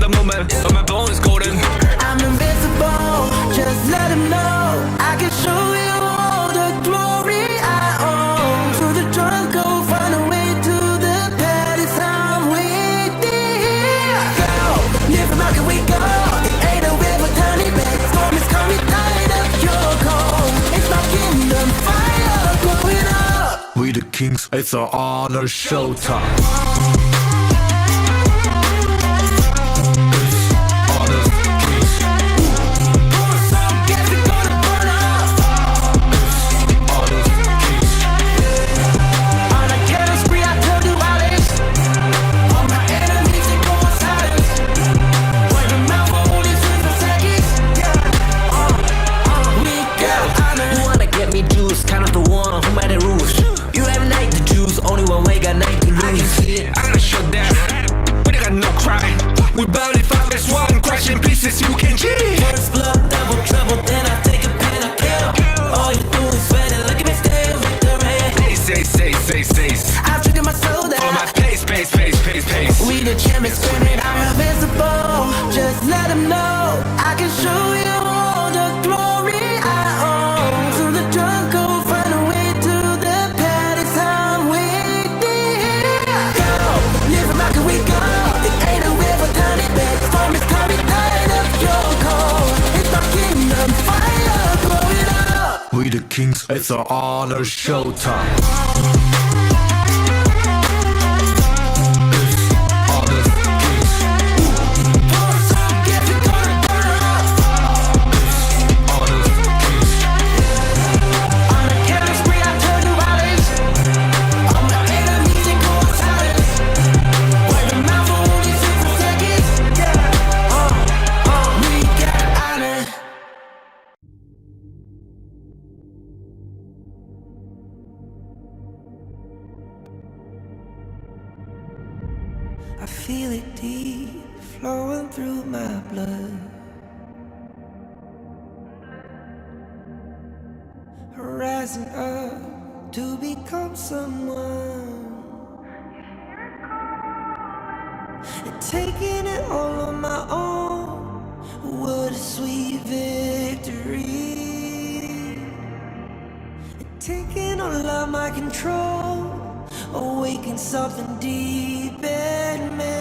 the moment, but my bone is golden. I'm invincible, just let him know I can show you all the glory I own. To the drunk, go find a way to the palace. I'm waiting. Go, live from how can we go? It ain't a river, tiny bed. Storm is coming, tired of your cold. It's my kingdom, fire blowing up. We the kings, it's our honor showtime. We bound if I'm this one, crashing pieces you can cheat. First blood, double trouble, then I take a pen, I kill. All you do is sweat and look at me stay with the rain. Say. I've triggered my soul down. On my pace. We the champions screaming, I'm invincible. Just let them know I can show you all the glory I own. To the drunk, go find a way to the palace. I'm waiting. Go, live from how can we go? It ain't a river, tiny bed. Storm is coming, tired of your cold. It's my kingdom, fire blowing up. We the kings, it's our honor showtime. I feel it deep, flowing through my blood. Rising up to become someone. And taking it all on my own. What a sweet victory. And taking all of my control. Awaken something deep in me.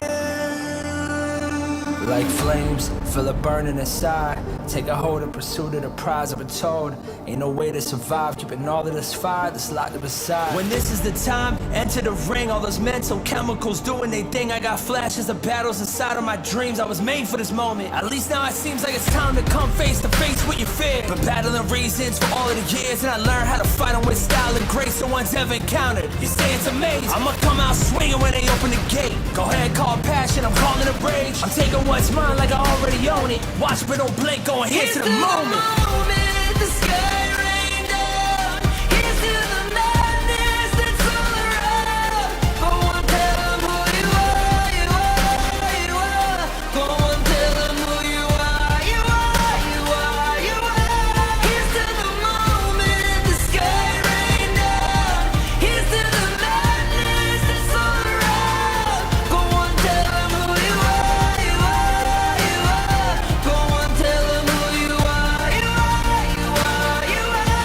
Like flames, feel it burning inside. Take a hold and pursuit of the prize. I've been told, ain't no way to survive. Keeping all of this fire that's locked up inside. When this is the time, enter the ring. All those mental chemicals doing they thing. I got flashes of battles inside of my dreams. I was made for this moment. At least now it seems like it's time to come face to face with your fear. Been battling reasons for all of the years, and I learned how to fight them with style and grace no one's ever encountered. You say it's amazing. I'ma come out swinging when they open the gate. Go ahead, call passion, I'm calling a rage. I'm taking what's mine like I already own it. Watch but don't blink, going here to the moment. The sky rained down. Here's to the madness that's all around. Go on, tell them who you are, you are, you are. Go on, tell them who you are, you are, you are, you are. Here's to the moment. The sky rained down. Here's to the madness that's all around. Go on, tell them who you are, you are, you are. Go on, tell them who you are, you are, you are, you are.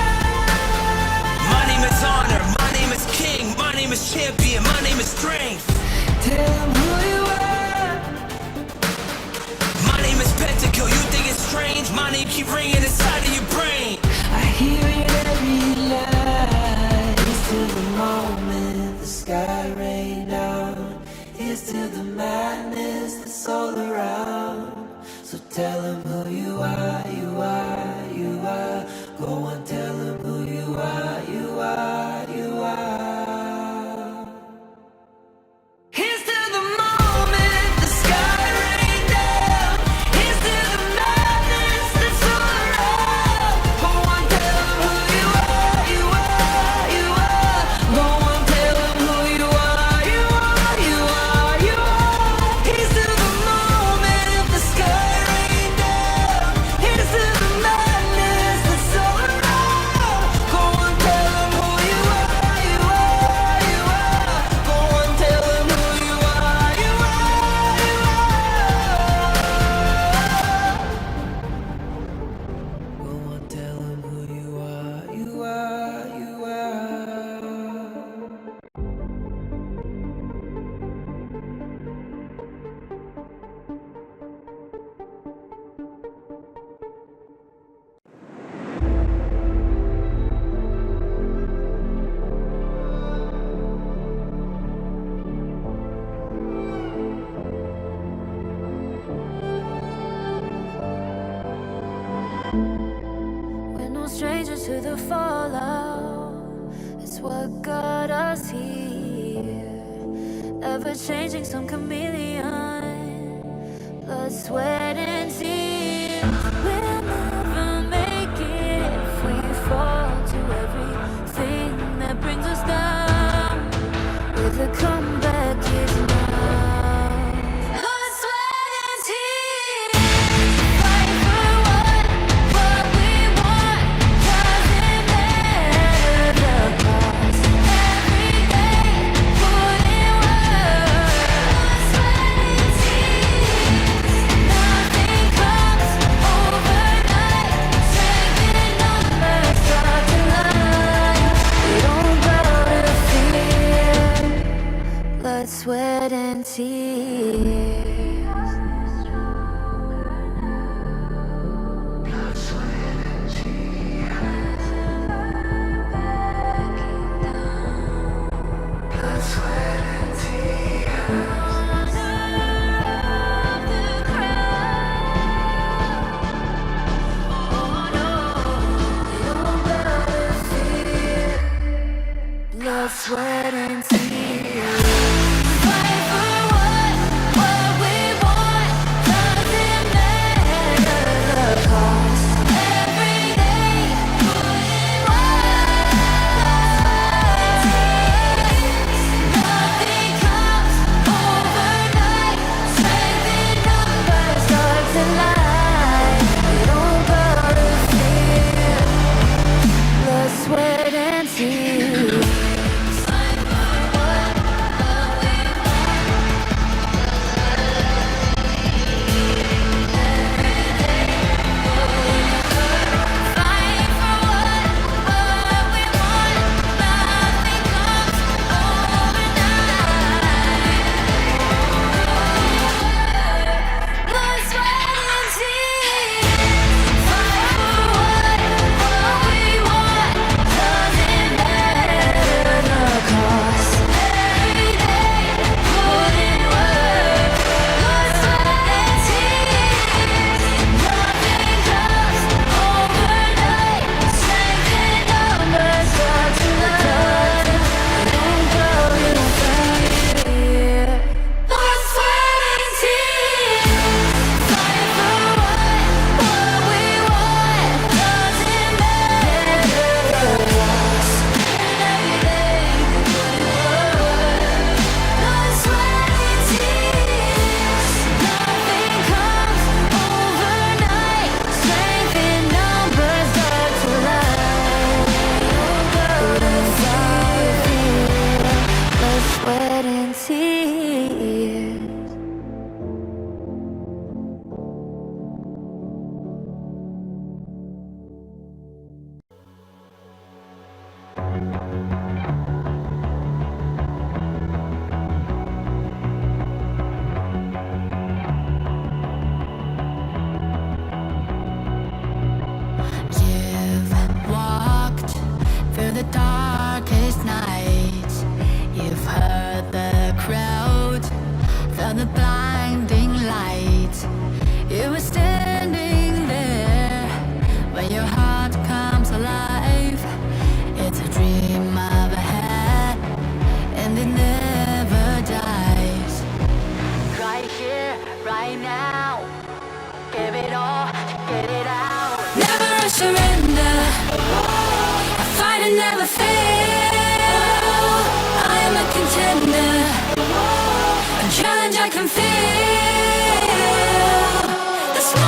My name is honor, my name is king, my name is champion, my name is strength. Tell them who you are. My name is Pentakill, you think it's strange? My name keep ringing inside of your brain. I hear it every line. Here's to the moment the sky rained down. Here's to the madness that's all around. So tell them who you are, you are, you are. Go on, tell them who you are, you are, you are. Here's to the moment the sky rained down. Here's to the madness that's all around. Go on, tell them who you are, you are, you are. Go on, tell them who you are, you are, you are, you are. Here's to the moment the sky rained down. Here's to the madness. to the fallout. It's what got us here. Ever changing, some chameleon. Blood, sweat, and tears. We'll never make it if we fall to everything that brings us down. With the comeback is now. Blood, sweat, and tears. Fight for what we want. Doesn't matter the cost. Every day, put in work. Blood, sweat, and tears. Nothing comes overnight. Strength in numbers, start to line. We don't bow to fear. Blood, sweat, and tears. Blood, sweat, and tears. Fight for what we want. Doesn't matter the cost. Every day, put in work. Nothing comes overnight. Strength in numbers, start to lie. We don't bow to fear. Blood, sweat, and tears. Sweat and tears. You've walked through the darkest nights. You've heard the crowd, felt the blinding light. You were standing there when your heart comes alive. It's a dream of a head, and it never dies. Right here, right now, give it all, get it out. Never a surrender. I fight and never fail. I am a contender. A challenge I can feel. The sky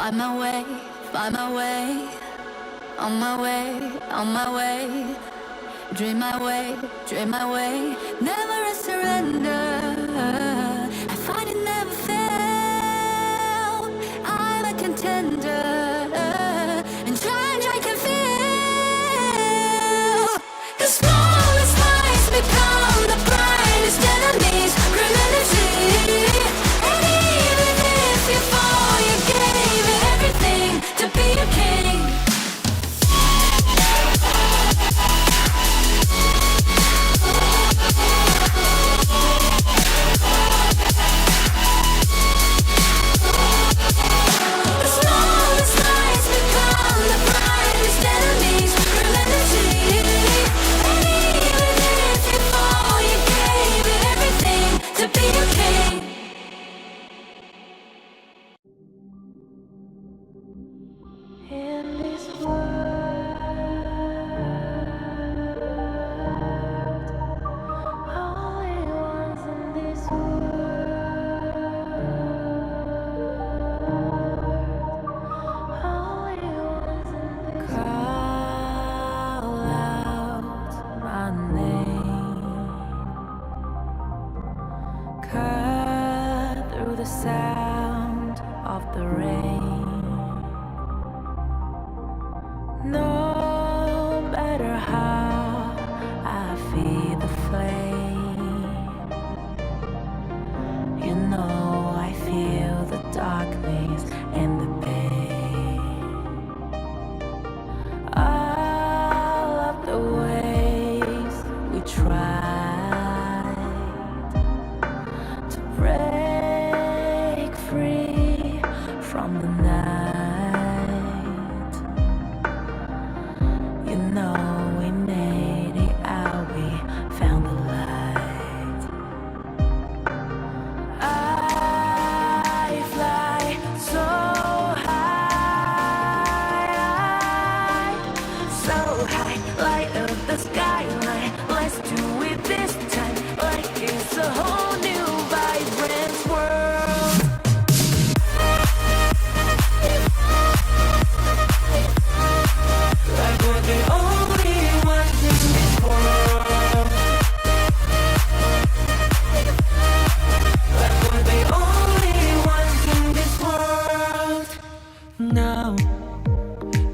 find my way, find my way. On my way, on my way. Dream my way, dream my way. Never a surrender. I find it never fail. I'm a contender. And challenge I can feel. The smallest lies become the brightest enemies. Remember, and even if you fall, you gave it everything to be a king.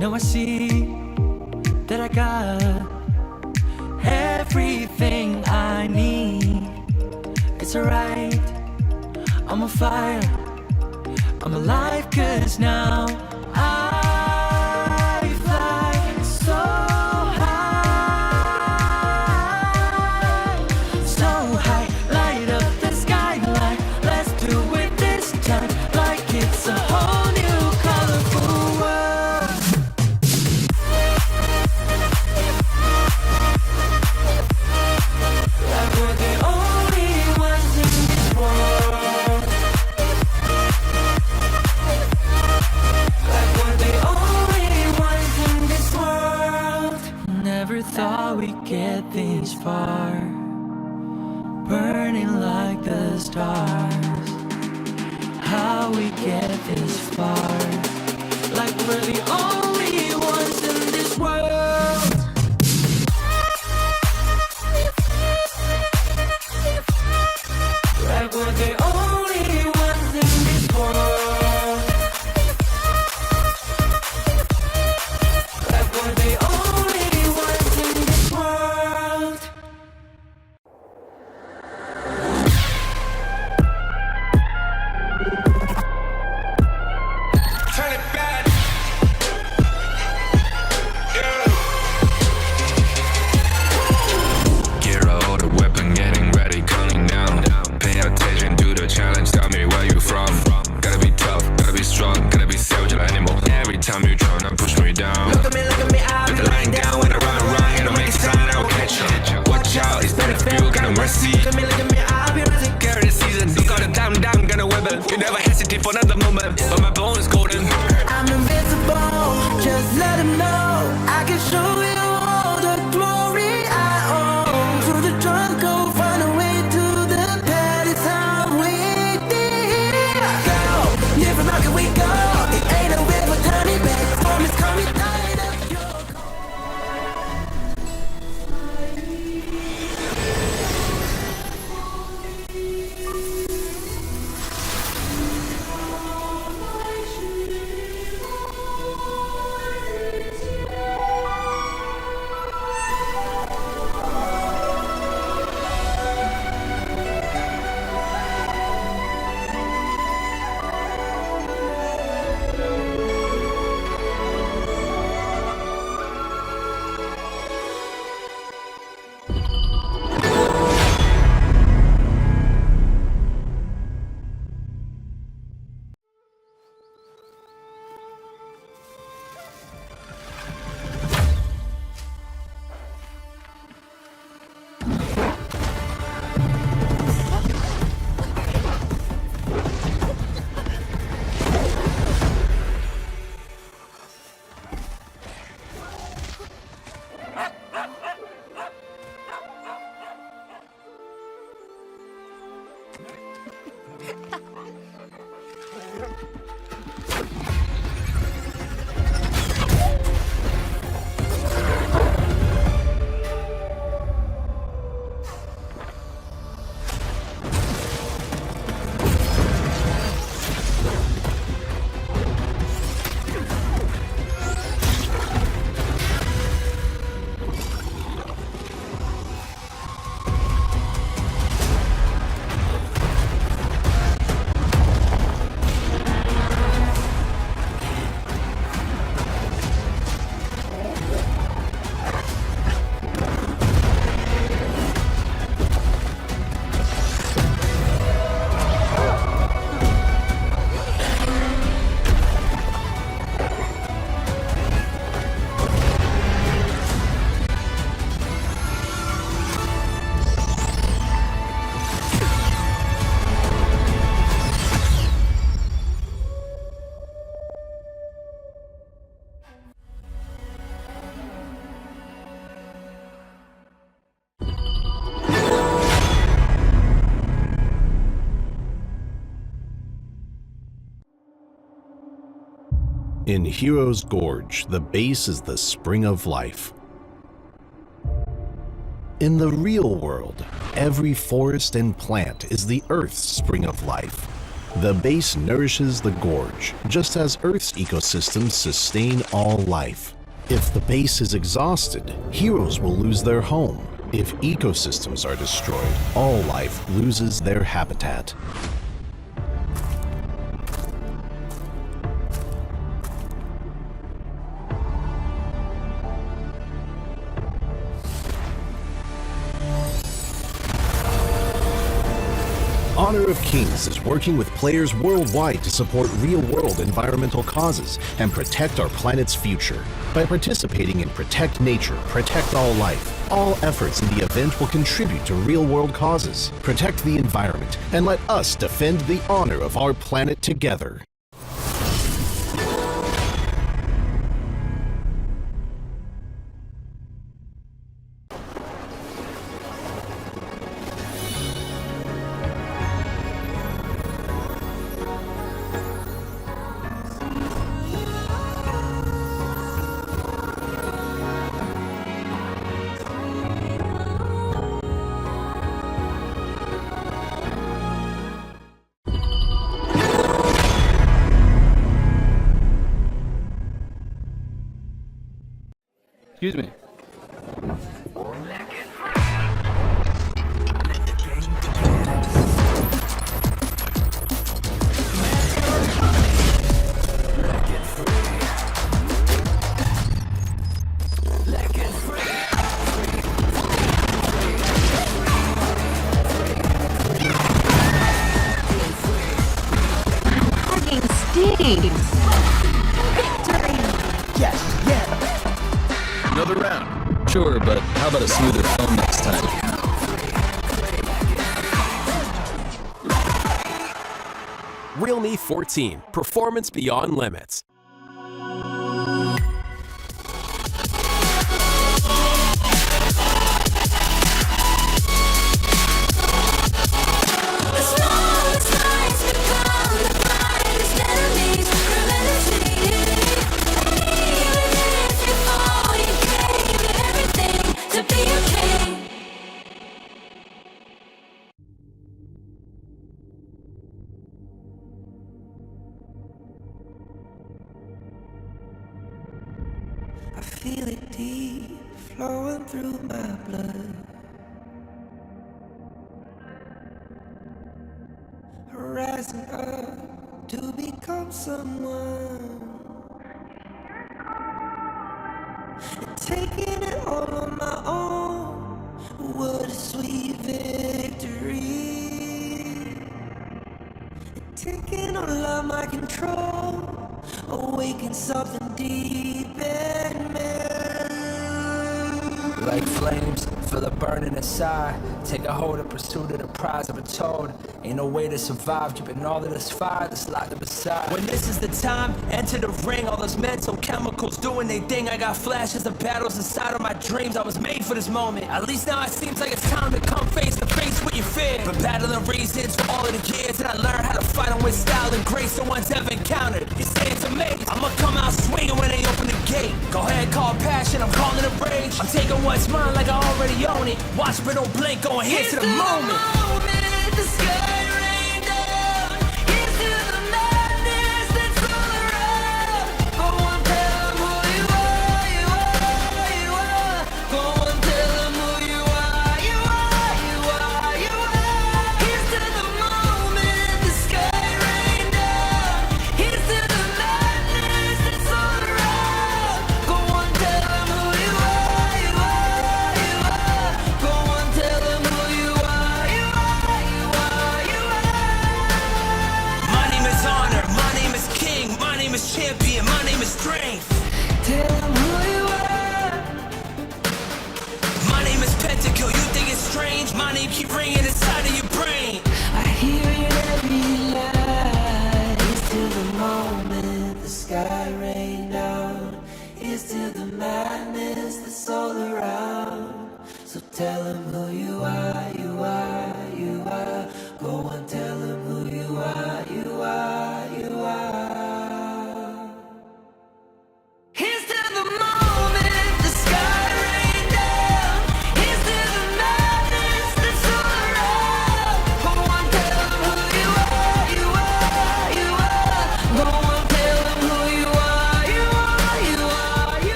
Now I see that I got everything I need. It's alright, I'm on fire, I'm alive, 'cause now I fly so high, so high. Light up the skyline, let's do it this time, like it's a whole new colorful world. Like we're the only ones in this world. Like we're the only ones in this world. Never thought we'd get this far, burning like the stars. How we get this far, like we're the only ones in this world. Like we're the only ones in this world. Like we're the only ones in this world. Turn it back. Gear out the weapon, getting ready, counting down. Pay attention to the challenge, tell me where you from. Gotta be tough, gotta be strong, gotta be savage like animal. Every time you try to push me down. Look at me, I'll be lying down when I run around. You don't make a sound, I will catch you. Watch out, it's better for you, got no mercy. Look at me, I'll be rising. Carry the season, you gotta down, gonna wibble. You never hesitate for another moment, but my bone is golden. I'm invincible, just let him know I can show you all the glory I own. Through the jungle, find a way to the palace, I'm waiting. Go, different rocket we go. It ain't a In Hero's Gorge, the base is the spring of life. In the real world, every forest and plant is the Earth's spring of life. The base nourishes the gorge, just as Earth's ecosystems sustain all life. If the base is exhausted, heroes will lose their home. If ecosystems are destroyed, all life loses their habitat. Honor of Kings is working with players worldwide to support real-world environmental causes and protect our planet's future. By participating in Protect Nature, Protect All Life, all efforts in the event will contribute to real-world causes, protect the environment, and let us defend the honor of our planet together. Excuse me. Another round. Sure, but how about a smoother film next time? Realme 14, performance beyond limits. I feel it deep flowing through my blood. Rising up to become someone. And taking it all on my own. What a sweet victory. And taking all of my control. Awaken something deep in me. Like flames, feel it burning inside. Take a hold of pursuit of the prize. I've been told ain't no way to survive, keeping all of this fire that's locked up inside. When this is the time, enter the ring. All those mental chemicals doing their thing. I got flashes of battles inside of my dreams. I was made for this moment. At least now it seems like it's time to come face to face with your fear. Been battling reasons for all of the years, and I learned how to fight them with style and grace no one's ever encountered. It stands amazed. I'ma come out swinging when they open the gate. Go ahead, call passion, I'm calling it rage. I'm taking what's mine like I already own it. Watch but don't blink, going here to the moment. The sky rain down. Here's to the madness that's all around. Go on, tell them who you are, you are, you are. Go on, tell them who you are, you are, you are, you are. Here's to the moment, the sky rain down. Here's to the madness that's all around. Go on, tell them who you are, you are, you are. Go on, tell them who you are, you are, you are, you are. My name is Honor, my name is King, my name is Champion, my name is Strength. Tell them who you are. My name is Pentakill, you think it's strange? My name keep ringing inside of your brain. I hear it every night. It's till the moment the sky rain down. It's till the madness that's all around. So tell them who you are, you are, you are. Go and tell them who you are, you are, you are.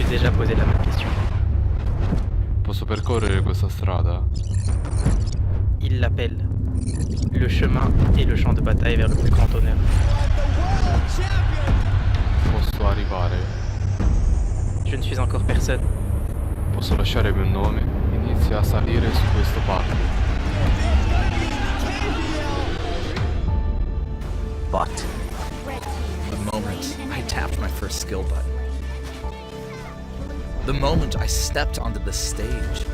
déjà posé la même question. Posso percorrere questa strada? Il l'appelle. Le chemin est le champ de bataille vers le plus grand honneur. Posso arrivare? Je ne suis encore personne. Posso lasciare il mio nome? Inizia a salire su questo palco. But the moment I tapped my first skill button, the moment I stepped onto the stage,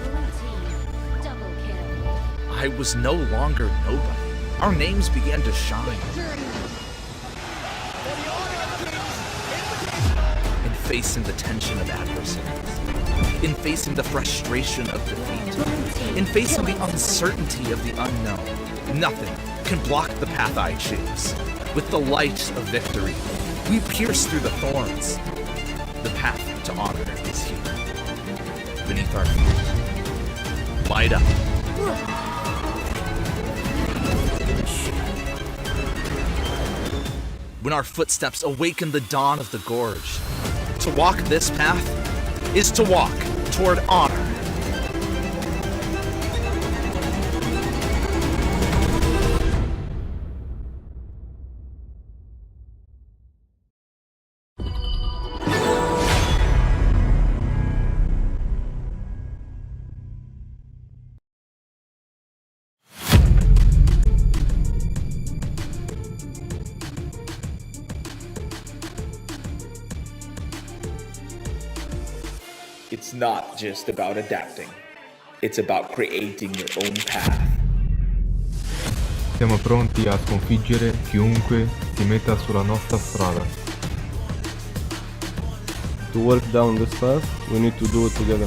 I was no longer nobody. Our names began to shine. In facing the tension of adversities, in facing the frustration of defeat, in facing the uncertainty of the unknown, nothing can block the path I choose. With the light of victory, we pierce through the thorns. The path to honor is here. Beneath our feet. Light up. When our footsteps awaken the dawn of the gorge, to walk this path is to walk toward honor. It's not just about adapting. It's about creating your own path. Siamo pronti a sconfiggere chiunque si metta sulla nostra strada. To work down this path, we need to do it together.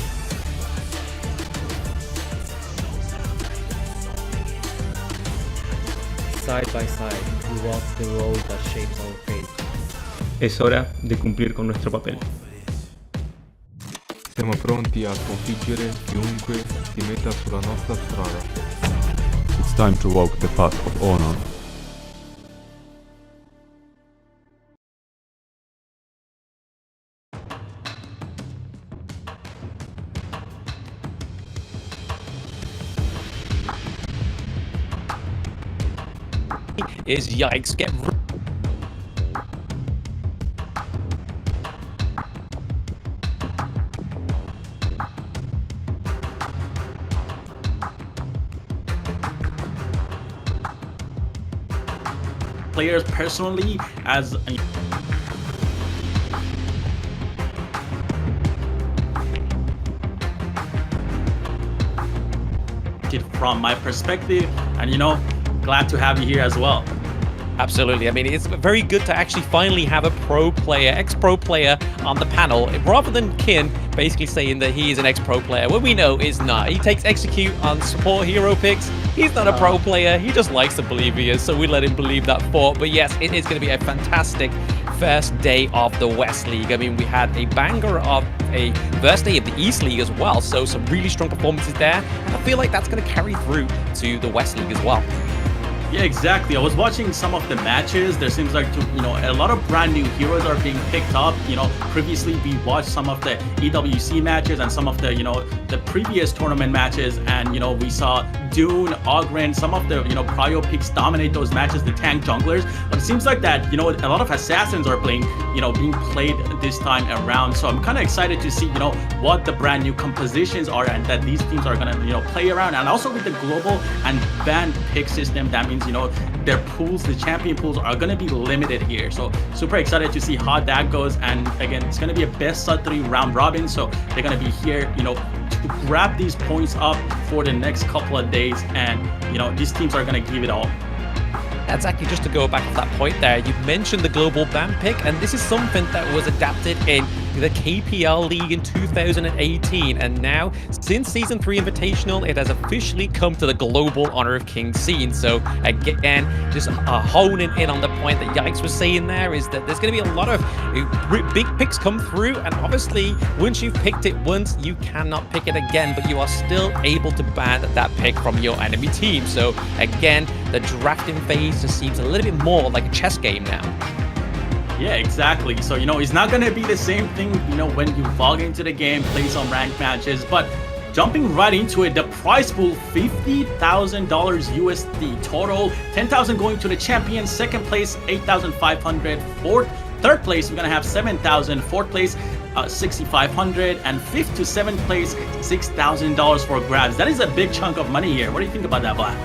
Side by side, we walk the road that shapes our fate. Es hora de cumplir con nuestro papel. Siamo pronti a sconfiggere chiunque si metta sulla nostra strada. It's time to walk the path of honor. Is yikes get players personally as from my perspective, and glad to have you here as well. Absolutely. I mean, it's very good to actually finally have a pro player, ex-pro player on the panel, rather than Kin basically saying that he is an ex-pro player, when we know is not. He takes execute on support hero picks. He's not a pro player. He just likes to believe he is, so we let him believe that thought. But yes, it is going to be a fantastic first day of the West League. I mean, we had a banger of a first day of the East League as well, so some really strong performances there. And I feel like that's going to carry through to the West League as well. Yeah, exactly. I was watching some of the matches. There seems like a lot of brand new heroes are being picked up. Previously we watched some of the EWC matches and some of the the previous tournament matches, and we saw Dune, Ogren, some of the prio picks dominate those matches, the tank junglers. But it seems like that a lot of assassins are playing being played this time around. So I'm kind of excited to see what the brand new compositions are and that these teams are gonna play around. And also with the global and banned pick system, that means their pools, the champion pools, are going to be limited here. So super excited to see how that goes. And again, it's going to be a best of 3 round robin, so they're going to be here to grab these points up for the next couple of days, and these teams are going to give it all. Exactly, just to go back to that point there, you mentioned the global ban pick, and this is something that was adapted in the KPL League in 2018, and now, since Season 3 Invitational, it has officially come to the global Honor of Kings scene. So again, just honing in on the point that Yikes was saying there, is that there's going to be a lot of big picks come through, and obviously, once you've picked it once, you cannot pick it again, but you are still able to ban that pick from your enemy team. So again, the drafting phase just seems a little bit more like a chess game now. Yeah, exactly. So, it's not going to be the same thing, when you log into the game, play some ranked matches. But jumping right into it, the prize pool, $50,000 USD total, 10,000 going to the champion, second place, 8,500, third place, we're going to have 7,000, fourth place, 6,500, and fifth to seventh place, $6,000 for grabs. That is a big chunk of money here. What do you think about that, Black?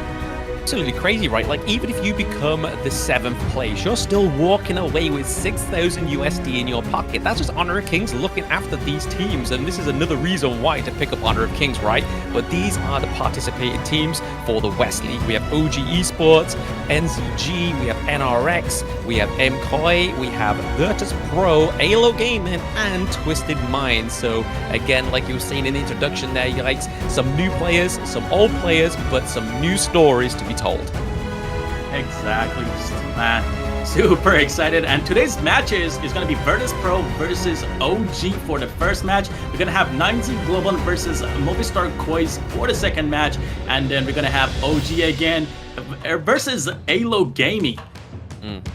Absolutely crazy, right? Like, even if you become the 7th place, you're still walking away with 6,000 USD in your pocket. That's just Honor of Kings looking after these teams, and this is another reason why to pick up Honor of Kings, right? But these are the participating teams for the West League. We have OG Esports, NZG, we have NRX, we have MKOI, we have Virtus.pro, AYLO Gaming, and Twisted Minds. So again, like you were saying in the introduction there, yikes, some new players, some old players, but some new stories to be told. Exactly, man. Super excited. And today's matches is going to be Virtus.pro versus OG for the first match. We're going to have 90 Globant versus Movistar Kois for the second match. And then we're going to have OG again versus AYLO Gaming.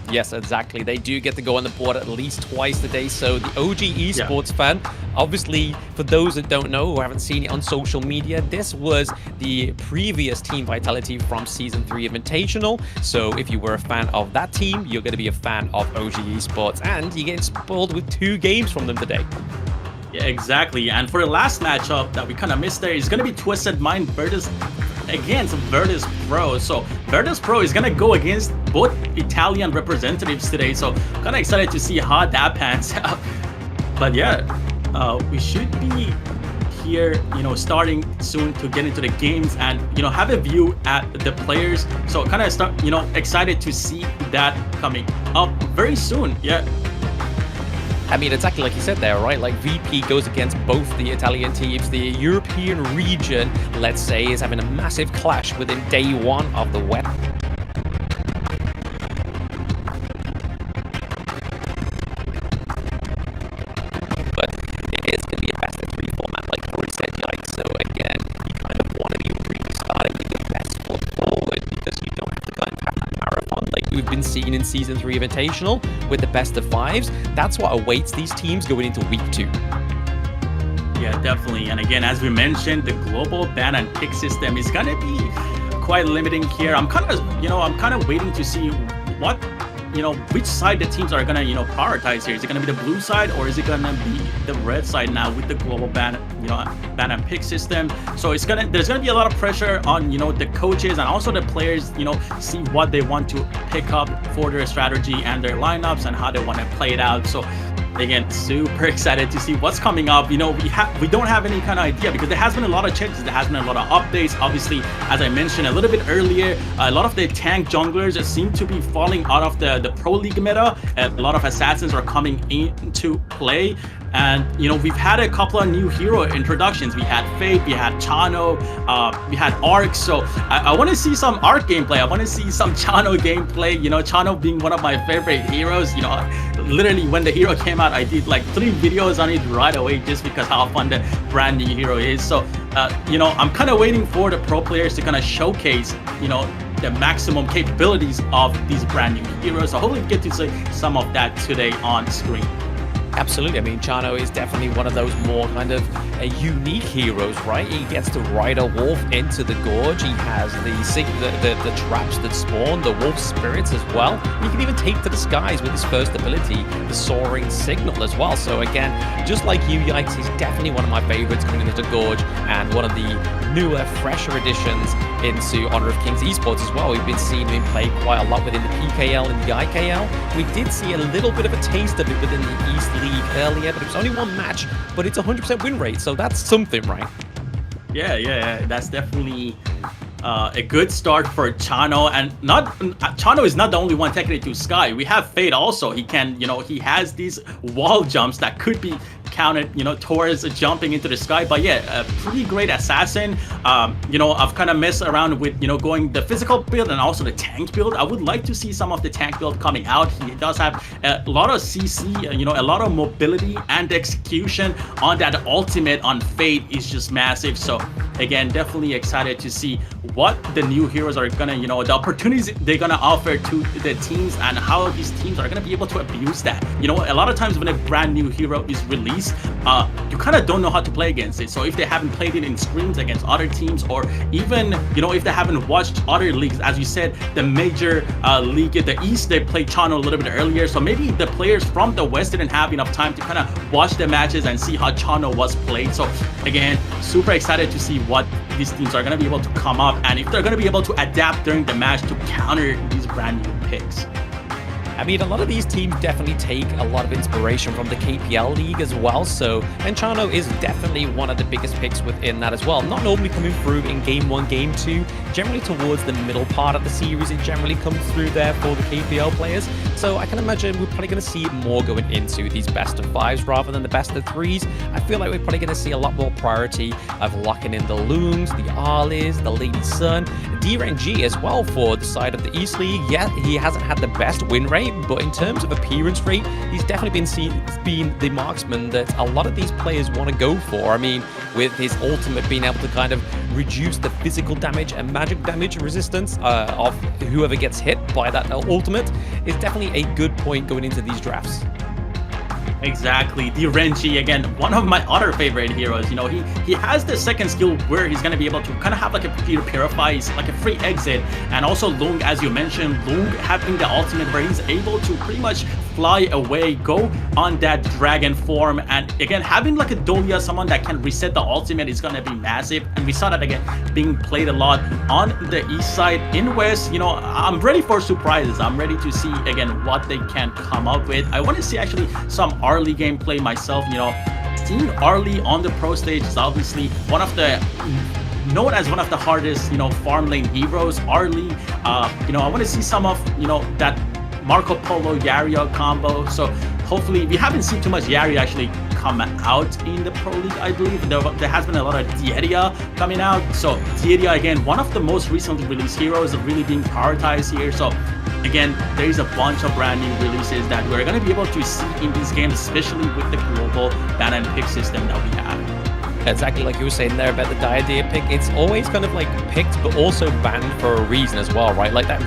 Yes, exactly. They do get to go on the board at least twice today. So the OG Esports fan, obviously, for those that don't know or haven't seen it on social media, this was the previous Team Vitality from Season 3 Invitational. So if you were a fan of that team, you're going to be a fan of OG Esports. And you're getting spoiled with 2 games from them today. Yeah, exactly. And for the last matchup that we kind of missed there is going to be Twisted Mind Virtus against Virtus.pro. So Virtus.pro is going to go against both Italian representatives today. So kind of excited to see how that pans out. But yeah, we should be here, starting soon to get into the games and, have a view at the players. So kind of excited to see that coming up very soon. Yeah. I mean, exactly like you said there, right? Like, VP goes against both the Italian teams. The European region, let's say, is having a massive clash within day one of the West. But it is going to be a best of 3 format, like Corey said, like, so again, you kind of want to be really starting with your best foot forward because you don't have to go and have that marathon like we've been seeing in Season 3 Invitational with the best of 5s. That's what awaits these teams going into week 2. Yeah, definitely. And again, as we mentioned, the global ban and pick system is going to be quite limiting here. I'm kind of waiting to see what, which side the teams are going to, prioritize here. Is it going to be the blue side or is it going to be the red side now with the global ban, ban and pick system? So there's going to be a lot of pressure on, the coaches and also the players, see what they want to pick up for their strategy and their lineups and how they want to play it out. So again, super excited to see what's coming up. We don't have any kind of idea because there has been a lot of changes. There has been a lot of updates. Obviously, as I mentioned a little bit earlier, a lot of the tank junglers seem to be falling out of the Pro League meta. A lot of assassins are coming into play. And, we've had a couple of new hero introductions. We had Fate, we had Chano, we had Arc. So I want to see some Arc gameplay. I want to see some Chano gameplay. Chano being one of my favorite heroes. Literally when the hero came out, I did like 3 videos on it right away just because how fun the brand new hero is. So, I'm kind of waiting for the pro players to kind of showcase, the maximum capabilities of these brand new heroes. So hopefully we get to see some of that today on screen. Absolutely. I mean, Chano is definitely one of those more kind of unique heroes, right? He gets to ride a wolf into the gorge. He has the traps that spawn, the wolf spirits as well. He can even take to the skies with his first ability, the soaring signal as well. So again, just like you, Yikes, he's definitely one of my favorites coming into the gorge and one of the newer, fresher additions into Honor of Kings Esports as well. We've been seeing him play quite a lot within the PKL and the IKL. We did see a little bit of a taste of it within the East League earlier, but it was only 1 match, but it's 100% win rate, so that's something, right? Yeah, that's definitely a good start for Chano. And Chano is not the only one taking it to Sky. We have Fate also. He can, he has these wall jumps that could be counted, you know, towards jumping into the sky. But yeah, a pretty great assassin. You know, I've kind of messed around with, you know, going the physical build and also the tank build. I would like to see some of the tank build coming out. He does have a lot of CC, you know, a lot of mobility and execution on that ultimate on Fate is just massive. So again, definitely excited to see what the new heroes are gonna, you know, the opportunities they're gonna offer to the teams and how these teams are gonna be able to abuse that. You know, a lot of times when a brand new hero is released, you kind of don't know how to play against it. So if they haven't played it in scrims against other teams, or even, you know, if they haven't watched other leagues, as you said, the major league in the East, they played Chano a little bit earlier. So maybe the players from the West didn't have enough time to kind of watch the matches and see how Chano was played. So again, super excited to see what these teams are going to be able to come up and if they're going to be able to adapt during the match to counter these brand new picks. I mean, a lot of these teams definitely take a lot of inspiration from the KPL League as well, so, and Chano is definitely one of the biggest picks within that as well. Not normally coming through in Game 1, Game 2, generally towards the middle part of the series, it generally comes through there for the KPL players, so I can imagine we're probably going to see more going into these best of 5s rather than the best of 3s. I feel like we're probably going to see a lot more priority of locking in the Looms, the Arlis, the Lady Sun, DRNG as well for the side of the East League. Yeah, he hasn't had the best win rate, but in terms of appearance rate, he's definitely been the marksman that a lot of these players want to go for. I mean, with his ultimate being able to kind of reduce the physical damage and magic damage resistance of whoever gets hit by that ultimate is definitely a good point going into these drafts. Exactly, the Renji, again, one of my other favorite heroes. You know, he has the second skill where he's going to be able to kind of have like a purify, like a free exit, and also Lung, as you mentioned, Lung having the ultimate where he's able to pretty much fly away, go on that dragon form, and again, having like a Dolia, someone that can reset the ultimate is going to be massive, and we saw that again being played a lot on the east side. In west, you know, I'm ready for surprises. I'm ready to see again what they can come up with. I want to see actually some early gameplay myself. You know, seeing Arlie on the pro stage is obviously one of the known as one of the hardest, you know, farm lane heroes. Arlie, you know, I want to see some of, you know, that Marco Polo Yario combo. So hopefully, we haven't seen too much Yari actually come out in the pro league. I believe there has been a lot of Dieria coming out. So Dieria, again, one of the most recently released heroes, really being prioritized here. So again, there is a bunch of brand new releases that we're going to be able to see in these games, especially with the global ban and pick system that we have. Exactly like you were saying there about the Diadea pick, it's always kind of like picked but also banned for a reason as well, right? Like that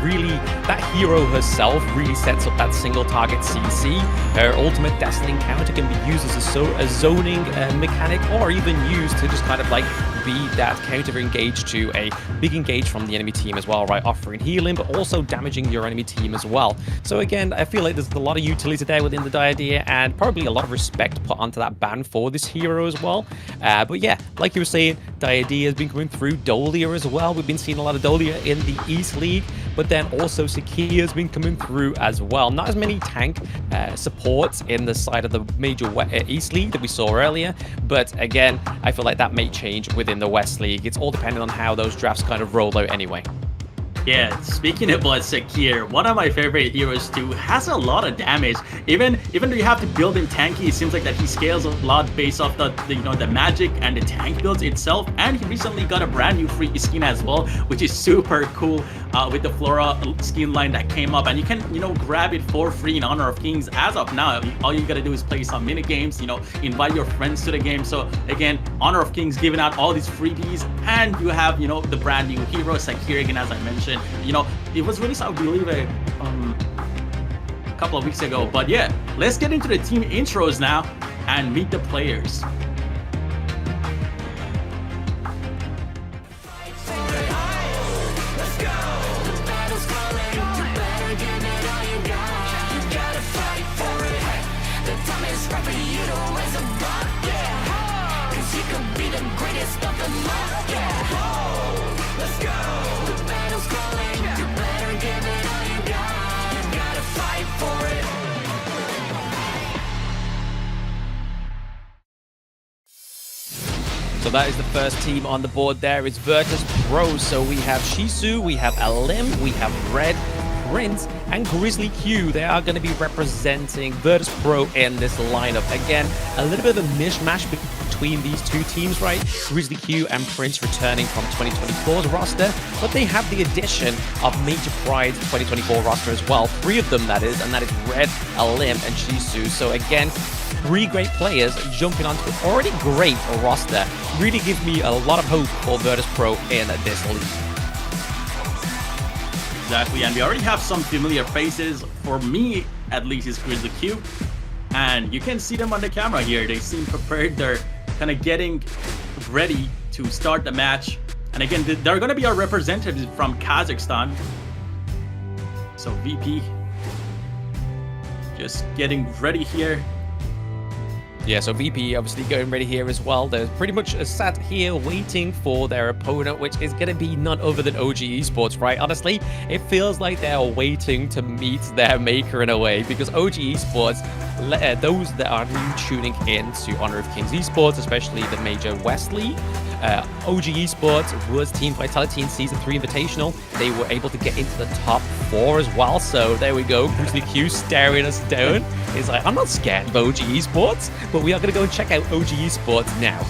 hero herself really sets up that single target CC. Her ultimate Deafening counter can be used as a zoning mechanic, or even used to just kind of like be that counter engage to a big engage from the enemy team as well, right? Offering healing but also damaging your enemy team as well. So again, I feel like there's a lot of utility there within the Diadea, and probably a lot of respect put onto that ban for this hero as well. But yeah, like you were saying, Diadea has been coming through, Dolia as well. We've been seeing a lot of Dolia in the East League, but then also Sakia has been coming through as well. Not as many tank supports in the side of the major East League that we saw earlier, but again, I feel like that may change within the West League. It's all dependent on how those drafts kind of roll out anyway. Yeah, speaking about Sakir, one of my favorite heroes too, has a lot of damage. Even though you have to build him tanky, it seems like that he scales a lot based off the you know, the magic and the tank builds itself. And he recently got a brand new free skin as well, which is super cool with the Flora skin line that came up. And you can, you know, grab it for free in Honor of Kings as of now. All you gotta do is play some mini games, you know, invite your friends to the game. So again, Honor of Kings giving out all these freebies, and you have, you know, the brand new hero Sakir again, as I mentioned. You know, it was released, I believe, a couple of weeks ago. But yeah, let's get into the team intros now and meet the players. So that is the first team on the board there. It's Virtus.pro. So we have Shisu, we have Alim, we have Red, Prince and Grizzly Q. They are going to be representing Virtus.pro in this lineup. Again, a little bit of a mishmash between these two teams, right? Grizzly Q and Prince returning from 2024's roster, but they have the addition of Major Pride's 2024 roster as well. 3 of them, that is, and that is Red, Alim, and Shisu. So again, 3 great players jumping onto an already great roster. Really gives me a lot of hope for Virtus.pro in this league. Exactly, and we already have some familiar faces. For me, at least, is Grizzly Q. And you can see them on the camera here. They seem prepared. They're kind of getting ready to start the match. And again, they're going to be our representatives from Kazakhstan. So VP just getting ready here. Yeah, so VP obviously going ready here as well. They're pretty much sat here waiting for their opponent, which is going to be none other than OG Esports, right? Honestly, it feels like they're waiting to meet their maker in a way, because OG Esports, those that are new tuning in to Honor of Kings Esports, especially the Major West League, OG Esports was Team Vitality in Season 3 Invitational. They were able to get into the top 4 as well. So there we go. Grizzly Q staring us down. He's like, I'm not scared of OG Esports, but we are going to go and check out OG Esports now.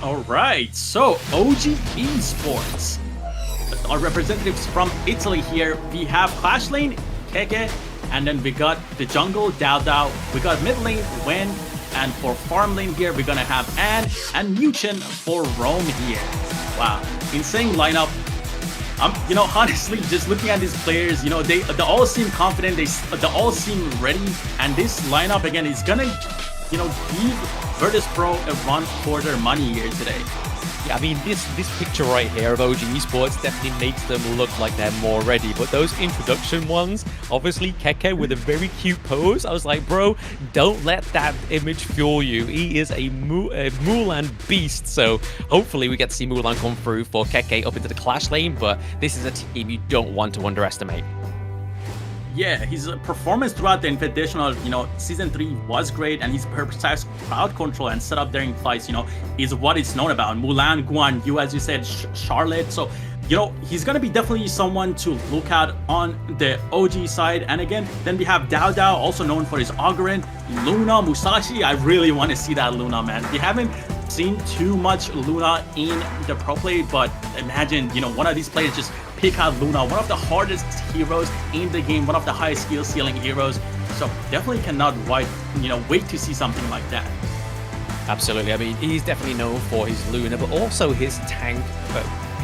Alright, so OG Esports, our representatives from Italy here. We have Clash Lane, Keke, and then we got the jungle, Dao. We got mid lane, Wen, and for farm lane here, we're gonna have Anne and Muchen for Rome here. Wow, insane lineup. You know, honestly, just looking at these players, you know, they all seem confident, they all seem ready, and this lineup again is gonna, you know, give Virtus.pro a run for their money here today. Yeah, I mean, this picture right here of OG Esports definitely makes them look like they're more ready. But those introduction ones, obviously Keke with a very cute pose. I was like, bro, don't let that image fool you. He is a Mulan beast. So hopefully we get to see Mulan come through for Keke up into the Clash lane. But this is a team you don't want to underestimate. Yeah, his performance throughout the Invitational, you know, Season 3 was great, and his precise crowd control and setup during fights, you know, is what it's known about. Mulan, Guan Yu, as you said, Charlotte. So, you know, he's going to be definitely someone to look at on the OG side. And again, then we have Dao, also known for his Augurin, Luna, Musashi. I really want to see that Luna, man. We haven't seen too much Luna in the pro play, but imagine, you know, one of these players just pick out Luna, one of the hardest heroes in the game, one of the highest skill ceiling heroes. So definitely cannot wait to see something like that. Absolutely. I mean, he's definitely known for his Luna, but also his tank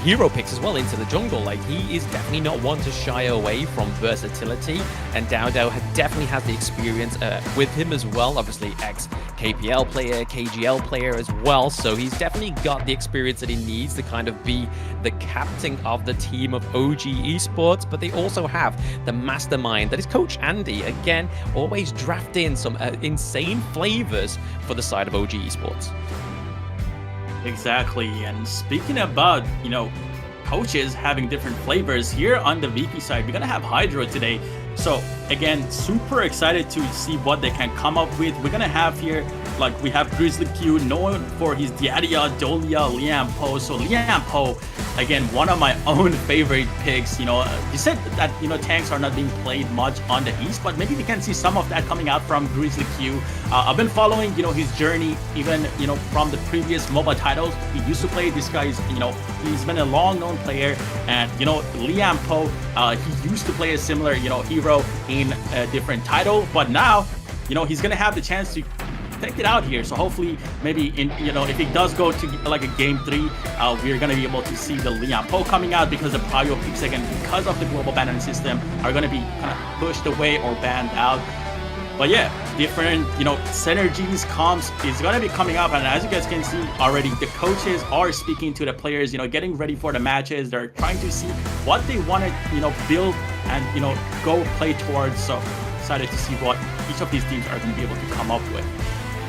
hero picks as well into the jungle. Like, he is definitely not one to shy away from versatility, and Dao definitely has the experience with him as well. Obviously, ex-KPL player, KGL player as well, so he's definitely got the experience that he needs to kind of be the captain of the team of OG Esports. But they also have the mastermind that is Coach Andy, again, always drafting some insane flavors for the side of OG Esports. Exactly, and speaking about, you know, coaches having different flavors, here on the VP side, we're gonna have Hydro today. So again, super excited to see what they can come up with. We're gonna have here, like, we have Grizzly Q, known for his Diadia, Dolia, Liam Po. So Liam Po, again, one of my own favorite picks. You know, you said that, you know, tanks are not being played much on the East, but maybe we can see some of that coming out from Grizzly Q. I've been following, you know, his journey, even, you know, from the previous MOBA titles. He used to play. This guy's, you know, he's been a long-known player, and, you know, Liam Po, he used to play a similar, you know, hero in a different title, but now, you know, he's gonna have the chance to take it out here. So hopefully, maybe in, you know, if it does go to like a game 3, we're gonna be able to see the Liam Po coming out, because the prio picks, again, because of the global banning system, are gonna be kind of pushed away or banned out. But yeah, different, synergies, comps is going to be coming up. And as you guys can see already, the coaches are speaking to the players, getting ready for the matches. They're trying to see what they want to, build and, go play towards. So excited to see what each of these teams are going to be able to come up with.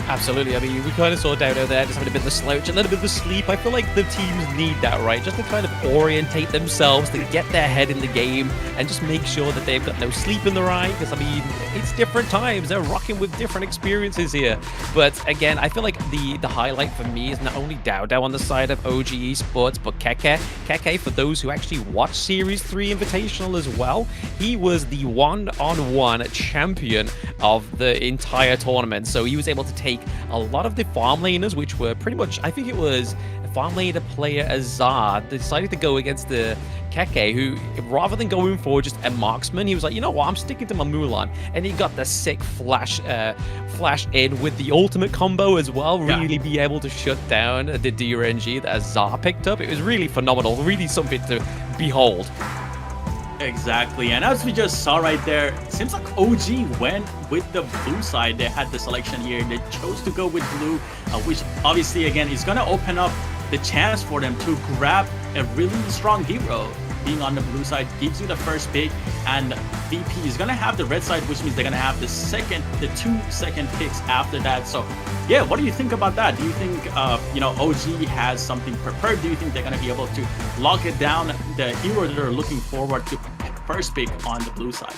Absolutely. I mean, we kind of saw Dodo there, just having a bit of the slouch, a little bit of the sleep. I feel like the teams need that, right? Just to kind of orientate themselves, to get their head in the game, and just make sure that they've got no sleep in their eye. Because, I mean, it's different times. They're rocking with different experiences here. But, again, I feel like the highlight for me is not only Dodo on the side of OG Esports, but Keke. Keke, for those who actually watch Series 3 Invitational as well, he was the one-on-one champion of the entire tournament. So he was able to take a lot of the farm laners, which were pretty much, I think it was farm laner player Azar, decided to go against the Keke, who, rather than going for just a marksman, he was like, you know what, I'm sticking to my Mulan. And he got the sick flash in with the ultimate combo as well, really be able to shut down the DRNG that Azar picked up. It was really phenomenal, really something to behold. Exactly, and as we just saw right there, it seems like OG went with the blue side. They had the selection here. They chose to go with blue, which obviously, again, is going to open up the chance for them to grab a really strong hero. Being on the blue side gives you the first pick, and VP is going to have the red side, which means they're going to have the 2 second picks after that. So, yeah, what do you think about that? Do you think, OG has something prepared? Do you think they're going to be able to lock it down, the hero that they're looking forward to first pick on the blue side?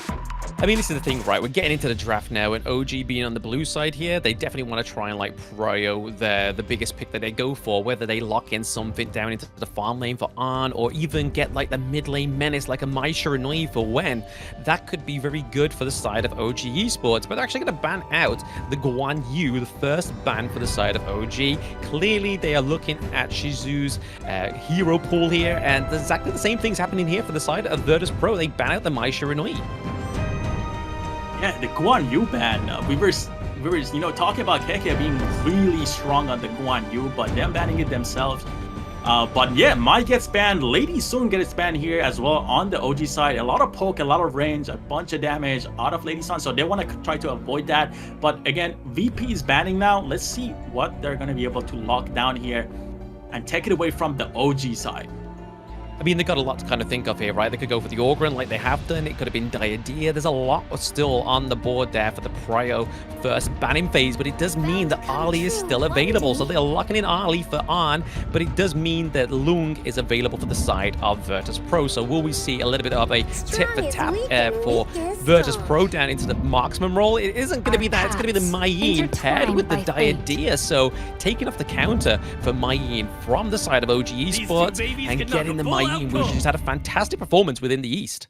I mean, this is the thing, right? We're getting into the draft now, and OG being on the blue side here, they definitely want to try and, like, prio the biggest pick that they go for, whether they lock in something down into the farm lane for Arn, or even get, like, the mid lane menace, like a Mai Shiranui for Wen. That could be very good for the side of OG Esports, but they're actually going to ban out the Guan Yu, the first ban for the side of OG. Clearly, they are looking at Shizu's hero pool here, and exactly the same thing's happening here for the side of Virtus.pro. They ban out the Mai Shiranui. Yeah, the Guan Yu ban. We were talking about Keke being really strong on the Guan Yu, but them banning it themselves. But yeah, Mai gets banned. Lady soon gets banned here as well on the OG side. A lot of poke, a lot of range, a bunch of damage out of Lady Sun, so they want to try to avoid that. But again, VP is banning now. Let's see what they're going to be able to lock down here and take it away from the OG side. I mean, they've got a lot to kind of think of here, right? They could go for the Ogryn like they have done. It could have been Diadea. There's a lot still on the board there for the Prio first banning phase, but it does mean that Ali is still available. So they're locking in Ali for Arn, but it does mean that Lung is available for the side of Virtus.pro. So will we see a little bit of a tip for tap for Virtus.pro down into the marksman role? It isn't going to be that. It's going to be the Mai Yin paired with the Diadea. So taking off the counter for Mai Yin from the side of OG Esports and getting the Mai Yin, which just had a fantastic performance within the East.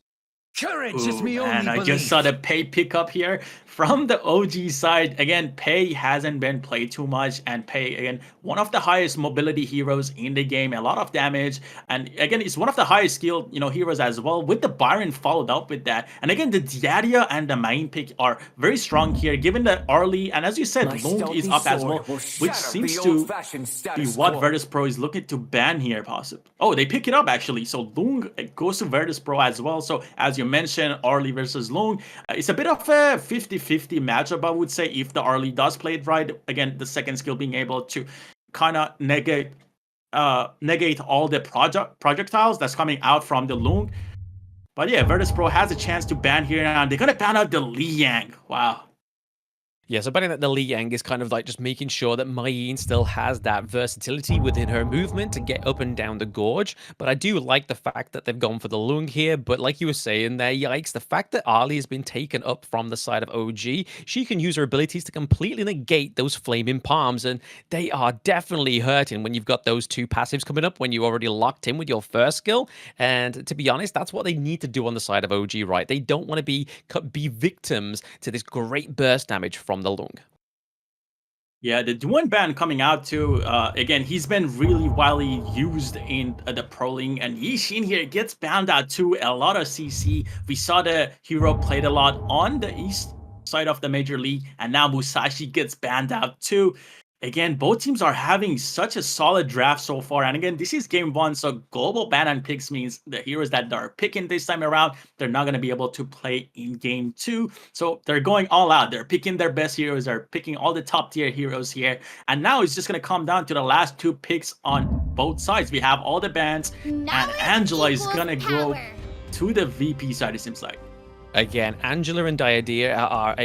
Courage is me only and I just saw the Pei pickup here from the OG side. Again, Pei hasn't been played too much, and Pei, again, one of the highest mobility heroes in the game, a lot of damage, and again, it's one of the highest skilled, heroes as well, with the Byron followed up with that. And again, the Diadea and the main pick are very strong here, given the early, and as you said, Lung is up as well, which seems to be what Virtus.pro is looking to ban here, possibly. Oh, they pick it up, actually, so Lung goes to Virtus.pro as well. So, as you mentioned, Arlie versus Lung, it's a bit of a 50-50 matchup, I would say, if the Arlie does play it right. Again, the second skill being able to kind of negate all the projectiles that's coming out from the Lung. But yeah, Virtus.pro has a chance to ban here, and they're gonna ban out the Liang. Wow. Yeah, so banning that the Liang is kind of like just making sure that Mai Yin still has that versatility within her movement to get up and down the gorge. But I do like the fact that they've gone for the Lung here. But like you were saying there, yikes, the fact that Ali has been taken up from the side of OG, she can use her abilities to completely negate those flaming palms. And they are definitely hurting when you've got those two passives coming up, when you already locked in with your first skill. And to be honest, that's what they need to do on the side of OG, right? They don't want to be victims to this great burst damage from the Lung. Yeah, the Duan ban coming out too. Again, he's been really widely used in the pro lane, and Yixin here gets banned out too. A lot of CC. We saw the hero played a lot on the east side of the major league, and now Musashi gets banned out too. again, both teams are having such a solid draft so far. And again, this is game 1, so global ban and picks means the heroes that they're picking this time around, they're not going to be able to play in game 2. So they're going all out. They're picking their best heroes. They're picking all the top tier heroes here. And now it's just going to come down to the last 2 picks on both sides. We have all the bans, and Angela is going to go to the VP side, it seems like. Again, Angela and Diadea are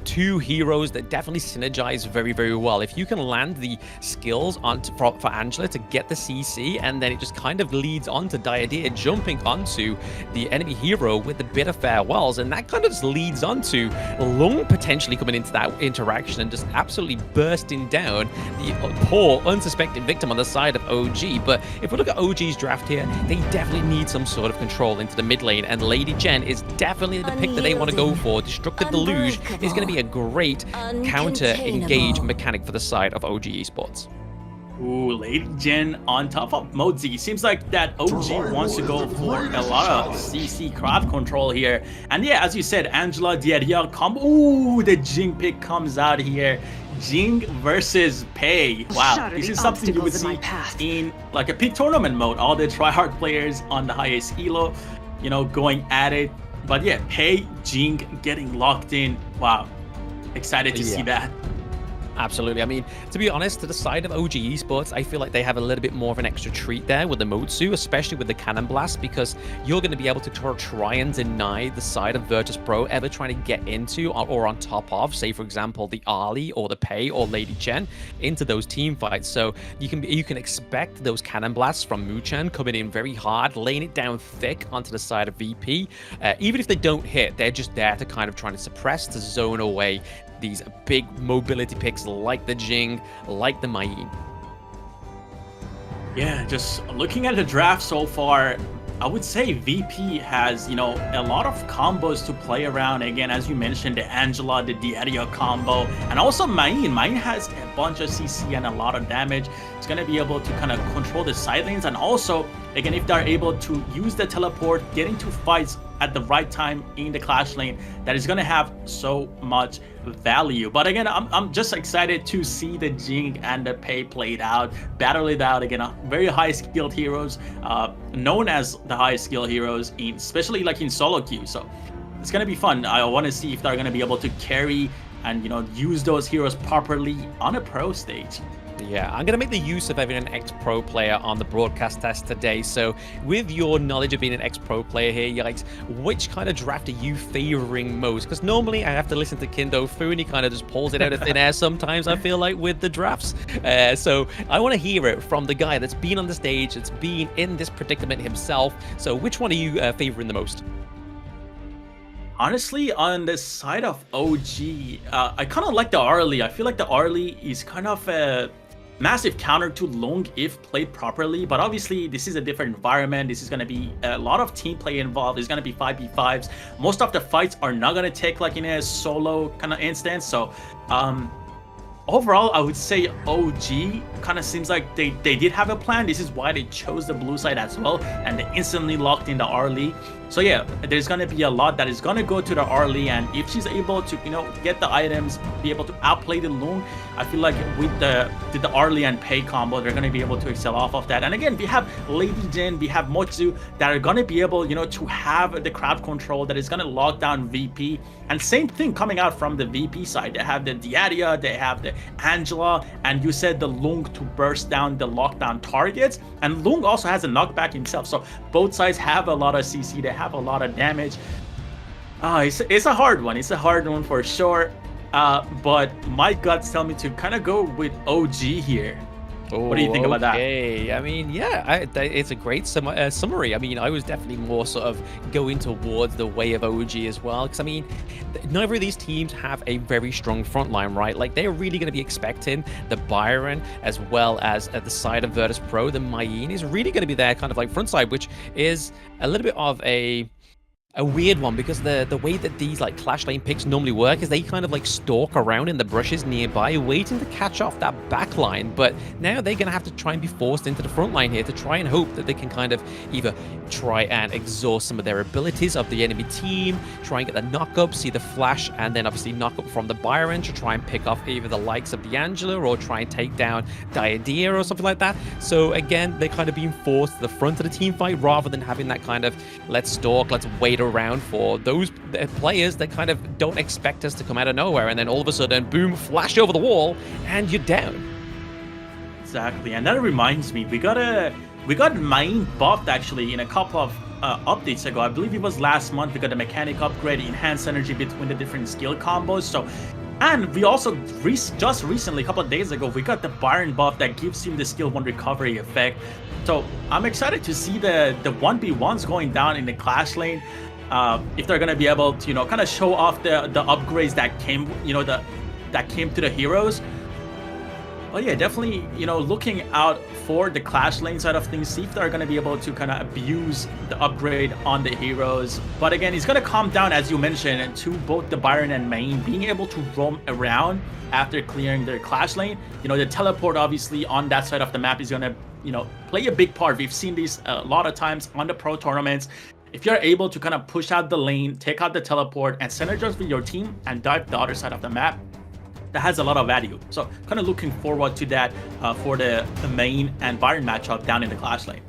two heroes that definitely synergize very, very well. If you can land the skills for Angela to get the CC, and then it just kind of leads on to Diadea jumping onto the enemy hero with the bit of farewells, and that kind of just leads on to Lung potentially coming into that interaction and just absolutely bursting down the poor, unsuspecting victim on the side of OG. But if we look at OG's draft here, they definitely need some sort of control into the mid lane, and Lady Jen is definitely the pick that they want to go for. Destructive Deluge is going to be a great counter-engage mechanic for the side of OG Esports. Ooh, Lady Jen on top of Mozi. Seems like that OG wants to go for a lot of CC crowd control here. And yeah, as you said, Angela, Diadea combo. Ooh, the Jing pick comes out here. Jing versus Pei. Wow, this is something you would see in like a peak tournament mode. All the tryhard players on the highest elo, you know, going at it. But yeah, Pei, Jing getting locked in. Wow. Excited to see that. Absolutely. I mean, to be honest, to the side of OG Esports, I feel like they have a little bit more of an extra treat there with the Motsu, especially with the Cannon Blast, because you're going to be able to try and deny the side of Virtus.pro ever trying to get into or on top of, say, for example, the Ali or the Pei or Lady Chen into those team fights. So you can expect those Cannon Blasts from Muchan coming in very hard, laying it down thick onto the side of VP. Even if they don't hit, they're just there to kind of try to suppress, to zone away these big mobility picks like the Jing, like the Mai. Yeah, just looking at the draft so far, I would say VP has, you know, a lot of combos to play around. Again, as you mentioned, the Angela, the Diadea combo, and also Main. Main has a bunch of CC and a lot of damage. It's going to be able to kind of control the side lanes, and also, again, if they're able to use the teleport, get into fights at the right time in the clash lane, that is going to have so much value. But again, I'm just excited to see the Jing and the Pei played out, battle it out. Again, very high skilled heroes, known as the high skill heroes, especially like in solo queue. So it's going to be fun. I want to see if they're going to be able to carry and, you know, use those heroes properly on a pro stage. Yeah, I'm going to make the use of having an ex-pro player on the broadcast test today. So with your knowledge of being an ex-pro player here, Yikes, which kind of draft are you favoring most? Because normally I have to listen to Kindo Fu, and he kind of just pulls it out of thin air sometimes, I feel like, with the drafts. So I want to hear it from the guy that's been on the stage, that's been in this predicament himself. So which one are you favoring the most? Honestly, on the side of OG, I kind of like the Arlie. I feel like the Arlie is kind of a massive counter to Lung if played properly, but obviously this is a different environment. This is going to be a lot of team play involved. There's going to be 5v5s. Most of the fights are not going to take like in a solo kind of instance. So overall, I would say OG kind of seems like they did have a plan. This is why they chose the blue side as well, and they instantly locked in the Arlie. So yeah, there's going to be a lot that is going to go to the Arlie, and if she's able to, you know, get the items, be able to outplay the Lung, I feel like with the Arlie and Pei combo, they're going to be able to excel off of that. And again, we have Lady Jin, we have Mozu that are going to be able, you know, to have the crowd control that is going to lock down VP. And same thing coming out from the VP side. They have the Diadea, they have the Angela, and you said the Lung to burst down the lockdown targets. And Lung also has a knockback himself. So both sides have a lot of CC, they have a lot of damage. It's a hard one. It's a hard one for sure. But my guts tell me to kind of go with OG here. What do you think about that? Okay, I mean, yeah, it's a great summary. I mean, I was definitely more sort of going towards the way of OG as well, because I mean, neither of these teams have a very strong front line, right? Like, they're really going to be expecting the Byron as well as at the side of Virtus.pro, the Mayin is really going to be their kind of like front side, which is a little bit of a a weird one, because the way that these like clash lane picks normally work is they kind of like stalk around in the bushes nearby, waiting to catch off that back line. But now they're going to have to try and be forced into the front line here to try and hope that they can kind of either try and exhaust some of their abilities of the enemy team, try and get the knock up, see the flash, and then obviously knock up from the Byron to try and pick off either the likes of the Angela or try and take down Diadea or something like that. So again, they're kind of being forced to the front of the team fight rather than having that kind of let's stalk, let's wait around for those players that kind of don't expect us to come out of nowhere, and then all of a sudden, boom, flash over the wall, and you're down. Exactly, and that reminds me, we got Main buffed actually in a couple of updates ago. I believe it was last month. We got the mechanic upgrade, enhanced energy between the different skill combos. So, and we also just recently, a couple of days ago, we got the Byron buff that gives him the skill 1 recovery effect. So I'm excited to see the 1v1s going down in the clash lane. If they're gonna be able to, kind of show off the upgrades that came, that came to the heroes. Well, yeah, definitely, looking out for the clash lane side of things, see if they're gonna be able to kind of abuse the upgrade on the heroes. But again, it's gonna come down, as you mentioned, to both the Byron and Main being able to roam around after clearing their clash lane. The teleport obviously on that side of the map is gonna, play a big part. We've seen these a lot of times on the pro tournaments. If you're able to kind of push out the lane, take out the teleport, and synergize with your team and dive the other side of the map, that has a lot of value. So kind of looking forward to that for the Main and Byron matchup down in the clash lane.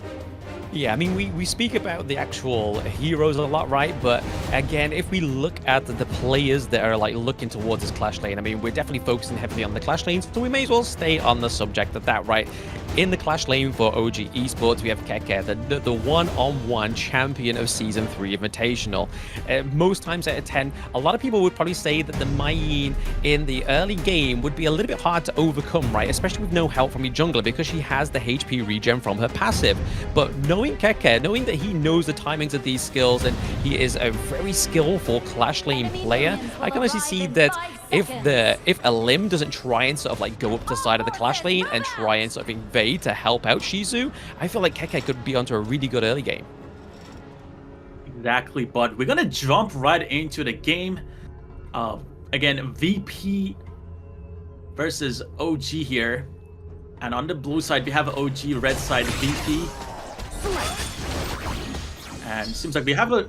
Yeah, I mean, we speak about the actual heroes a lot, right? But again, if we look at the players that are like looking towards this clash lane, I mean, we're definitely focusing heavily on the clash lanes, so we may as well stay on the subject of that, right? In the clash lane for OG Esports, we have Keke, the one-on-one champion of Season 3 Invitational. Most times out of 10, a lot of people would probably say that the Mayin in the early game would be a little bit hard to overcome, right? Especially with no help from your jungler, because she has the HP regen from her passive. But knowing Keke, knowing that he knows the timings of these skills and he is a very skillful clash lane player, I can actually see that if a limb doesn't try and sort of like go up to the side of the clash lane and try and sort of invade to help out Shizu, I feel like Keke could be onto a really good early game. Exactly, but we're gonna jump right into the game. Again, VP versus OG here, and on the blue side we have OG, red side VP, and it seems like we have a.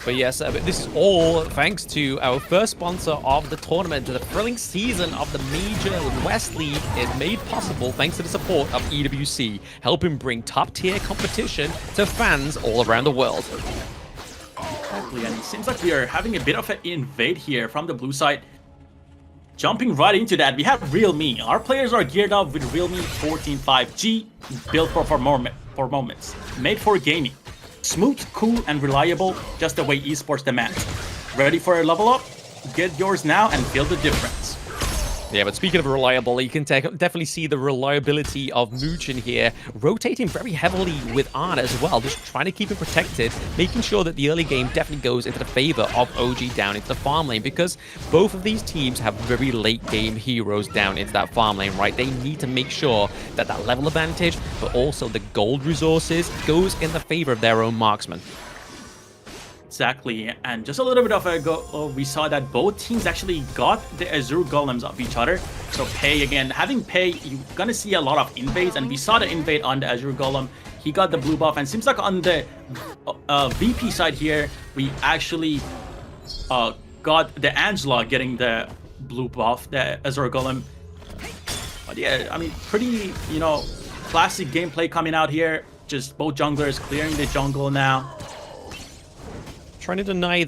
But yes, this is all thanks to our first sponsor of the tournament. The thrilling season of the Major West League is made possible thanks to the support of EWC, helping bring top-tier competition to fans all around the world. Exactly, and it seems like we are having a bit of an invade here from the blue side. Jumping right into that, we have Realme. Our players are geared up with Realme 14.5G, built for moments, made for gaming. Smooth, cool, and reliable, just the way esports demands. Ready for a level up? Get yours now and feel the difference. Yeah, but speaking of reliable, you can definitely see the reliability of Muchin here, rotating very heavily with Ana as well, just trying to keep him protected, making sure that the early game definitely goes into the favor of OG down into the farm lane, because both of these teams have very late game heroes down into that farm lane, right? They need to make sure that that level advantage, but also the gold resources, goes in the favor of their own marksman. Exactly, and just a little bit of ago, we saw that both teams actually got the Azure Golems of each other. So Pei, again, having Pei, you're gonna see a lot of invades, and we saw the invade on the Azure Golem. He got the blue buff, and seems like on the VP side here, we actually got the Angela getting the blue buff, the Azure Golem. But yeah, I mean, pretty, classic gameplay coming out here. Just both junglers clearing the jungle now. Trying to deny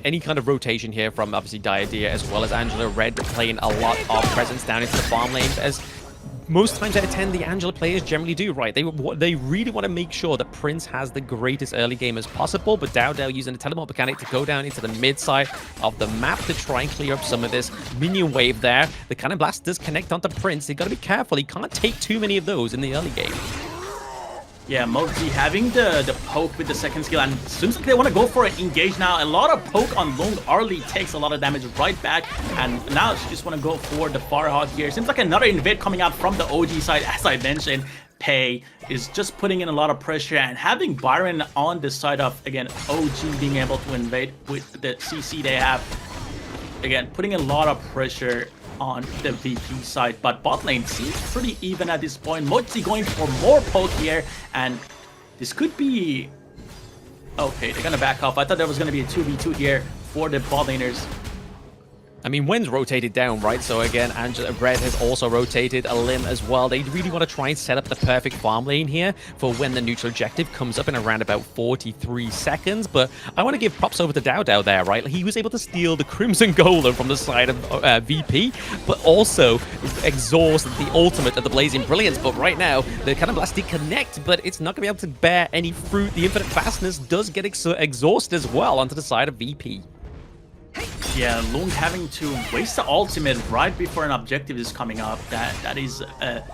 any kind of rotation here from obviously Diadea as well as Angela. Red playing a lot of presence down into the farm lane, as most times out of 10 the Angela players generally do, right? They really want to make sure that Prince has the greatest early game as possible, but Dowdell using the teleport mechanic to go down into the mid side of the map to try and clear up some of this minion wave there. The Cannon Blast does connect onto Prince. You've got to be careful. He can't take too many of those in the early game. Yeah, Mogi having the poke with the second skill, and seems like they want to go for an engage now. A lot of poke on Long early takes a lot of damage right back, and now she just want to go for the Farhawk here. Seems like another invade coming out from the OG side, as I mentioned. Pei is just putting in a lot of pressure, and having Byron on the side of, again, OG being able to invade with the CC they have, again, putting a lot of pressure on the VP side. But bot lane seems pretty even at this point. Mozi going for more poke here, and this could be... Okay, they're gonna back off. I thought there was gonna be a 2v2 here for the bot laners. I mean, Wen's rotated down, right? So again, Angela Red has also rotated a limb as well. They really want to try and set up the perfect farm lane here for when the neutral objective comes up in around about 43 seconds. But I want to give props over to Dao there, right? He was able to steal the Crimson Golem from the side of VP, but also exhaust the ultimate of the Blazing Brilliance. But right now, the Cannon Blast did connect, but it's not going to be able to bear any fruit. The Infinite Fastness does get exhausted as well onto the side of VP. Yeah, Lung having to waste the ultimate right before an objective is coming up. That is a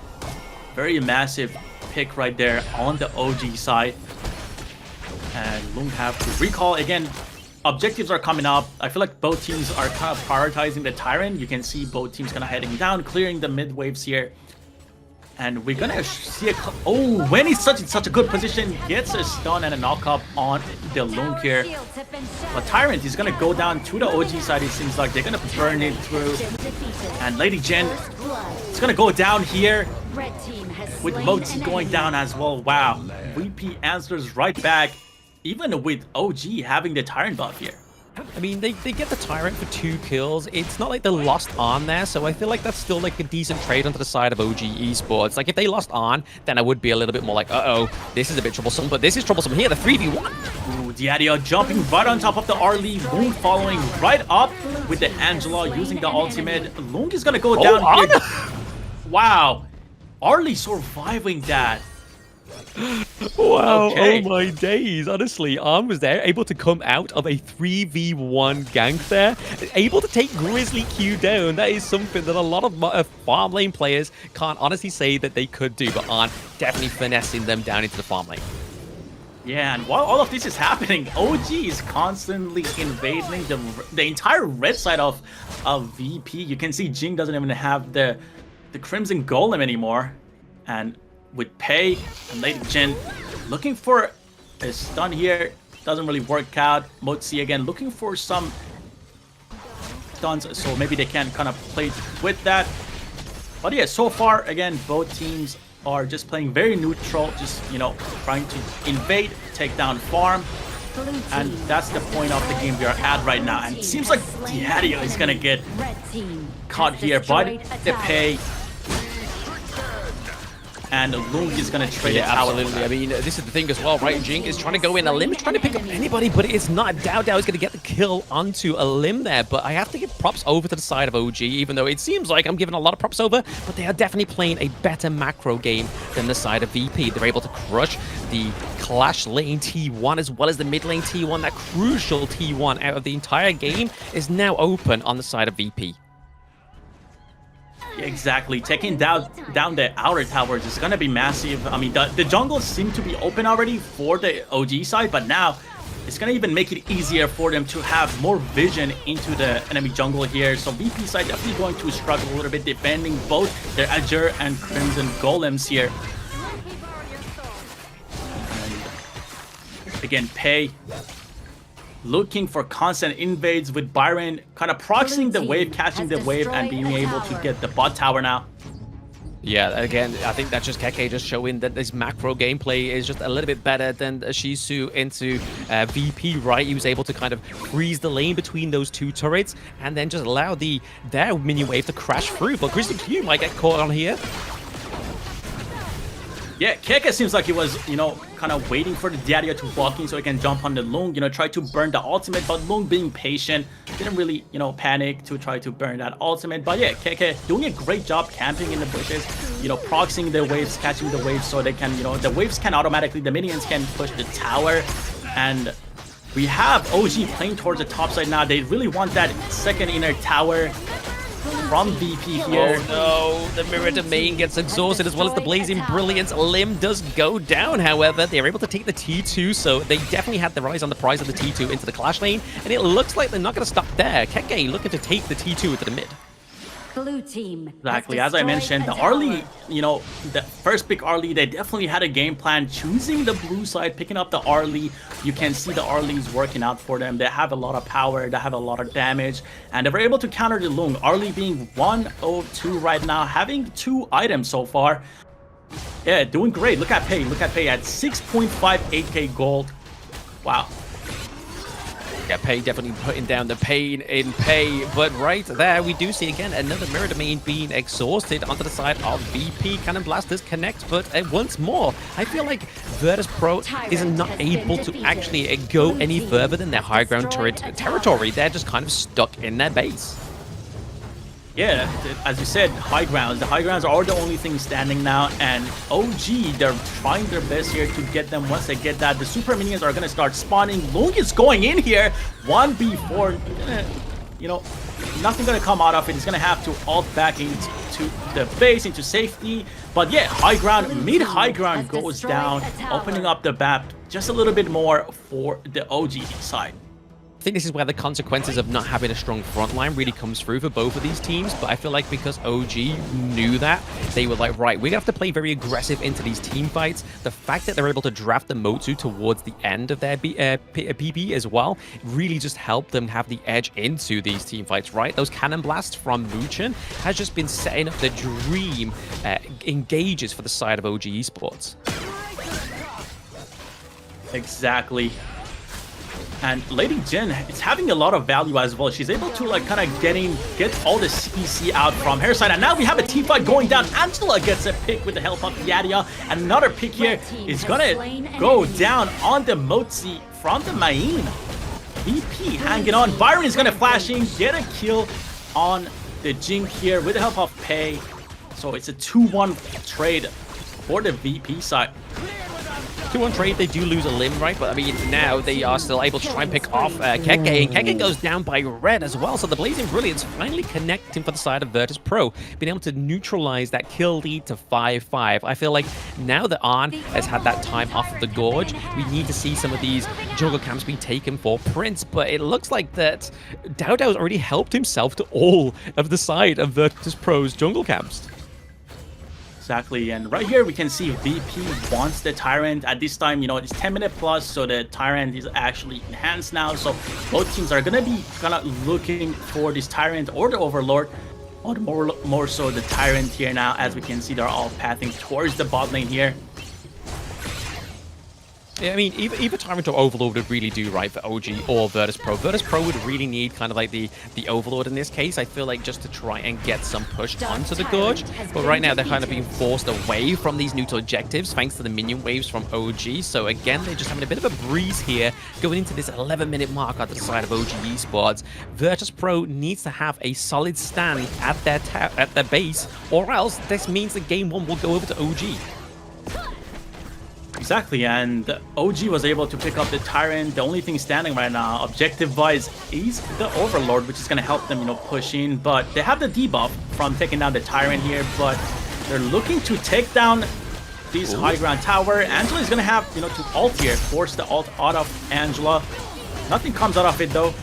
very massive pick right there on the OG side. And Lung have to recall again. Objectives are coming up. I feel like both teams are kind of prioritizing the Tyrant. You can see both teams kind of heading down, clearing the mid waves here. And we're gonna see a... Oh, when he's such a good position, gets a stun and a knock-up on the Lung here. But Tyrant is gonna go down to the OG side. It seems like they're gonna burn it through. And Lady Jen is gonna go down here with Mozi going down as well. Wow, VP answers right back, even with OG having the Tyrant buff here. I mean, they get the Tyrant for 2 kills. It's not like they lost on there, so I feel like that's still like a decent trade onto the side of OG Esports. Like, if they lost on, then I would be a little bit more like, uh-oh, this is a bit troublesome, but this is troublesome here, the 3v1. Ooh, Diadio jumping right on top of the Arlie. Lung following right up with the Angela using the ultimate. Lung is gonna go down here. Wow, Arlie surviving that. Wow, okay. Oh my days. Honestly, Arm was there, able to come out of a 3v1 gank there, able to take Grizzly Q down. That is something that a lot of farm lane players can't honestly say that they could do, but Arm definitely finessing them down into the farm lane. Yeah, and while all of this is happening, OG is constantly invading the entire red side of VP. You can see Jing doesn't even have the Crimson Golem anymore. And with Pei and Lady Jin looking for a stun here, doesn't really work out. Mozi again looking for some stuns, so maybe they can kind of play with that. But yeah, so far again, both teams are just playing very neutral, just, you know, trying to invade, take down farm, and that's the point of the game we are at right now. And it seems like Diadio is gonna get caught here, but the Pei and Lung is going to trade it out. Absolutely. I mean, this is the thing as well, right? Jing is trying to go in a limb, trying to pick up anybody, but it's not. Dao is going to get the kill onto a limb there, but I have to give props over to the side of OG, even though it seems like I'm giving a lot of props over, but they are definitely playing a better macro game than the side of VP. They're able to crush the Clash lane T1 as well as the mid lane T1. That crucial T1 out of the entire game is now open on the side of VP. Exactly, taking down the outer towers is gonna be massive. I mean, the jungles seem to be open already for the OG side, but now it's gonna even make it easier for them to have more vision into the enemy jungle here. So VP side definitely going to struggle a little bit defending both their Azure and Crimson Golems here. And again, Pei looking for constant invades with Byron kind of proxying the wave, catching the wave, and being able to get the bot tower now. Yeah, again, I think that's just Keke just showing that this macro gameplay is just a little bit better than Shisu into VP, right? He was able to kind of freeze the lane between those two turrets and then just allow their minion wave to crash through. But Grizzly Q might get caught on here. Yeah, Keke seems like he was, you know, kind of waiting for the Diadio to walk in so he can jump on the Lung, you know, try to burn the ultimate, but Lung being patient, didn't really, you know, panic to try to burn that ultimate. But yeah, Keke doing a great job camping in the bushes, you know, proxying the waves, catching the waves so they can, you know, the waves can automatically, the minions can push the tower. And we have OG playing towards the top side now. They really want that second inner tower from VP here. Oh no, the Mirror Domain gets exhausted as well as the Blazing Brilliance. Limb does go down, however. They're able to take the T2, so they definitely had their eyes on the prize of the T2 into the Clash lane, and it looks like they're not going to stop there. Keke looking to take the T2 into the mid. Blue team. Exactly, as I mentioned, the Arlie, you know, the first pick early, they definitely had a game plan, choosing the blue side, picking up the early. You can see the early's working out for them. They have a lot of power, they have a lot of damage, and they were able to counter the Lung. Early being 102 right now, having 2 items so far. Yeah, doing great. Look at Pei. Look at Pei at 6.58k gold. Wow. Yeah, Pei definitely putting down the pain in Pei, but right there we do see again another mirror domain being exhausted onto the side of VP. Cannon Blasters connect, but once more, I feel like Virtus.pro is not able to actually go any further than their high ground turret territory. They're just kind of stuck in their base. Yeah, as you said, high grounds. The high grounds are the only thing standing now, and OG, they're trying their best here to get them. Once they get that, the super minions are going to start spawning. Lung is going in here, 1v4. You know, nothing going to come out of it. He's going to have to ult back into the base, into safety. But yeah, high ground, mid-high ground goes down, opening up the map just a little bit more for the OG side. I think this is where the consequences of not having a strong front line really comes through for both of these teams, but I feel like because OG knew that, they were like, right, we're gonna have to play very aggressive into these team fights. The fact that they're able to draft the Motsu towards the end of their PP as well really just helped them have the edge into these team fights, right? Those cannon blasts from Muchen has just been setting up the dream engages for the side of OG Esports. Exactly. And Lady Jin is having a lot of value as well. She's able to like kind of get all the CC out from her side. And now we have a team fight going down. Angela gets a pick with the help of Yadia. And another pick here is gonna go down on the Motzi from the Main. VP hanging on. Byron is gonna flash in, get a kill on the Jing here with the help of Pei. So it's a 2-1 trade for the VP side. 2-1 trade, they do lose a limb, right? But I mean, now they are still able to try and pick off Keke, and Keke goes down by Red as well. So the Blazing Brilliance finally connecting for the side of Virtus.pro, being able to neutralize that kill lead to 5-5. I feel like now that Arn has had that time off of the Gorge, we need to see some of these jungle camps being taken for Prince. But it looks like that Dao Dao's already helped himself to all of the side of Virtus.pro's jungle camps. Exactly, and right here we can see VP wants the Tyrant. At this time, you know, it's 10 minute plus, so the Tyrant is actually enhanced now. So both teams are gonna be kind of looking for this Tyrant or the Overlord, or more so the Tyrant here now. As we can see, they're all pathing towards the bot lane here. Yeah, I mean, either Tyrant or Overlord would really do right for OG or Virtus.pro. Virtus.pro would really need kind of like the Overlord in this case, I feel like, just to try and get some push onto the Gorge. But right now, they're kind of being forced away from these neutral objectives thanks to the minion waves from OG. So again, they're just having a bit of a breeze here going into this 11-minute mark at the side of OG Esports. Virtus.pro needs to have a solid stand at their base, or else this means that game 1 will go over to OG. Exactly, and OG was able to pick up the Tyrant. The only thing standing right now, objective-wise, is the Overlord, which is going to help them, you know, push in. But they have the debuff from taking down the Tyrant here, but they're looking to take down this high ground tower. Angela is going to have, you know, to ult here, force the ult out of Angela. Nothing comes out of it, though.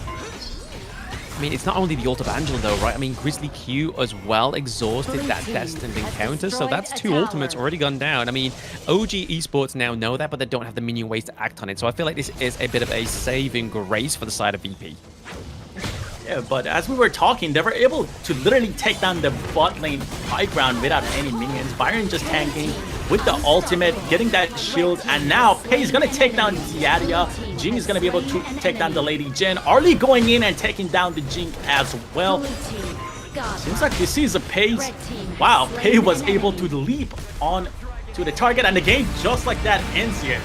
I mean, it's not only the ult of Angela, though, right? I mean, Grizzly Q as well exhausted that Destined Encounter, so that's 2 ultimates already gone down. I mean, OG Esports now know that, but they don't have the minion ways to act on it, so I feel like this is a bit of a saving grace for the side of VP. Yeah, but as we were talking, they were able to literally take down the bot lane high ground without any minions. Byron just tanking with the ultimate, getting that shield, and now Pei is going to take down Ziadia. Jing is going to be able to take down the Lady Jin. Arlie going in and taking down the Jing as well. Seems like this is a Pei. Wow, Pei was able to leap on to the target, and the game just like that ends here.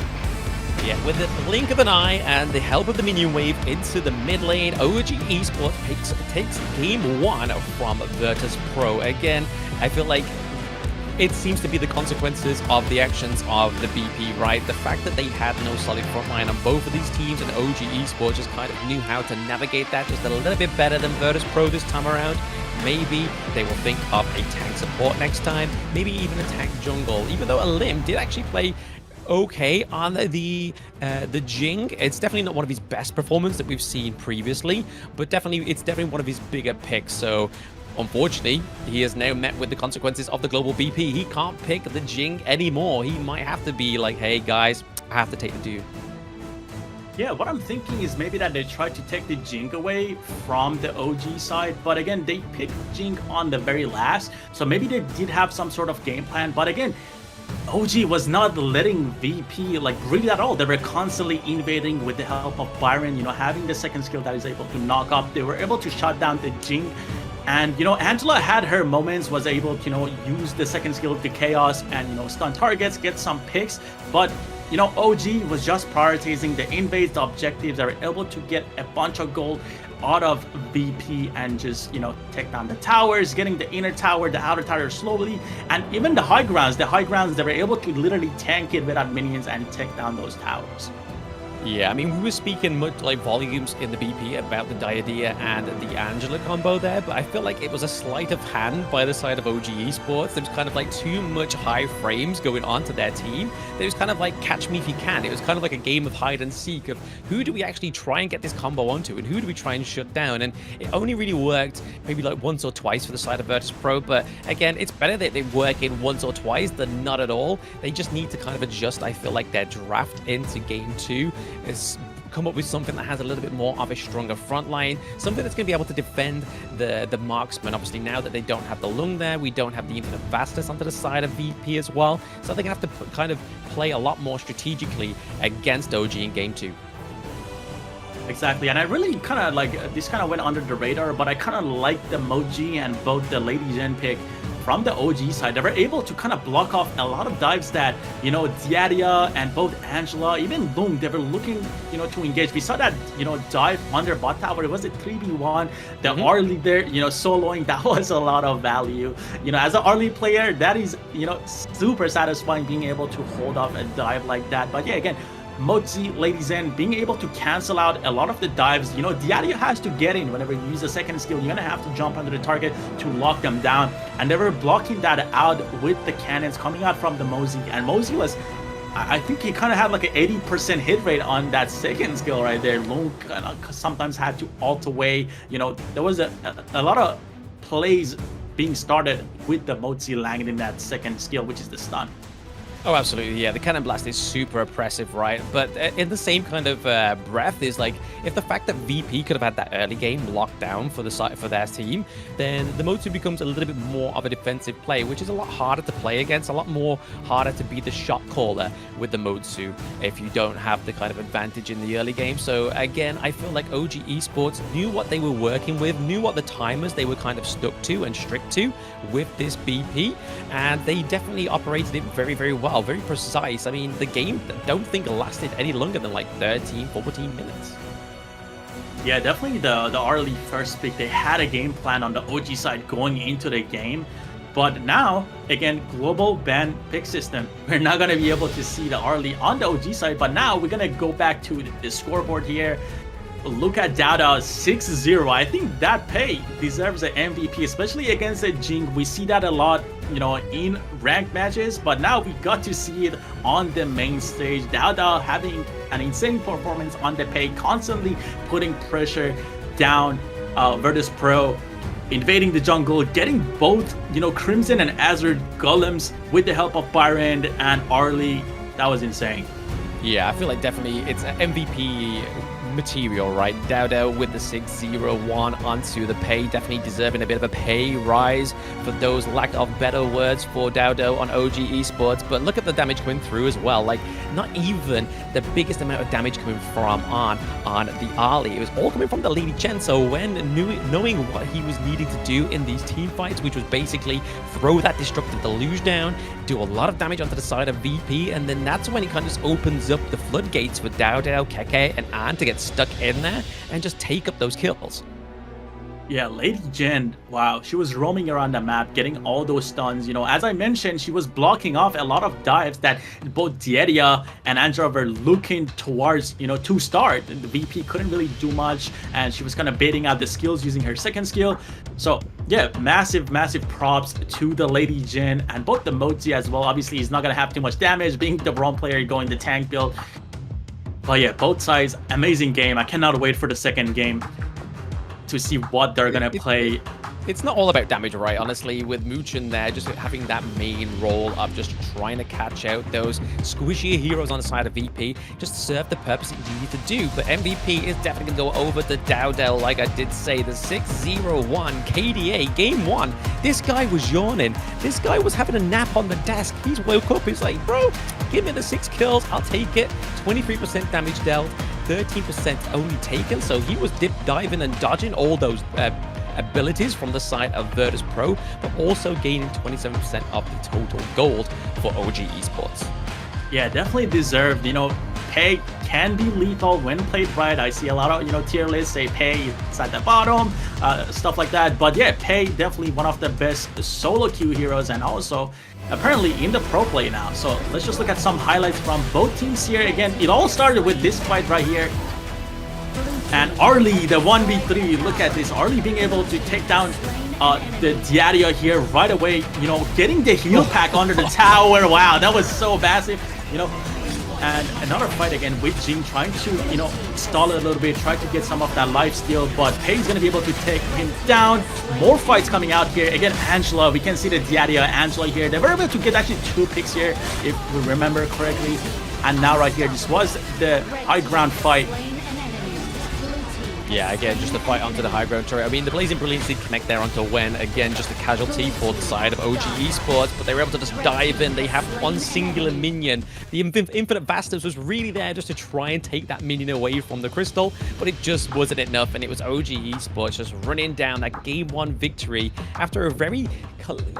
Yeah, with the blink of an eye and the help of the minion wave into the mid lane, OG Esports takes game 1 from Virtus.pro. Again, I feel like it seems to be the consequences of the actions of the BP, right? The fact that they had no solid front line on both of these teams, and OG Esports just kind of knew how to navigate that just a little bit better than Virtus.pro this time around. Maybe they will think of a tank support next time, maybe even a tank jungle, even though Lim did actually play okay on the Jing. It's definitely not one of his best performances that we've seen previously, but it's definitely one of his bigger picks. So unfortunately, he has now met with the consequences of the global BP. He can't pick the Jing anymore. He might have to be like, hey guys, I have to take the dude. Yeah, what I'm thinking is maybe that they tried to take the Jing away from the OG side, but again, they picked Jing on the very last, so maybe they did have some sort of game plan, but again, OG was not letting VP like really at all. They were constantly invading with the help of Byron, having the second skill that is able to knock up. They were able to shut down the Jing. And, Angela had her moments, was able to, use the second skill, the chaos, and, stun targets, get some picks. But, OG was just prioritizing the invades, the objectives. They were able to get a bunch of gold out of VP and just, take down the towers, getting the inner tower, the outer tower slowly, and even the high grounds, they were able to literally tank it without minions and take down those towers. Yeah, I mean, we were speaking much like volumes in the BP about the Diadea and the Angela combo there, but I feel like it was a sleight of hand by the side of OG Esports. There was kind of like too much high frames going on to their team. There was kind of like catch me if you can. It was kind of like a game of hide and seek of who do we actually try and get this combo onto and who do we try and shut down. And it only really worked maybe like once or twice for the side of Virtus.pro, but again, it's better that they work in once or twice than not at all. They just need to kind of adjust, I feel like, their draft into game 2. Is come up with something that has a little bit more of a stronger front line, something that's going to be able to defend the marksman. Obviously, now that they don't have the lung there, we don't have the infinite fastness onto the side of VP as well, so they're going to have to kind of play a lot more strategically against OG in game 2. Exactly, and I really kind of like, this kind of went under the radar, but I kind of like the Moji and both the Lady Gen pick from the OG side. They were able to kind of block off a lot of dives that, Diadea and both Angela, even Lung, they were looking, to engage. We saw that, dive under bot tower. It was a 3v1. The early there, soloing, that was a lot of value. As an early player, that is, super satisfying being able to hold off a dive like that. But yeah, again, Moji, Lady Zen, being able to cancel out a lot of the dives. Diadea has to get in whenever you use a second skill. You're going to have to jump under the target to lock them down. And they were blocking that out with the cannons coming out from the Moji. And Moji was, I think he kind of had like an 80% hit rate on that second skill right there. Lung sometimes had to ult away. There was a lot of plays being started with the Moji landing that second skill, which is the stun. Oh, absolutely, yeah. The Cannon Blast is super oppressive, right? But in the same kind of breath is like, if the fact that VP could have had that early game locked down for their team, then the Mode 2 becomes a little bit more of a defensive play, which is a lot harder to play against, a lot more harder to be the shot caller with the Mode 2 if you don't have the kind of advantage in the early game. So again, I feel like OG Esports knew what they were working with, knew what the timers they were kind of stuck to and strict to with this BP, and they definitely operated it very, very well. Very precise. I mean, the game I don't think lasted any longer than like 13, 14 minutes. Yeah, definitely the early first pick, they had a game plan on the OG side going into the game. But now, again, global ban pick system. We're not going to be able to see the early on the OG side, but now we're going to go back to the scoreboard here. Look at Dada 6-0. I think that pay deserves an MVP, especially against a Jing. We see that a lot, in ranked matches, but now we got to see it on the main stage. Dada having an insane performance on the pay, constantly putting pressure down Virtus.pro, invading the jungle, getting both, Crimson and Azure golems with the help of Byron and Arlie. That was insane. Yeah, I feel like definitely it's MVP material, right? Dowdow with the 6-0-1 onto the pay, definitely deserving a bit of a pay rise for those lack of better words for Dowdow on OG Esports. But look at the damage coming through as well. Like, not even the biggest amount of damage coming from on the Ali. It was all coming from the Lady Chen. So when knowing what he was needing to do in these team fights, which was basically throw that destructive deluge down, do a lot of damage onto the side of VP, and then that's when it kind of just opens up the floodgates for Dowdow, Keke, and Ann to get stuck in there and just take up those kills. Yeah, Lady Jen, wow, she was roaming around the map, getting all those stuns. As I mentioned, she was blocking off a lot of dives that both Diadea and Angela were looking towards, to start. The VP couldn't really do much, and she was kind of baiting out the skills using her second skill. So, yeah, massive props to the Lady Jen and both the Moji as well. Obviously, he's not going to have too much damage, being the wrong player going the tank build. But yeah, both sides, amazing game. I cannot wait for the second game to see what they're gonna play it's not all about damage, right? Honestly, with Muchin there, just having that main role of just trying to catch out those squishier heroes on the side of VP, just serve the purpose it needed to do. But MVP is definitely going to go over the Dowdell, like I did say. The 6-0-1 KDA game 1. This guy was yawning. This guy was having a nap on the desk. He's woke up. He's like, bro, give me the 6 kills. I'll take it. 23% damage dealt, 13% only taken. So he was dip diving and dodging all those abilities from the side of Virtus.pro, but also gaining 27% of the total gold for OG Esports. Yeah, definitely deserved. You know, Pei can be lethal when played right. I see a lot of, you know, tier lists say Pei is at the bottom, stuff like that. But yeah, Pei definitely one of the best solo queue heroes, and also apparently in the pro play now. So let's just look at some highlights from both teams here. Again, it all started with this fight right here. And Arlie, the 1v3, look at this. Arlie being able to take down the Diario here right away, you know, getting the heal pack under the tower. Wow, that was so massive, you know. And another fight again with Jing trying to, you know, stall it a little bit, try to get some of that life steal, but Pei's going to be able to take him down. More fights coming out here. Again, Angela, we can see the Diario Angela here. They were able to get actually 2 picks here, if we remember correctly. And now right here, this was the high ground fight. Yeah, again, just a fight onto the high ground turret. I mean, the Blazing Brilliance did connect there onto Wen. Again, just a casualty for the side of OG Esports, but they were able to just dive in. They have one singular minion. The Infinite Vastas was really there just to try and take that minion away from the Crystal, but it just wasn't enough, and it was OG Esports just running down that game 1 victory after a very,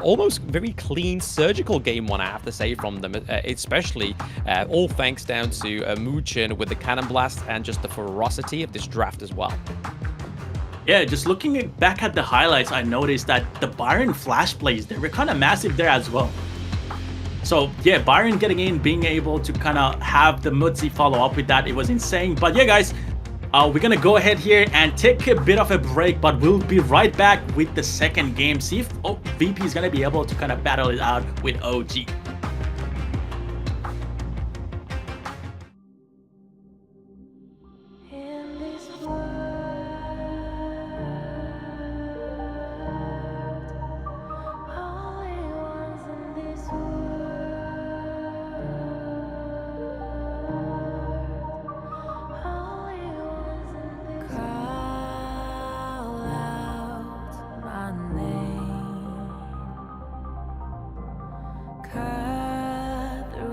almost very clean surgical game 1, I have to say, from them, especially all thanks down to Muchin with the Cannon Blast and just the ferocity of this draft as well. Yeah, just looking back at the highlights, I noticed that the Byron flash plays, they were kind of massive there as well. So yeah, Byron getting in, being able to kind of have the Mutzi follow up with that, it was insane. But yeah, guys, we're gonna go ahead here and take a bit of a break, but we'll be right back with the second game. See if VP is gonna be able to kind of battle it out with OG.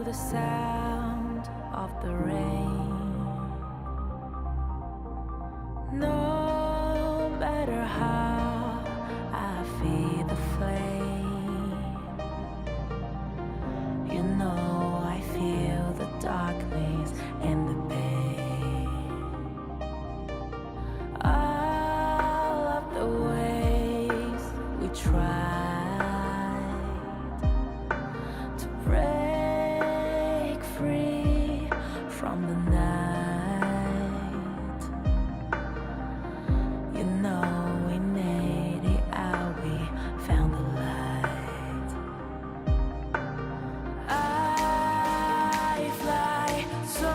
The sound of the rain. No matter how I feed the flame, you know I feel the darkness and the pain. All of the ways we tried to break free from the night, you know we made it out, we found the light. I fly so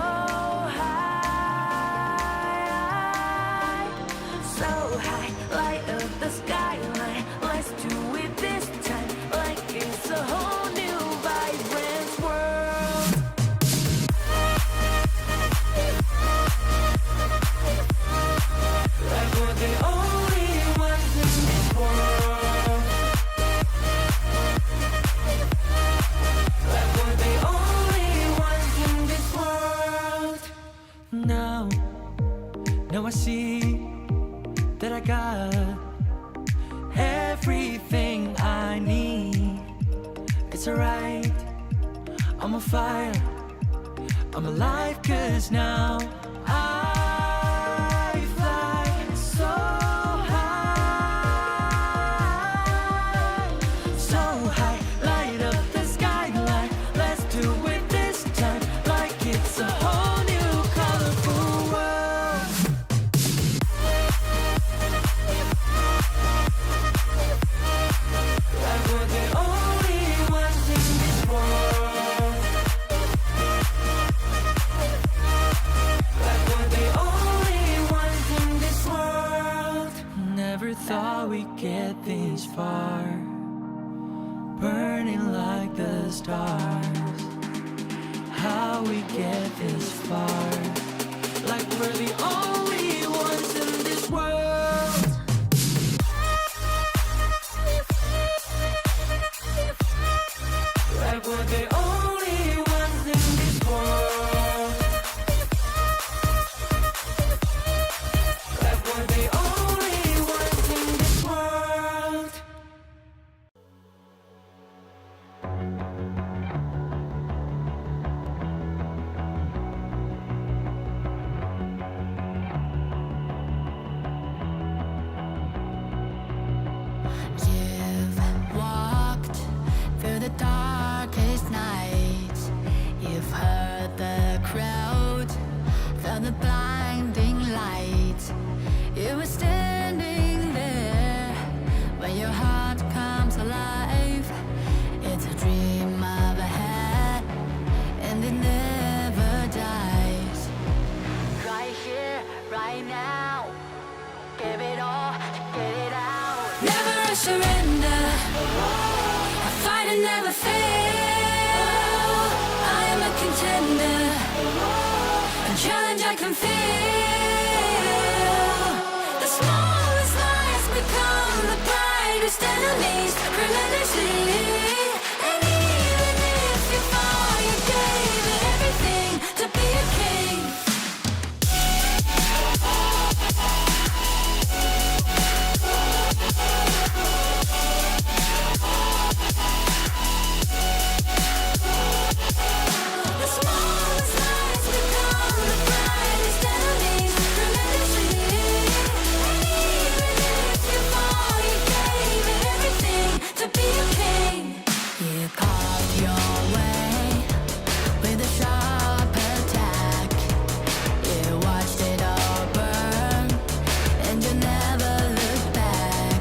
high, light up the skyline. Let's do it this time, like it's a whole new vibrant world. Like we're the only ones in this world. Like we're the only ones in this world. Now I see that I got everything I need. It's alright, I'm on fire, I'm alive, 'cause now I fly so high, light up the skyline. Let's do it this time, like it's a whole new colorful world. Like we're the only ones in this world. Like we're the only ones in this world. Never thought we'd get this burning like the stars. How we get this far, like we're the only ones in this world. Like we're the only ones in this world. Like we're the only ones in this world. You've walked through the darkest nights. You've heard the crowd, felt the blinding light. You were standing there when your heart comes alive. It's a dream of ahead, and it never dies. Right here, right now, give it all, get it out. Never surrender. I fight and never fail. I am a contender. A challenge I can feel. The smallest lies become the brightest enemies. Relentlessly. And even if you fall, you gave it everything to be a king. The smallest lies become the brightest enemies. Relentlessly. And even if you fall, you gave it everything to be a king. You carved your way with a sharp attack. You watched it all burn, and you never looked back.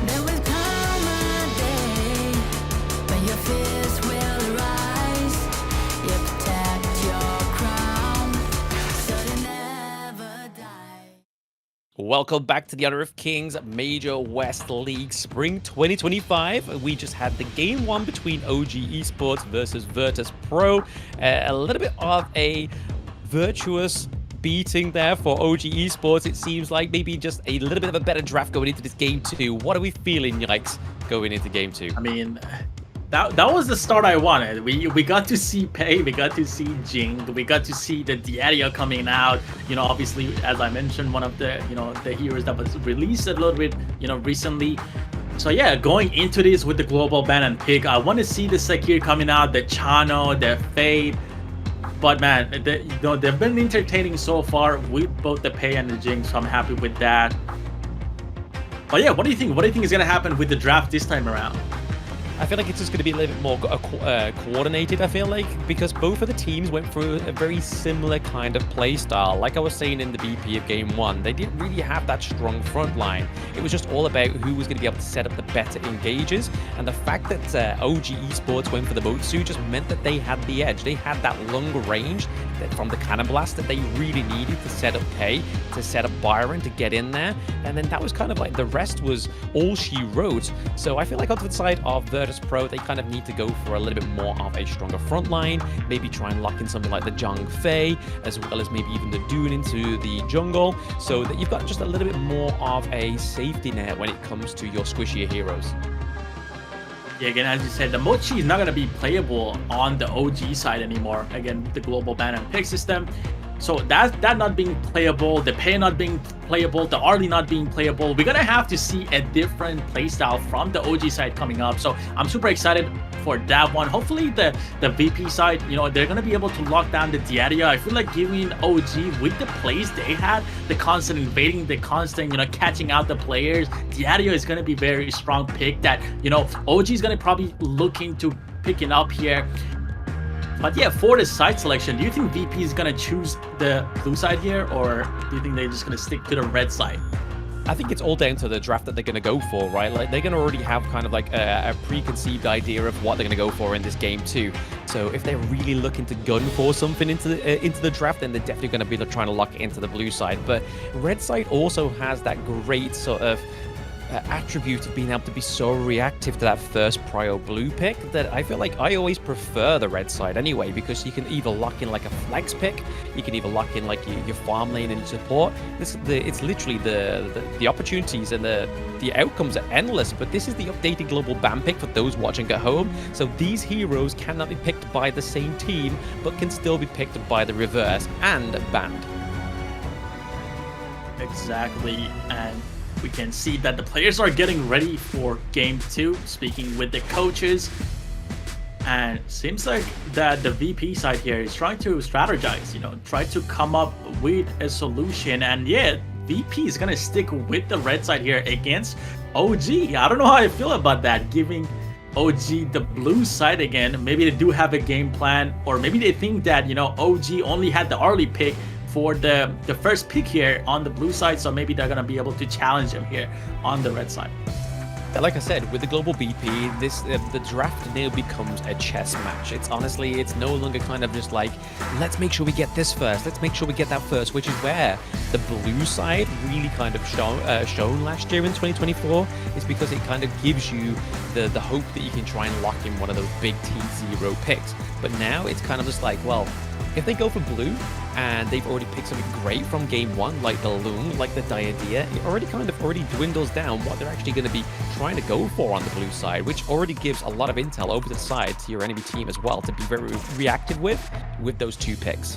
There will come a day when your fears will rise. You protect your crown, so they never die. Welcome back to the Honor of Kings Major West League Spring 2025. We just had the game one between OG Esports versus Virtus.pro. A little bit of a virtuous beating there for OG Esports. It seems like maybe just a little bit of a better draft going into this game two. What are we feeling like going into game two? I mean, that was the start I wanted. We got to see Pei, we got to see Jing, we got to see the Diario coming out. You know, obviously, as I mentioned, one of the the heroes that was released a little bit recently. So yeah, going into this with the global ban and pick, I want to see the Sakir coming out, the Chano, the Fade. But man, they've been entertaining so far with both the Pei and the Jing, so I'm happy with that. But yeah, what do you think? What do you think is gonna happen with the draft this time around? I feel like it's just going to be a little bit more coordinated, I feel like, because both of the teams went through a very similar kind of play style. Like I was saying in the BP of game one, they didn't really have that strong front line. It was just all about who was going to be able to set up the better engages, and the fact that OG Esports went for the Motsu just meant that they had the edge. They had that long range from the cannon blast that they really needed to set up Pei, to set up Byron, to get in there, and then that was kind of like the rest was all she wrote. So I feel like onto the side of Virtus.pro, they kind of need to go for a little bit more of a stronger front line, maybe try and lock in something like the Zhang Fei, as well as maybe even the Dune into the jungle, so that you've got just a little bit more of a safety net when it comes to your squishier heroes. Yeah, again, as you said, the Mochi is not going to be playable on the OG side anymore. Again, with the global ban and pick system. So that not being playable, the Pei not being playable, the Arlie not being playable, we're going to have to see a different playstyle from the OG side coming up. So I'm super excited for that one. Hopefully the VP side, they're going to be able to lock down the Diaria. I feel like giving OG with the plays they had, the constant invading, the constant, catching out the players, Diaria is going to be very strong pick that, OG is going to probably look into picking up here. But yeah, for the side selection, do you think VP is going to choose the blue side here, or do you think they're just going to stick to the red side? I think it's all down to the draft that they're going to go for, right? Like, they're going to already have kind of like a preconceived idea of what they're going to go for in this game too. So if they're really looking to gun for something into the draft, then they're definitely going to be trying to lock it into the blue side. But red side also has that great sort of attribute of being able to be so reactive to that first prio blue pick that I feel like I always prefer the red side anyway, because you can either lock in like a flex pick, you can either lock in like your farm lane and your support. It's literally the opportunities and the outcomes are endless, but this is the updated global ban pick for those watching at home. So these heroes cannot be picked by the same team, but can still be picked by the reverse and banned. Exactly, and we can see that the players are getting ready for game 2, speaking with the coaches, and seems like that the VP side here is trying to strategize, try to come up with a solution. And yeah, VP is gonna stick with the red side here against OG. I don't know how I feel about that, giving OG the blue side again. Maybe they do have a game plan, or maybe they think that OG only had the early pick for the first pick here on the blue side, so maybe they're gonna be able to challenge him here on the red side. Like I said, with the global BP, the draft now becomes a chess match. It's no longer kind of just like, let's make sure we get this first, let's make sure we get that first, which is where the blue side really kind of shown last year in 2024, is because it kind of gives you the hope that you can try and lock in one of those big T0 picks. But now it's kind of just like, well, if they go for blue and they've already picked something great from game 1, like the Loon, like the Diadea, it already dwindles down what they're actually going to be trying to go for on the blue side, which already gives a lot of intel over the side to your enemy team as well to be very reactive with those 2 picks.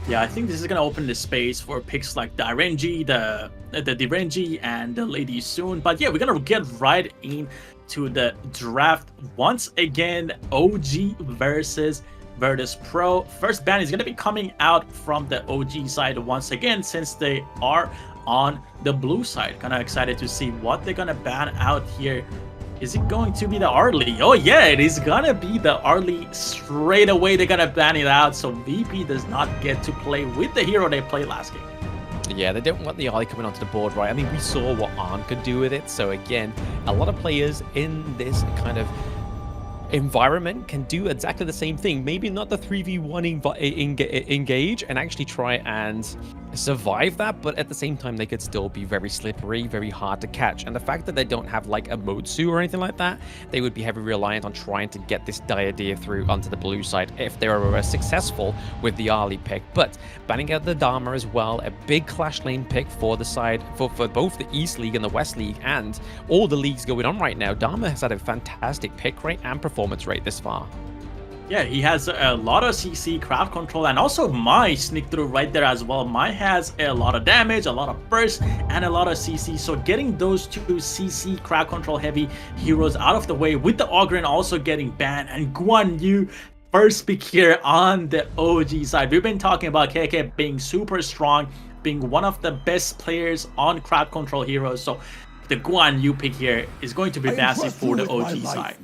Yeah, I think this is going to open the space for picks like the RNG, the Direnji, and the Lady Soon. But yeah, we're going to get right into the draft once again. OG versus Virtus.pro. First ban is going to be coming out from the OG side once again, since they are on the blue side. Kind of excited to see what they're going to ban out here. Is it going to be the early? Oh yeah, it is going to be the early. Straight away they're going to ban it out, so VP does not get to play with the hero they played last game. Yeah, they don't want the Ollie coming onto the board, right? I mean, we saw what Arn could do with it. So again, a lot of players in this kind of environment can do exactly the same thing. Maybe not the 3v1 engage and actually try and survive that, but at the same time they could still be very slippery, very hard to catch. And the fact that they don't have like a Motsu or anything like that, they would be heavily reliant on trying to get this Diadea through onto the blue side if they were successful with the early pick. But banning out the Dharma as well, a big clash lane pick for the side for both the East League and the West League and all the leagues going on right now. Dharma has had a fantastic pick rate and performance rate this far. Yeah, he has a lot of CC, crowd control, and also Mai sneak through right there as well. Mai has a lot of damage, a lot of burst, and a lot of CC. So getting those 2 CC, crowd control heavy heroes out of the way, with the Ogren also getting banned, and Guan Yu first pick here on the OG side. We've been talking about KK being super strong, being one of the best players on crowd control heroes. So the Guan Yu pick here is going to be massive for the OG side.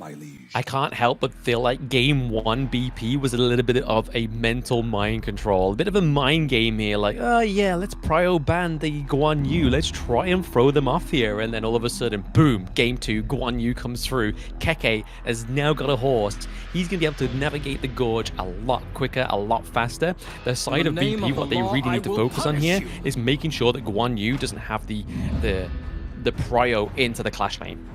I can't help but feel like game 1 BP was a little bit of a mental mind control, a bit of a mind game here, like, oh yeah, let's prio ban the Guan Yu, let's try and throw them off here, and then all of a sudden, boom, game 2, Guan Yu comes through. Keke has now got a horse. He's going to be able to navigate the gorge a lot quicker, a lot faster. The side of BP, what they really need to focus on here is making sure that Guan Yu doesn't have the prio into the clash lane.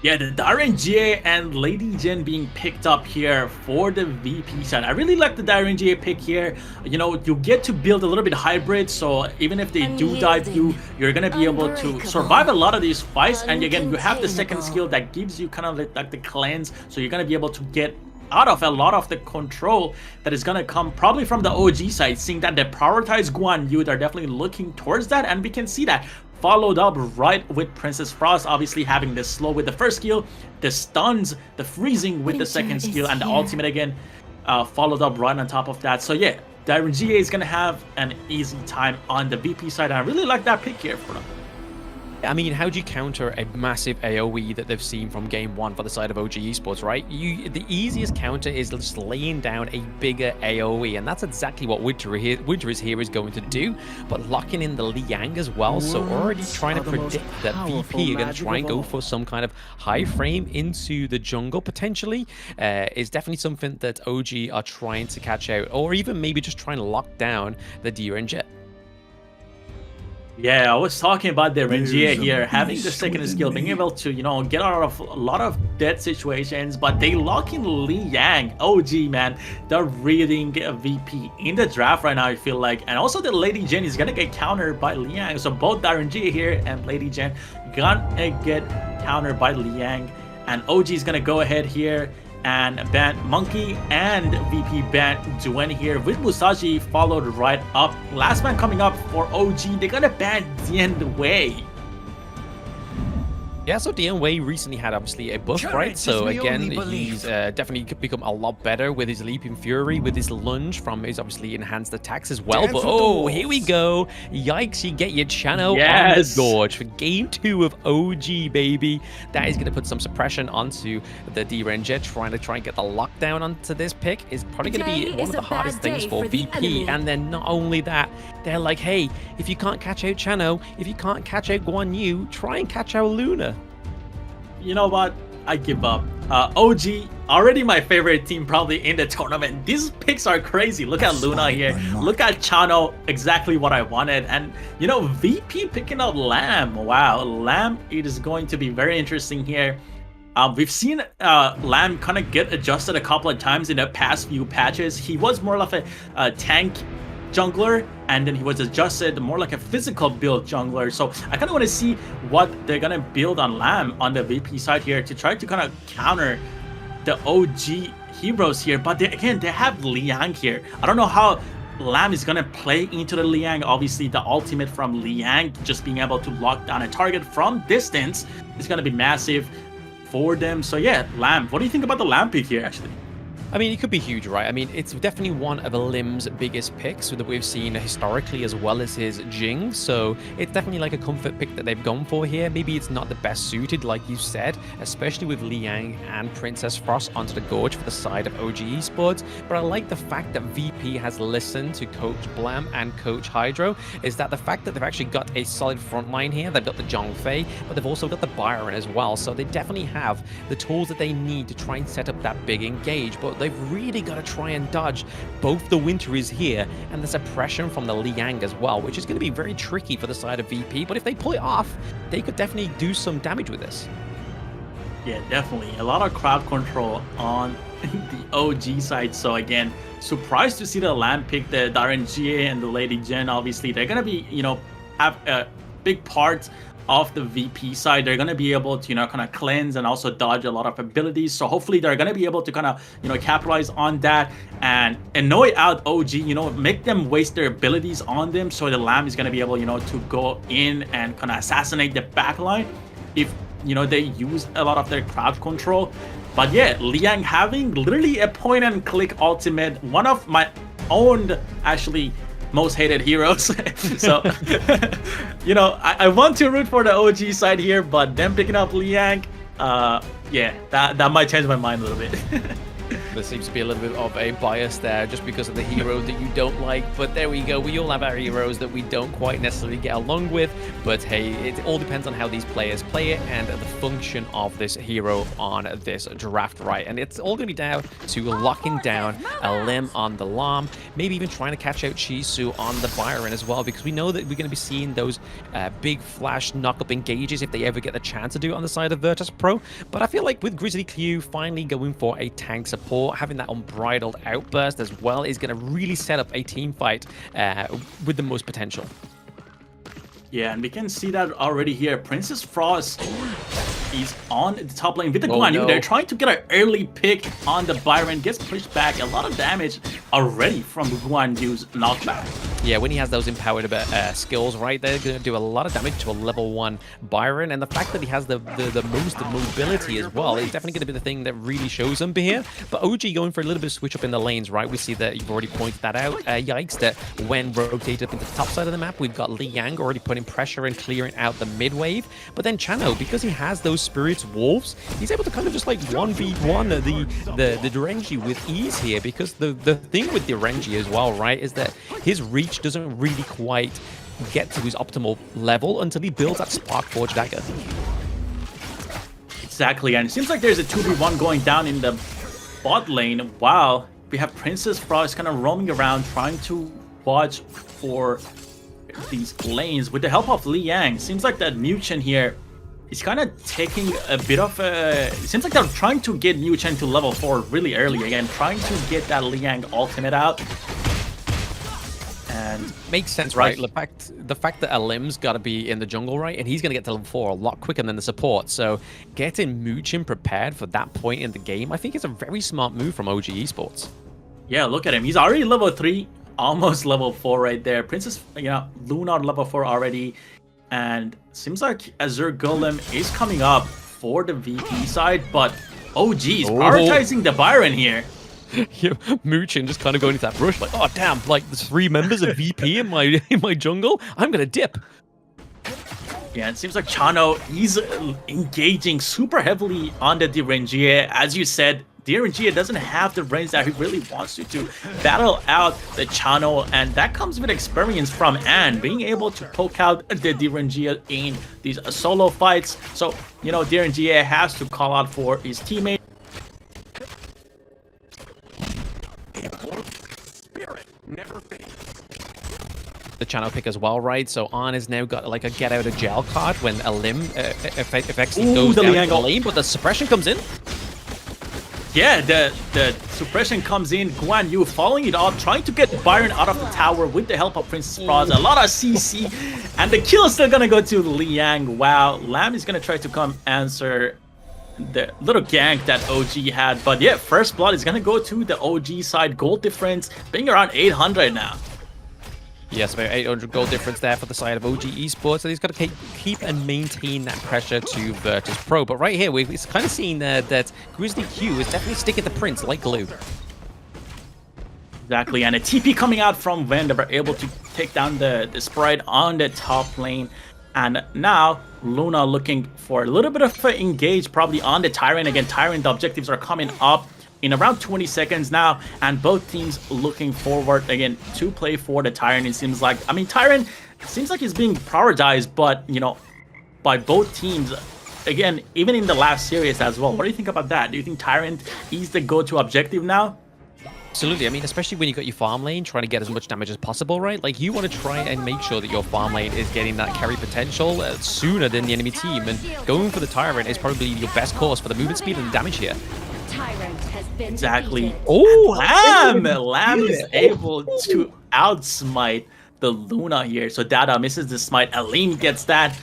Yeah, the RNG and Lady Jin being picked up here for the VP side. I really like the RNG pick here. You get to build a little bit hybrid, so even if they do dive you, you're going to be able to survive a lot of these fights. And again, you have the second skill that gives you kind of like the cleanse, so you're going to be able to get out of a lot of the control that is going to come probably from the OG side. Seeing that they prioritize Guan Yu, they're definitely looking towards that, and we can see that followed up right with Princess Frost, obviously having the slow with the first skill, the stuns, the freezing with the second skill, and the ultimate again followed up right on top of that. So yeah, Darren GA is going to have an easy time on the VP side, and I really like that pick here for them. I mean, how do you counter a massive AoE that they've seen from game 1 for the side of OG Esports, right? The easiest counter is just laying down a bigger AoE, and that's exactly what Winter is here is going to do, but locking in the Liang as well, so already trying to predict that VP are going to try and go for some kind of high frame into the jungle, potentially, is definitely something that OG are trying to catch out, or even maybe just trying to lock down the Diren Jet. Yeah, I was talking about the Renjie here, having the second skill, being able to, you know, get out of a lot of dead situations, but they lock in Liang. OG, man, they're reading VP in the draft right now, I feel like. And also the Lady Jen is gonna get countered by Liang. So both Renjie here and Lady Jen gonna get countered by Liang. And OG is gonna go ahead here and ban Monkey and VP ban Duen here with Musashi followed right up. Last man coming up for OG, they're gonna ban Dian Wei. Yeah, so Dian Wei recently had obviously a buff, right? So again, he's definitely become a lot better with his Leaping Fury, with his lunge from his obviously enhanced attacks as well. But oh, here we go. Yikes, you get your Chano on the Gorge for game 2 of OG, baby. That is going to put some suppression onto the D-Ranger. Trying to get the lockdown onto this pick is probably going to be one of the hardest things for VP. And then not only that, they're like, hey, if you can't catch out Chano, if you can't catch out Guan Yu, try and catch out Luna. You know what? I give up. OG, already my favorite team probably in the tournament. These picks are crazy. Look at Luna here. Look at Chano, exactly what I wanted. And, you know, VP picking up Lamb. Wow, Lamb, it is going to be very interesting here. We've seen Lamb kind of get adjusted a couple of times in the past few patches. He was more like a tank jungler, and then he was adjusted more like a physical build jungler. So I kind of want to see what they're gonna build on Lamb on the VP side here to try to kind of counter the OG heroes here. But again, they have Liang here. I don't know how Lamb is gonna play into the Liang. Obviously the ultimate from Liang, just being able to lock down a target from distance, is gonna be massive for them. So yeah, Lamb, what do you think about the Lamb pick here actually? I mean, it could be huge, right? I mean, it's definitely one of Lim's biggest picks that we've seen historically, as well as his Jing. So it's definitely like a comfort pick that they've gone for here. Maybe it's not the best suited, like you said, especially with Liang and Princess Frost onto the Gorge for the side of OG Esports. But I like the fact that VP has listened to Coach Blam and Coach Hydro, is that the fact that they've actually got a solid front line here. They've got the Zhongfei, but they've also got the Byron as well. So they definitely have the tools that they need to try and set up that big engage. But they've really got to try and dodge both the Winter is here and the suppression from the Liang as well, which is going to be very tricky for the side of VP. But if they pull it off, they could definitely do some damage with this. Yeah, definitely. A lot of crowd control on the OG side. So again, surprised to see the Lamb pick the RNGA and the Lady Jen. Obviously, they're going to be, you know, have a big part of the VP side. They're going to be able to, you know, kind of cleanse and also dodge a lot of abilities. So hopefully they're going to be able to kind of, you know, capitalize on that and annoy out OG, you know, make them waste their abilities on them. So the Lamb is going to be able, you know, to go in and kind of assassinate the backline if, you know, they use a lot of their crowd control. But yeah, Liang having literally a point and click ultimate, one of my own actually most hated heroes. So you know, I want to root for the OG side here, but them picking up Liang, yeah, that might change my mind a little bit. There seems to be a little bit of a bias there just because of the hero that you don't like, but there we go. We all have our heroes that we don't quite necessarily get along with, but hey, it all depends on how these players play it and the function of this hero on this draft, right? And it's all going to be down to locking down a Lim on the Lam, maybe even trying to catch out Chisu on the Byron as well, because we know that we're going to be seeing those big flash knock-up engages if they ever get the chance to do it on the side of Virtus.pro. But I feel like with Grizzly Q finally going for a tank support, having that unbridled outburst as well is going to really set up a team fight with the most potential. Yeah, and we can see that already here. Princess Frost is on the top lane with the Guan Yu. They're trying to get an early pick on the Byron. Gets pushed back. A lot of damage already from Guan Yu's knockback. Yeah, when he has those empowered skills, right, they're going to do a lot of damage to a level 1 Byron. And the fact that he has the most mobility as well is definitely going to be the thing that really shows him here. But OG going for a little bit of switch up in the lanes, right? We see that you've already pointed that out. Yikes, that when rotated up into the top side of the map, we've got Liang already putting pressure and clearing out the mid wave. But then Chano, because he has those Spirits Wolves, he's able to kind of just like 1v1 the Derengi with ease here, because the thing with Derengi as well, right, is that his reach doesn't really quite get to his optimal level until he builds that Sparkforge dagger. Exactly, and it seems like there's a 2v1 going down in the bot lane. Wow, we have Princess Frost kind of roaming around trying to watch for these lanes with the help of Liang. Seems like that Muchen here is kind of taking a bit of a... It seems like they're trying to get Muchen to level 4 really early again, trying to get that Liang ultimate out. And makes sense, right? The fact that Alim's got to be in the jungle, right, and he's going to get to level 4 a lot quicker than the support. So getting Muchen prepared for that point in the game, I think is a very smart move from OG Esports. Yeah, look at him. He's already level 3, almost level 4 right there. Princess, you know, Luna level 4 already. And seems like Azure Golem is coming up for the VP side, but OG is prioritizing the Byron here. Muchen just kind of going into that rush, like, oh damn, like there's 3 members of VP in my jungle. I'm gonna dip. Yeah, it seems like Chano is engaging super heavily on the Direngie. As you said, Direngie doesn't have the range that he really wants to battle out the Chano, and that comes with experience from Anne, being able to poke out the Direngie in these solo fights. So, you know, Direngie has to call out for his teammate. The channel pick as well, right? So Arn has now got like a get out of jail card when Alim effectively goes down the lane, but the suppression comes in. Yeah, the suppression comes in. Guan Yu following it up, trying to get Byron out of the tower with the help of Princess Frost. A lot of CC, and the kill is still gonna go to Liang. Wow, Lam is gonna try to come answer the little gank that OG had, but yeah, first blood is gonna go to the OG side. Gold difference being around 800 now. Yes, about 800 gold difference there for the side of OG Esports. So he's got to keep and maintain that pressure to Virtus.pro. But right here, we're kind of seeing that Grizzly Q is definitely sticking to Prince like glue. Exactly, and a TP coming out from Van. They were able to take down the Sprite on the top lane. And now Luna looking for a little bit of an engage probably on the Tyrant. Again, Tyrant, the objectives are coming up in around 20 seconds now, and both teams looking forward again to play for the Tyrant. It seems like, I mean, Tyrant seems like he's being prioritized, but you know, by both teams. Again, even in the last series as well. What do you think about that? Do you think Tyrant is the go-to objective now? Absolutely. I mean, especially when you got your farm lane trying to get as much damage as possible, right? Like, you want to try and make sure that your farm lane is getting that carry potential sooner than the enemy team, and going for the Tyrant is probably your best course for the movement speed and the damage here. Exactly. Oh, Lam is able to outsmite the Luna here. So Dada misses the smite. Aline gets that.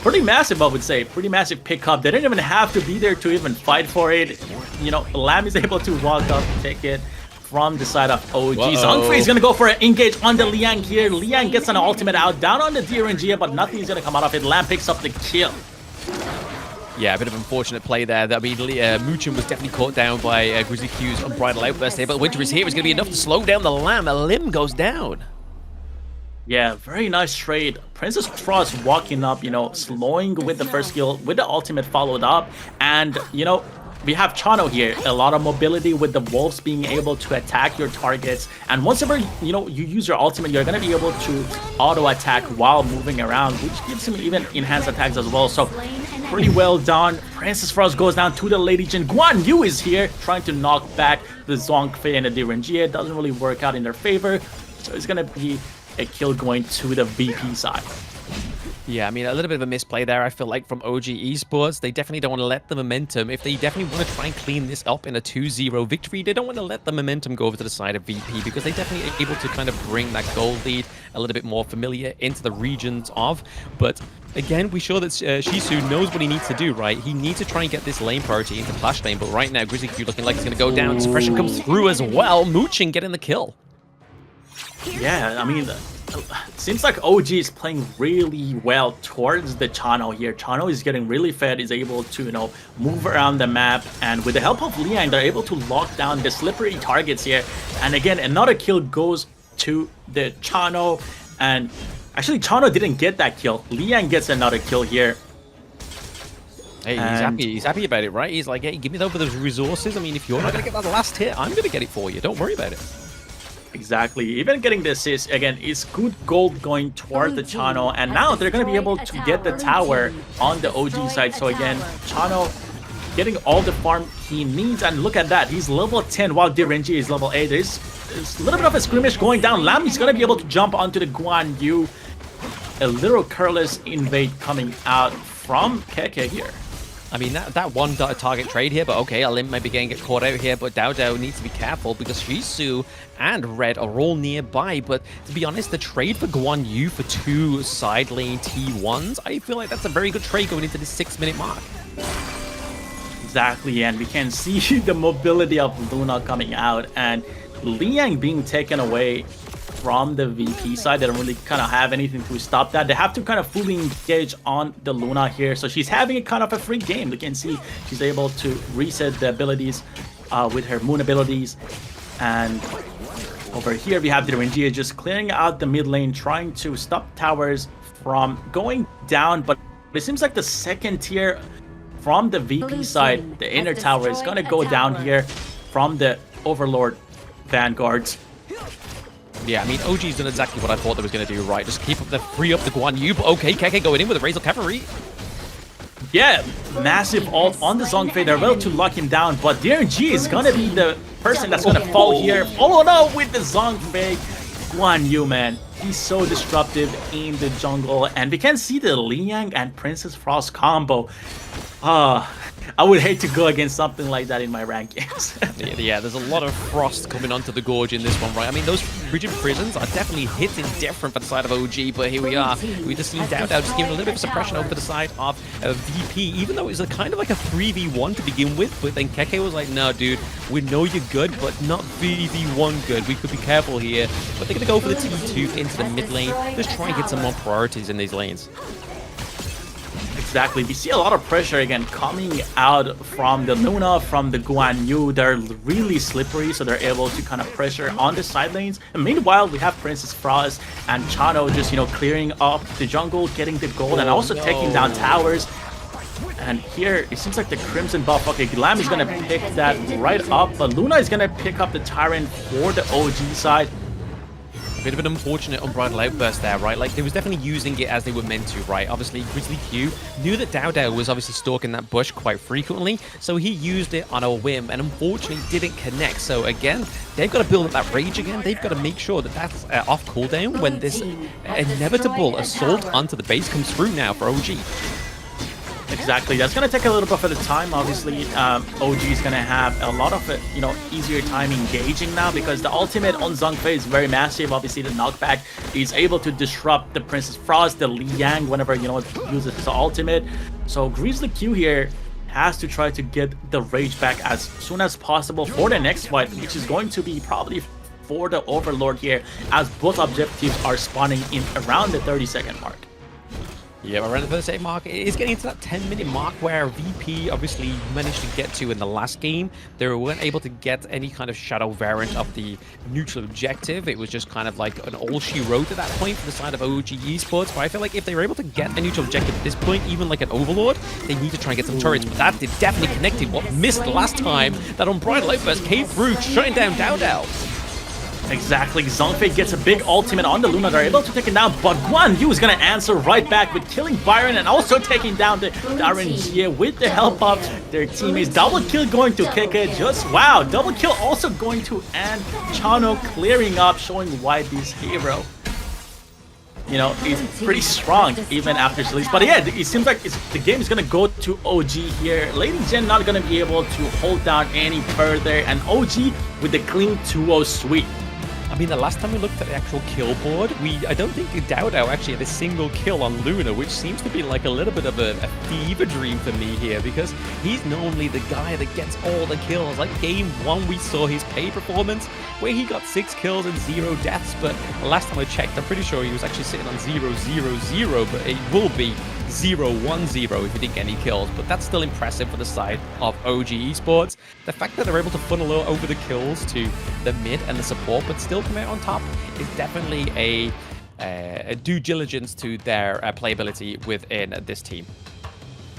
Pretty massive, I would say. Pretty massive pickup. They didn't even have to be there to even fight for it. You know, Lam is able to walk up and take it from the side of OG. Zhongfei is going to go for an engage on the Liang here. Liang gets an ultimate out down on the Direngie, but nothing is going to come out of it. Lam picks up the kill. Yeah, a bit of unfortunate play there. I mean, Muchen was definitely caught down by Grizzly Q's unbridled outburst here, but Winter is here. It's going to be enough to slow down the Lamb. A limb goes down. Yeah, very nice trade. Princess Frost walking up, you know, slowing with the first kill, with the ultimate followed up. And, you know, we have Chano here. A lot of mobility with the Wolves being able to attack your targets. And once ever, you know, you use your ultimate, you're going to be able to auto-attack while moving around, which gives him even enhanced attacks as well. So, pretty well done. Princess Frost goes down to the Lady Jin. Guan Yu is here, trying to knock back the Zhongfei and the Direngie. It doesn't really work out in their favor. So, it's going to be a kill going to the VP side. Yeah, I mean, a little bit of a misplay there, I feel like, from OG Esports. They definitely don't want to let the momentum, if they definitely want to try and clean this up in a 2-0 victory, they don't want to let the momentum go over to the side of VP, because they definitely are able to kind of bring that gold lead a little bit more familiar into the regions of. But again, we show that Shisu knows what he needs to do, right? He needs to try and get this lane priority into Clash lane, but right now, Grizzly Q looking like it's going to go down. Suppression comes through as well. Muchen getting the kill. Yeah, I mean, it seems like OG is playing really well towards the Chano here. Chano is getting really fed, is able to, you know, move around the map, and with the help of Liang, they're able to lock down the slippery targets here. And again, another kill goes to the Chano, and actually Chano didn't get that kill. Liang gets another kill here. Hey, he's happy about it, right? He's like, hey, give me over those resources. I mean, if you're not going to get that last hit, I'm going to get it for you. Don't worry about it. Exactly. Even getting the assist, again, is good gold going toward the Chano. And now they're going to be able to get the tower on the OG side. So again, Chano getting all the farm he needs. And look at that. He's level 10 while Direngie is level 8. There's a little bit of a skirmish going down. Lam is going to be able to jump onto the Guan Yu. a little careless invade coming out from KK here. I mean, that one target trade here, but okay, Alim maybe get caught out here, but Dao needs to be careful because Shisu and Red are all nearby. But to be honest, the trade for Guan Yu for 2 side lane T1s, I feel like that's a very good trade going into the 6-minute mark. Exactly, and we can see the mobility of Luna coming out, and Liang being taken away from the VP side. They don't really kind of have anything to stop that. They have to kind of fully engage on the Luna here. So she's having a kind of a free game. You can see she's able to reset the abilities with her moon abilities. And over here we have the Rengia just clearing out the mid lane, trying to stop towers from going down. But it seems like the second tier from the VP side, the inner tower, is going to go down here from the Overlord Vanguards. Yeah, I mean, OG's done exactly what I thought they was going to do, right? Just free up the Guan Yu, but okay, KK going in with a Razor Cavalry. Yeah, massive ult on the Zhongfei. They're able to lock him down, but DRG is going to be the person that's going to fall here. Oh no, with the Zhongfei. Guan Yu, man, he's so disruptive in the jungle, and we can see the Liang and Princess Frost combo. I would hate to go against something like that in my rankings. Yeah, there's a lot of frost coming onto the Gorge in this one, right? I mean, those rigid prisons are definitely hitting different for the side of OG, but here we are. We just seen Dao just giving a little bit of suppression over to the side of VP, even though it was a kind of like a 3v1 to begin with, but then Keke was like, no, dude, we know you're good, but not 3v1 good. We could be careful here. But they're going to go for the T2 into the mid lane, just try and get some more priorities in these lanes. Exactly. We see a lot of pressure again coming out from the Luna, from the Guan Yu. They're really slippery, so they're able to kind of pressure on the side lanes. And meanwhile, we have Princess Frost and Chano just, clearing up the jungle, getting the gold, and also taking down towers. And here, it seems like the Crimson buff. Okay, Glam is going to pick that right up, but Luna is going to pick up the Tyrant for the OG side. A bit of an unfortunate unbridled outburst there, right? Like, they was definitely using it as they were meant to, right? Obviously, Grizzly Q knew that Dao was obviously stalking that bush quite frequently, so he used it on a whim and unfortunately didn't connect. So again, they've got to build up that rage again. They've got to make sure that that's off cooldown when this inevitable assault onto the base comes through now for OG. Exactly. That's going to take a little bit of the time. Obviously, OG is going to have a lot of, easier time engaging now because the ultimate on Zhongfei is very massive. Obviously, the knockback is able to disrupt the Princess Frost, the Liang, whenever, it uses his ultimate. So Grizzly Q here has to try to get the rage back as soon as possible for the next fight, which is going to be probably for the Overlord here, as both objectives are spawning in around the 30-second mark. Yeah, around the 30-second mark, it is getting to that 10-minute mark where VP obviously managed to get to in the last game. They weren't able to get any kind of shadow variant of the neutral objective. It was just kind of like an all she wrote at that point for the side of OG Esports. But I feel like if they were able to get a neutral objective at this point, even like an Overlord, they need to try and get some turrets. But that did definitely connected what missed last time. That unbridled outburst came through, shutting down Dao. Exactly, Zhongfei gets a big ultimate on the Luna. They're able to take it down, but Guan Yu is going to answer right back with killing Byron and also taking down the RNG with the help of their teammates. Double kill going to KK, just wow. Double kill also going to and Chano clearing up, showing why this hero, is pretty strong even after release. But yeah, it seems like the game is going to go to OG here. Lady Gen not going to be able to hold down any further, and OG with the clean 2-0 sweep. I mean, the last time we looked at the actual kill board, I don't think Dao actually had a single kill on Luna, which seems to be like a little bit of a fever dream for me here, because he's normally the guy that gets all the kills. Like game 1, we saw his pay performance, where he got 6 kills and 0 deaths, but the last time I checked, I'm pretty sure he was actually sitting on 0-0-0, but it will be 0-1-0 if he didn't get any kills, but that's still impressive for the side of OG Esports. The fact that they're able to funnel over the kills to the mid and the support, but still come out on top, is definitely a due diligence to their playability within this team.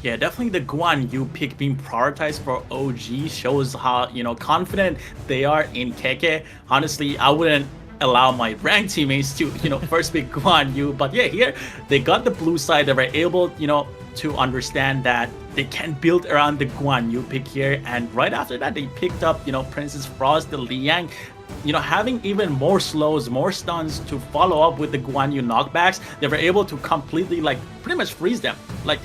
Yeah, definitely the Guan Yu pick being prioritized for OG shows how, confident they are in KK. Honestly, I wouldn't allow my ranked teammates to, first pick Guan Yu. But yeah, here they got the blue side. They were able, to understand that they can build around the Guan Yu pick here. And right after that, they picked up, Princess Frost, the Liang. you know, having even more slows, more stuns to follow up with the Guan Yu knockbacks, they were able to completely, like, pretty much freeze them. Like,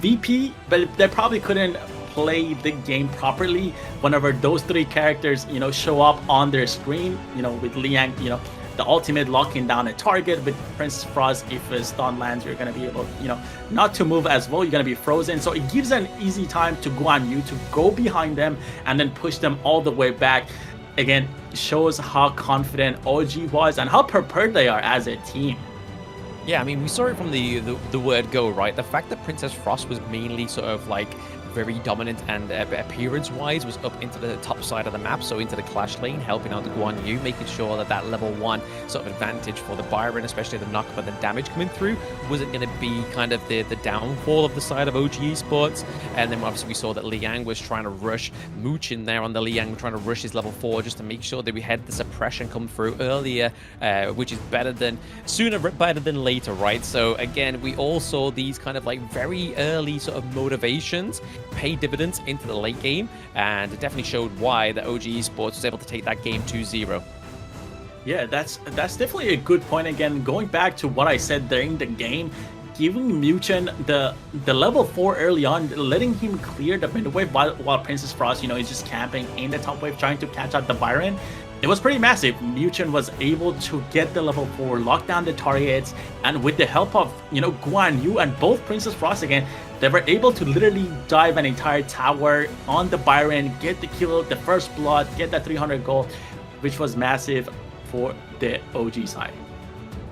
VP, but they probably couldn't play the game properly whenever those three characters, you know, show up on their screen, you know, with Liang, you know, the ultimate locking down a target. With Princess Frost, if a stun lands, you're going to be able, you know, not to move as well, you're going to be frozen. So it gives an easy time to Guan Yu to go behind them and then push them all the way back. Again, shows how confident OG was and how prepared they are as a team. Yeah, I mean, we saw it from the word go, right? The fact that Princess Frost was mainly sort of like very dominant and appearance-wise was up into the top side of the map, so into the clash lane, helping out the Guan Yu, making sure that that level 1 sort of advantage for the Byron, especially the knock and the damage coming through, wasn't going to be kind of the downfall of the side of OG Esports. And then obviously we saw that Liang was trying to rush Mooch in there on the Liang, trying to rush his level 4 just to make sure that we had the suppression come through earlier, which is better than later, right? So again, we all saw these kind of like very early sort of motivations pay dividends into the late game, and it definitely showed why the OG Esports was able to take that game 2-0. Yeah, that's definitely a good point. Again, going back to what I said during the game, giving Muchen the level 4 early on, letting him clear the mid wave while Princess Frost, you know, is just camping in the top wave trying to catch out the Byron. It was pretty massive. Muchen was able to get the level 4, lock down the targets, and with the help of, you know, Guan Yu and both Princess Frost again, they were able to literally dive an entire tower on the Byron, get the kill, the first blood, get that 300 gold, which was massive for the OG side.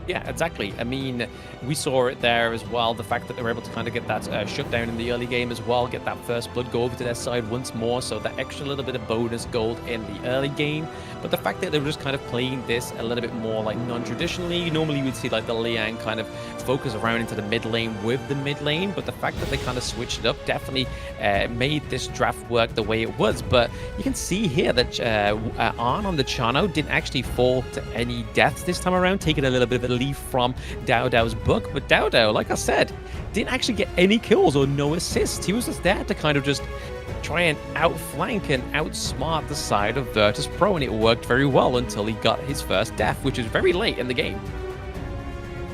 Yeah, exactly. I mean, we saw it there as well. The fact that they were able to kind of get that shutdown in the early game as well, get that first blood, go over to their side once more. So that extra little bit of bonus gold in the early game. But the fact that they were just kind of playing this a little bit more like non-traditionally. Normally we'd see like the Liang kind of focus around into the mid lane with the mid lane. But the fact that they kind of switched it up definitely made this draft work the way it was. But you can see here that Arn on the Chano didn't actually fall to any deaths this time around, taking a little bit of a leaf from Dao Dao's book. But Dao Dao, like I said, didn't actually get any kills or no assists. He was just there to kind of just try and outflank and outsmart the side of Virtus.pro, and it worked very well until he got his first death, which is very late in the game.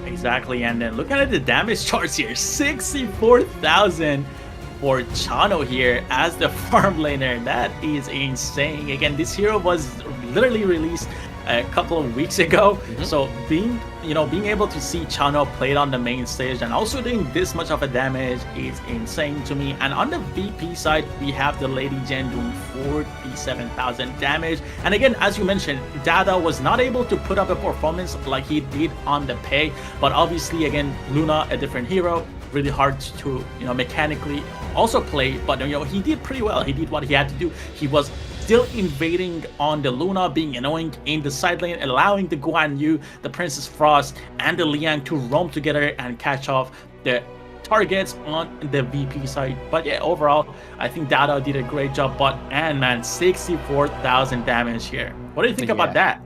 Exactly, and then looking at the damage charts here, 64,000 for Chano here as the farm laner. That is insane. Again, this hero was literally released a couple of weeks ago, so being able to see Chano played on the main stage and also doing this much of a damage is insane to me. And on the VP side, we have the Lady Jen doing 47,000 damage. And again, as you mentioned, Dada was not able to put up a performance like he did on the pay, but obviously again, Luna, a different hero, really hard to, you know, mechanically also play, but, you know, he did pretty well. He did what he had to do. He was still invading on the Luna, being annoying in the side lane, allowing the Guan Yu, the Princess Frost, and the Liang to roam together and catch off the targets on the VP side. But yeah, overall, I think Dada did a great job. But, and man, 64,000 damage here. What do you think about that?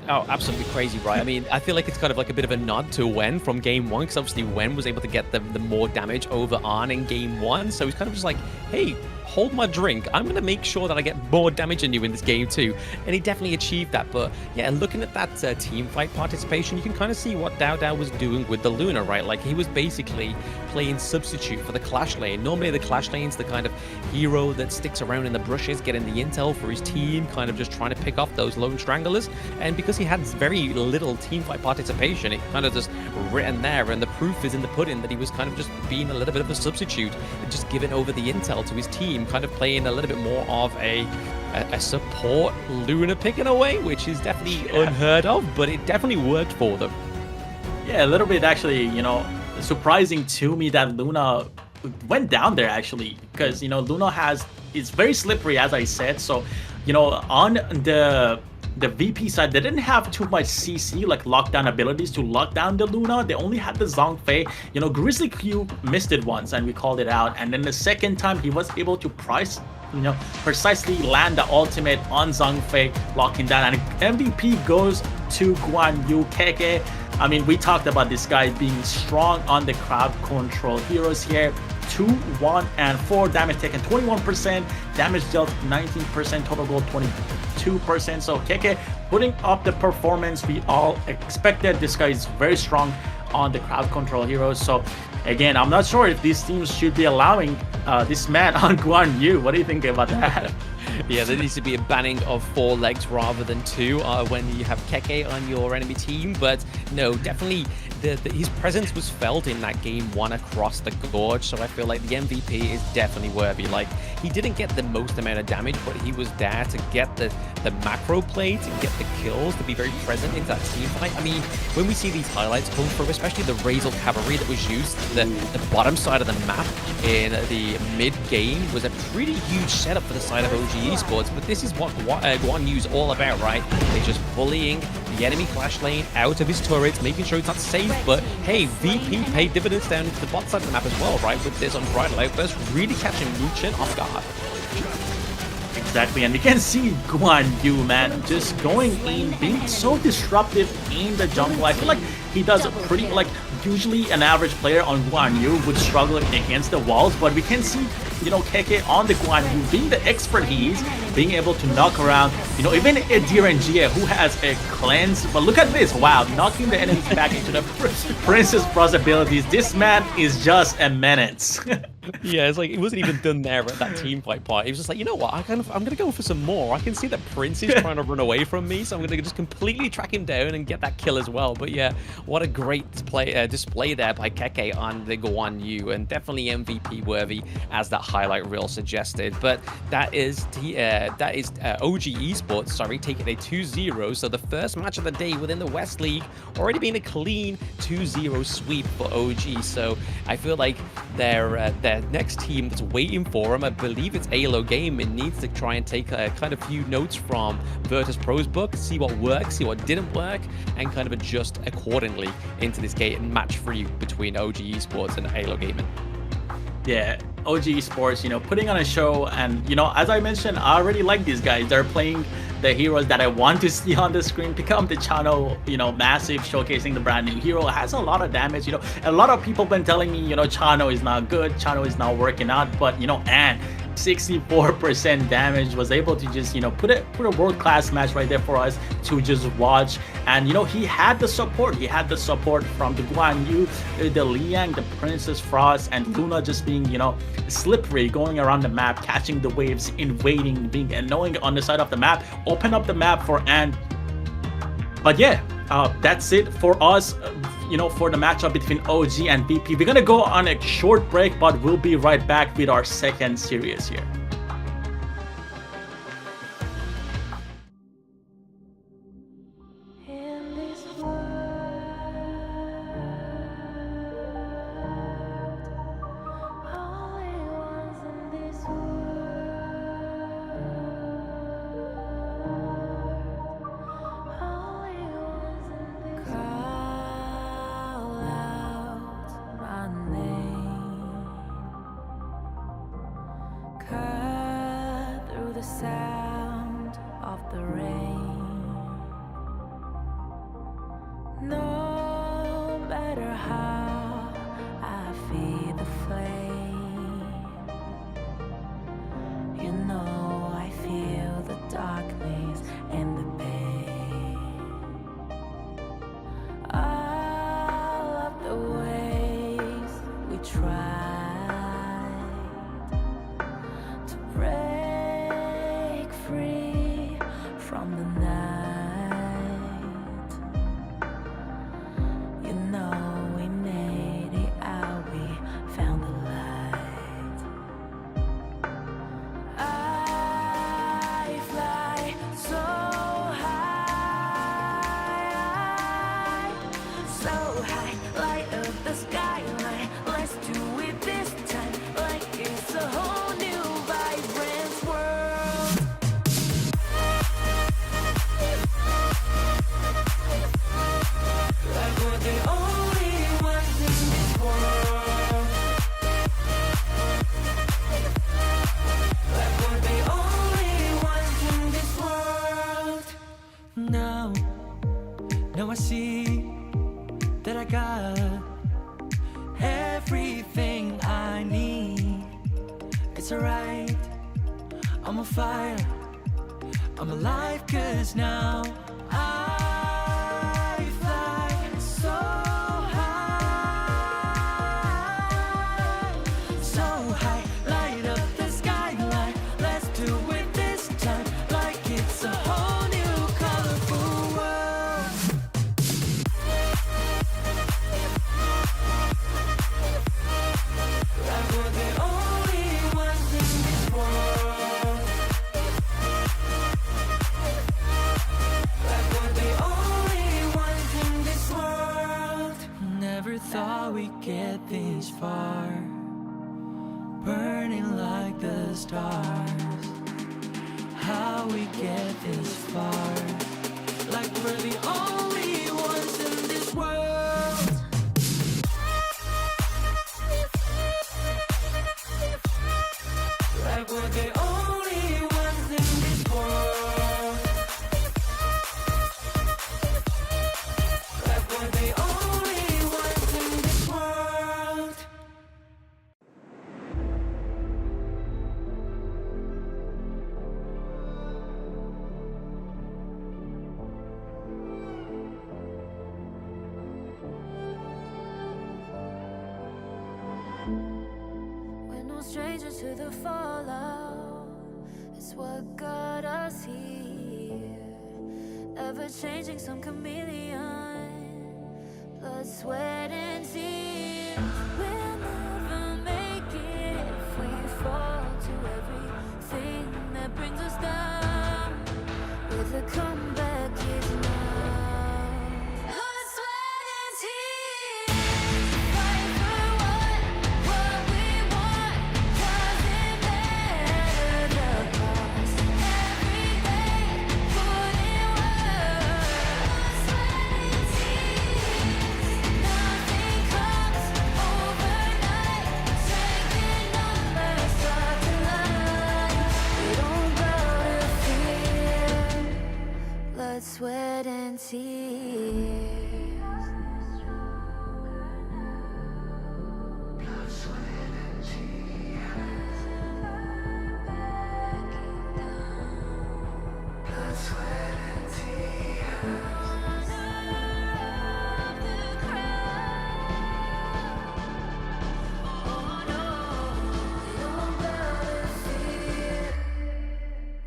Oh, absolutely crazy, right? I mean, I feel like it's kind of like a bit of a nod to Wen from game 1, because obviously Wen was able to get the more damage over Arn in game 1, so he's kind of just like, hey, hold my drink, I'm going to make sure that I get more damage than you in this game too. And he definitely achieved that. But yeah, looking at that team fight participation, you can kind of see what Dao Dao was doing with the Luna, right? Like, he was basically playing substitute for the Clash lane. Normally the Clash lane's the kind of hero that sticks around in the brushes, getting the intel for his team, kind of just trying to pick off those lone stranglers. And because he had very little team fight participation, it kind of just written there, and the proof is in the pudding that he was kind of just being a little bit of a substitute, just giving over the intel to his team, kind of playing a little bit more of a support Luna pick in a way, which is definitely unheard of, but it definitely worked for them. Yeah, a little bit actually, you know, surprising to me that Luna went down there actually, because, you know, Luna is very slippery, as I said. So, you know, on the VP side, they didn't have too much CC, like lockdown abilities to lock down the Luna. They only had the Zhongfei. You know, Grizzly Q missed it once and we called it out, and then the second time he was able to precisely land the ultimate on Zhongfei, locking down, and MVP goes to Guan Yu Keke. I mean, we talked about this guy being strong on the crowd control heroes here. 2, 1, and 4 damage taken, 21%, damage dealt 19%, total gold 22%. So KK putting up the performance we all expected. This guy is very strong on the crowd control heroes. So again, I'm not sure if these teams should be allowing this man on Guan Yu. What do you think about that? Yeah, there needs to be a banning of 4 legs rather than 2 when you have Keke on your enemy team. But no, definitely his presence was felt in that game 1 across the gorge. So I feel like the MVP is definitely worthy. Like, he didn't get the most amount of damage, but he was there to get the macro play, to get the kills, to be very present in that team fight. I mean, when we see these highlights come through, especially the Razor Cavalry that was used, the bottom side of the map in the mid-game was a pretty huge setup for the side of OG Esports. But this is what Guan Yu's all about, right? It's just bullying the enemy flash lane out of his turrets, making sure it's not safe. But hey, VP paid dividends down into the bot side of the map as well, right? With this unbridled outburst, really catching Luchin off guard. Exactly, and you can see Guan Yu, man, just going in, being so disruptive in the jungle. I feel like he does a pretty, like, usually an average player on Guan Yu would struggle against the walls, but we can see, you know, KK on the Guan Yu, being the expert he is, being able to knock around, you know, even Adir and Jie, who has a cleanse. But look at this, wow, knocking the enemies back into the Princess Bros abilities. This man is just a menace. Yeah, it's like it wasn't even done there at that team fight part. He was just like, you know what, I'm gonna go for some more. I can see that Prince is trying to run away from me, so I'm gonna just completely track him down and get that kill as well. But yeah, what a great display there by Keke on the Guan Yu, and definitely MVP worthy, as that highlight reel suggested. But that is OG Esports, sorry, taking a 2-0. So the first match of the day within the West League, already being a clean 2-0 sweep for OG. So I feel like their next team that's waiting for them, I believe it's AYLO Gaming, needs to try and take a kind of few notes from Virtus.pro's book, see what works, see what didn't work, and kind of adjust accordingly into this game match 3 between OG Esports and AYLO Gaming. Yeah, OG Esports, you know, putting on a show, and, you know, as I mentioned, I already like these guys. They're playing the heroes that I want to see on the screen. Pick up the channel, you know, massive, showcasing the brand new hero, has a lot of damage. You know, a lot of people been telling me, you know, Chano is not good, Chano is not working out, but, you know, and 64% damage, was able to just, you know, put a world-class match right there for us to just watch. And, you know, he had the support from the Guan Yu, the Liang, the Princess Frost, and Luna, just being, you know, slippery, going around the map, catching the waves, invading, being annoying on the side of the map, open up the map for Ant. But yeah, that's it for us, you know, for the matchup between OG and VP. We're gonna go on a short break, but we'll be right back with our second series here. The sound of the rain. No matter how I feed the flame, you know I feel the darkness and the pain. All of the ways we tried to break free from the night, you know we made it out, we found the light. I fly so high, light up the skyline. Let's do it this time, like it's a whole new vibrant world. Like we're the only ones in this world. Like we're the only ones in this world. Now I see that I got everything I need. It's alright, on fire. I'm alive 'cause now I fly so high, so high. Light up the skyline. Let's do it this time, like it's a whole new colorful world. Like we're the only ones in this world. Like we're the only ones in this world. Never thought we'd get this far, burning like the stars. How we get this far, like we're the only ones in this world. Like we're the only ones in this world. Like we're the only ones in this world. We're no strangers to the fallout. It's what got us here. Ever changing, some chameleon. Blood, sweat, and tears. We'll never make it if we fall to everything that brings us down. With a comeback is now. Blood, sweat, and tears. Fight for what we want. Doesn't matter the cost. Every day, put in work. Blood, sweat, and tears. Nothing comes overnight. Strength in numbers, start to line. We don't bow to fear. Blood, sweat, and tears.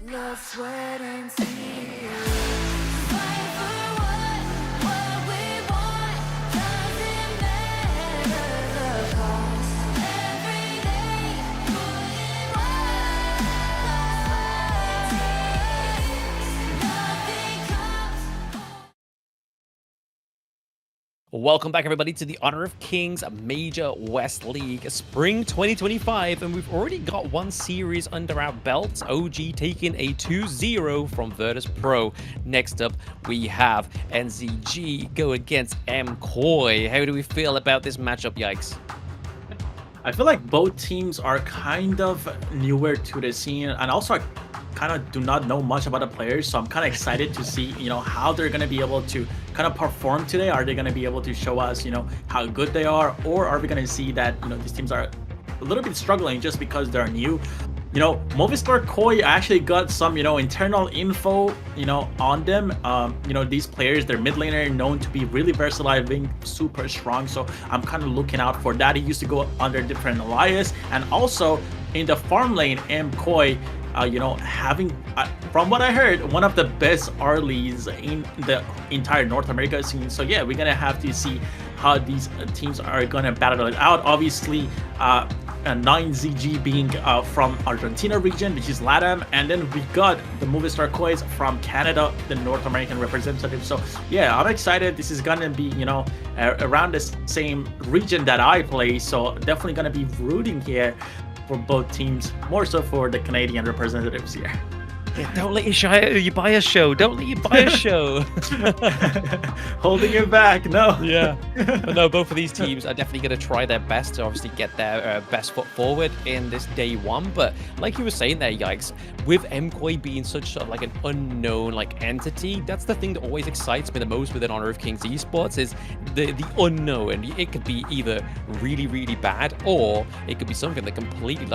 Blood, sweat, and tears. Fight for what we want. Doesn't matter the cost. Every day, put in work. Nothing comes. Welcome back, everybody, to the Honor of Kings Major West League Spring 2025, and we've already got one series under our belts. OG taking a 2-0 from Virtus.pro. Next up, we have NZG go against MKOI. How do we feel about this matchup, Yikes? I feel like both teams are kind of newer to the scene, and also I kind of do not know much about the players, so I'm kind of excited to see, how they're going to be able to kind of perform today. Are they going to be able to show us, how good they are, or are we going to see that, these teams are a little bit struggling just because they're new? Movistar Koi actually got some, internal info, on them. These players, their mid laner known to be really versatile, being super strong. So I'm kind of looking out for that. He used to go under different alias, and also in the farm lane, MKOI, having, from what I heard, one of the best earlies in the entire North America scene. So yeah, we're gonna have to see how these teams are gonna battle it out. Obviously, 9ZG being from Argentina region, which is LATAM, and then we got the Movistar Kois from Canada, the North American representative. So yeah, I'm excited. This is gonna be, around the same region that I play, so definitely gonna be rooting here for both teams, more so for the Canadian representatives here. Yeah, don't let you buy a show. Don't let you buy a show. Holding it back, no. Yeah. But no, both of these teams are definitely going to try their best to obviously get their best foot forward in this day one. But like you were saying there, Yikes, with MKOI being such like an unknown entity, that's the thing that always excites me the most within Honor of Kings Esports is the unknown. And it could be either really, really bad, or it could be something that completely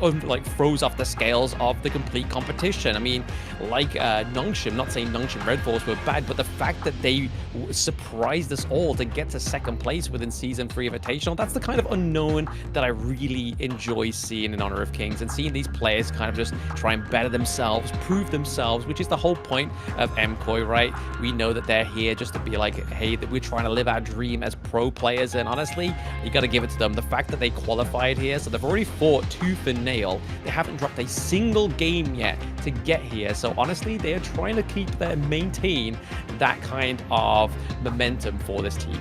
like throws off the scales of the complete competition. I mean, like Nongshim, not saying Nongshim Red Force were bad, but the fact that they surprised us all to get to second place within Season 3 Invitational, that's the kind of unknown that I really enjoy seeing in Honor of Kings, and seeing these players kind of just try and better themselves, prove themselves, which is the whole point of MKOI, right? We know that they're here just to be like, hey, that we're trying to live our dream as pro players, and honestly, you got to give it to them. The fact that they qualified here, so they've already fought tooth and nail. They haven't dropped a single game yet to get here. So honestly, they are trying to maintain that kind of momentum for this team.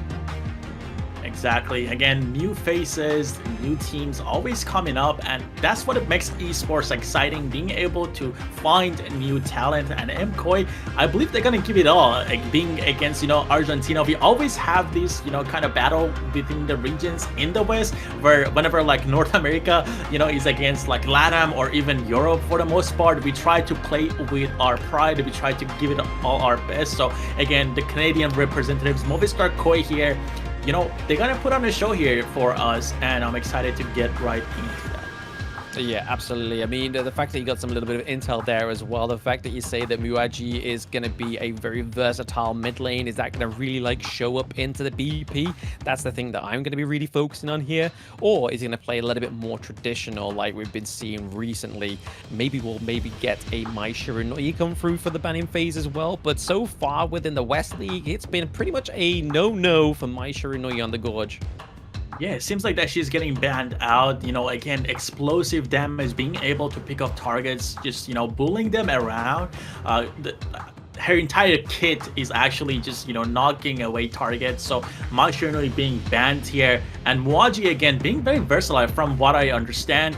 Exactly. Again, new faces, new teams always coming up, and that's what makes esports exciting, being able to find new talent. And MKOI, I believe they're gonna give it all, like being against, you know, Argentina. We always have this, you know, kind of battle within the regions in the West, where whenever like North America, you know, is against like LATAM or even Europe, for the most part, we try to play with our pride, we try to give it all our best. So again, the Canadian representatives, Movistar KOI here, you know, they're gonna put on a show here for us, and I'm excited to get right into that. Yeah, absolutely. I mean, the fact that you got some little bit of intel there as well, the fact that you say that Muaji is going to be a very versatile mid lane, is that going to really like show up into the BP? That's the thing that I'm going to be really focusing on here. Or is he going to play a little bit more traditional like we've been seeing recently? Maybe we'll get a Mai Shiranui come through for the banning phase as well. But so far within the West League, it's been pretty much a no-no for Mai Shiranui on the Gorge. Yeah, it seems like that she's getting banned out. You know, again, explosive damage, being able to pick up targets, just, you know, bullying them around. Her entire kit is actually just, you know, knocking away targets. So Mai Shiranui being banned here, and Muaji again being very versatile from what I understand.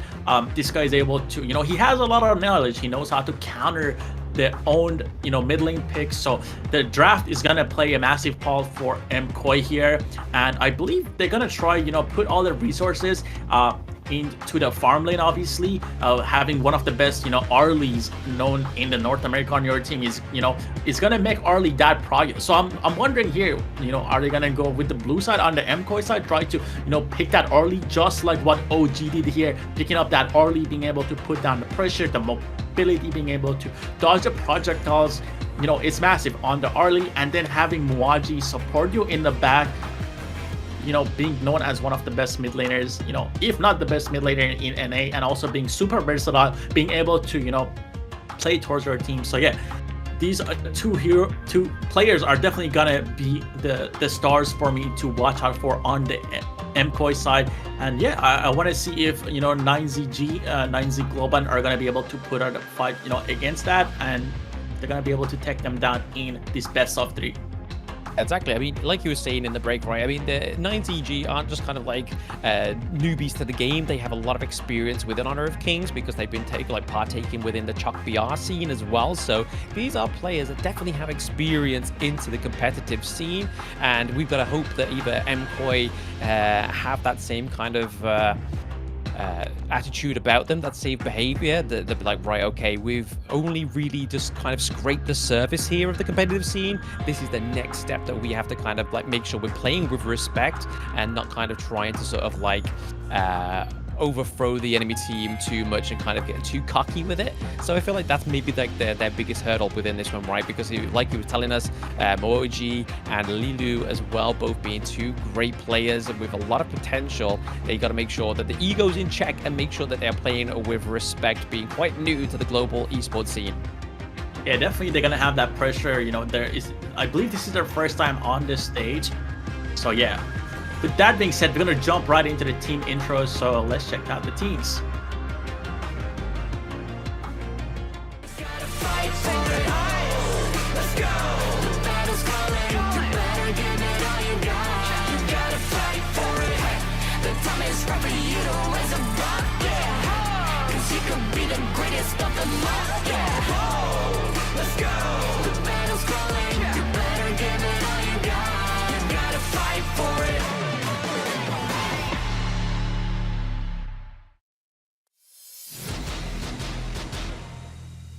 This guy is able to, you know, he has a lot of knowledge. He knows how to counter their own, you know, mid lane picks. So the draft is gonna play a massive part for MKOI here, and I believe they're gonna try, you know, put all their resources into the farm lane. Obviously, having one of the best, you know, Arlies known in the North America on your team is, you know, it's gonna make Arlie that project. So I'm wondering here, you know, are they gonna go with the blue side on the MKOI side, try to, you know, pick that Arlie just like what OG did here, picking up that Arlie, being able to put down the pressure, the mobility, being able to dodge the projectiles. You know, it's massive on the Arlie, and then having Muaji support you in the back, you know, being known as one of the best mid laners, you know, if not the best mid laner in NA, and also being super versatile, being able to, you know, play towards your team. So yeah, these two players are definitely gonna be the stars for me to watch out for on the MKOI side. And yeah, I want to see if, you know, 9ZG, 9Z Globant are gonna be able to put out a fight, you know, against that, and they're gonna be able to take them down in this best of 3. Exactly. I mean, like you were saying in the break, right? I mean, the 9ZG aren't just kind of like newbies to the game. They have a lot of experience within Honor of Kings because they've been partaking within the Chalk BR scene as well. So these are players that definitely have experience into the competitive scene, and we've got to hope that either MKOI have that same kind of attitude about them, that safe behavior, that they'll be like, right, okay, we've only really just kind of scraped the surface here of the competitive scene. This is the next step that we have to kind of like make sure we're playing with respect and not kind of trying to sort of like overthrow the enemy team too much and kind of get too cocky with it. So I feel like that's maybe like their biggest hurdle within this one, right? Because like he was telling us, Mooji and Lilu as well, both being two great players with a lot of potential. They got to make sure that the ego's in check and make sure that they're playing with respect, being quite new to the global esports scene. Yeah, definitely they're gonna have that pressure. You know, I believe this is their first time on this stage. So yeah. With that being said, we're going to jump right into the team intros, so let's check out the teams.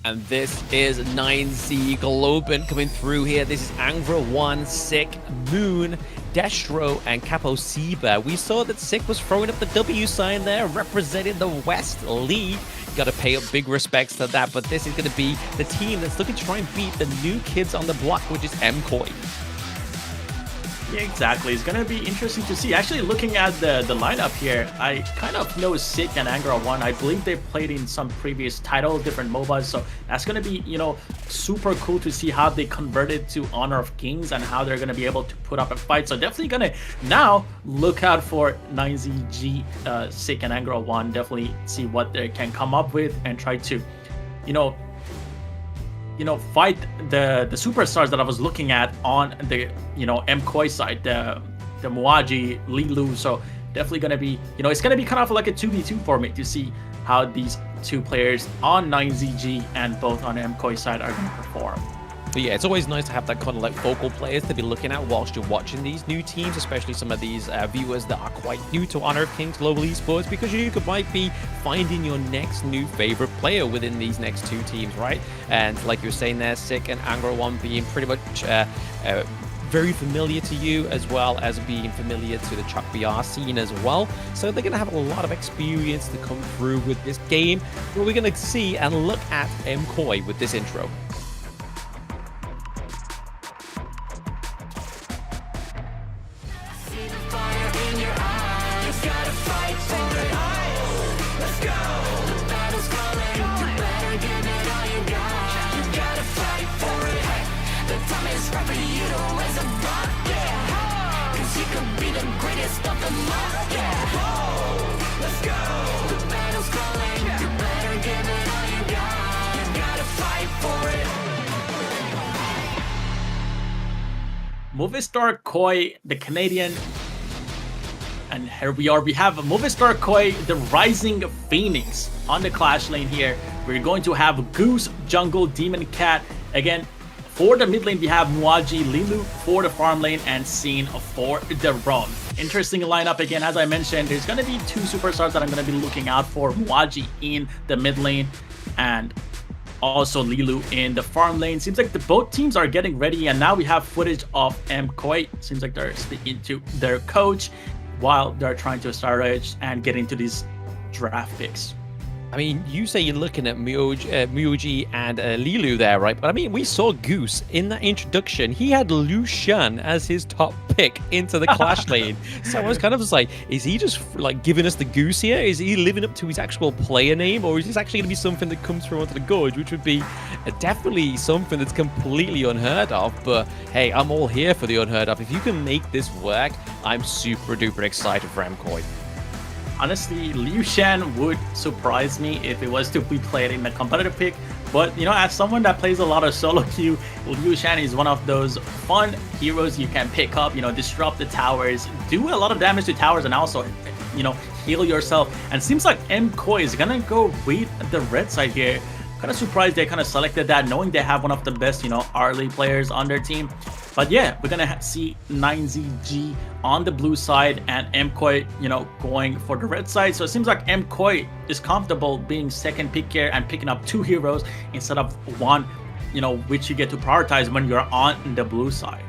And this is 9Z Globant coming through here. This is Angra 1, Sick, Moon, Destro, and Capo Siba. We saw that Sick was throwing up the W sign there, representing the West League. Got to pay up big respects to that, but this is going to be the team that's looking to try and beat the new kids on the block, which is MKOI. Yeah, exactly. It's going to be interesting to see. Actually, looking at the lineup here, I kind of know Sick and Angra 1. I believe they played in some previous titles, different MOBAs, so that's going to be, you know, super cool to see how they converted to Honor of Kings and how they're going to be able to put up a fight. So definitely going to now look out for 9ZG, Sick and Angra 1. Definitely see what they can come up with and try to, you know, fight the superstars that I was looking at on the, you know, MKOI side, the Muaji, Lilu. So definitely going to be, you know, it's going to be kind of like a 2v2 for me to see how these two players on 9ZG and both on MKOI side are going to perform. But yeah, it's always nice to have that kind of like focal players to be looking at whilst you're watching these new teams, especially some of these viewers that are quite new to Honor of Kings Global Esports, because you might be finding your next new favorite player within these next two teams, right? And like you were saying there, Sick and Angra 1 being pretty much very familiar to you, as well as being familiar to the Chuck BR scene as well. So they're going to have a lot of experience to come through with this game. But we're going to see and look at MKOI with this intro. Movistar KOI, the Canadian, and here we are. We have Movistar KOI, the Rising Phoenix on the Clash lane here. We're going to have Goose, Jungle, Demon Cat. Again, for the mid lane, we have Muaji, Lilu for the farm lane, and Scene for the roam. Interesting lineup again. As I mentioned, there's going to be two superstars that I'm going to be looking out for. Muaji in the mid lane, and also Lilu in the farm lane. Seems like both teams are getting ready, and now we have footage of MKOI. Seems like they're speaking to their coach while they're trying to start edge and get into these draft picks. I mean, you say you're looking at Muji and Lilu there, right? But I mean, we saw Goose in that introduction. He had Lucian as his top pick into the Clash lane. So I was kind of just like, is he just like giving us the Goose here? Is he living up to his actual player name? Or is this actually going to be something that comes through onto the Gorge, which would be definitely something that's completely unheard of? But hey, I'm all here for the unheard of. If you can make this work, I'm super duper excited for MKOI. Honestly, Liu Shan would surprise me if it was to be played in a competitive pick. But, you know, as someone that plays a lot of solo queue, Liu Shan is one of those fun heroes you can pick up, you know, disrupt the towers, do a lot of damage to towers, and also, you know, heal yourself. And it seems like MKOI is gonna go with the red side here. Kind of surprised they kind of selected that, knowing they have one of the best, you know, early players on their team. But yeah, we're gonna see 9ZG on the blue side and MKOI, you know, going for the red side. So it seems like MKOI is comfortable being second pick here and picking up two heroes instead of one, you know, which you get to prioritize when you're on the blue side.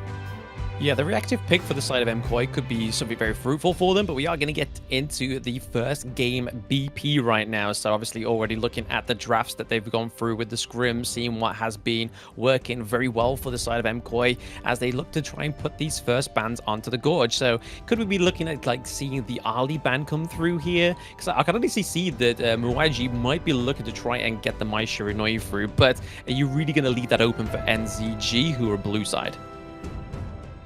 Yeah, the reactive pick for the side of MKOI could be something very fruitful for them, but we are going to get into the first game BP right now. So obviously already looking at the drafts that they've gone through with the scrims, seeing what has been working very well for the side of MKOI as they look to try and put these first bans onto the Gorge. So could we be looking at like seeing the Ali ban come through here? Because I can honestly see that Muaji might be looking to try and get the Mai Shiranui through, but are you really going to leave that open for NZG, who are blue side?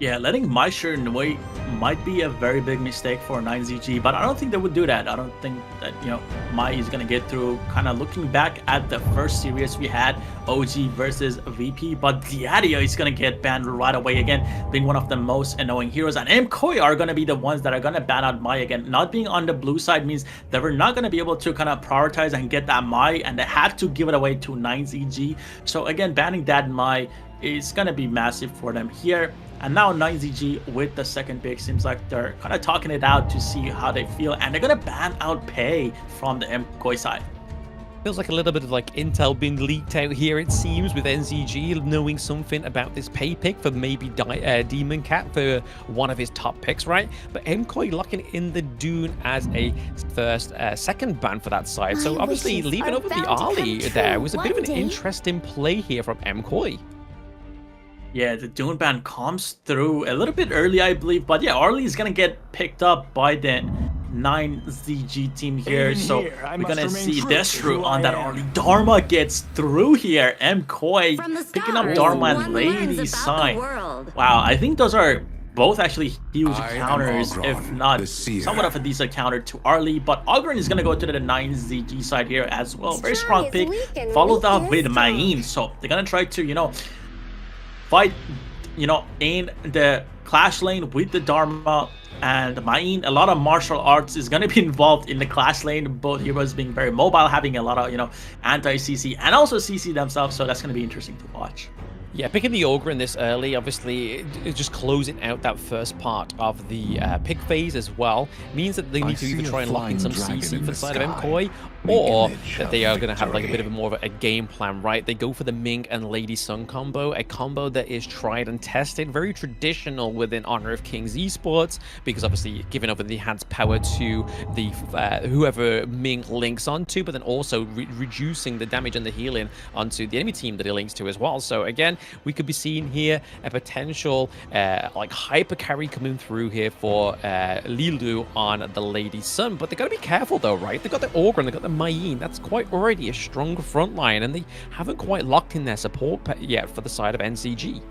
Yeah, letting Mai Shiranui might be a very big mistake for 9ZG, but I don't think they would do that. I don't think that, you know, Mai is going to get through. Kind of looking back at the first series we had, OG versus VP, but Diadio is going to get banned right away again, being one of the most annoying heroes. And MKOI are going to be the ones that are going to ban out Mai again. Not being on the blue side means that we're not going to be able to kind of prioritize and get that Mai, and they had to give it away to 9ZG. So again, banning that Mai is going to be massive for them here. And now 9ZG with the second pick, seems like they're kind of talking it out to see how they feel. And they're going to ban out Pei from the MKOI side. Feels like a little bit of like intel being leaked out here, it seems, with NZG knowing something about this pay pick for maybe Demon Cat for one of his top picks, right? But MKOI locking in the Dune as a second ban for that side. So obviously leaving over the Ali there was a bit of an interesting play here from MKOI. Yeah, the Dune ban comes through a little bit early, I believe. But yeah, Arlie is going to get picked up by the 9ZG team here. So we're going to see Destru on that Arlie. Dharma gets through here. MKOI picking up Dharma and Lady Sign. Wow, I think those are both actually huge counters, if not somewhat of a decent counter to Arlie. But Ogren is going to go to the 9ZG side here as well. Very strong pick, followed up with Main. So they're going to try to, you know, fight, you know, in the clash lane with the Dharma and Main. A lot of martial arts is going to be involved in the clash lane. Both heroes being very mobile, having a lot of, you know, anti-CC and also CC themselves. So that's going to be interesting to watch. Yeah, picking the Ogre in this early, obviously, just closing out that first part of the pick phase as well, means that they need to either try and lock in some CC for the side of MKOI, or that they are going to have like a bit of more of a game plan, right? They go for the Ming and Lady Sun combo, a combo that is tried and tested, very traditional within Honor of Kings Esports, because obviously giving over the enhanced power to the whoever Ming links onto, but then also reducing the damage and the healing onto the enemy team that it links to as well. So again, we could be seeing here a potential like hyper carry coming through here for Lilu on the Lady Sun, but they got to be careful though, right? They got the Ogre and they got the Mayin. That's quite already a strong front line, and they haven't quite locked in their support yet for the side of NCG.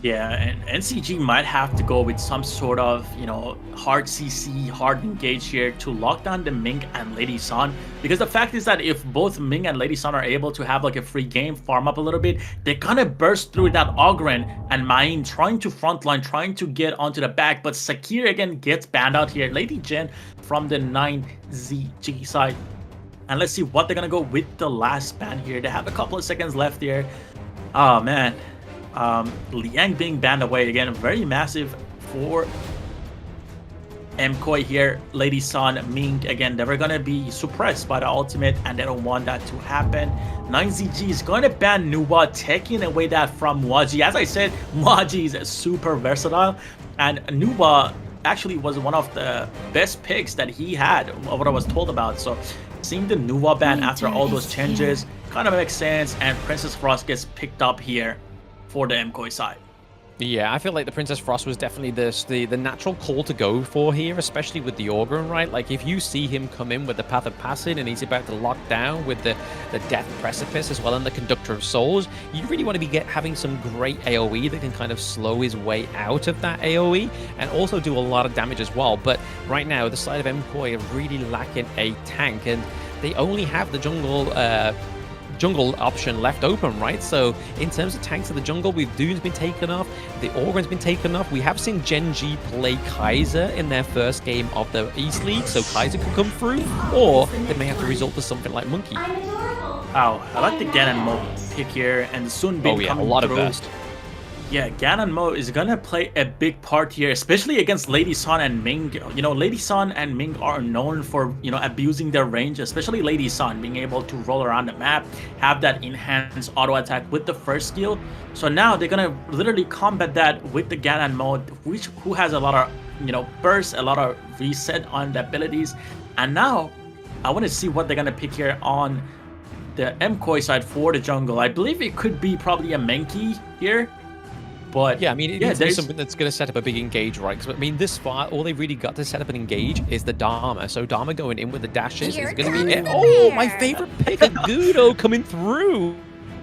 Yeah, and NCG might have to go with some sort of, you know, hard CC, hard engage here to lock down the Ming and Lady Sun. Because the fact is that if both Ming and Lady Sun are able to have like a free game, farm up a little bit, they kind of burst through that Ogren and Main trying to frontline, trying to get onto the back. But Sakir again gets banned out here. Lady Jen from the 9ZG side. And let's see what they're going to go with the last ban here. They have a couple of seconds left here. Oh, man. Liang being banned away again, very massive for MKOI here. Lady Sun, Ming again, they were gonna be suppressed by the ultimate, and they don't want that to happen. 9ZG is going to ban Nuba, taking away that from Mwaji. As I said, Mwaji is super versatile, and Nuba actually was one of the best picks that he had, what I was told about. So seeing the Nuba ban after all those changes kind of makes sense, and Princess Frost gets picked up here for the MKOI side. Yeah, I feel like the Princess Frost was definitely the natural call to go for here, especially with the Ogre, right? Like, if you see him come in with the Path of Passing and he's about to lock down with the Death Precipice as well and the Conductor of Souls, you really want to be having some great AoE that can kind of slow his way out of that AoE and also do a lot of damage as well. But right now, the side of MKOI are really lacking a tank, and they only have the jungle option left open, right? So in terms of tanks of the jungle, Dune's been taken off, the Ogren's been taken off. We have seen Gen G play Kaiser in their first game of the East League, so Kaiser could come through, or they may have to resort to something like Monkey. Wow, I like the Ganon Mo pick here, and Sun Bin coming a lot through. of burst. Yeah, Ganon Mo is gonna play a big part here, especially against Lady Sun and Ming. You know, Lady Sun and Ming are known for, you know, abusing their range, especially Lady Sun being able to roll around the map, have that enhanced auto attack with the first skill. So now they're gonna literally combat that with the Ganon Mo, who has a lot of, you know, burst, a lot of reset on the abilities. And now I want to see what they're gonna pick here on the MKOI side for the jungle. I believe it could be probably a Menki here. But yeah, I mean, there's something that's going to set up a big engage, right? Because I mean, this far, all they've really got to set up an engage is the Dharma. So Dharma going in with the dashes is going to be it. Oh, my favorite pick, Agudo coming through.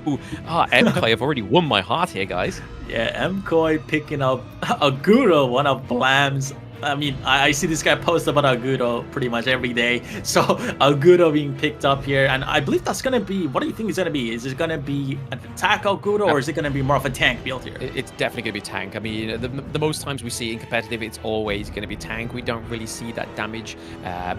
MKOI have already won my heart here, guys. Yeah, MKOI picking up Agudo, one of Blam's. I mean, I see this guy post about Agudo pretty much every day. So Agudo being picked up here, and I believe that's gonna be. What do you think it's gonna be? Is it gonna be an attack Agudo, or is it gonna be more of a tank build here? It's definitely gonna be tank. I mean, the most times we see in competitive, it's always gonna be tank. We don't really see that damage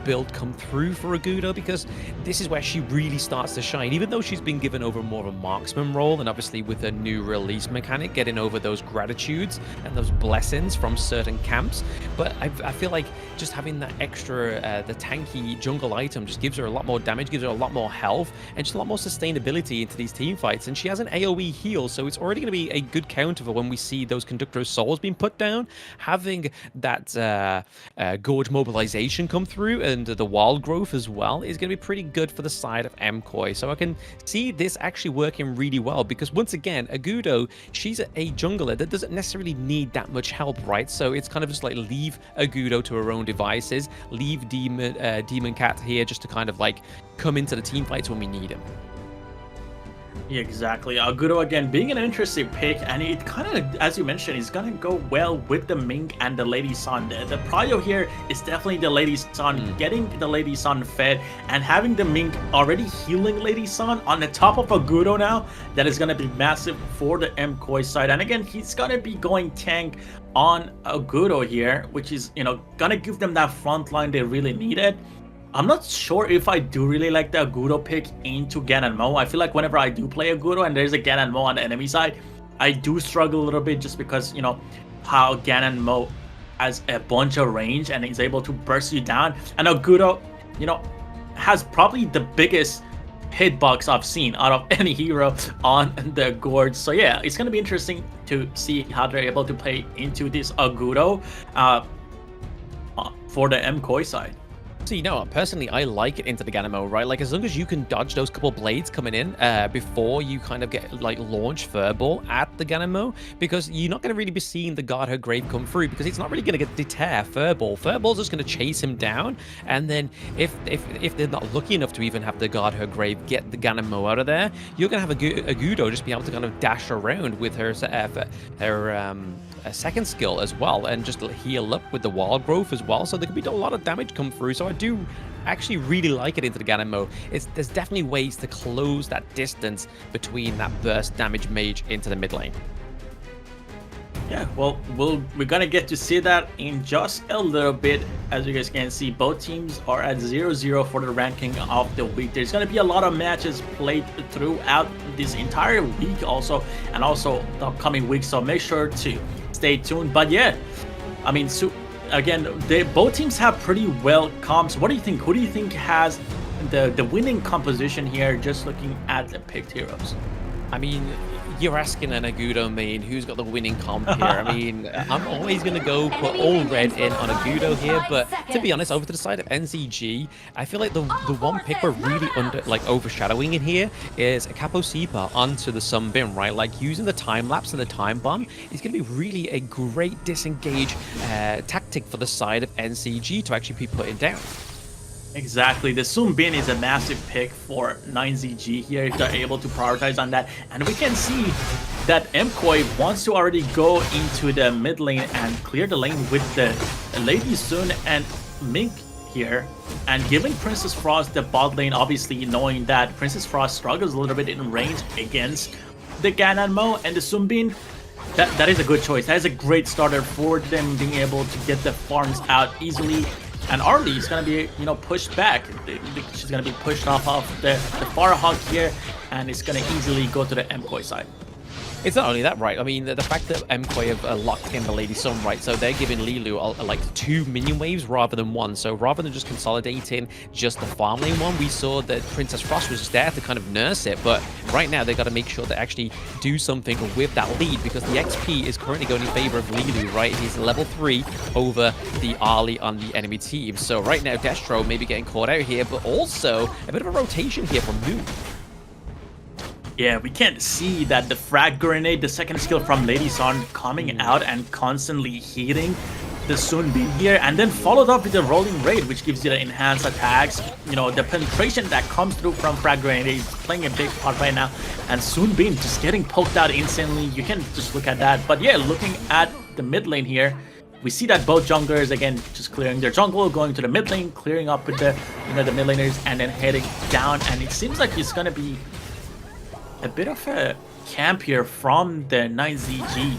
build come through for Agudo, because this is where she really starts to shine. Even though she's been given over more of a marksman role, and obviously with a new release mechanic, getting over those gratitudes and those blessings from certain camps, but but I feel like just having that extra, the tanky jungle item just gives her a lot more damage, gives her a lot more health, and just a lot more sustainability into these team fights. And she has an AoE heal, so it's already going to be a good counter for when we see those Conductor of Souls being put down. Having that Gorge mobilization come through and the wild growth as well is going to be pretty good for the side of MKOI. So I can see this actually working really well, because once again, Agudo, she's a jungler that doesn't necessarily need that much help, right? So it's kind of just like leave Agudo to her own devices, leave Demon Cat here just to kind of like come into the team fights when we need him. Yeah, exactly. Agudo again being an interesting pick, and it kind of, as you mentioned, is gonna go well with the Mink and the Lady Sun. The prio here is definitely the Lady Sun, getting the Lady Sun fed and having the Mink already healing Lady Sun on the top of Agudo now. That is gonna be massive for the MKOI side. And again, he's gonna be going tank on Agudo here, which is, you know, gonna give them that front line they really needed. I'm not sure if I do really like the Agudo pick into Ganonmo. I feel like whenever I do play Agudo and there's a Ganonmo on the enemy side, I do struggle a little bit just because, you know, how Ganonmo has a bunch of range and is able to burst you down. And Agudo, you know, has probably the biggest hitbox I've seen out of any hero on the Gorge. So yeah, it's going to be interesting to see how they're able to play into this Agudo for the MKOI side. So, you know, personally, I like it into the Ganonmo, right? Like, as long as you can dodge those couple blades coming in before you kind of get, like, launch Furball at the Ganonmo, because you're not going to really be seeing the Guard Her Grave come through, because it's not really going to deter Furball. Furball's just going to chase him down, and then if they're not lucky enough to even have the Guard Her Grave get the Ganonmo out of there, you're going to have Agudo just be able to kind of dash around with her second skill as well, and just heal up with the wild growth as well, so there could be a lot of damage come through. So I do actually really like it into the Ganonmo. There's definitely ways to close that distance between that burst damage mage into the mid lane. Yeah, well, we're gonna get to see that in just a little bit. As you guys can see, both teams are at 0-0 for the ranking of the week. There's gonna be a lot of matches played throughout this entire week also, and also the upcoming week, so make sure to stay tuned. But yeah, I mean, so again, both teams have pretty well comps. What do you think? Who do you think has the winning composition here, just looking at the picked heroes? I mean, you're asking an Agudo main who's got the winning comp here. I mean, I'm always going to go put all red in on Agudo here, but to be honest, over to the side of NZG, I feel like the one pick we're really overshadowing in here is a Capo Sipa onto the Sunbin, right? Like, using the time lapse and the time bomb is going to be really a great disengage tactic for the side of NCG to actually be putting down. Exactly, the Sunbin is a massive pick for 9ZG here if they're able to prioritize on that. And we can see that MKOI wants to already go into the mid lane and clear the lane with the Lady Sun and Mink here, and giving Princess Frost the bot lane, obviously knowing that Princess Frost struggles a little bit in range against the Ganonmo and the Sunbin. That is a good choice. That is a great starter for them, being able to get the farms out easily. And Arlie is going to be, you know, pushed back. She's going to be pushed off of the Firehawk here, and it's going to easily go to the MKOI side. It's not only that, right? I mean, the fact that MKOI have locked in the Lady Sun, right? So they're giving Lilu like 2 minion waves rather than 1. So rather than just consolidating just the farm lane one, we saw that Princess Frost was just there to kind of nurse it. But right now, they got to make sure they actually do something with that lead, because the XP is currently going in favor of Lilu, right? He's level 3 over the Arlie on the enemy team. So right now, Destro may be getting caught out here, but also a bit of a rotation here from Moon. Yeah, we can see that the frag grenade, the second skill from Lady Sun, coming out and constantly hitting the Sunbin here, and then followed up with the rolling raid, which gives you the enhanced attacks. You know, the penetration that comes through from frag grenade is playing a big part right now, and Sunbin just getting poked out instantly. You can just look at that. But yeah, looking at the mid lane here, we see that both junglers again just clearing their jungle, going to the mid lane, clearing up with the, you know, the mid laners, and then heading down. And it seems like it's gonna be a bit of a camp here from the 9ZG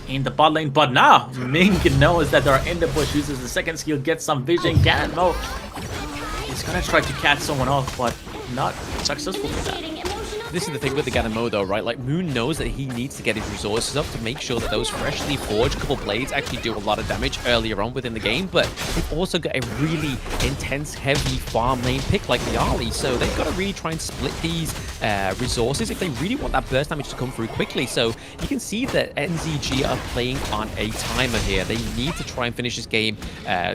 in the bot lane, but now Mink knows that they're in the bush, uses the second skill, gets some vision. Ganonmo is gonna try to catch someone off, but not successful with that. this is the thing with the Ganamo though, right? Like Moon knows that he needs to get his resources up to make sure that those freshly forged couple blades actually do a lot of damage earlier on within the game, but they've also got a really intense, heavy farm lane pick like the AYLO, so they've got to really try and split these resources if they really want that burst damage to come through quickly. So you can see that NZG are playing on a timer here. They need to try and finish this game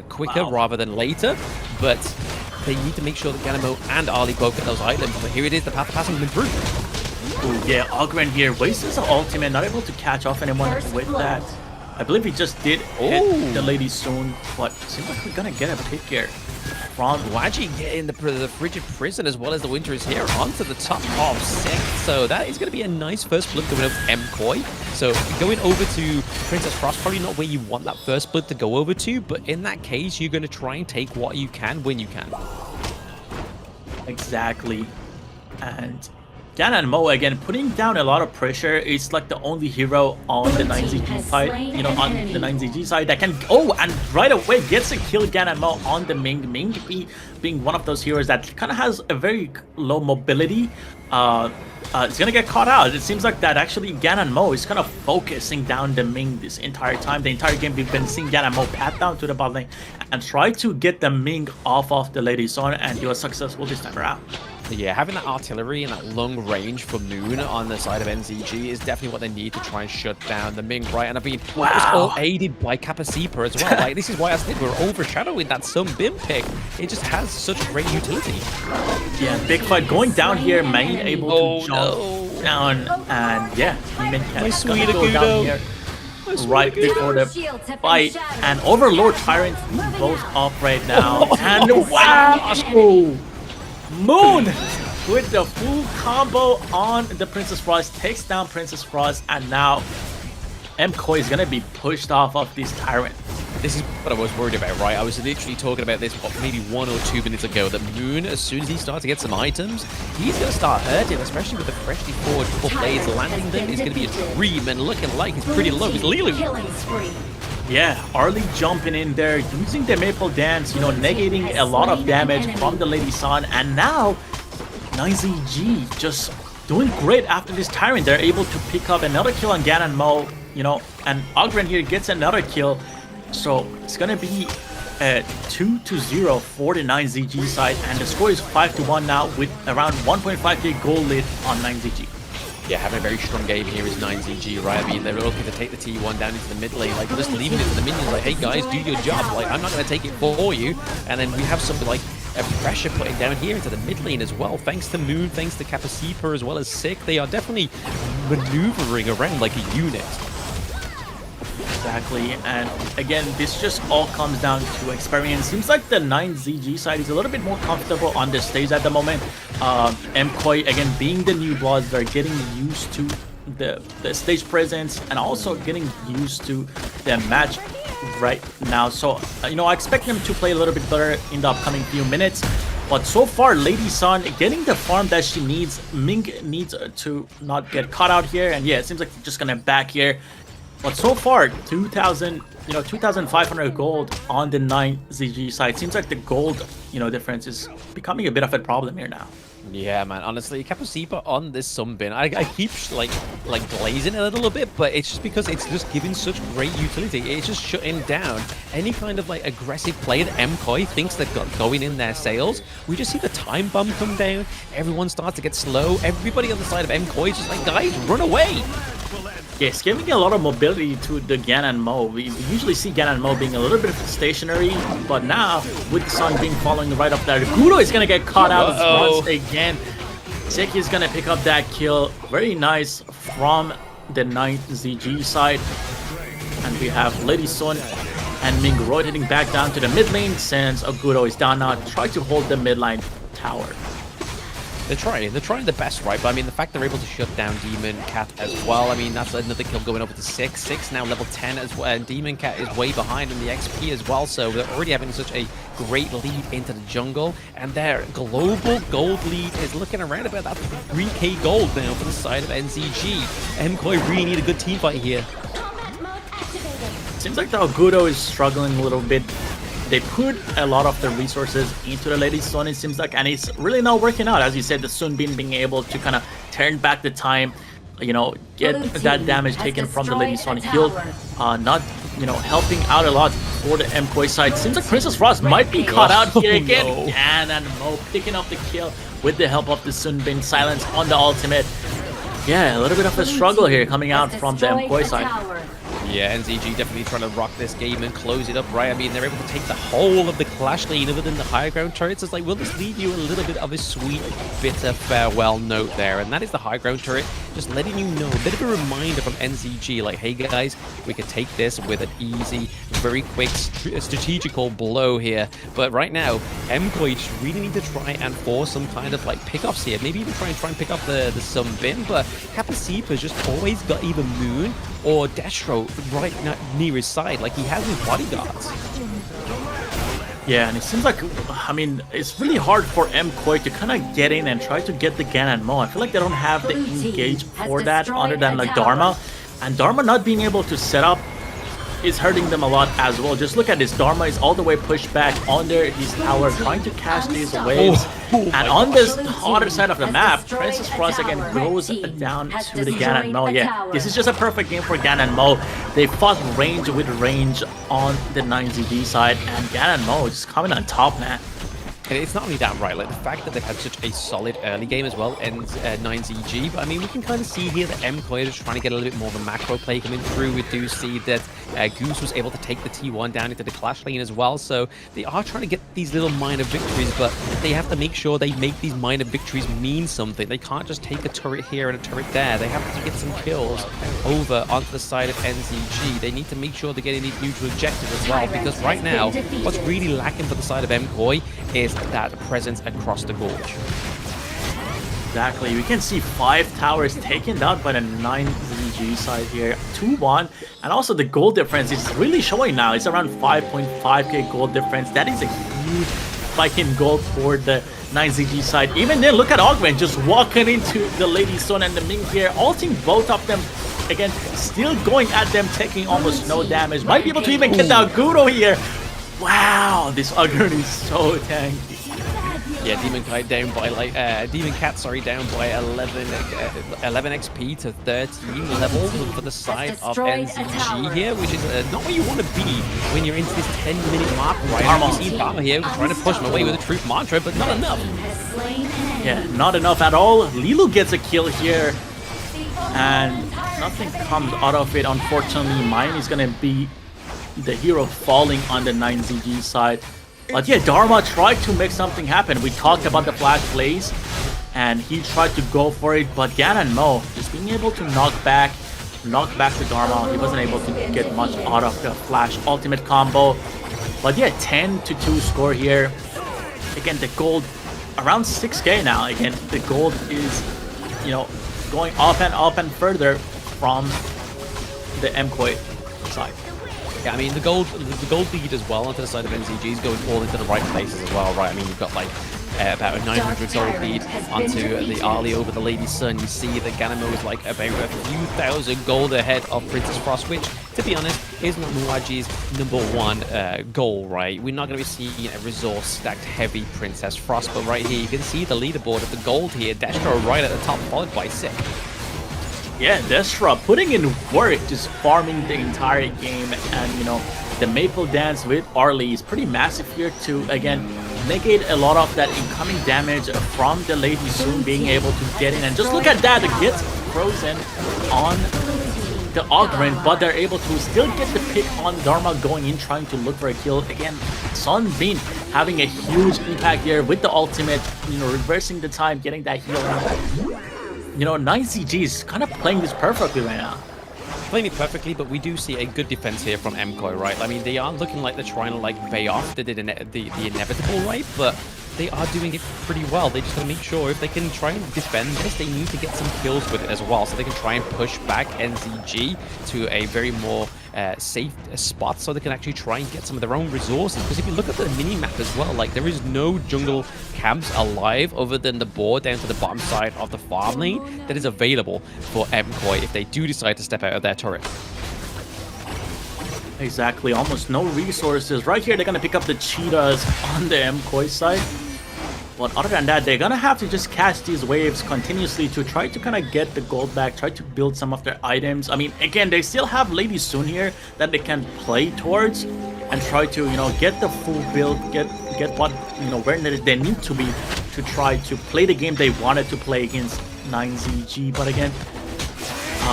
quicker rather than later, but they need to make sure that Ganamo and AYLO both get those items. But here it is, the path passing them through. Oh yeah, Ogren here wastes his ultimate, not able to catch off anyone with that. I believe he just did hit the lady soon, but seems like we're gonna get a pick here from Waji getting the frigid prison as well as the winter is here onto the top of 6. So that is going to be a nice first blood going over to MKOI. So going over to Princess Frost, probably not where you want that first blood to go over to, but in that case, you're going to try and take what you can when you can. Exactly. And Gan and Mo again putting down a lot of pressure. It's like the only hero on the 9ZG side, you know, on the 9ZG side that can and right away gets a kill. Gan and Mo on the Ming. Ming being one of those heroes that kind of has a very low mobility. It's gonna get caught out. It seems like that actually Gan and Mo is kind of focusing down the Ming this entire time. The entire game we've been seeing Gan and Mo pat down to the bot lane and try to get the Ming off of the Lady Sun, and he was successful this time around. Yeah, having that artillery and that long range for Moon on the side of NZG is definitely what they need to try and shut down the Ming, right? And I mean, it was all aided by Kapasipa as well. Like, this is why I think we're overshadowing that Sun Bim pick. It just has such great utility. Yeah, big fight going down here. Main able to jump down, and yeah, Demon Cat gonna go down here right before the fight. And Overlord Tyrant both up right now. And wow! Moon with the full combo on the Princess Frost, takes down Princess Frost, and now MKOI is gonna be pushed off of this Tyrant. This is what I was worried about, right? I was literally talking about this maybe 1 or 2 minutes ago, that Moon, as soon as he starts to get some items, he's going to start hurting, especially with the freshly forged couple blades. Landing them is going to be a dream, and looking like he's pretty low. He's Lilu. Yeah, Arlie jumping in there, using the Maple Dance, you know, negating a lot of damage from the Lady Sun, and now 9ZG just doing great after this Tyrant. They're able to pick up another kill on Gan and Mo, you know, and Ogren here gets another kill. So it's gonna be 2-0 for the 9ZG side, and the score is 5-1 now with around 1.5k goal lead on 9ZG. Yeah, having a very strong game here is 9ZG, right? I mean, they're looking to take the T1 down into the mid lane, like just leaving it to the minions, like, hey guys, do your job, like, I'm not going to take it for you. And then we have something like a pressure putting down here into the mid lane as well, thanks to Moon, thanks to Kapasipa as well as Sick. They are definitely maneuvering around like a unit. Exactly, and again, this just all comes down to experience. Seems like the 9ZG side is a little bit more comfortable on the stage at the moment. MKOI, again, being the new bloods, they're getting used to the stage presence and also getting used to the match right now. So, you know, I expect them to play a little bit better in the upcoming few minutes. But so far, Lady Sun getting the farm that she needs. Ming needs to not get caught out here, and yeah, it seems like they're just gonna back here. But so far, 2,500 gold on the 9ZG side. Seems like the gold, you know, difference is becoming a bit of a problem here now. Yeah, man. Honestly, Kapasipa on this Sunbin, I keep like glazing it a little bit, but it's just because it's just giving such great utility. It's just shutting down any kind of like aggressive play that MKOI thinks they've got going in their sails. We just see the time bomb come down. Everyone starts to get slow. Everybody on the side of MKOI is just like, guys, run away. Yes, giving a lot of mobility to the Gan and Mo. We usually see Gan and Mo being a little bit stationary, but now with the Sun being following right up there, Gudo is gonna get caught out once again. Seki is gonna pick up that kill. Very nice from the 9ZG side. And we have Lady Sun and Ming rotating back down to the mid lane since Gudo is down now. Try to hold the mid lane tower. They're trying the best, right? But I mean, the fact they're able to shut down Demon Cat as well, I mean, that's another kill going over to 6. 6 now level 10 as well, and Demon Cat is way behind in the XP as well, so they're already having such a great lead into the jungle, and their global gold lead is looking around about that 3k gold now for the side of NZG. MKOI really need a good team fight here. Seems like the Gudo is struggling a little bit They put a lot of the resources into the Lady Sun, it seems like, and it's really not working out. As you said, the Sunbeam being able to kind of turn back the time, you know, get that damage taken from the Lady Sun healed, not, you know, helping out a lot for the MKOI side. Seems like Princess Frost might be caught out here again. No. And Mo picking up the kill with the help of the Sunbeam silence on the ultimate. Yeah, a little bit of a struggle here coming out from the MKOI side. Yeah, NZG definitely trying to rock this game and close it up, right? I mean, they're able to take the whole of the clash lane other than the higher ground turrets. It's like, we'll just leave you a little bit of a sweet, bitter farewell note there. And that is the high ground turret, just letting you know, a bit of a reminder from NZG, like, hey guys, we could take this with an easy, very quick, strategical blow here. But right now, MKOI just really need to try and force some kind of, like, pickoffs here. Maybe even try and pick up the Sunbin, but Kapasipa's just always got either Moon or Destro right near his side, like he has his bodyguards. Yeah, and it seems like, I mean, it's really hard for MKOI to kind of get in and try to get the Gan and Mo. I feel like they don't have the engage for that other than like Dharma. And Dharma not being able to set up is hurting them a lot as well. Just look at this. Dharma is all the way pushed back under his tower, trying to catch these waves. And on this other side of the map, Princess Frost again goes down to the Gan and Mo. Yeah, this is just a perfect game for Gan and Mo. They fought range with range on the 9ZD side, and Gan and Mo is coming on top, man. And it's not only that, right, like the fact that they've had such a solid early game as well, and 9ZG, but I mean, we can kind of see here that MKOI is trying to get a little bit more of a macro play coming through. We do see that Goose was able to take the T1 down into the clash lane as well, so they are trying to get these little minor victories, but they have to make sure they make these minor victories mean something. They can't just take a turret here and a turret there. They have to get some kills over onto the side of NZG. They need to make sure they're getting these neutral objectives as well, because right now, what's really lacking for the side of MKOI is that presence across the gorge. Exactly. We can see 5 towers taken down by the 9ZG side here. 2-1. And also the gold difference is really showing now. It's around 5.5k gold difference. That is a huge spike in gold for the 9ZG side. Even then, look at Augment just walking into the Lady Sun and the Ming here, ulting both of them. Again, still going at them, taking almost no damage. Might be able to even get out Guro here. Wow, this Ugern is so tanky. Yeah, Demon Cat down by like down by 11 XP to 13 level for the side of NZG here, which is not where you want to be when you're into this 10-minute mark. Right, we see Dharma here trying to push my way with a truth mantra, but not enough. Yeah, not enough at all. Lilu gets a kill here, and nothing comes out of it. Unfortunately, mine is gonna be the hero falling on the 9ZG side. But yeah, Dharma tried to make something happen. We talked about the flash plays, and he tried to go for it, but Gan and Mo just being able to knock back the Dharma. He wasn't able to get much out of the flash ultimate combo. But yeah, 10-2 score here. Again, the gold around 6k now. Again, the gold is, you know, going up and further from the MKOI side. Yeah, I mean, the gold lead as well onto the side of NZG is going all into the right places as well, right? I mean, you've got like about a 900 gold lead onto the AYLO over the Lady Sun. You see that Ganamo is like about a few thousand gold ahead of Princess Frost, which, to be honest, is not Muaji's #1 goal, right? We're not going to be seeing a resource stacked heavy Princess Frost, but right here you can see the leaderboard of the gold here. Destro right at the top, followed by Sick. Yeah, Destra putting in work, just farming the entire game, and you know, the Maple Dance with Arlie is pretty massive here to, again, negate a lot of that incoming damage from the Lady Soon being able to get in. And just look at that, it gets frozen on the Augment, but they're able to still get the pick on Dharma going in, trying to look for a kill. Again, Sunbeam having a huge impact here with the ultimate, you know, reversing the time, getting that heal out. You know, 9ZG is kind of playing this perfectly right now. Playing it perfectly, but we do see a good defense here from MKOI, right? I mean, they are looking like they're trying to like pay off the inevitable, right? But they are doing it pretty well. They just gotta make sure if they can try and defend this, they need to get some kills with it as well, so they can try and push back NZG to a very more safe spot, so they can actually try and get some of their own resources. Because if you look at the mini-map as well, like there is no jungle camps alive other than the board down to the bottom side of the farm lane that is available for MKOI if they do decide to step out of their turret. Exactly, almost no resources. Right here, they're gonna pick up the cheetahs on the MKOI side. But other than that, they're gonna have to just catch these waves continuously to try to kind of get the gold back, try to build some of their items. I mean, again, they still have Lady Sun here that they can play towards and try to, you know, get the full build, get what, you know, where they need to be to try to play the game they wanted to play against 9ZG. But again,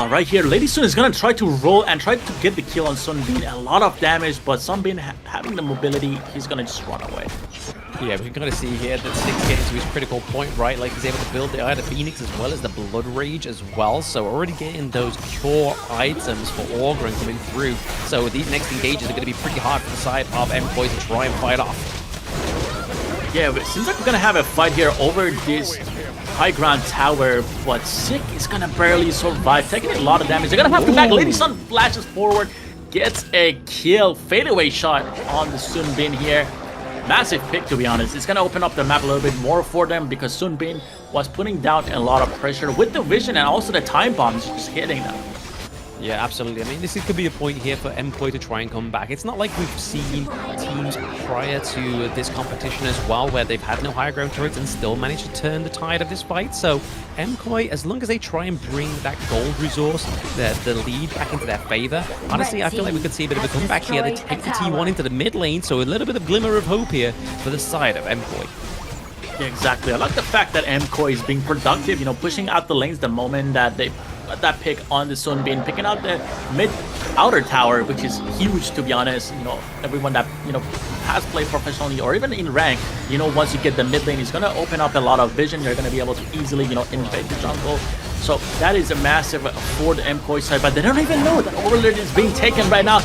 right here, Lady Sun is gonna try to roll and try to get the kill on Sunbeam. A lot of damage, but Sunbeam having the mobility, he's gonna just run away. Yeah, we can kind of see here that Six getting to his critical point, right? Like, he's able to build the Eye of the Phoenix as well as the Blood Rage as well. So already getting those cure items for Augurin coming through. So these next engages are going to be pretty hard for the side of MKOI to try and fight off. Yeah, but it seems like we're going to have a fight here over this high ground tower, but Sick is going to barely survive, taking a lot of damage. They're going to have to back. Lady Sun flashes forward, gets a kill, fadeaway shot on the Sunbin here. Massive pick, to be honest. It's going to open up the map a little bit more for them because Sunbin was putting down a lot of pressure with the vision and also the time bombs just hitting them. Yeah, absolutely. I mean, this could be a point here for MKOI to try and come back. It's not like we've seen teams prior to this competition as well, where they've had no higher ground turrets and still managed to turn the tide of this fight. So MKOI, as long as they try and bring that gold resource, the lead back into their favor, honestly, I feel like we could see a bit of a comeback here. They take the T1 into the mid lane, so a little bit of glimmer of hope here for the side of MKOI. Yeah, exactly. I like the fact that MKOI is being productive, you know, pushing out the lanes the moment that they that pick on the Sunbeam, picking out the mid outer tower, which is huge, to be honest. You know, everyone that, you know, has played professionally or even in rank, you know, once you get the mid lane, it's going to open up a lot of vision. You're going to be able to easily, you know, invade the jungle. So that is a massive for the MKOI side, but they don't even know that Overlord is being taken right now.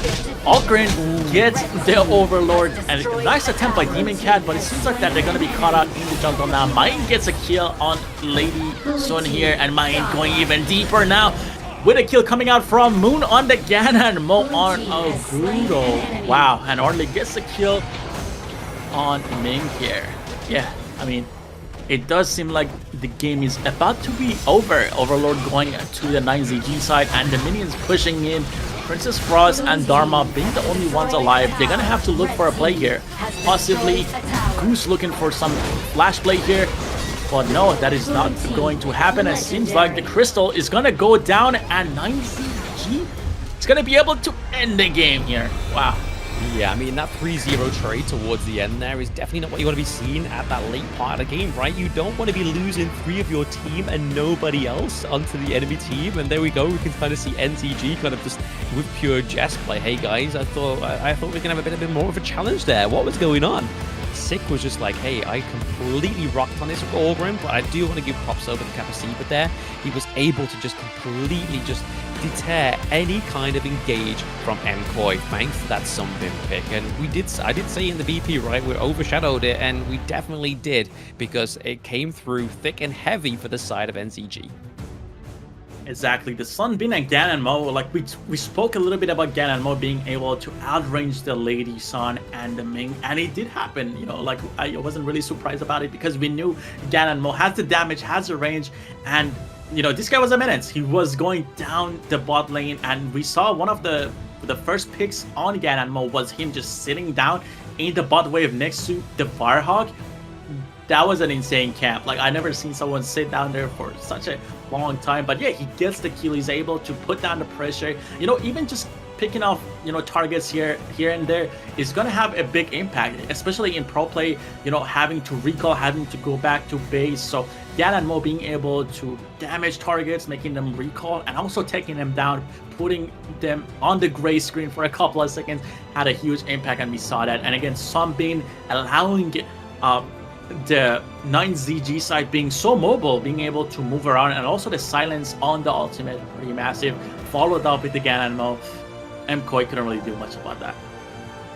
Augurin gets the Overlord, and a nice attempt by Demon Cat, but it seems like that they're going to be caught out in the jungle now. Mine gets a kill on Lady Sun here, and Mine going even deeper now with a kill coming out from Moon on the Ganon Mo on Agrudo. Wow, and Orly gets a kill on Ming here. Yeah, I mean, it does seem like the game is about to be over. Overlord going to the 9ZG side and the minions pushing in. Princess Frost and Dharma being the only ones alive. They're gonna have to look for a play here. Possibly Goose looking for some flash play here. But no, that is not going to happen. It seems like the crystal is gonna go down and 9ZG is gonna be able to end the game here. Wow. Yeah, I mean, that 3-0 trade towards the end there is definitely not what you want to be seeing at that late part of the game, right? You don't want to be losing 3 of your team and nobody else onto the enemy team. And there we go. We can kind of see NTG kind of just with pure jest like, hey guys, I thought we were gonna have a bit more of a challenge there. What was going on? Sick was just like, hey, I completely rocked on this with Augurin, but I do want to give props over to Kapasiba there. He was able to just completely just deter any kind of engage from MKOI thanks to that Sunbeam pick. And I did say in the VP, right, we overshadowed it, and we definitely did, because it came through thick and heavy for the side of NCG. Exactly, the Sunbeam and Ganon Mo, like we spoke a little bit about Ganon Mo being able to outrange the Lady Sun and the Ming, and it did happen, you know, like I wasn't really surprised about it because we knew Ganon Mo has the damage, has the range, and you know, this guy was a menace. He was going down the bot lane, and we saw one of the first picks on Ganon Mo was him just sitting down in the bot wave next to the Firehawk. That was an insane camp. Like, I never seen someone sit down there for such a long time. But yeah, he gets the kill. He's able to put down the pressure. You know, even just picking off, you know, targets here and there is going to have a big impact, especially in pro play, you know, having to recall, having to go back to base. So Ganon Mo being able to damage targets, making them recall, and also taking them down, putting them on the gray screen for a couple of seconds had a huge impact, and we saw that. And again, Sunbeam allowing the 9ZG side being so mobile, being able to move around, and also the silence on the ultimate, pretty massive, followed up with the Ganon Mo. MKOI couldn't really do much about that.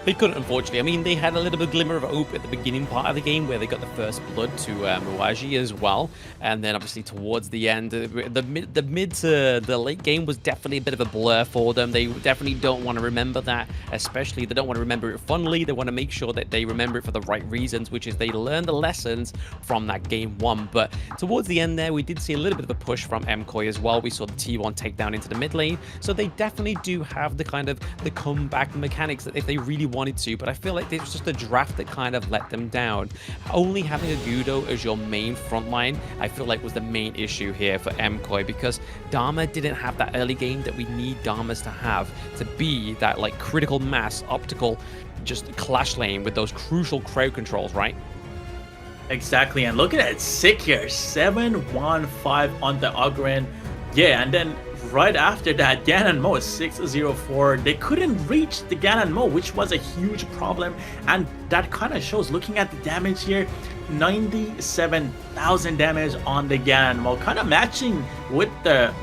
They couldn't, unfortunately. I mean, they had a little bit of glimmer of hope at the beginning part of the game where they got the first blood to Muaji as well. And then obviously towards the end, the mid to the late game was definitely a bit of a blur for them. They definitely don't want to remember that, especially they don't want to remember it fondly. They want to make sure that they remember it for the right reasons, which is they learn the lessons from that game 1. But towards the end there, we did see a little bit of a push from MKOI as well. We saw the T1 takedown into the mid lane. So they definitely do have the kind of the comeback mechanics that if they really wanted to, but I feel like it was just a draft that kind of let them down. Only having Agudo as your main front line, I feel like was the main issue here for MKOI, because Dharma didn't have that early game that we need Dharmas to have to be that like critical mass optical just clash lane with those crucial crowd controls, right? Exactly, and look at that sick here, 7-1-5 on the Ogren. Yeah, and then right after that, Ganon Mo 6-0-4. They couldn't reach the Ganon Mo, which was a huge problem, and that kind of shows. Looking at the damage here, 97,000 damage on the Ganon Mo, kind of matching with the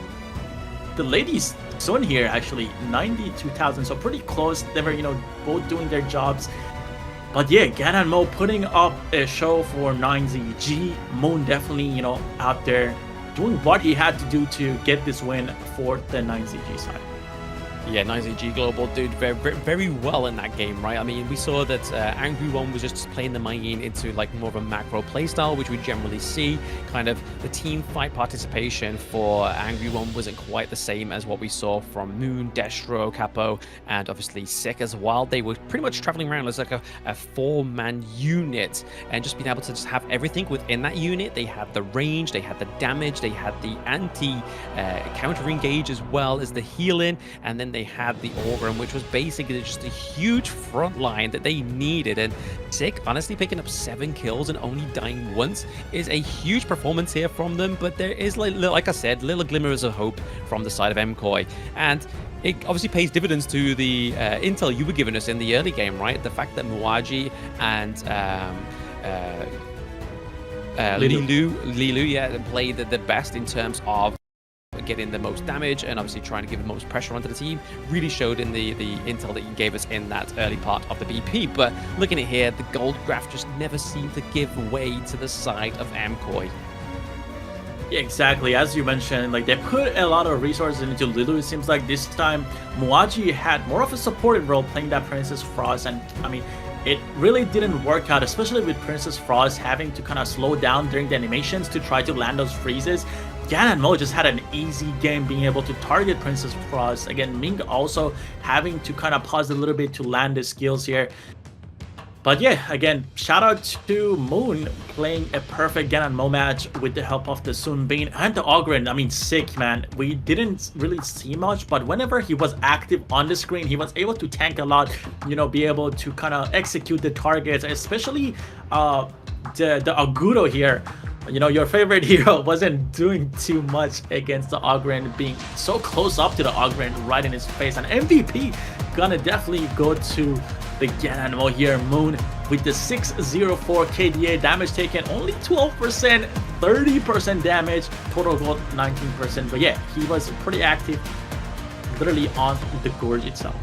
ladies' son here. Actually, 92,000, so pretty close. They were, you know, both doing their jobs. But yeah, Ganon Mo putting up a show for 9ZG. Moon definitely, you know, out there doing what he had to do to get this win for the 9ZG side. Yeah, 9ZG Global did very well in that game, right? I mean, we saw that Angry One was just playing the main into like more of a macro playstyle, which we generally see. Kind of the team fight participation for Angry One wasn't quite the same as what we saw from Moon, Destro, Capo, and obviously Sick as well. They were pretty much traveling around as like a 4-man unit, and just being able to just have everything within that unit. They had the range, they had the damage, they had the counter engage as well as the healing, and then they had the Organ, which was basically just a huge front line that they needed. And Sick, honestly, picking up 7 kills and only dying once is a huge performance here from them. But there is, like I said, little glimmers of hope from the side of MKOI. And it obviously pays dividends to the intel you were giving us in the early game, right? The fact that Muaji and Lilu, yeah, played the best in terms of getting the most damage and obviously trying to give the most pressure onto the team really showed in the intel that you gave us in that early part of the BP. But looking at here, the gold graph just never seemed to give way to the side of MKOI. Yeah, exactly. As you mentioned, like they put a lot of resources into Lilu. It seems like this time Muaji had more of a supportive role playing that Princess Frost, and I mean, it really didn't work out, especially with Princess Frost having to kind of slow down during the animations to try to land those freezes. Ganon Mo just had an easy game being able to target Princess Frost. Again, Ming also having to kind of pause a little bit to land his skills here. But yeah, again, shout out to Moon playing a perfect Ganon Mo match with the help of the Sun Bean and the Ogren. I mean, sick, man. We didn't really see much, but whenever he was active on the screen, he was able to tank a lot, you know, be able to kind of execute the targets, especially the Agudo here. You know, your favorite hero wasn't doing too much against the Ogren, being so close up to the Ogren right in his face. And MVP gonna definitely go to the Ganon Mo here. Moon with the 604 KDA, damage taken only 12%, 30% damage, total gold 19%. But yeah, he was pretty active literally on the Gorge itself.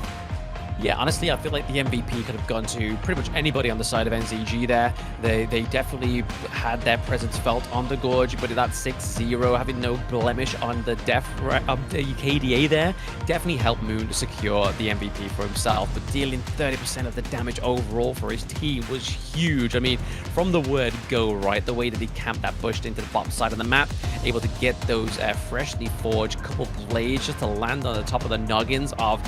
Yeah, honestly, I feel like the MVP could have gone to pretty much anybody on the side of NZG there. They definitely had their presence felt on the Gorge, but that 6-0, having no blemish on the KDA there, definitely helped Moon to secure the MVP for himself. But dealing 30% of the damage overall for his team was huge. I mean, from the word go, right, the way that he camped that bush into the bottom side of the map, able to get those freshly forged couple blades just to land on the top of the noggins of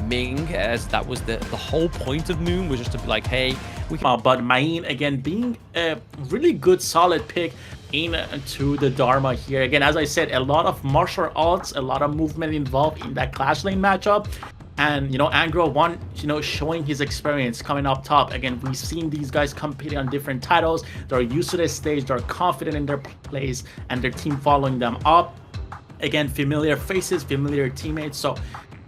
Ming, as that was the whole point of Moon, was just to be like, hey, we can... But Main, again, being a really good, solid pick into the Dharma here. Again, as I said, a lot of martial arts, a lot of movement involved in that Clash Lane matchup. And, you know, Angro One, you know, showing his experience coming up top. Again, we've seen these guys competing on different titles. They're used to this stage. They're confident in their plays and their team following them up. Again, familiar faces, familiar teammates. So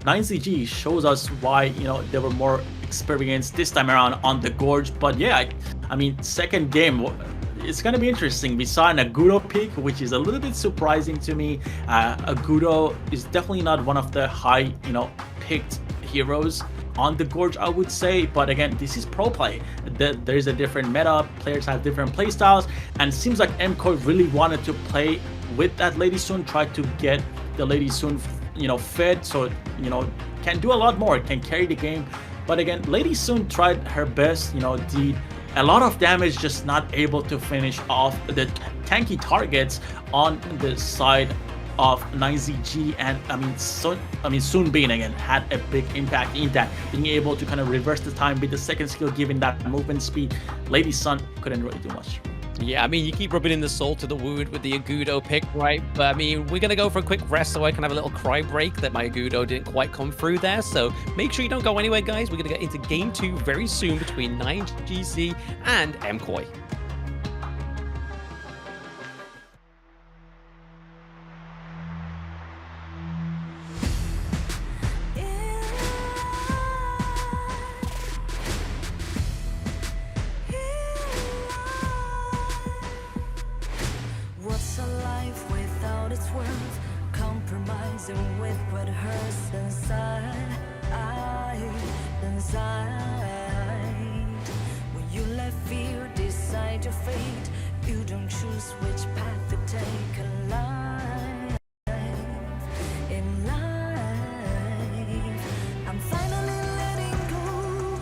9ZG shows us why, you know, they were more experienced this time around on the Gorge. But yeah, I mean, second game, it's going to be interesting. We saw an Agudo pick, which is a little bit surprising to me. Agudo is definitely not one of the high, you know, picked heroes on the Gorge, I would say. But again, this is pro play. There's a different meta, players have different play styles, and it seems like MKOI really wanted to play with that Lady Sun, try to get the Lady Sun, you know, fed, so, you know, can do a lot more, can carry the game. But again, Lady Sun tried her best, you know, did a lot of damage, just not able to finish off the tanky targets on the side of 9ZG. And Sun Bin again had a big impact in that, being able to kind of reverse the time with the second skill, given that movement speed. Lady Sun couldn't really do much. Yeah, I mean, you keep rubbing in the salt to the wound with the Agudo pick, right? But I mean, we're going to go for a quick rest so I can have a little cry break that my Agudo didn't quite come through there. So make sure you don't go anywhere, guys. We're going to get into game 2 very soon between 9GC and MKOI. What's a life without its worth? Compromising with what hurts inside. When you let fear decide your fate, you don't choose which path to take alive. In life, I'm finally letting go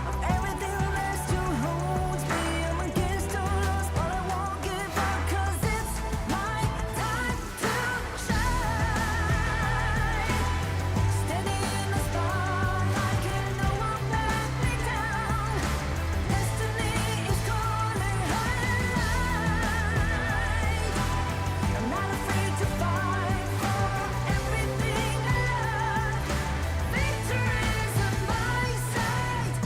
of everything that still holds me. I'm against all odds, but I won't give up, 'cause it's my time to shine. Standing in the spotlight, and no one let me down. Destiny is calling high. I'm not afraid to fight for everything I love. Victory's on my side.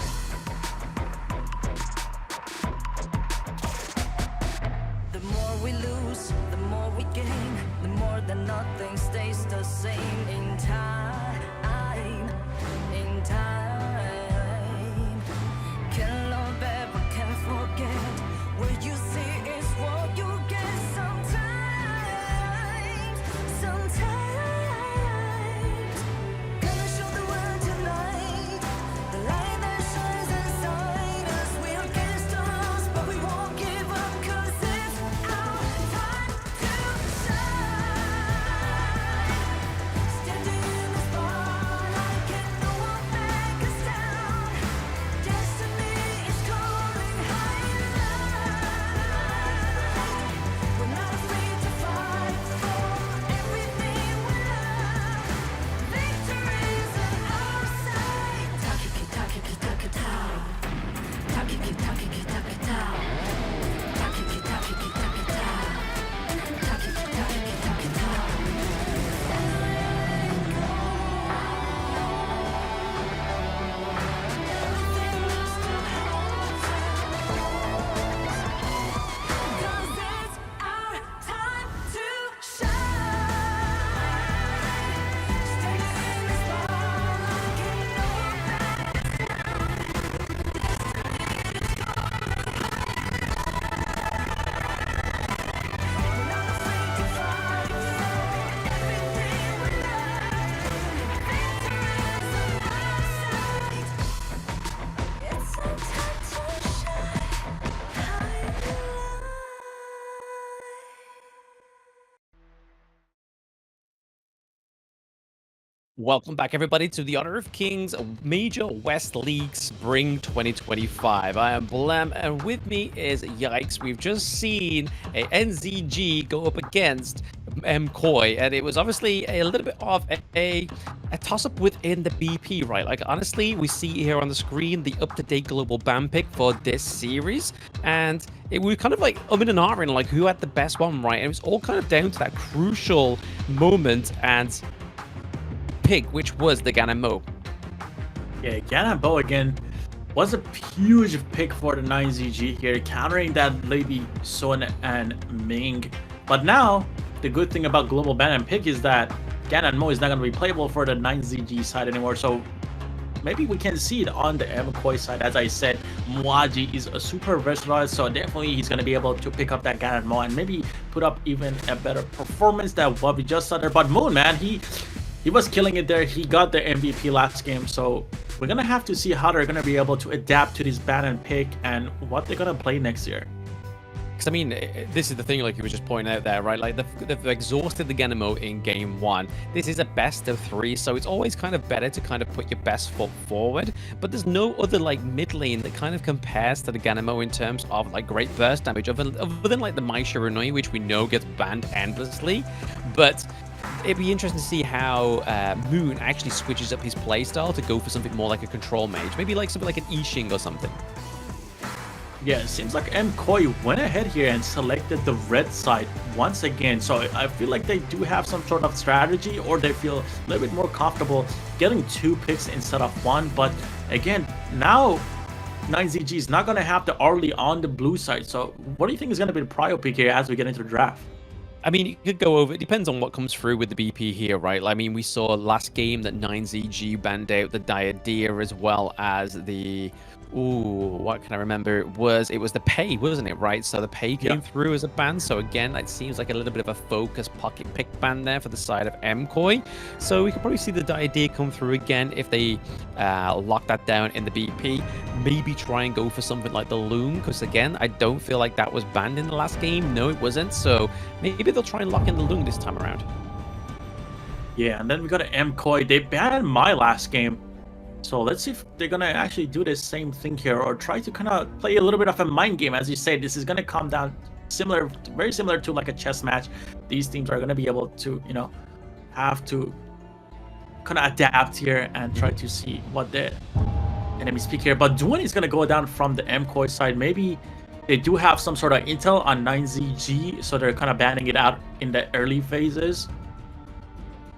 The more we lose, the more we gain. The more that nothing stays the same. In time, can't love ever, can't forget. What you see is what you get. Sometimes, gonna show the world tonight. The light that shines inside us. We're against the odds, but we won't give up, 'cause it's our time to shine. Standing in the spotlight, can no one back us down. Destiny is calling high. We're not afraid to fight for everything we love. Victory's on our side. Takiki takiki takitao. Takiki takiki takitao. Takiki takiki takitao. Takiki takiki takitao. Cause it's our time to shine. Standing in the spotlight, can no one back us down. Destiny is calling high. We're not afraid to fight for everything we love. Victory's on our side. It's our time to shine. Welcome back, everybody, to the Honor of Kings Major West League Spring 2025. I am Blam, and with me is Yikes. We've just seen a NZG go up against MKOI, and it was obviously a little bit of a toss-up within the BP, right? Like, honestly, we see here on the screen the up-to-date global ban pick for this series, and we were kind of like in and ahhing, like, who had the best one, right? And it was all kind of down to that crucial moment and pick, which was the Ganamo. Yeah, Ganamo again was a huge pick for the 9ZG here, countering that Lady Sun and Ming. But now, the good thing about global ban and pick is that Ganamo is not going to be playable for the 9ZG side anymore. So maybe we can see it on the MKOI side. As I said, Muaji is a super versatile, so definitely he's going to be able to pick up that Ganamo and maybe put up even a better performance than what we just saw there. But Moon, man, he was killing it there. He got the MVP last game, so we're gonna have to see how they're gonna be able to adapt to this ban and pick and what they're gonna play next year. Because I mean, this is the thing, like you were just pointing out there, right? Like they've exhausted the Genemo in game 1. This is a best of 3, so it's always kind of better to kind of put your best foot forward. But there's no other like mid lane that kind of compares to the Genemo in terms of like great burst damage, other than like the Mai Shiranui, which we know gets banned endlessly. But it'd be interesting to see how Moon actually switches up his playstyle to go for something more like a control mage, maybe like something like an Yixing or something. Yeah, it seems like MKoi went ahead here and selected the red side once again. So I feel like they do have some sort of strategy, or they feel a little bit more comfortable getting 2 picks instead of 1. But again, now 9ZG is not going to have the early on the blue side. So what do you think is going to be the prio pick here as we get into the draft? I mean, you could go over, it depends on what comes through with the BP here, right? I mean, we saw last game that 9ZG banned out the Diadea as well as the... Ooh, what can I remember? It was the pay, wasn't it, right? So the pay came through as a ban. So again, it seems like a little bit of a focus pocket pick ban there for the side of MKoi. So we could probably see the Diadea come through again if they lock that down in the BP. Maybe try and go for something like the Loom, because again, I don't feel like that was banned in the last game. No, it wasn't. So maybe they'll try and lock in the Loom this time around. Yeah, and then we got an MKoi. They banned my last game. So let's see if they're going to actually do the same thing here, or try to kind of play a little bit of a mind game. As you say, this is going to come down very similar to like a chess match. These teams are going to be able to, you know, have to kind of adapt here and try to see what the enemies pick here. But Duan is going to go down from the MKoi side. Maybe they do have some sort of intel on 9ZG, so they're kind of banning it out in the early phases.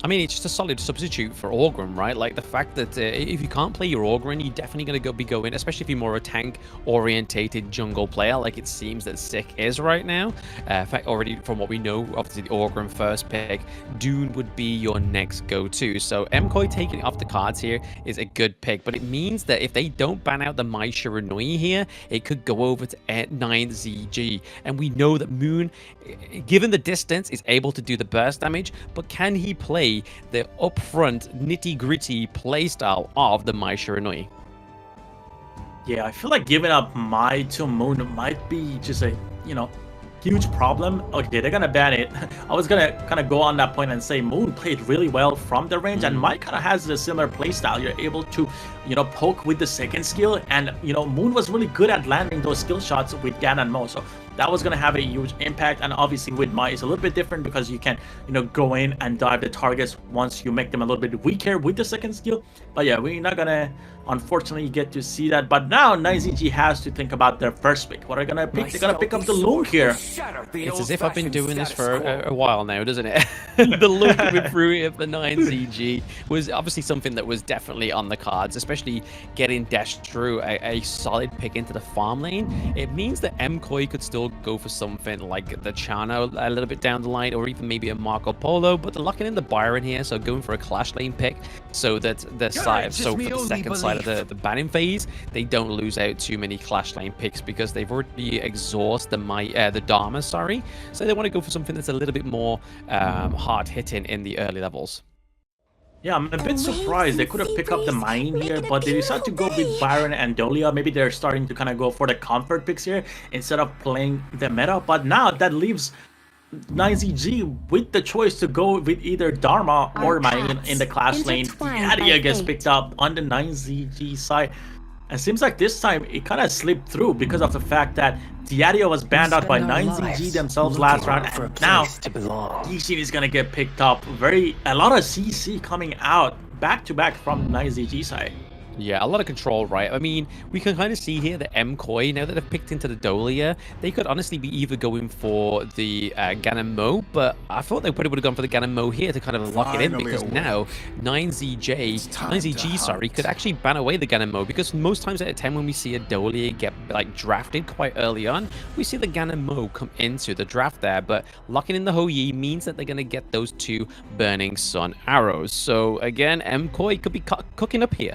I mean, it's just a solid substitute for Orgrim, right? Like the fact that if you can't play your Orgrim, you're definitely going to be going, especially if you're more a tank-orientated jungle player, like it seems that Sick is right now. In fact, already from what we know, obviously the Orgrim first pick, Dune would be your next go-to. So MKoi taking it off the cards here is a good pick, but it means that if they don't ban out the Mai Shiranui here, it could go over to 9ZG. And we know that Moon, given the distance, is able to do the burst damage, but can he play the upfront nitty-gritty playstyle of the Mai Shiranui? Yeah, I feel like giving up Mai to Moon might be just a, you know, huge problem. Okay, they're gonna ban it. I was gonna kind of go on that point and say Moon played really well from the range, and Mai kind of has a similar playstyle. You're able to, you know, poke with the second skill, and you know, Moon was really good at landing those skill shots with Gan and Mo, so that was going to have a huge impact. And obviously with Mai, it's a little bit different because you can, you know, go in and dive the targets once you make them a little bit weaker with the second skill. But yeah, we're not going to, unfortunately, get to see that. But now 9ZG has to think about their first pick. What are they going to pick? They're going to pick up the Loom here. It's as if I've been doing this for a while now, doesn't it? The Loom coming through of the 9ZG was obviously something that was definitely on the cards, especially getting Destru a solid pick into the farm lane. It means that MKoi could still go for something like the Chano a little bit down the line, or even maybe a Marco Polo, but they're locking in the Byron here, so going for a Clash lane pick so that the side, so for the second side of the banning phase, they don't lose out too many Clash lane picks because they've already exhausted the Dharma, sorry. So they want to go for something that's a little bit more hard hitting in the early levels. Yeah, I'm a bit surprised. They could have picked up the Mine here, but they decided to go with Byron and Dolia. Maybe they're starting to kind of go for the comfort picks here instead of playing the meta. But now that leaves 9ZG with the choice to go with either Dharma or Mine in the Clash lane. Diadea gets picked up on the 9ZG side. And it seems like this time it kind of slipped through because of the fact that Diadea was banned out by 9ZG themselves last round, and now Yixing is gonna get picked up. A lot of CC coming out back to back from 9ZG side. Yeah, a lot of control, right? I mean, we can kind of see here that MKoi, now that they've picked into the Dolia, they could honestly be either going for the Ganon Mo, but I thought they probably would have gone for the Ganon Mo here to kind of lock it in, because now 9ZG, sorry, could actually ban away the Ganon Mo, because most times out of 10 when we see a Dolia get like drafted quite early on, we see the Ganon Mo come into the draft there, but locking in the Hou Yi means that they're going to get those 2 Burning Sun arrows. So again, MKoi could be cooking up here.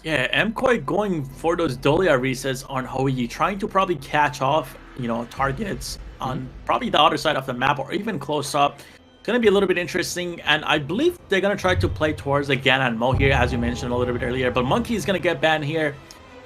Yeah, MKoi going for those Dolia resets on Hou Yi, trying to probably catch off, you know, targets on probably the other side of the map or even close up. Gonna be a little bit interesting, and I believe they're gonna try to play towards the Gan and Mo here, as you mentioned a little bit earlier. But Monkey is gonna get banned here.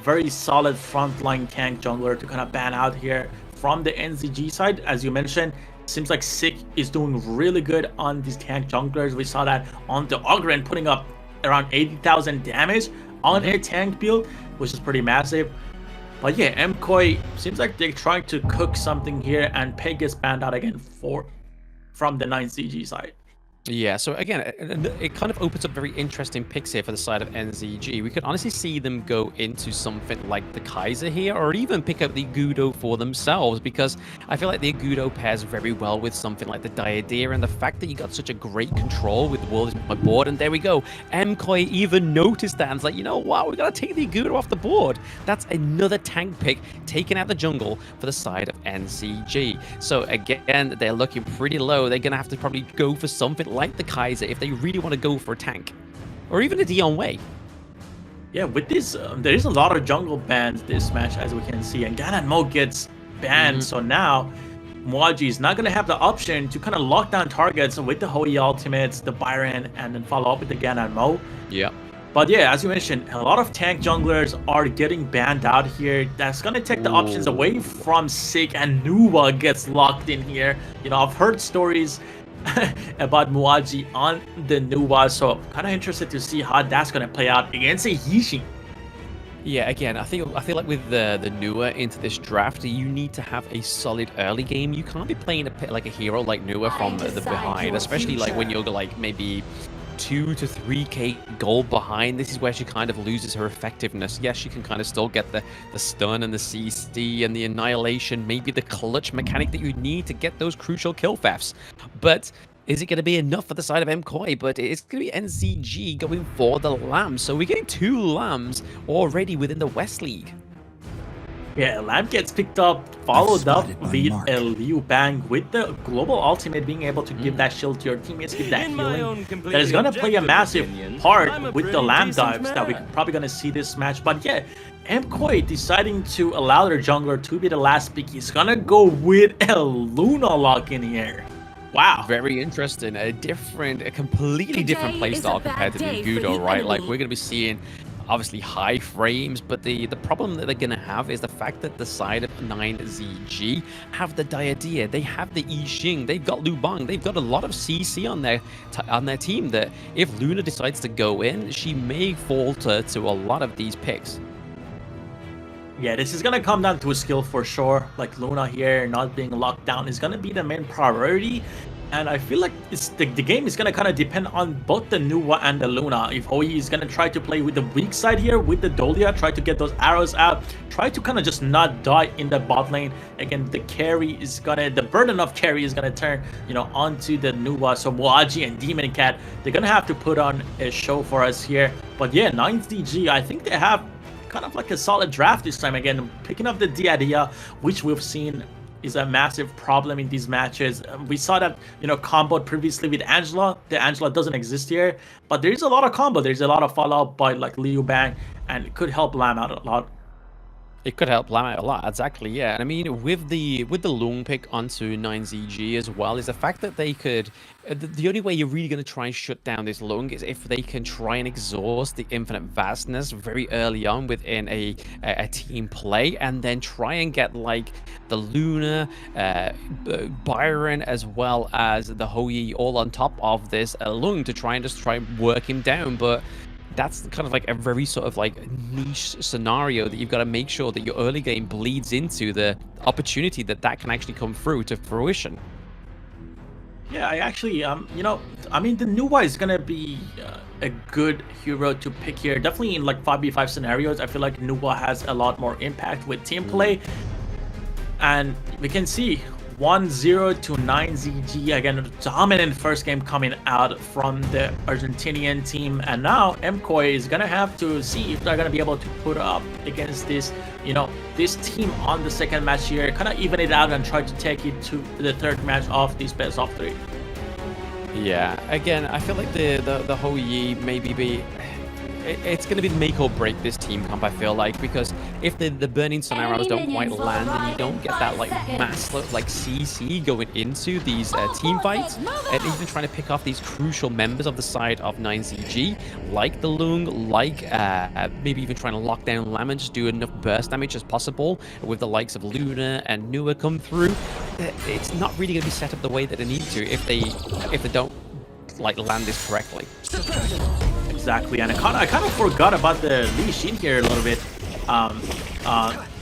Very solid frontline tank jungler to kind of ban out here from the NZG side. As you mentioned, seems like Sick is doing really good on these tank junglers. We saw that on the Ogren putting up around 80,000 damage on a tank build, which is pretty massive. But yeah, MKOI seems like they're trying to cook something here, and Peg gets banned out again from the 9CG side. Yeah, so again, it kind of opens up very interesting picks here for the side of NZG. We could honestly see them go into something like the Kaiser here, or even pick up the Gudo for themselves, because I feel like the Gudo pairs very well with something like the Diadea, and the fact that you got such a great control with the world is my board, and there we go. MKOI even noticed that and it's like, you know what, we gotta take the Gudo off the board. That's another tank pick taking out the jungle for the side of NZG. So again, they're looking pretty low. They're gonna have to probably go for something like the Kaiser if they really want to go for a tank, or even a Dion Wei. Yeah, with this, there is a lot of jungle bans this match, as we can see, and Gan and Mo gets banned. So now Muaji is not going to have the option to kind of lock down targets with the Hoi ultimates, the Byron, and then follow up with the Gan and Mo. Yeah. But yeah, as you mentioned, a lot of tank junglers are getting banned out here. That's going to take the options away from Sick, and Nuwa gets locked in here. You know, I've heard stories about Muaji on the Nuwa, so kind of interested to see how that's going to play out against a Yixing. Yeah, again, I feel like with the Nuwa into this draft, you need to have a solid early game. You can't be playing like a hero like Nuwa from the behind, especially like when you're like maybe 2 to 3k gold behind. This is where she kind of loses her effectiveness. Yes, she can kind of still get the stun and the CC and the annihilation, maybe the clutch mechanic that you need to get those crucial kill thefts. But is it going to be enough for the side of MKOI? But it's going to be NCG going for the Lamb. So we're getting 2 Lambs already within the West League. Yeah, Lamb gets picked up, followed up with a Liu Bang with the global ultimate, being able to give that shield to your teammates, give that healing. That is going to play a massive part with the Lamb dives that we're probably going to see this match. But yeah, MKOI deciding to allow their jungler to be the last pick. He's going to go with a Luna lock in here. Wow. Very interesting. A completely different playstyle compared to the Gudo, right? Like, we're going to be seeing obviously high frames, but the problem that they're going to have is the fact that the side of 9ZG have the Diadea, they have the Yixing, they've got Lu Bang, they've got a lot of CC on their team that if Luna decides to go in, she may falter to a lot of these picks. Yeah, this is going to come down to a skill for sure. Like Luna here not being locked down is going to be the main priority. And I feel like the game is going to kind of depend on both the Nuwa and the Luna. If Hoi is going to try to play with the weak side here, with the Dolia, try to get those arrows out, try to kind of just not die in the bot lane. Again, the burden of carry is going to turn, you know, onto the Nuwa. So Muaji and Demon Cat, they're going to have to put on a show for us here. But yeah, 9DG, I think they have kind of like a solid draft this time. Again, picking up the Diadea, which we've seen is a massive problem in these matches. We saw that, you know, comboed previously with Angela. The Angela doesn't exist here, but there's a lot of combo. There's a lot of follow-up by like Liu Bang, and it could help Lamb out a lot. It could help Lamb out a lot, exactly, yeah. And I mean, with the Lung pick onto 9ZG as well, is the fact that they could... The only way you're really going to try and shut down this Lung is if they can try and exhaust the infinite vastness very early on within a team play, and then try and get like the Luna, Byron, as well as the Hoi all on top of this Lung to try and work him down. But that's kind of like a very sort of like niche scenario that you've got to make sure that your early game bleeds into the opportunity that can actually come through to fruition. Yeah, I actually, you know, I mean, the Nuwa is going to be a good hero to pick here. Definitely in like 5v5 scenarios, I feel like Nuwa has a lot more impact with team play. And we can see 1-0 to 9ZG. Again, a dominant first game coming out from the Argentinian team. And now MKOI is going to have to see if they're going to be able to put up against this, you know, this team on the second match here. Kind of even it out and try to take it to the third match of this best of 3. Yeah, again, I feel like the Hoi maybe be... it's going to be the make or break this team comp, I feel like, because if the burning sun arrows don't quite land and you don't get that like mass like CC going into these team fights, and even trying to pick off these crucial members of the side of 9ZG, like the Lung, like maybe even trying to lock down Lam and just do enough burst damage as possible with the likes of Luna and Nua come through, it's not really going to be set up the way that they need to if they don't like land this correctly. Exactly, and I kind of forgot about the Lee Xin here a little bit.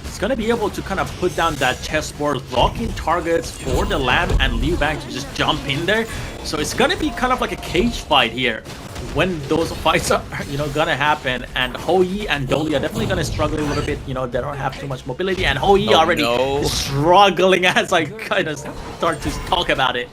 It's gonna be able to kind of put down that chessboard, locking targets for the Lamb and Liu Bang to just jump in there. So it's gonna be kind of like a cage fight here when those fights are, you know, gonna happen. And Hou-Yi and Dolly are definitely gonna struggle a little bit. You know, they don't have too much mobility, and Hou-Yi already struggling as I kind of start to talk about it.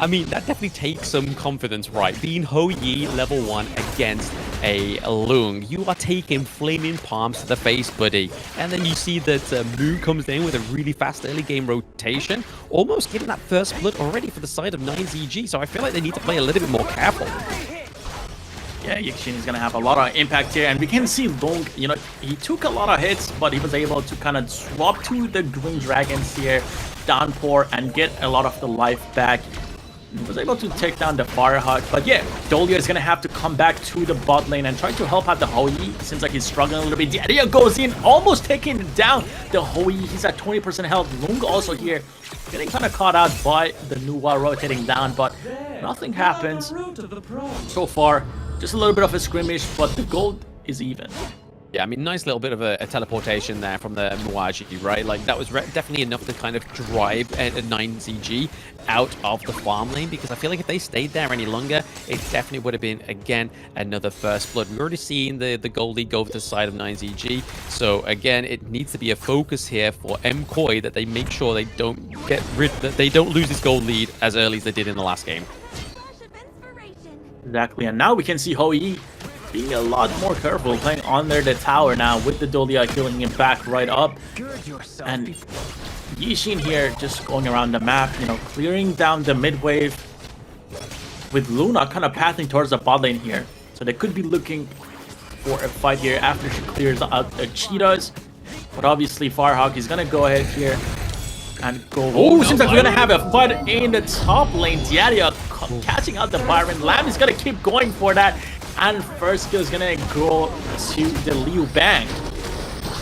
I mean, that definitely takes some confidence, right? Being Hou-Yi level 1 against a Lung, you are taking flaming palms to the face, buddy. And then you see that Mu comes in with a really fast early game rotation, almost getting that first blood already for the side of 9ZG. So I feel like they need to play a little bit more careful. Yeah, Yixin is going to have a lot of impact here, and we can see Lung, you know, he took a lot of hits, but he was able to kind of swap to the Green Dragons here, downpour, and get a lot of the life back. He was able to take down the Firehawk, but yeah, Dolia is going to have to come back to the bot lane and try to help out the Hou-Yi. Seems like he's struggling a little bit. Diaria goes in, almost taking down the Hou-Yi. He's at 20% health. Lung also here, getting kind of caught out by the Nua rotating down, but nothing happens so far. Just a little bit of a skirmish, but the gold is even. Yeah, I mean, nice little bit of a teleportation there from the Muaji, right? Like, that was definitely enough to kind of drive a 9ZG out of the farm lane, because I feel like if they stayed there any longer, it definitely would have been, again, another first blood. We've already seen the goldie go to the side of 9ZG, so again, it needs to be a focus here for MKOI that they make sure they don't lose this gold lead as early as they did in the last game. Exactly, and now we can see Hou-Yi being a lot more careful, playing under the tower now with the Dolia killing him back right up. And Yixin here just going around the map, you know, clearing down the mid wave with Luna kind of pathing towards the bot lane here. So they could be looking for a fight here after she clears out the Cheetahs. But obviously Firehawk is going to go ahead here and go... Oh, seems like we're going to have a fight in the top lane. Diaria catching out the Byron. Lamb is going to keep going for that. And first kill is going to go to the Liu Bang.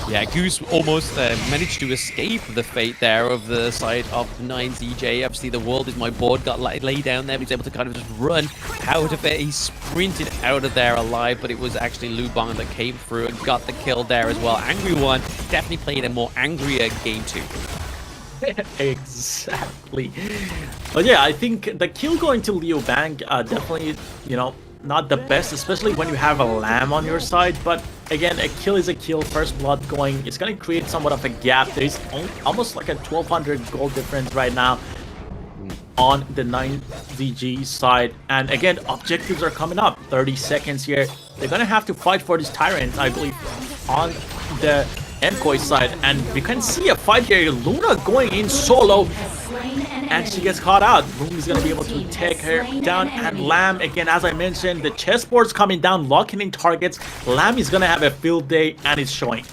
Yeah, Goose almost managed to escape the fate there of the side of 9ZJ. Obviously, the world is my board, got laid down there, but he's able to kind of just run out of it. He sprinted out of there alive, but it was actually Liu Bang that came through and got the kill there as well. Angry One definitely played a more angrier game too. Exactly. But yeah, I think the kill going to Liu Bang definitely, you know, not the best, especially when you have a Lamb on your side. But again, a kill is a kill. First blood going, it's going to create somewhat of a gap. There's almost like a 1200 gold difference right now on the 9ZG side. And again, objectives are coming up. 30 seconds here. They're going to have to fight for this Tyrant, I believe, on the MKOI side. And we can see a fight here. Luna going in solo, and she gets caught out. Boom is going to be able to take her down. And Lamb, again, as I mentioned, the chessboard's coming down, locking in targets. Lamb is going to have a field day, and it's showing.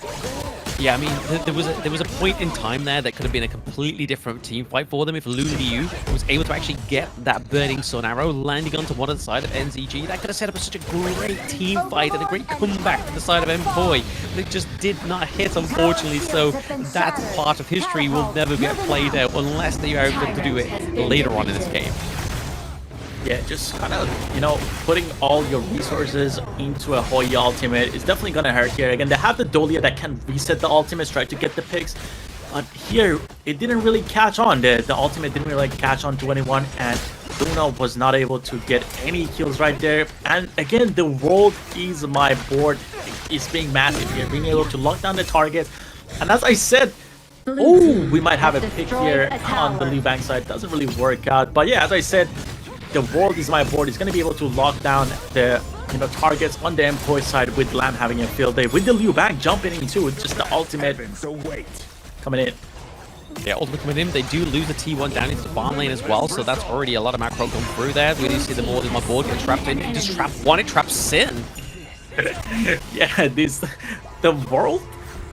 Yeah, I mean, there was a point in time there that could have been a completely different team fight for them if Liu was able to actually get that burning sun arrow landing onto one side of NZG. That could have set up such a great team fight and a great comeback to the side of MKOI. But it just did not hit, unfortunately. So that part of history will never get played out unless they are able to do it later on in this game. Yeah, just kind of, you know, putting all your resources into a Hou-Yi ultimate is definitely going to hurt here. Again, they have the Dolia that can reset the ultimates, try to get the picks. But here, it didn't really catch on. The ultimate didn't really catch on to anyone. And Luna was not able to get any kills right there. And again, the world is my board is being massive here. Being able to lock down the target. And as I said, oh, we might have a pick here on the Liu Bang side. Doesn't really work out. But yeah, as I said, the world is my board. Is going to be able to lock down the, you know, targets on the MKOI side with Lamb having a field day. With the Liu Bang jumping in too, with just the ultimate coming in. Yeah, ultimate coming in. They do lose the T1 down into the farm lane as well, so that's already a lot of macro come through there. We do see the more than my board get trapped in. It just trapped one, it traps Sin. Yeah, the world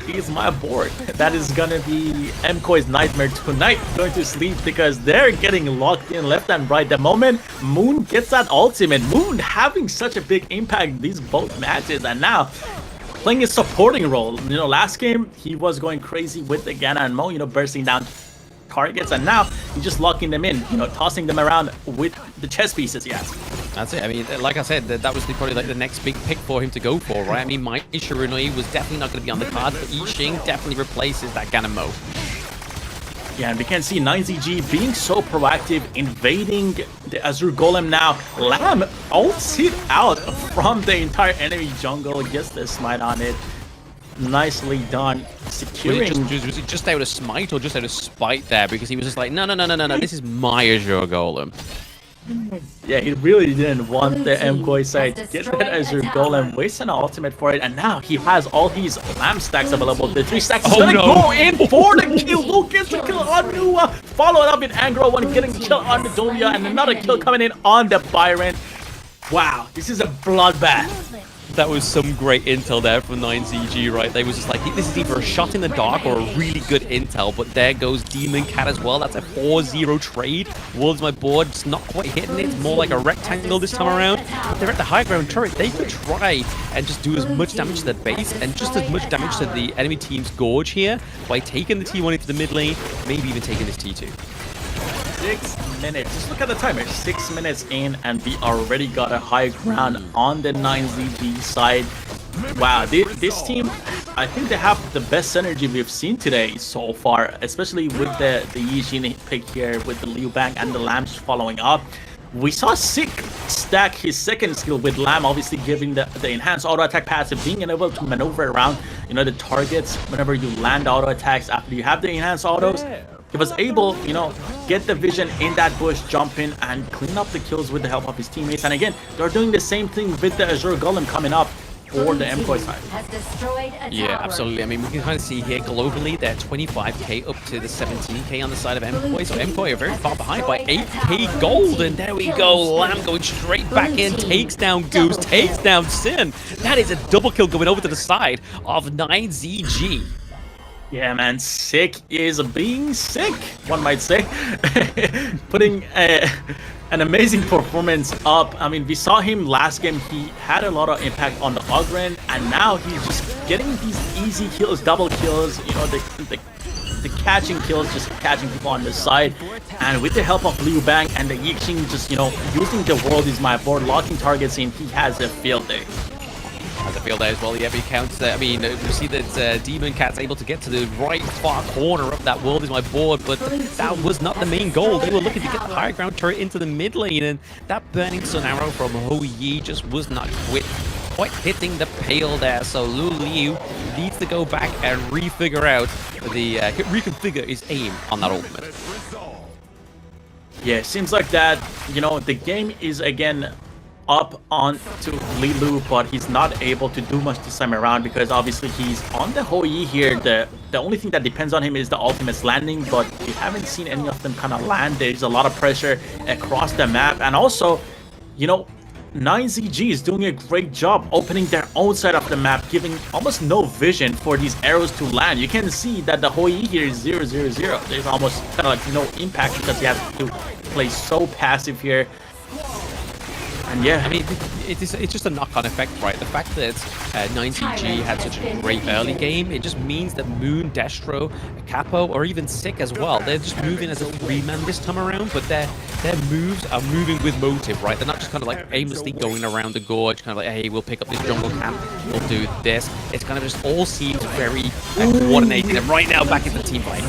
is my board. That is gonna be MKOI's nightmare tonight. Going to sleep because they're getting locked in left and right. The moment Moon gets that ultimate, Moon having such a big impact in these both matches, and now playing a supporting role. You know, last game he was going crazy with the Gana and Mo, you know, bursting down targets, and now he's just locking them in, you know, tossing them around with the chess pieces he has. That's it. I mean, like I said, that was probably like the next big pick for him to go for, right? I mean, Mai Shiranui was definitely not going to be on the card, but Yixing definitely replaces that Gana Mo. Yeah, and we can see 9ZG being so proactive, invading the Azure Golem now. Lamb ults it out from the entire enemy jungle, gets the smite on it. Nicely done, securing. Was it just out of smite or just out of spite there? Because he was just like, no, this is my Azure Golem. Yeah, he really didn't want the MKOI side to get that Azure Golem, waste an ultimate for it, and now he has all his Lamb stacks available. The 3 stacks is gonna go in for the kill. Luke gets the kill on Nua, followed up in Angro one, getting the kill on the Domia, and another kill coming in on the Byron. Wow, this is a bloodbath. That was some great intel there from 9ZG, right? They was just like, this is either a shot in the dark or a really good intel, but there goes Demon Cat as well. That's a 4-0 trade. World's my board, it's not quite hitting it. It's more like a rectangle this time around. But they're at the high ground turret. They could try and just do as much damage to the base and just as much damage to the enemy team's Gorge here by taking the T1 into the mid lane, maybe even taking this T2. 6 minutes. Just look at the timer. 6 minutes in, and we already got a high ground on the 9ZG side. Wow, this team, I think they have the best synergy we've seen today so far, especially with the Yixing pick here with the Liu Bang and the Lambs following up. We saw Sick stack his second skill with Lamb, obviously giving the enhanced auto attack passive, being able to maneuver around, you know, the targets whenever you land auto attacks after you have the enhanced autos. He was able, you know, get the vision in that bush, jump in, and clean up the kills with the help of his teammates. And again, they're doing the same thing with the Azure Golem coming up for the MKOI side. Yeah, absolutely. I mean, we can kind of see here globally, they're 25k up to the 17k on the side of MKOI. So MKOI are very far behind by 8k gold. And there we go. Lamb going straight back in, takes down Goose, takes down Sin. That is a double kill going over to the side of 9ZG. Yeah, man, Sick is being sick, one might say. Putting an amazing performance up. I mean, we saw him last game. He had a lot of impact on the Ogren, and now he's just getting these easy kills, double kills, you know, the catching kills, just catching people on the side. And with the help of Liu Bang and the Yixing, just, you know, using the world is my board, locking targets in, he has a field day. Has a field there as well. Yeah, he counts. I mean, you see that Demon Cat's able to get to the right far corner of that world is my board, but that was not the main goal. They were looking to get the high ground turret into the mid lane, and that Burning Sun arrow from Ho Yi just was not quite hitting the pale there. So Lu Liu needs to go back and reconfigure his aim on that ultimate. Yeah, seems like that, you know, the game is again up on to Li Lu, but he's not able to do much this time around because obviously he's on the Ho Yi here. The only thing that depends on him is the ultimates landing, but we haven't seen any of them kind of land. There's a lot of pressure across the map, and also, you know, 9ZG is doing a great job opening their own side of the map, giving almost no vision for these arrows to land. You can see that the Ho Yi here is 0-0-0. There's almost kind of like no impact because he has to play so passive here. And yeah, I mean, it's just a knock-on effect, right? The fact that 9ZG had such a great early game, it just means that Moon, Destro, Capo, or even Sick as well, they're just moving as a 3-man this time around, but their moves are moving with motive, right? They're not just kind of like aimlessly going around the gorge, kind of like, hey, we'll pick up this jungle camp, we'll do this. It's kind of just all seems very coordinated, and right now back into the team fight.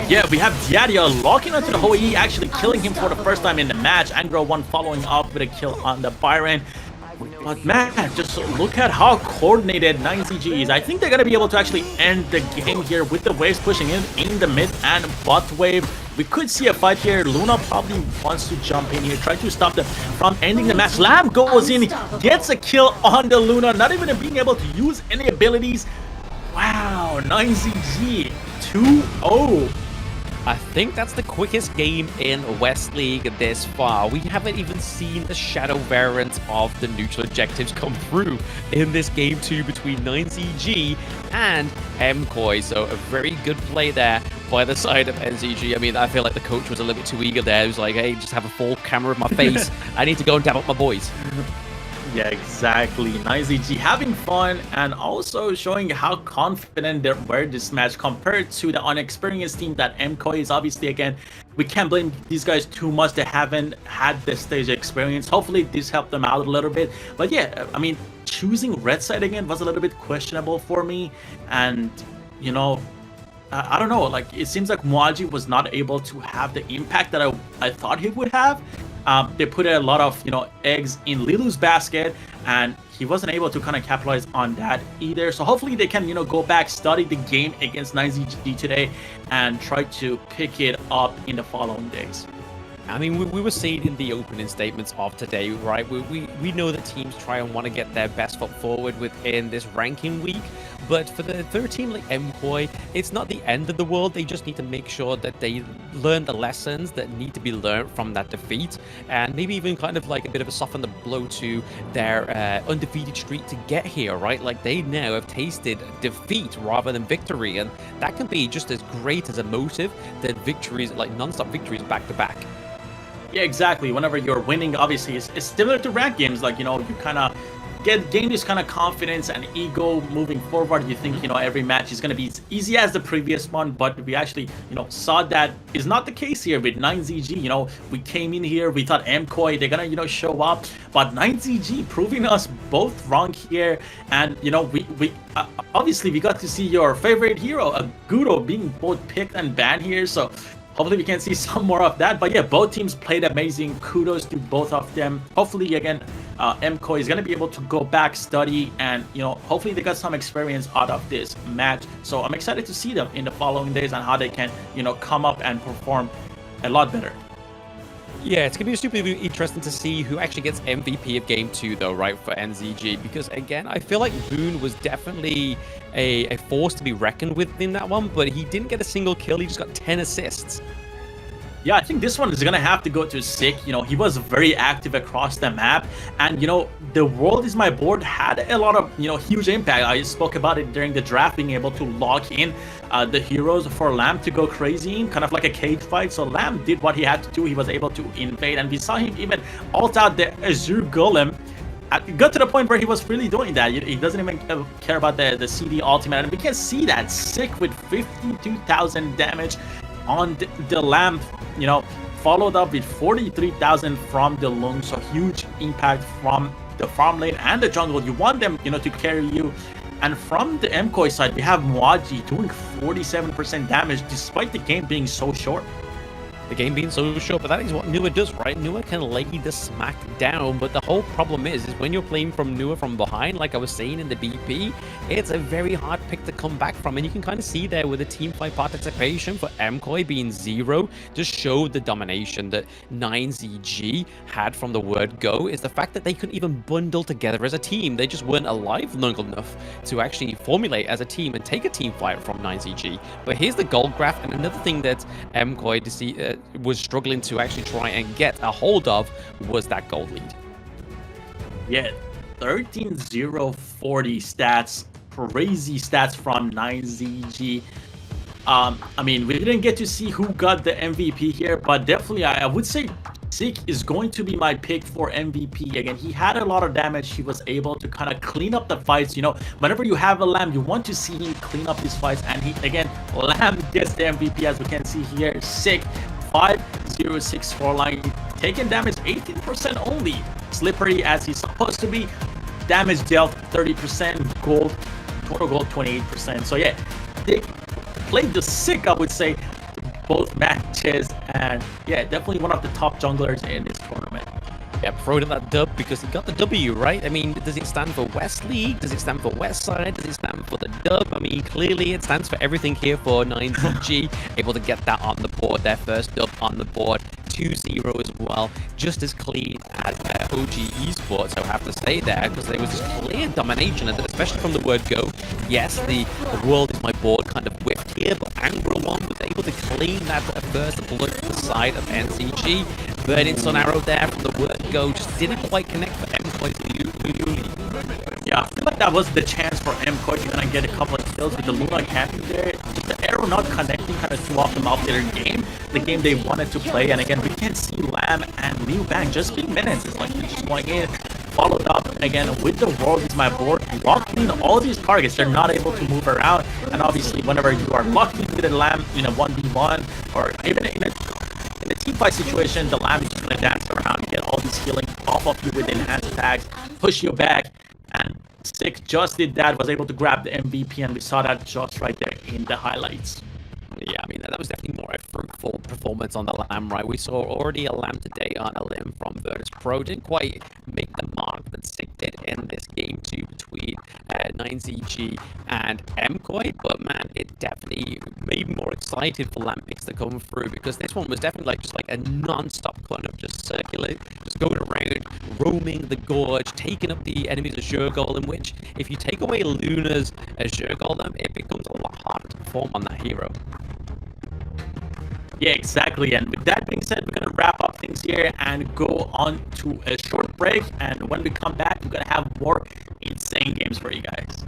Yeah, we have Diadia locking onto the Ho Yi, actually killing him for the first time in the match. Angro 1 following up with a kill on the Byron. But man, just look at how coordinated 9ZG is. I think they're going to be able to actually end the game here with the waves pushing in the mid and bot wave. We could see a fight here. Luna probably wants to jump in here, try to stop them from ending the match. Lamb goes in, gets a kill on the Luna, not even being able to use any abilities. Wow, 9ZG 2-0. I think that's the quickest game in West League this far. We haven't even seen the shadow variant of the neutral objectives come through in this game 2 between 9ZG and MKOI. So a very good play there by the side of NZG. I mean, I feel like the coach was a little bit too eager there. He was like, hey, just have a full camera of my face. I need to go and dab up my boys. Yeah, exactly. 9ZG having fun and also showing how confident they were this match compared to the unexperienced team that MKOI is. Obviously, again, we can't blame these guys too much. They haven't had this stage experience. Hopefully, this helped them out a little bit. But yeah, I mean, choosing red side again was a little bit questionable for me. And, you know, I don't know. Like, it seems like Muaji was not able to have the impact that I thought he would have. They put a lot of, you know, eggs in Lilu's basket, and he wasn't able to kind of capitalize on that either. So hopefully they can, you know, go back, study the game against 9ZG today, and try to pick it up in the following days. I mean, we were seeing in the opening statements of today, right? We know that teams try and want to get their best foot forward within this ranking week. But for the third team like MKOI, it's not the end of the world. They just need to make sure that they learn the lessons that need to be learned from that defeat. And maybe even kind of like a bit of a soften the blow to their undefeated streak to get here, right? Like they now have tasted defeat rather than victory. And that can be just as great as a motive that victories, like non-stop victories back to back. Yeah, exactly. Whenever you're winning, obviously, it's similar to ranked games. Like, you know, you kind of gain this kind of confidence and ego moving forward. You think, you know, every match is going to be as easy as the previous one, but we actually, you know, saw that is not the case here with 9ZG. You know, we came in here, we thought MKOI, they're going to, you know, show up, but 9ZG proving us both wrong here. And, you know, we obviously we got to see your favorite hero, Guro, being both picked and banned here. So hopefully we can see some more of that. But yeah, both teams played amazing. Kudos to both of them. Hopefully, again, MKOI is going to be able to go back, study, and, you know, hopefully they got some experience out of this match. So I'm excited to see them in the following days and how they can, you know, come up and perform a lot better. Yeah, it's going to be super interesting to see who actually gets MVP of Game 2, though, right, for NZG. Because, again, I feel like Boone was definitely a force to be reckoned with in that one, but he didn't get a single kill. He just got 10 assists. Yeah, I think this one is going to have to go to Sick. You know, he was very active across the map. And, you know, the World Is My Board had a lot of, you know, huge impact. I spoke about it during the draft, being able to lock in the heroes for Lamb to go crazy, kind of like a cage fight. So Lamb did what he had to do. He was able to invade, and we saw him even ult out the Azure Golem. It got to the point where he was really doing that. He doesn't even care about the CD ultimate. And we can see that Sick with 52,000 damage on the Lamb, you know, followed up with 43,000 from the Lung. So huge impact from the farm lane and the jungle. You want them, you know, to carry you. And from the MKOI side, we have Muaji doing 47% damage despite the game being so short. The game being so short, but that is what Nua does, right? Nua can lay the smack down, but the whole problem is when you're playing from Nua from behind, like I was saying in the BP, it's a very hard pick to come back from, and you can kind of see there with the team fight participation for MKOI being 0, just showed the domination that 9ZG had from the word go, is the fact that they couldn't even bundle together as a team. They just weren't alive long enough to actually formulate as a team and take a team fight from 9ZG. But here's the gold graph, and another thing that MKOI was struggling to actually try and get a hold of was that gold lead. Yeah, 13-0-40 stats, crazy stats from 9ZG. I mean, we didn't get to see who got the MVP here, but definitely I would say Sick is going to be my pick for MVP. Again, he had a lot of damage. He was able to kind of clean up the fights. You know, whenever you have a Lamb, you want to see him clean up his fights. And he, again, Lamb gets the MVP, as we can see here. Sick, 5-0-6 line, taking damage 18% only. Slippery as he's supposed to be. Damage dealt 30%, gold, total gold 28%. So yeah, they played the Sick, I would say, both matches, and yeah, definitely one of the top junglers in this tournament. Yeah, throwing in that dub because he got the W, right? I mean, does it stand for West League? Does it stand for West Side? Does it stand for the dub? I mean, clearly it stands for everything here for 9ZG. Able to get that on the board, their first dub on the board. 2-0 as well, just as clean as OG Esports, I have to say there, because there was this clear domination, and especially from the word go. Yes, the world is my board kind of whiffed here, but Angro One was able to claim that first blood to the side of NCG. Burning Sun Arrow there from the word go just didn't quite connect for M-Coin's Luli. Yeah, I feel like that was the chance for M-Coin to kind of get a couple of kills with the Luna camping there. Just the arrow not connecting kind of threw off them off their game, the game they wanted to play. And again, we can see Lamb and Liu Bang just being minutes. It's like they're just going in, followed up again with the World is my board, locked in all these targets. They're not able to move around. And obviously, whenever you are locked in with a Lamb in a 1v1 or even in a team fight situation, the Lamb is just going to dance around, get all this healing off of you with enhanced attacks, push you back. And Sick just did that, was able to grab the MVP, and we saw that just right there in the highlights. Yeah, I mean, that was definitely more a fruitful performance on the Lamb, right? We saw already a Lamb today on a limb from Virtus.pro. Didn't quite make the mark that Sick did in this game too between 9ZG and M-Coin, but man, it definitely made me more excited for Lamb picks to come through, because this one was definitely just like a non-stop kind of just circulate, just going around, roaming the gorge, taking up the enemy's Azure Golem, which if you take away Luna's Azure Golem, it becomes a lot harder to perform on that hero. Yeah, exactly. And with that being said, we're going to wrap up things here and go on to a short break. And when we come back, we're going to have more insane games for you guys.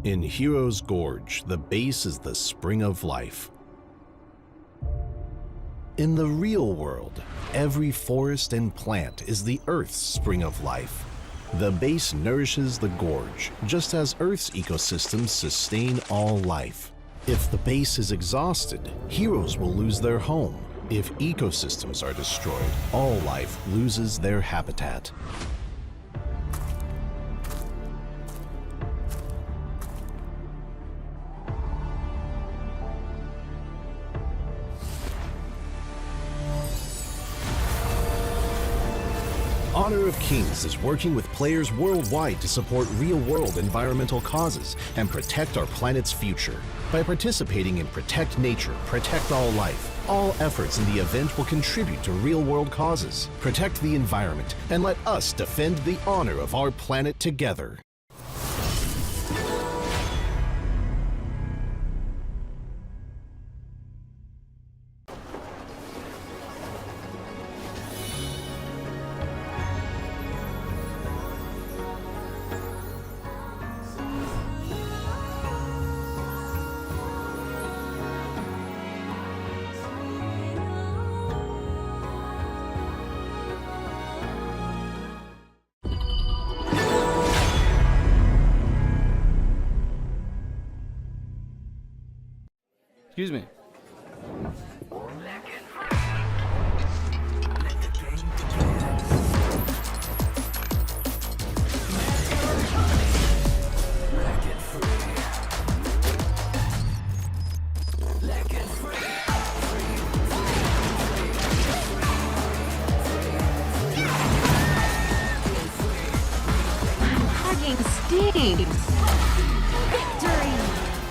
In Hero's Gorge, the base is the spring of life. In the real world, every forest and plant is the Earth's spring of life. The base nourishes the gorge, just as Earth's ecosystems sustain all life. If the base is exhausted, heroes will lose their home. If ecosystems are destroyed, all life loses their habitat. Honor of Kings is working with players worldwide to support real-world environmental causes and protect our planet's future. By participating in Protect Nature, Protect All Life, all efforts in the event will contribute to real-world causes, protect the environment, and let us defend the honor of our planet together. Excuse me. Stings. Victory.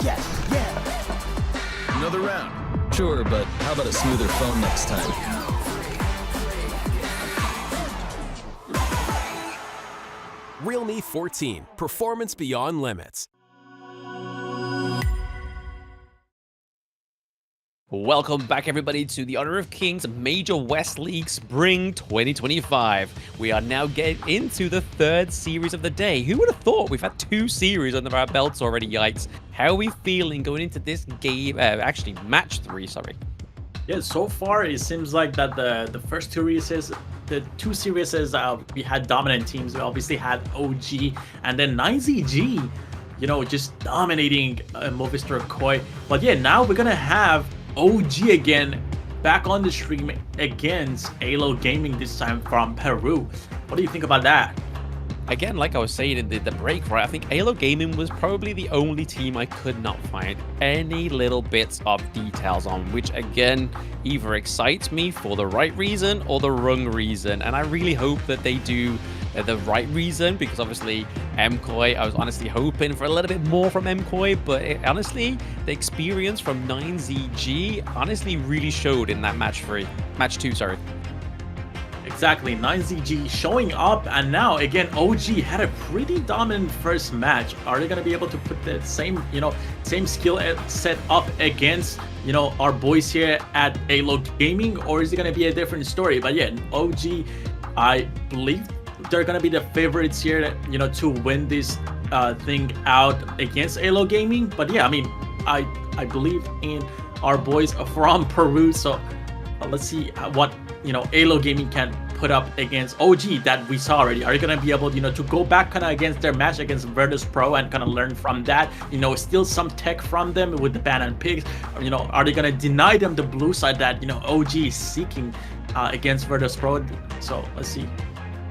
Yes, yeah. Another round. Sure, but how about a smoother phone next time? Realme 14. Performance beyond limits. Welcome back, everybody, to the Honor of Kings Major West League Spring 2025. We are now getting into the third series of the day. Who would have thought? We've had 2 series under our belts already, yikes. How are we feeling going into this game? Actually, match 3, sorry. Yeah, so far it seems like that the first 2 races, the 2 series, we had dominant teams. We obviously had OG and then 9ZG, you know, just dominating Movistar Koi. But yeah, now we're gonna have OG again back on the stream against AYLO Gaming, this time from Peru. What do you think about that? Again, like I was saying in the break, right, I think AYLO Gaming was probably the only team I could not find any little bits of details on, which again either excites me for the right reason or the wrong reason. And I really hope that they do the right reason, because obviously MKOI, I was honestly hoping for a little bit more from MKOI, but honestly, the experience from 9ZG honestly really showed in that match 2, sorry. Exactly, 9ZG showing up, and now again OG had a pretty dominant first match. Are they gonna be able to put the same, you know, same skill set up against, you know, our boys here at AYLO Gaming, or is it gonna be a different story? But yeah, OG, I believe they're gonna be the favorites here, you know, to win this thing out against AYLO Gaming. But yeah, I mean, I believe in our boys from Peru, so let's see what, you know, AYLO Gaming can put up against OG that we saw already. Are you gonna be able, you know, to go back kind of against their match against Virtus.pro and kind of learn from that? You know, still some tech from them with the ban and pigs. You know, are they gonna deny them the blue side that, you know, OG is seeking against Virtus.pro? So let's see.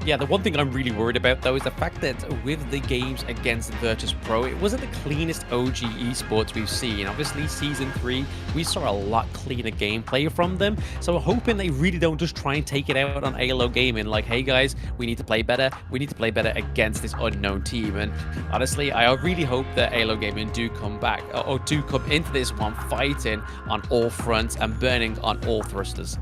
Yeah, the one thing I'm really worried about, though, is the fact that with the games against Virtus.pro, it wasn't the cleanest OG Esports we've seen. Obviously, Season 3, we saw a lot cleaner gameplay from them, so I'm hoping they really don't just try and take it out on AYLO Gaming, like, hey guys, we need to play better, we need to play better against this unknown team. And honestly, I really hope that AYLO Gaming do come back, or do come into this one fighting on all fronts and burning on all thrusters.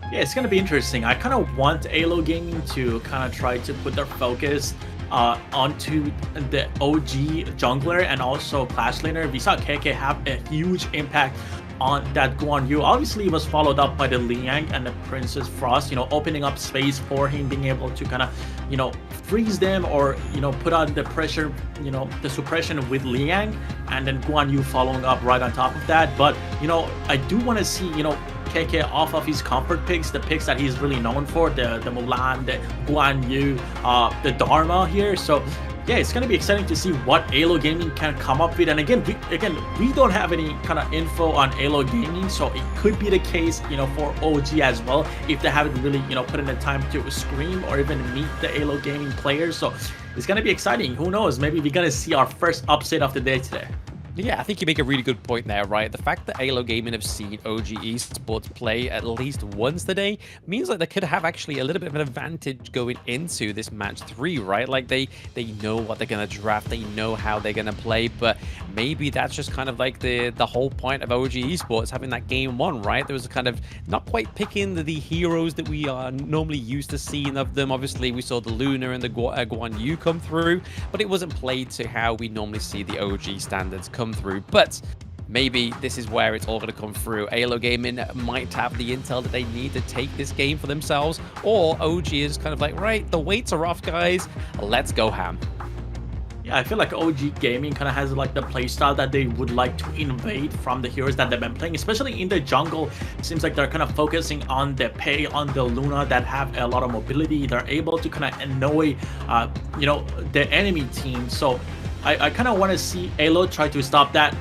Yeah, it's gonna be interesting. I kind of want AYLO Gaming to kind of try to put their focus onto the OG jungler and also Clash Laner. We saw KK have a huge impact on that Guan Yu. Obviously, it was followed up by the Liang and the Princess Frost, you know, opening up space for him, being able to kind of, you know, freeze them or, you know, put on the pressure, you know, the suppression with Liang, and then Guan Yu following up right on top of that. But, you know, I do want to see, you know, KK off of his comfort picks, the picks that he's really known for, the Mulan, the Guan Yu, the Dharma here. So yeah, it's gonna be exciting to see what AYLO Gaming can come up with. And again, we don't have any kind of info on AYLO Gaming, so it could be the case, you know, for OG as well, if they haven't really, you know, put in the time to scream or even meet the AYLO Gaming players. So it's gonna be exciting. Who knows? Maybe we're gonna see our first upset of the day today. Yeah, I think you make a really good point there, right? The fact that AYLO Gaming have seen OG Esports play at least once today means like they could have actually a little bit of an advantage going into this match 3, right? Like they know what they're going to draft, they know how they're going to play, but maybe that's just kind of like the whole point of OG Esports having that game 1, right? There was a kind of not quite picking the heroes that we are normally used to seeing of them. Obviously, we saw the Luna and the Guan Yu come through, but it wasn't played to how we normally see the OG standards come through. But maybe this is where it's all going to come through. AYLO Gaming might have the intel that they need to take this game for themselves, or OG is kind of like, right, the weights are off, guys, let's go ham. Yeah, I feel like OG Gaming kind of has like the playstyle that they would like to invade from the heroes that they've been playing, especially in the jungle. It seems like they're kind of focusing on the Pei, on the Luna that have a lot of mobility. They're able to kind of annoy, you know, the enemy team. So I kind of want to see AYLO try to stop that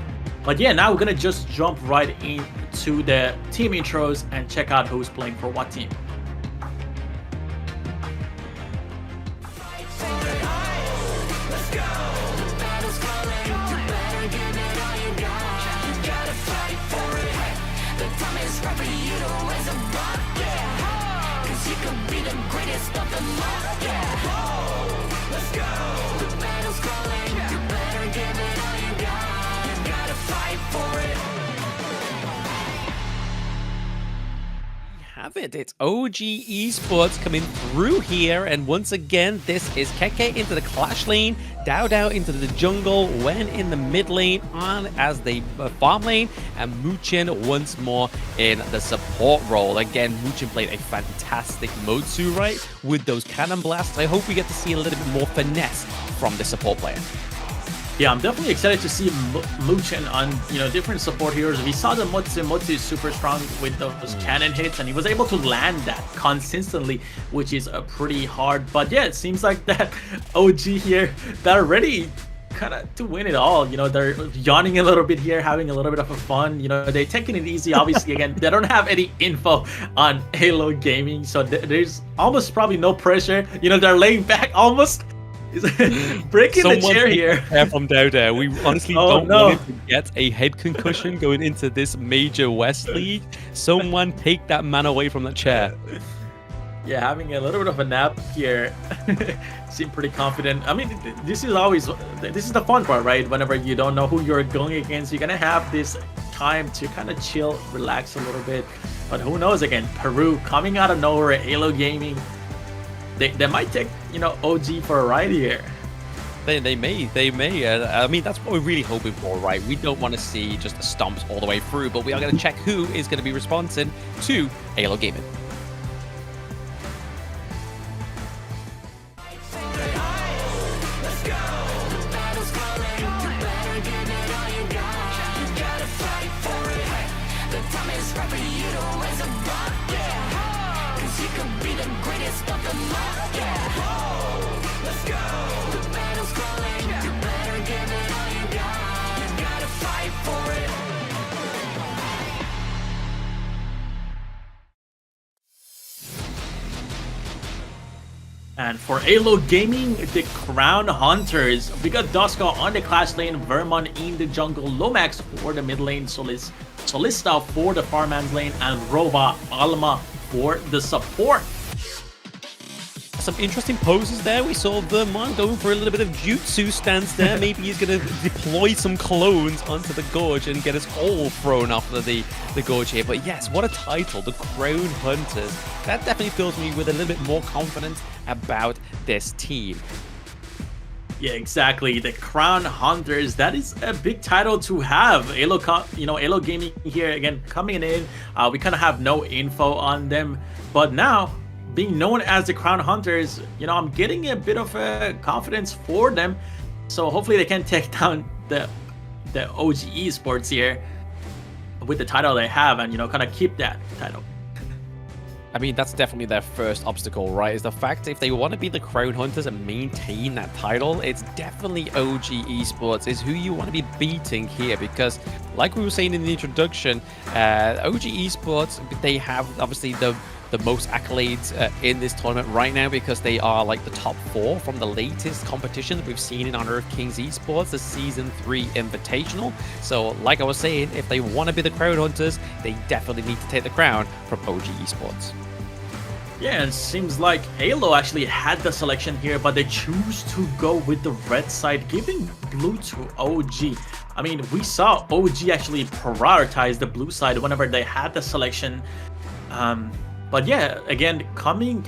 But yeah, now we're gonna just jump right into the team intros and check out who's playing for what team. Have it. It's OG Esports coming through here, and once again, this is Keke into the clash lane, Dao into the jungle, Wen in the mid lane, on as the farm lane, and Muchin once more in the support role. Again, Muchin played a fantastic Motsu, right, with those cannon blasts. I hope we get to see a little bit more finesse from the support player. Yeah, I'm definitely excited to see Muchin on, you know, different support heroes. We saw the Motsu. Motsu is super strong with those cannon hits, and he was able to land that consistently, which is pretty hard. But yeah, it seems like that OG here, they're ready kind of to win it all. You know, they're yawning a little bit here, having a little bit of a fun. You know, they're taking it easy. Obviously, again, they don't have any info on AYLO Gaming, so there's almost probably no pressure. You know, they're laying back almost. Breaking the chair here. From Dao. We honestly don't want him to get a head concussion going into this major West League. Someone take that man away from that chair. Yeah, having a little bit of a nap here. Seem pretty confident. I mean, this is the fun part, right? Whenever you don't know who you're going against, you're gonna have this time to kind of chill, relax a little bit. But who knows? Again, Peru coming out of nowhere, AYLO Gaming. They might take, you know, OG for a ride here. They may. I mean, that's what we're really hoping for, right? We don't want to see just the stomps all the way through, but we are going to check who is going to be responding to AYLO Gaming. And for AYLO Gaming, the Crown Hunters, we got Duska on the clash lane, Vermon in the jungle, Lomax for the mid lane, Solista for the farmhands lane, and Rova Alma for the support. Some interesting poses there. We saw Vermon going for a little bit of jutsu stance there. Maybe he's going to deploy some clones onto the Gorge and get us all thrown off of the Gorge here. But yes, what a title, the Crown Hunters. That definitely fills me with a little bit more confidence about this team. Yeah, exactly. The Crown Hunters, that is a big title to have. AYLO Gaming here, again, coming in. We kind of have no info on them. But now, being known as the Crown Hunters, you know, I'm getting a bit of a confidence for them. So hopefully they can take down the OG Esports here with the title they have and, you know, kind of keep that title. I mean, that's definitely their first obstacle, right? Is the fact if they want to be the Crown Hunters and maintain that title, it's definitely OG Esports is who you want to be beating here, because like we were saying in the introduction, OG Esports, they have obviously the most accolades in this tournament right now, because they are like the top 4 from the latest competition that we've seen in Unearthed Kings Esports, the Season 3 Invitational. So like I was saying, if they want to be the Crown Hunters, they definitely need to take the crown from OG Esports. Yeah, and it seems like AYLO actually had the selection here, but they choose to go with the red side, giving blue to OG. I mean, we saw OG actually prioritize the blue side whenever they had the selection. But yeah, again, coming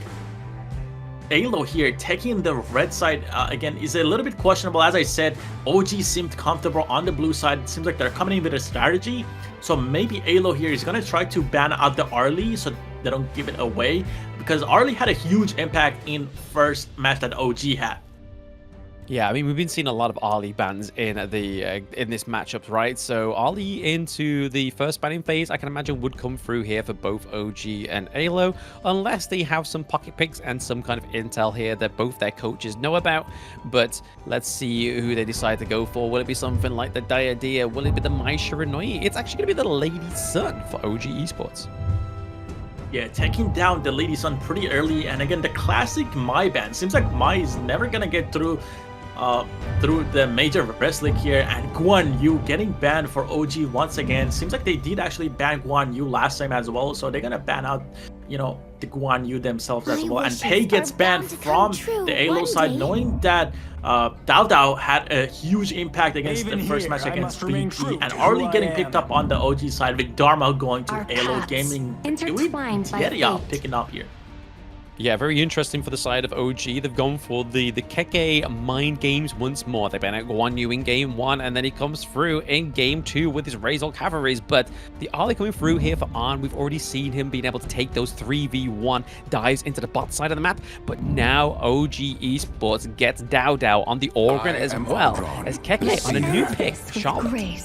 AYLO here, taking the red side, again, is a little bit questionable. As I said, OG seemed comfortable on the blue side. It seems like they're coming in with a strategy. So maybe AYLO here is going to try to ban out the Arlie so they don't give it away, because Arlie had a huge impact in first match that OG had. Yeah, I mean, we've been seeing a lot of Ali bans in this matchup, right? So Ali into the first banning phase, I can imagine would come through here for both OG and AYLO, unless they have some pocket picks and some kind of intel here that both their coaches know about. But let's see who they decide to go for. Will it be something like the Diadea? Will it be the Mai Shiranui? It's actually going to be the Lady Sun for OG Esports. Yeah, taking down the Lady Sun pretty early, and again, the classic Mai ban. Seems like Mai is never gonna get through the major wrestling here, and Guan Yu getting banned for OG once again. Seems like they did actually ban Guan Yu last time as well, so they're gonna ban out, you know, the Guan Yu themselves as well. And Pei gets banned from the AYLO side, knowing that Dao Dao had a huge impact against the first match against BP, and Arlie getting picked up on the OG side with Dharma going to AYLO Gaming. Yeria picking up here. Yeah, very interesting for the side of OG. They've gone for the Keke mind games once more. They ban out Guan Yu in game 1, and then he comes through in game 2 with his Razor Cavalries. But the Ali coming through here for Arn, we've already seen him being able to take those 3v1 dives into the bot side of the map. But now OG Esports gets Dao Dao on the Organ as well as Keke on a new pick, Charlotte.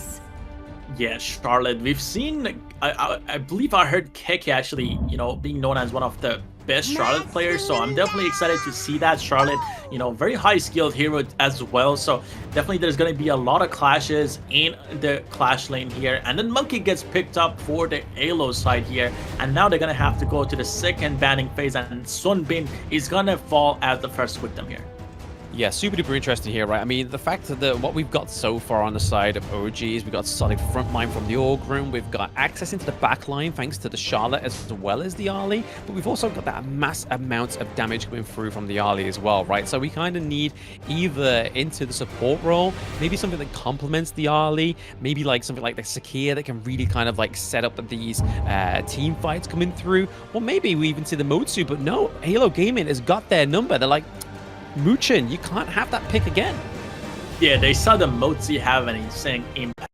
Yeah, Charlotte. We've seen, I believe I heard Keke actually, you know, being known as one of the best Charlotte players, so I'm definitely excited to see that. Charlotte, you know, very high skilled hero as well, so definitely there's going to be a lot of clashes in the clash lane here. And then Monkey gets picked up for the AYLO side here, and now they're going to have to go to the second banning phase, and Sun Bin is going to fall as the first victim here. Yeah, super duper interesting here, right? I mean, the fact that what we've got so far on the side of OG is we've got solid front line from the Org Room, we've got access into the back line thanks to the Charlotte as well as the Ali, but we've also got that mass amount of damage coming through from the Ali as well, right? So we kind of need either into the support role, maybe something that complements the Ali, maybe like something like the Sakia that can really kind of like set up these team fights coming through, or maybe we even see the Motsu, but no, AYLO Gaming has got their number. They're like, Muchin, you can't have that pick again. Yeah, they saw the Motzi have an insane impact.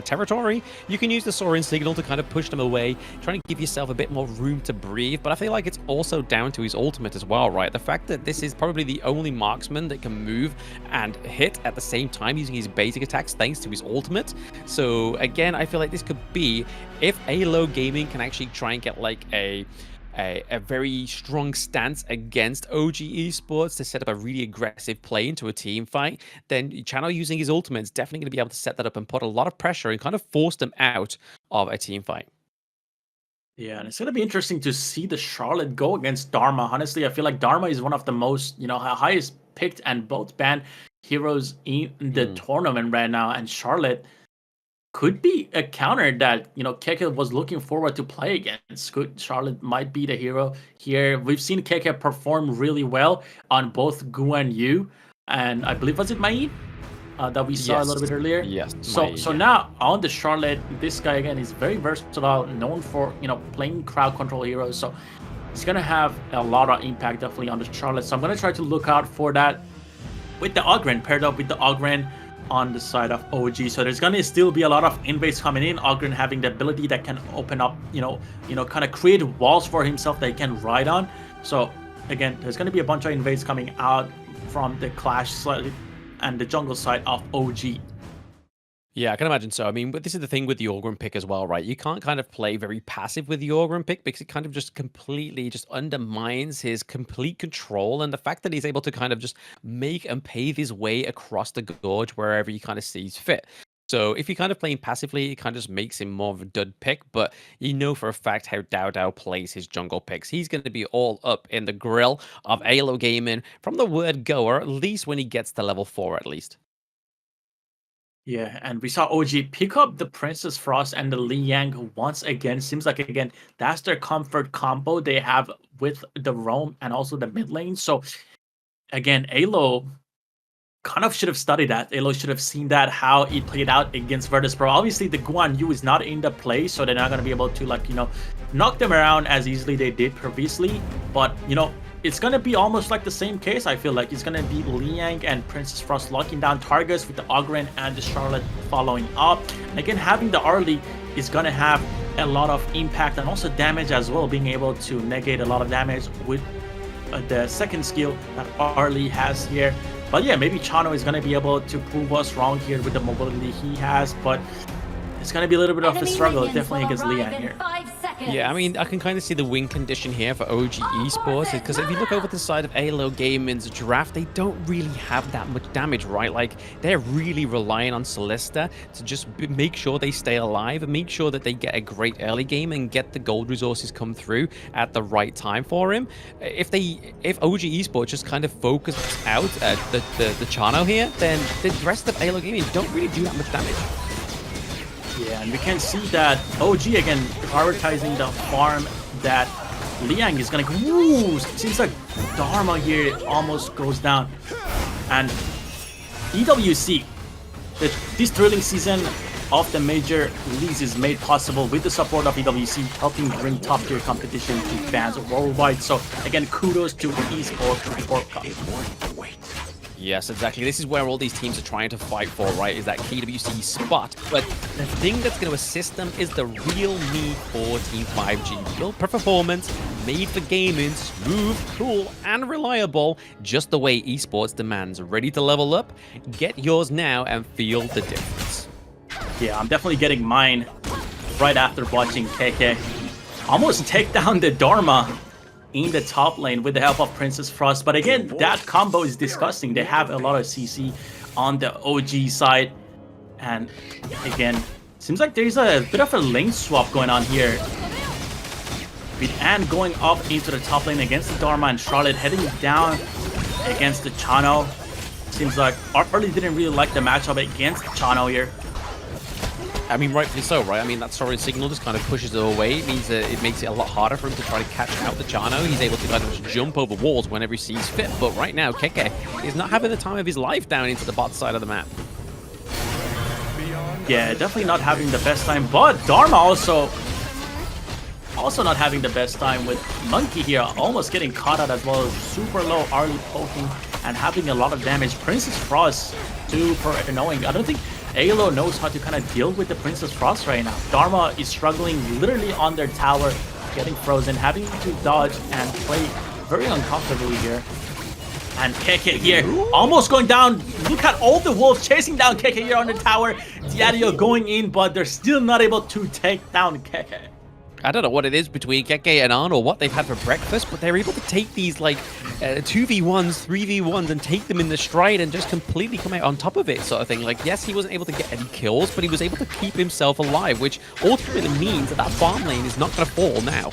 Territory, you can use the Soaring Signal to kind of push them away, trying to give yourself a bit more room to breathe, but I feel like it's also down to his ultimate as well, right? The fact that this is probably the only marksman that can move and hit at the same time using his basic attacks thanks to his ultimate. So again, I feel like this could be, if AYLO Gaming can actually try and get like a very strong stance against OG Esports to set up a really aggressive play into a team fight, then Channel using his ultimate is definitely going to be able to set that up and put a lot of pressure and kind of force them out of a team fight. Yeah, and it's going to be interesting to see the Charlotte go against Dharma. Honestly, I feel like Dharma is one of the most, you know, highest picked and both banned heroes in the tournament right now, and Charlotte, could be a counter that, you know, Keke was looking forward to play against. Charlotte might be the hero here. We've seen Keke perform really well on both Gu and Yu, and I believe, was it Mai that we saw a little bit earlier? Yes. So now on the Charlotte, this guy again is very versatile, known for, you know, playing crowd control heroes. So he's gonna have a lot of impact definitely on the Charlotte. So I'm gonna try to look out for that with the Ogren, paired up with the Ogren on the side of OG. So there's gonna still be a lot of invades coming in. Ogren having the ability that can open up, you know, kind of create walls for himself that he can ride on. So again, there's gonna be a bunch of invades coming out from the Clash side and the jungle side of OG. Yeah, I can imagine so. I mean, but this is the thing with the Orgrim pick as well, right? You can't kind of play very passive with the Orgrim pick because it kind of just completely just undermines his complete control, and the fact that he's able to kind of just make and pave his way across the gorge wherever he kind of sees fit. So if you're kind of playing passively, it kind of just makes him more of a dud pick, but you know for a fact how Dao plays his jungle picks. He's going to be all up in the grill of AYLO gaming from the word go, or at least when he gets to level 4 at least. Yeah, and we saw OG pick up the Princess Frost and the Liang once again. Seems like, again, that's their comfort combo they have with the roam and also the mid lane. So, again, AYLO kind of should have studied that. AYLO should have seen that, how it played out against Virtus.pro. Obviously, the Guan Yu is not in the play, so they're not going to be able to, like, you know, knock them around as easily they did previously. But, you know, it's going to be almost like the same case, I feel like. It's going to be Liang and Princess Frost locking down targets with the Ogren and the Charlotte following up. And again, having the early is going to have a lot of impact and also damage as well, being able to negate a lot of damage with the second skill that Arlie has here. But yeah, maybe Chano is going to be able to prove us wrong here with the mobility he has, but it's going to be a little bit of a struggle, definitely against Liang here. Yeah, I mean, I can kind of see the win condition here for OG Esports, because if you look over the side of AYLO Gaming's draft, they don't really have that much damage, right? Like, they're really relying on Celesta to just make sure they stay alive and make sure that they get a great early game and get the gold resources come through at the right time for him. If OG Esports just kind of focus out the Chano here, then the rest of AYLO Gaming don't really do that much damage. Yeah, and we can see that OG again prioritizing the farm that Liang is gonna go. Ooh, seems like Dharma here almost goes down. And EWC, this drilling season of the major leagues is made possible with the support of EWC, helping bring top tier competition to fans worldwide. So again, kudos to Esports World Cup. Yes, exactly. This is where all these teams are trying to fight for, right? Is that KWC spot. But the thing that's going to assist them is the real need for Team 5G. Built for performance, made for gaming, smooth, cool, and reliable, just the way esports demands. Ready to level up? Get yours now and feel the difference. Yeah, I'm definitely getting mine right after watching KK almost take down the Dharma in the top lane with the help of Princess Frost. But again, that combo is disgusting. They have a lot of CC on the OG side. And again, seems like there's a bit of a lane swap going on here. With Anne going up into the top lane against the Dharma and Charlotte heading down against the Chano. Seems like Arlie didn't really like the matchup against Chano here. I mean, rightfully so, right? I mean, that Soaring Signal just kind of pushes it away. It means that it makes it a lot harder for him to try to catch out the Chano. He's able to kind of just jump over walls whenever he sees fit. But right now, Keke is not having the time of his life down into the bot side of the map. Yeah, definitely not having the best time. But Dharma also not having the best time with Monkey here, almost getting caught out as well. Super low Arlie poking and having a lot of damage. Princess Frost, super annoying. I don't think AYLO knows how to kind of deal with the Princess Frost right now. Dharma is struggling literally on their tower, getting frozen, having to dodge and play very uncomfortably here. And Keke here, almost going down. Look at all the wolves chasing down Keke here on the tower. Diadio going in, but they're still not able to take down Keke. I don't know what it is between Keke and Arn or what they've had for breakfast, but they're able to take these like 2v1s, 3v1s and take them in the stride and just completely come out on top of it sort of thing. Like, yes, he wasn't able to get any kills, but he was able to keep himself alive, which ultimately means that that farm lane is not going to fall now.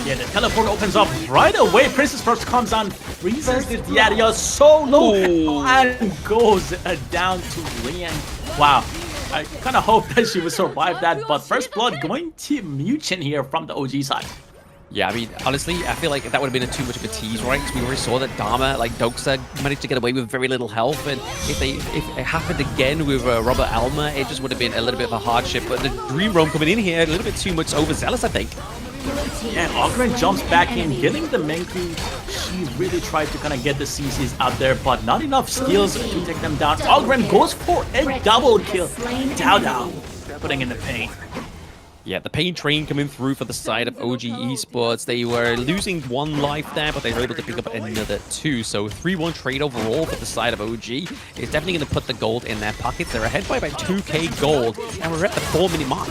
Yeah, the teleport opens up right away. Princess Frost comes on, freezes the Diadio so low and goes down to Liang. Wow. I kind of hope that she would survive that, but first blood going to Muchin here from the OG side. Yeah, I mean, honestly, I feel like that would have been too much of a tease, right? Because we already saw that Dharma, like Doksa, managed to get away with very little health, and if it happened again with Robert Alma, it just would have been a little bit of a hardship. But the Dream Roam coming in here, a little bit too much overzealous, I think. Yeah, Ogren jumps back in, getting the Menki. She really tried to kind of get the CCs out there, but not enough skills to take them down. Ogren goes for a double kill. Dao putting in the pain. Yeah, the pain train coming through for the side of OG Esports. They were losing 1 life there, but they were able to pick up another 2. So 3-1 trade overall for the side of OG. It's definitely going to put the gold in their pockets. They're ahead by about 2k gold, and we're at the 4-minute mark.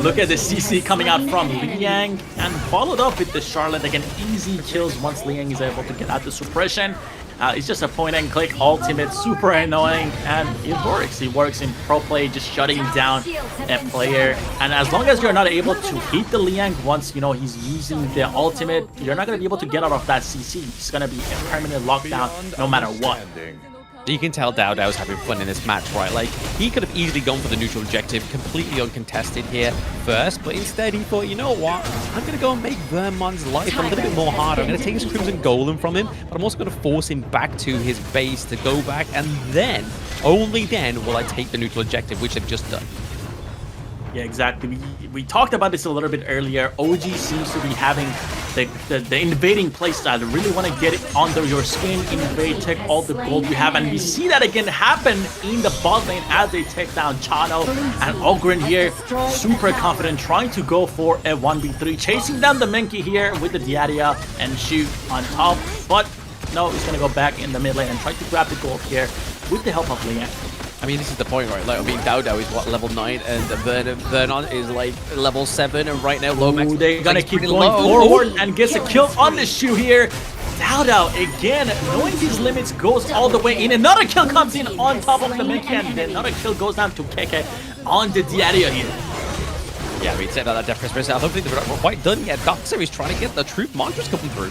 Look at the CC coming out from Liang, and followed up with the Charlotte. Again, easy kills once Liang is able to get out the suppression. It's just a point-and-click ultimate, super annoying, and it works. It works in pro play, just shutting down a player. And as long as you're not able to hit the Liang once, you know, he's using the ultimate, you're not going to be able to get out of that CC. It's going to be a permanent lockdown no matter what. You can tell Dao was having fun in this match, right? Like, he could have easily gone for the neutral objective, completely uncontested here first, but instead he thought, you know what? I'm going to go and make Vermon's life a little bit more harder. I'm going to take his Crimson Golem from him, but I'm also going to force him back to his base to go back, and then, only then, will I take the neutral objective, which they've just done. Yeah, exactly. We talked about this a little bit earlier. OG seems to be having the invading playstyle. They really want to get it under your skin, invade, take all the gold you have, and we see that again happen in the bot lane as they take down Chano. And Ogren here, super confident, trying to go for a 1v3, chasing down the Menki here with the Diaria and shoot on top. But no, he's going to go back in the mid lane and try to grab the gold here with the help of Liang. I mean, this is the point, right? Like, I mean, Dao is what, level 9, and Vernon is like level 7, and right now Lomax. They're gonna keep going forward and gets a kill on the shoe here. Dao again, knowing his limits, goes all the way in. Another kill comes in on top of the Menki, and then another kill goes down to Keke on the Diaria here. Yeah, we said that Death Press. I don't think they're not quite done yet. Doxer is trying to get the Truth Mantras coming through.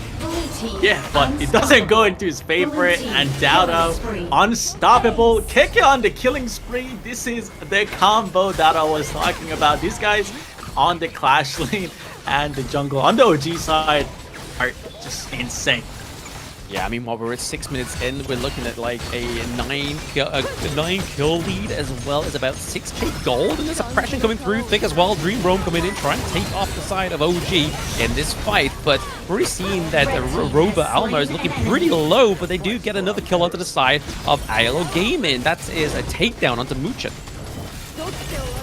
Yeah, but it doesn't go into his favorite, and Dao unstoppable. Keke on the killing spree. This is the combo that I was talking about. These guys on the Clash lane and the jungle on the OG side are just insane. Yeah, I mean, while we're at 6 minutes in, we're looking at like a 9 kill lead, as well as about 6k gold, and there's suppression coming through thick as well. Dream Roam coming in, trying to take off the side of OG in this fight, but we're already seeing that Roba Alma is looking pretty low, but they do get another kill onto the side of AYLO Gaming. That is a takedown onto Muchin.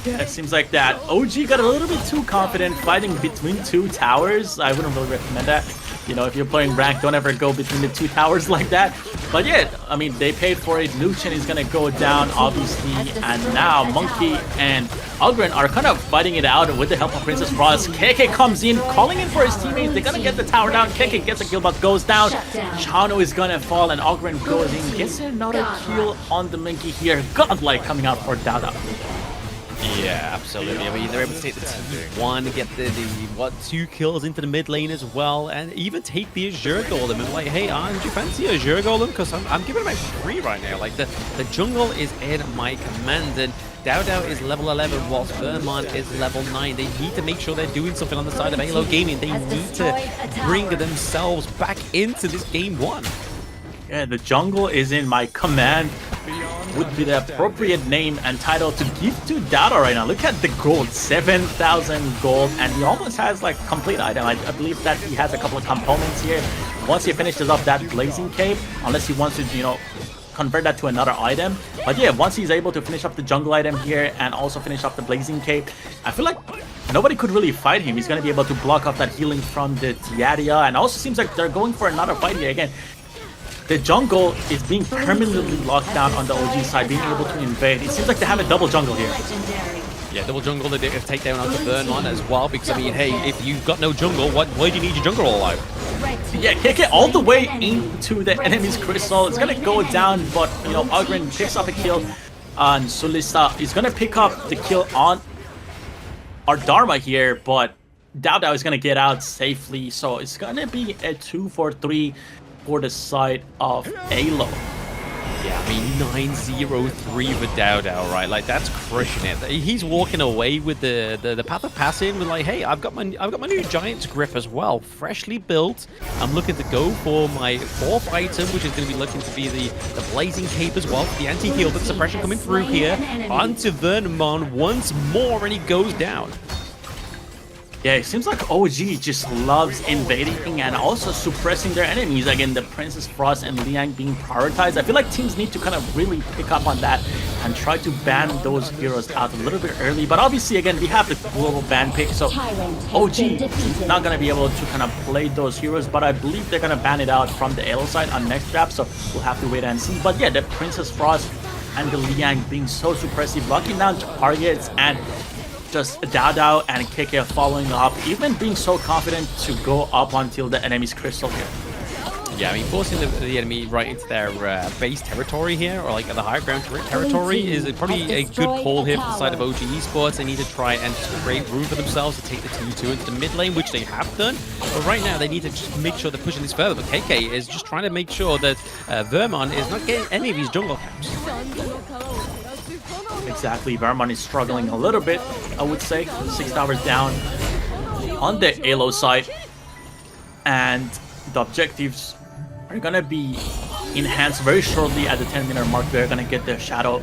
Yeah, it seems like that. OG got a little bit too confident fighting between 2 towers. I wouldn't really recommend that. You know, if you're playing rank, don't ever go between the 2 towers like that. But yeah, I mean, they paid for it. Muchin is going to go down, obviously. And now Monkey and Ogren are kind of fighting it out with the help of Princess Ross. Keke comes in, calling in for his teammates. They're going to get the tower down. Keke gets a kill, but goes down. Chano is going to fall, and Ogren goes in, gets another kill on the Monkey here. Godlike coming out for Dada. Yeah, absolutely. I mean, they're able to take the T1, get the 2 kills into the mid lane as well, and even take the Azure Golem. And like, hey, do you fancy Azure Golem? Because I'm giving him out free right now. Like, the jungle is in my command, and Dao is level 11, whilst Vermont is level 9. They need to make sure they're doing something on the side of AYLO Gaming. They need to bring themselves back into this game 1. Yeah, the jungle is in my command would be the appropriate name and title to give to Dada right now. Look at the gold, 7,000 gold, and he almost has like complete item. I believe that he has a couple of components here. Once he finishes up that Blazing Cape, unless he wants to, you know, convert that to another item. But yeah, once he's able to finish up the jungle item here and also finish up the Blazing Cape, I feel like nobody could really fight him. He's going to be able to block off that healing from the Diaria, and also seems like they're going for another fight here again. The jungle is being permanently locked down on the OG side, being able to invade. It seems like they have a double jungle here. Yeah, double jungle, they take down onto Vernon as well, because, I mean, hey, if you've got no jungle, why do you need your jungle all alive? Yeah, kick it all the way into the enemy's crystal. It's going to go down, but, you know, Ogren picks up a kill on Sulista. He's going to pick up the kill on our Dharma here, but Dao is going to get out safely. So it's going to be a 2-for-3 for the side of AYLO. Yeah, I mean 9-0-3 with Dao Dao, right? Like that's crushing it. He's walking away with the path of passing with like, hey, I've got my new Giant's Grip as well, freshly built. I'm looking to go for my 4th item, which is going to be looking to be the Blazing Cape as well for the anti-heal, but suppression coming through here onto Vermon once more, and he goes down. Yeah, it seems like OG just loves invading and also suppressing their enemies. Again, the Princess Frost and Liang being prioritized. I feel like teams need to kind of really pick up on that and try to ban those heroes out a little bit early. But obviously, again, we have the global ban pick, so OG is not going to be able to kind of play those heroes. But I believe they're going to ban it out from the AYLO side on next draft, so we'll have to wait and see. But yeah, the Princess Frost and the Liang being so suppressive, blocking down targets, and just Dao Dao and KK following up, even being so confident to go up until the enemy's crystal here. Yeah, I mean, forcing the enemy right into their base territory here, or like the high ground territory, is probably a good call here for the side of OG Esports. They need to try and just create room for themselves to take the T2 into the mid lane, which they have done. But right now, they need to just make sure they're pushing this further. But KK is just trying to make sure that Vermon is not getting any of these jungle camps. Exactly, Vermon is struggling a little bit, I would say. 6 towers down on the AYLO side. And the objectives are gonna be enhanced very shortly at the 10-minute mark. We're gonna get the Shadow,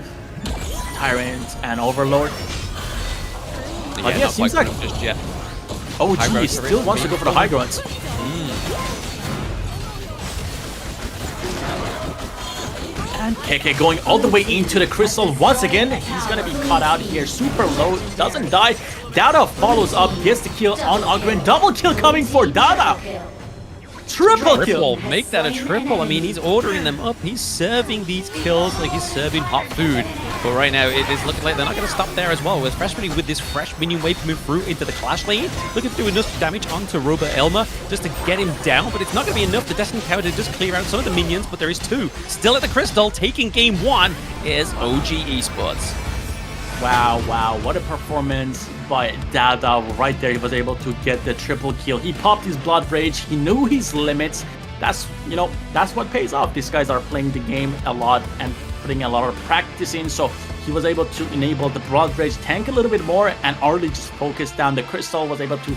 Tyrant, and Overlord. But yeah, seems like just yet. OG still wants to go for the high grounds. And KK going all the way into the crystal once again. He's gonna be caught out here. Super low, doesn't die. Dao Dao follows up, gets the kill on Ogren. Double kill coming for Dao Dao. Triple kill. Make that a triple. I mean, he's ordering them up. He's serving these kills like he's serving hot food. But right now, it is looking like they're not going to stop there as well. Especially with this fresh minion wave coming through into the clash lane. Looking to do enough damage onto Robert Elmer just to get him down. But it's not going to be enough. The Destiny Tower to just clear out some of the minions. But there is 2 still at the crystal. Taking game 1 is OG Esports. Wow, wow, what a performance by Dao Dao right there. He was able to get the triple kill. He popped his Blood Rage. He knew his limits. That's, you know, that's what pays off. These guys are playing the game a lot and putting a lot of practice in. So he was able to enable the Blood Rage, tank a little bit more, and early just focus down the crystal. Was able to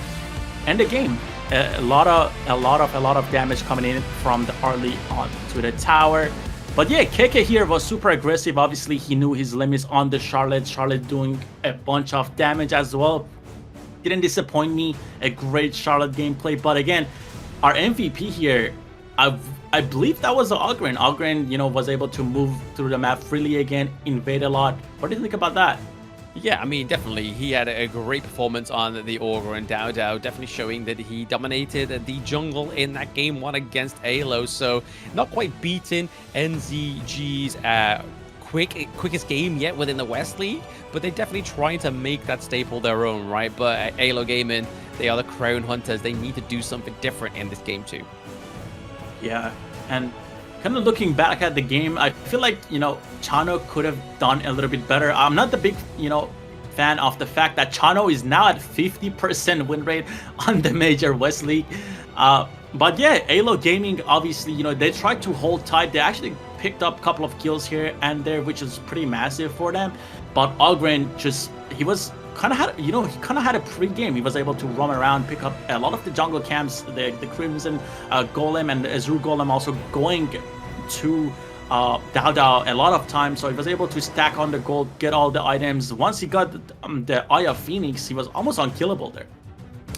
end the game. A lot of damage coming in from the early on to the tower. But yeah, KK here was super aggressive. Obviously, he knew his limits on the Charlotte. Charlotte doing a bunch of damage as well. Didn't disappoint me. A great Charlotte gameplay. But again, our MVP here, I believe that was Ogren. Ogren, you know, was able to move through the map freely again, invade a lot. What do you think about that? Yeah, I mean, definitely. He had a great performance on the Aura and Dao Dao, definitely showing that he dominated the jungle in that game 1 against AYLO. So, not quite beating NZG's quickest game yet within the West League, but they're definitely trying to make that staple their own, right? But AYLO Gaming, they are the crown hunters. They need to do something different in this game too. Yeah, and kind of looking back at the game, I feel like, you know, Chano could have done a little bit better. I'm not the big, you know, fan of the fact that Chano is now at 50% win rate on the Major West League. But yeah, AYLO Gaming, obviously, you know, they tried to hold tight. They actually picked up a couple of kills here and there, which is pretty massive for them. But Ogren just, he was kind of had, you know, he kind of had a pre-game. He was able to roam around, pick up a lot of the jungle camps, the Crimson Golem and Azure Golem also going to Dao Dao a lot of times. So he was able to stack on the gold, get all the items. Once he got the Eye of Phoenix, he was almost unkillable there.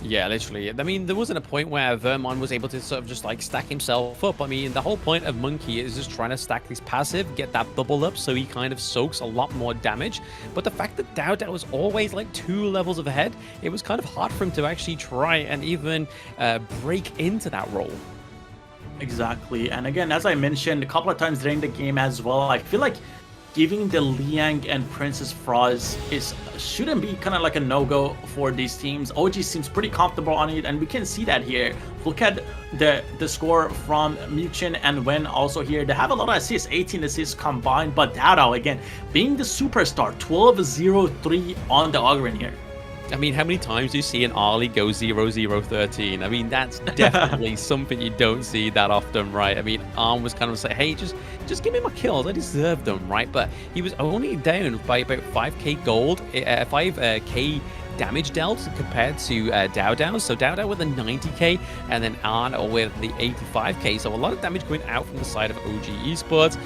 Yeah, literally. I mean, there wasn't a point where Vermon was able to sort of just like stack himself up. I mean, the whole point of Monkey is just trying to stack his passive, get that bubble up so he kind of soaks a lot more damage. But the fact that Dao Dao was always like 2 levels ahead, it was kind of hard for him to actually try and even break into that role. Exactly. And again, as I mentioned a couple of times during the game as well, I feel like giving the Liang and Princess Frost shouldn't be kind of like a no-go for these teams. OG seems pretty comfortable on it, and we can see that here. Look at the score from Muchin and Wen also here. They have a lot of assists, 18 assists combined, but Dao Dao, again, being the superstar, 12-0-3 on the Ogren here. I mean, how many times do you see an AYLO go 0-0-13? I mean, that's definitely something you don't see that often, right? I mean, Arm was kind of saying, hey, just give me my kills. I deserve them, right? But he was only down by about 5k gold, 5k damage dealt compared to Dao. So Dao with a 90k and then Arn with the 85k. So a lot of damage going out from the side of OG Esports.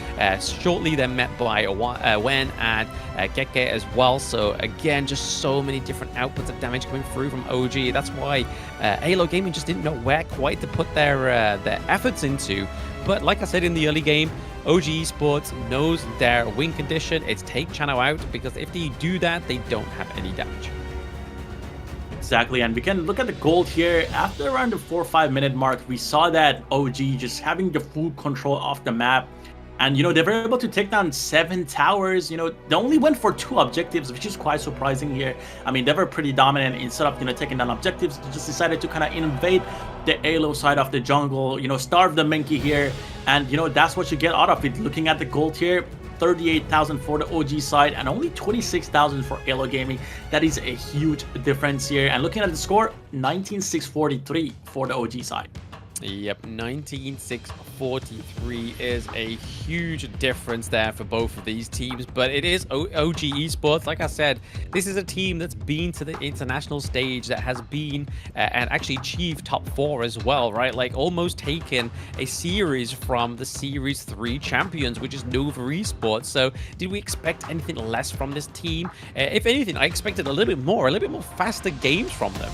Shortly then met by Wen and Keke as well. So again, just so many different outputs of damage coming through from OG. That's why AYLO Gaming just didn't know where quite to put their efforts into. But like I said in the early game, OG Esports knows their win condition. It's take Channel out, because if they do that, they don't have any damage. Exactly, and we can look at the gold here. After around the 4 or 5 minute mark, we saw that OG just having the full control of the map. And, you know, they were able to take down 7 towers. You know, they only went for 2 objectives, which is quite surprising here. I mean, they were pretty dominant. Instead of, you know, taking down objectives, they just decided to kind of invade the AYLO side of the jungle, you know, starve the Menki here. And, you know, that's what you get out of it. Looking at the gold here, 38,000 for the OG side and only 26,000 for AYLO Gaming. That is a huge difference here. And looking at the score, 19,643 for the OG side. Yep, 19,643 is a huge difference there for both of these teams, but it is OG Esports. Like I said, this is a team that's been to the international stage, that has been and actually achieved top 4 as well, right? Like almost taken a series from the Series 3 champions, which is Nova Esports. So did we expect anything less from this team? If anything, I expected a little bit more faster games from them.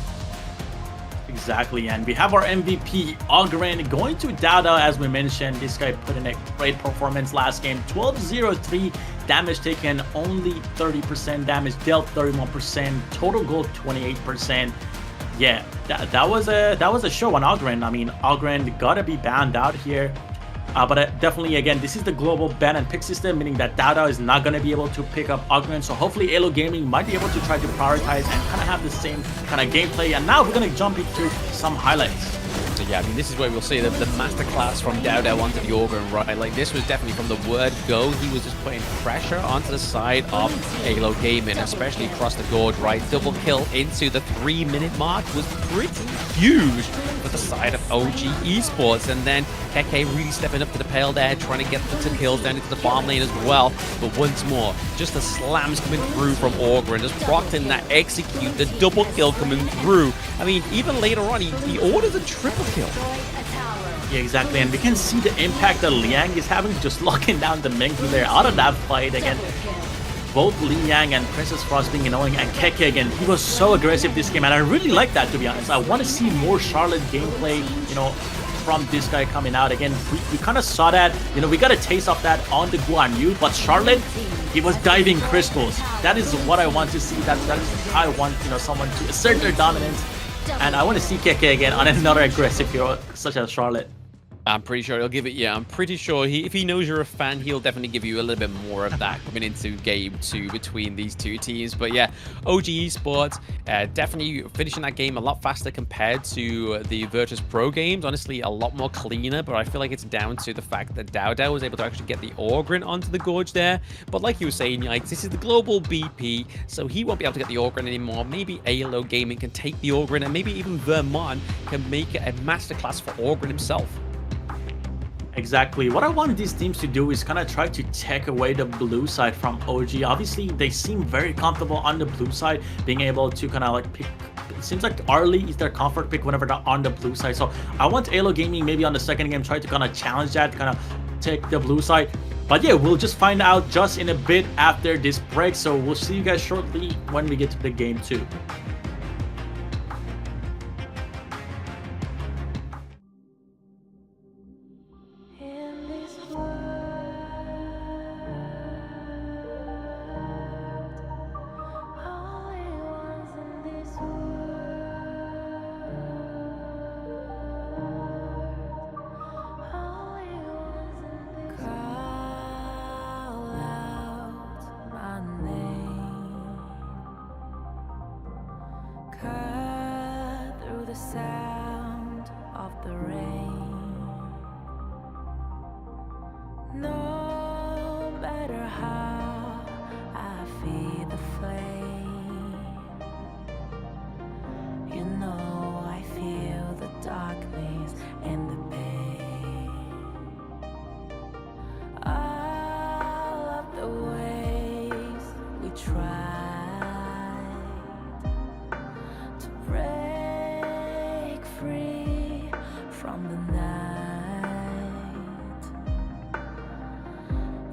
Exactly, and we have our MVP, Ogren, going to Dada, as we mentioned. This guy put in a great performance last game. 12-0-3, damage taken, only 30% damage dealt, 31%, total gold 28%. Yeah, that was a show on Ogren. I mean, Ogren gotta be banned out here. But definitely, again, this is the global ban and pick system, meaning that Dada is not going to be able to pick up Ogren. So hopefully AYLO Gaming might be able to try to prioritize and kind of have the same kind of gameplay. And now we're going to jump into some highlights. So yeah, I mean, this is where we'll see the masterclass from Dao onto the Ogren, right? Like, this was definitely from the word go. He was just putting pressure onto the side of AYLO Gaming, especially across the gorge, right? Double kill into the 3-minute mark was pretty huge for the side of OG Esports. And then Keke really stepping up to the pale there, trying to get the kills down into the farm lane as well. But once more, just the slams coming through from Ogren, just procting that execute, the double kill coming through. I mean, even later on, he orders a triple kill. Yeah, exactly, and we can see the impact that Liang is having, just locking down the Menki there out of that fight again. Both Liang and Princess Frost being annoying, and Keke again, he was so aggressive this game, and I really like that, to be honest. I want to see more Charlotte gameplay, you know, from this guy coming out. Again, we kind of saw that, you know, we got a taste of that on the Guan Yu, but Charlotte, he was diving crystals. That is what I want to see. That is how I want, you know, someone to assert their dominance. And I want to see Keke again on another aggressive hero such as Charlotte. I'm pretty sure he'll give it, yeah. I'm pretty sure if he knows you're a fan, he'll definitely give you a little bit more of that coming into game 2 between these two teams. But yeah, OG Esports definitely finishing that game a lot faster compared to the Virtus.pro games. Honestly, a lot more cleaner, but I feel like it's down to the fact that Dao was able to actually get the Ogren onto the gorge there. But like you were saying, like, this is the global BP, so he won't be able to get the Ogren anymore. Maybe AYLO Gaming can take the Ogren, and maybe even Vermont can make it a masterclass for Ogren himself. Exactly. What I want these teams to do is kind of try to take away the blue side from OG. Obviously, they seem very comfortable on the blue side, being able to kind of like pick. It seems like Arlie is their comfort pick whenever they're on the blue side. So I want AYLO Gaming maybe on the second game try to kind of challenge that, kind of take the blue side. But yeah, we'll just find out just in a bit after this break. So we'll see you guys shortly when we get to the game 2. Sound of the rain. No matter how I feed the flame, break free from the night.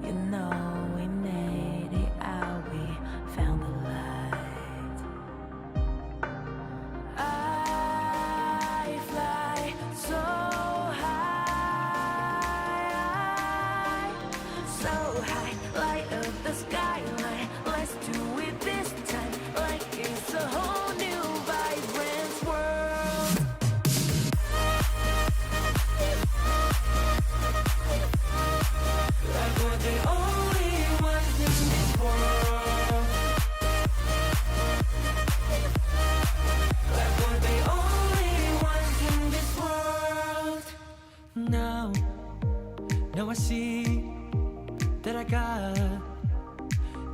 You know we made it out, we found the light. I fly so high, light up the skyline. Let's do it this time, like it's a whole new vibrant world. Like we're the only ones in this world. Like we're the only ones in this world. Now I see that I got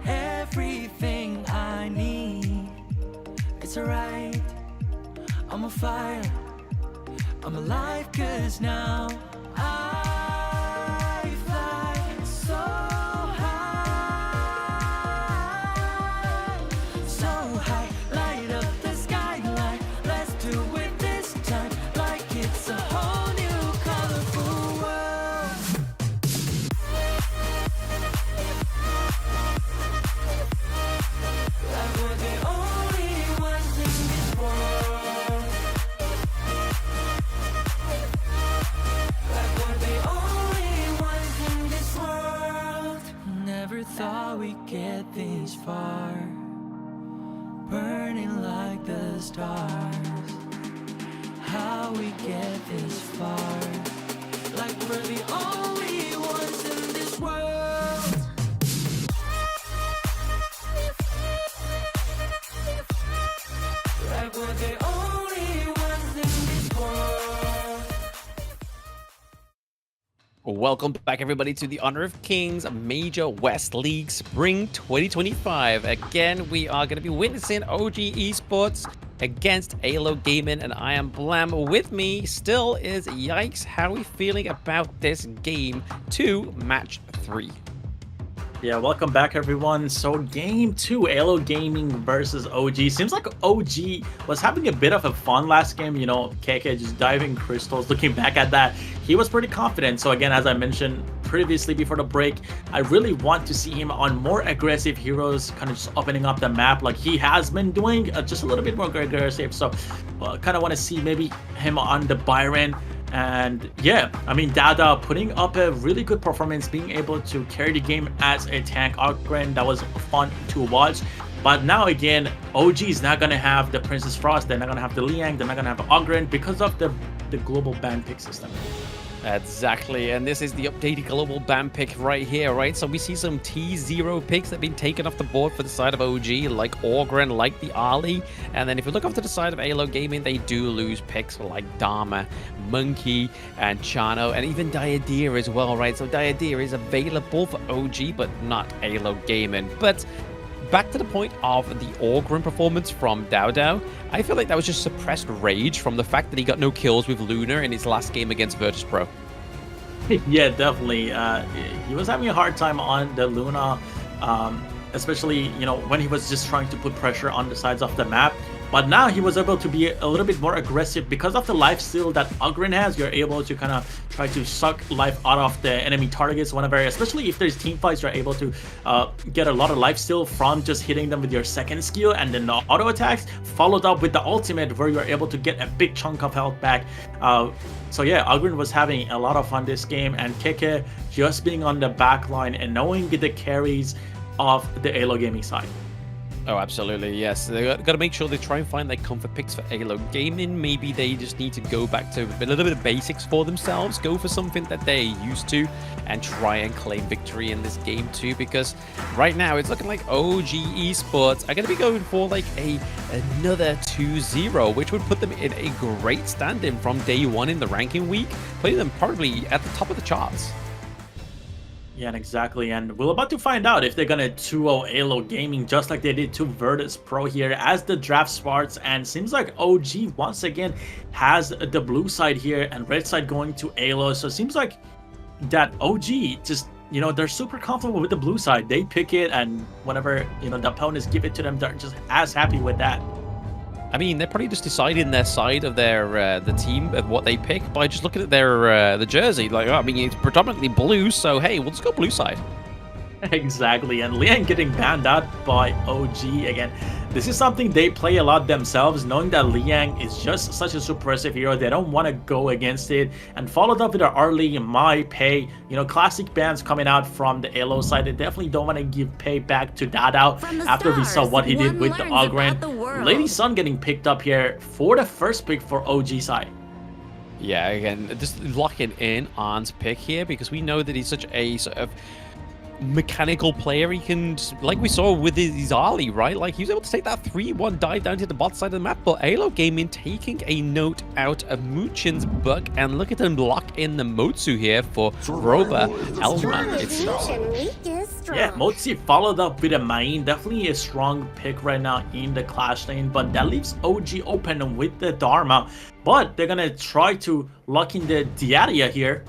everything I need. It's alright, I'm on fire, I'm alive, 'cause now I fly so high, light up the skyline. Let's do it this time, like it's a whole new colorful world. Like we're the only ones in this world. Like we're the only ones in this world. Never thought we'd get this far, burning like the stars. How we get this far, like we're the only ones in this world. Like we're the only ones in this world. Welcome back, everybody, to the Honor of Kings Major West League Spring 2025. Again, we are going to be witnessing OG Esports against AYLO Gaming, and I am Blam. With me still is Yikes. How are we feeling about this game 2, match 3? Yeah, welcome back, everyone. So game 2, AYLO Gaming versus OG. Seems like OG was having a bit of a fun last game. You know, KK just diving crystals. Looking back at that, he was pretty confident. So again, as I mentioned previously before the break, I really want to see him on more aggressive heroes, kind of just opening up the map like he has been doing, just a little bit more aggressive. So kind of want to see maybe him on the Byron. And yeah, I mean, Dada putting up a really good performance, being able to carry the game as a tank. Ogren, that was fun to watch. But now again, OG is not going to have the Princess Frost, they're not going to have the Liang, they're not going to have Ogren because of the global ban pick system. Exactly, and this is the updated global ban pick right here, right? So we see some T0 picks that have been taken off the board for the side of OG, like Orgren, like the Ali. And then if you look off to the side of AYLO Gaming, they do lose picks like Dharma, Monkey, and Chano, and even Diadeer as well, right? So Diadeer is available for OG, but not AYLO Gaming. But back to the point of the Orgren performance from Dao, I feel like that was just suppressed rage from the fact that he got no kills with Lunar in his last game against Virtus.pro. Yeah, definitely. He was having a hard time on the Luna, especially, you know, when he was just trying to put pressure on the sides of the map. But now he was able to be a little bit more aggressive because of the lifesteal that Ogren has. You're able to kind of try to suck life out of the enemy targets whenever, especially if there's team fights, you're able to get a lot of lifesteal from just hitting them with your second skill, and then the auto attacks followed up with the ultimate where you're able to get a big chunk of health back. So yeah, Ogren was having a lot of fun this game, and Keke just being on the back line and knowing the carries of the AYLO Gaming side. Oh, absolutely, yes. They got to make sure they try and find their comfort picks for AYLO Gaming. Maybe they just need to go back to a little bit of basics for themselves, go for something that they're used to, and try and claim victory in this game too. Because right now it's looking like OG Esports are going to be going for like another 2-0, which would put them in a great stand-in from day one in the ranking week, putting them probably at the top of the charts. Yeah, exactly, and we're about to find out if they're gonna 2-0 AYLO Gaming just like they did to Virtus.pro here as the draft starts, and seems like OG once again has the blue side here and red side going to AYLO. So it seems like that OG just, you know, they're super comfortable with the blue side. They pick it, and whenever, you know, the opponents give it to them, they're just as happy with that. I mean, they're probably just deciding their side of their the team of what they pick by just looking at their the jersey. Like, I mean, it's predominantly blue, so hey, we'll just go blue side. Exactly, and Liang getting banned out by OG again. This is something they play a lot themselves, knowing that Liang is just such a suppressive hero. They don't want to go against it, and followed up with our early my pay, you know, classic bans coming out from the AYLO side. They definitely don't want to give pay back to Dadao after we saw what he did with the Ogren. Lady Sun getting picked up here for the first pick for OG side. Yeah, again, just locking in Arn's pick here because we know that he's such a sort of mechanical player. He can, like we saw with his Ali, right? Like, he was able to take that 3-1 dive down to the bot side of the map, but AYLO Gaming taking a note out of Muchin's book, and look at him lock in the Motsu here for Roba Elman. Yeah, Motsi followed up with a Main. Definitely a strong pick right now in the Clash lane, but that leaves OG open with the Dharma. But they're gonna try to lock in the Diaria here.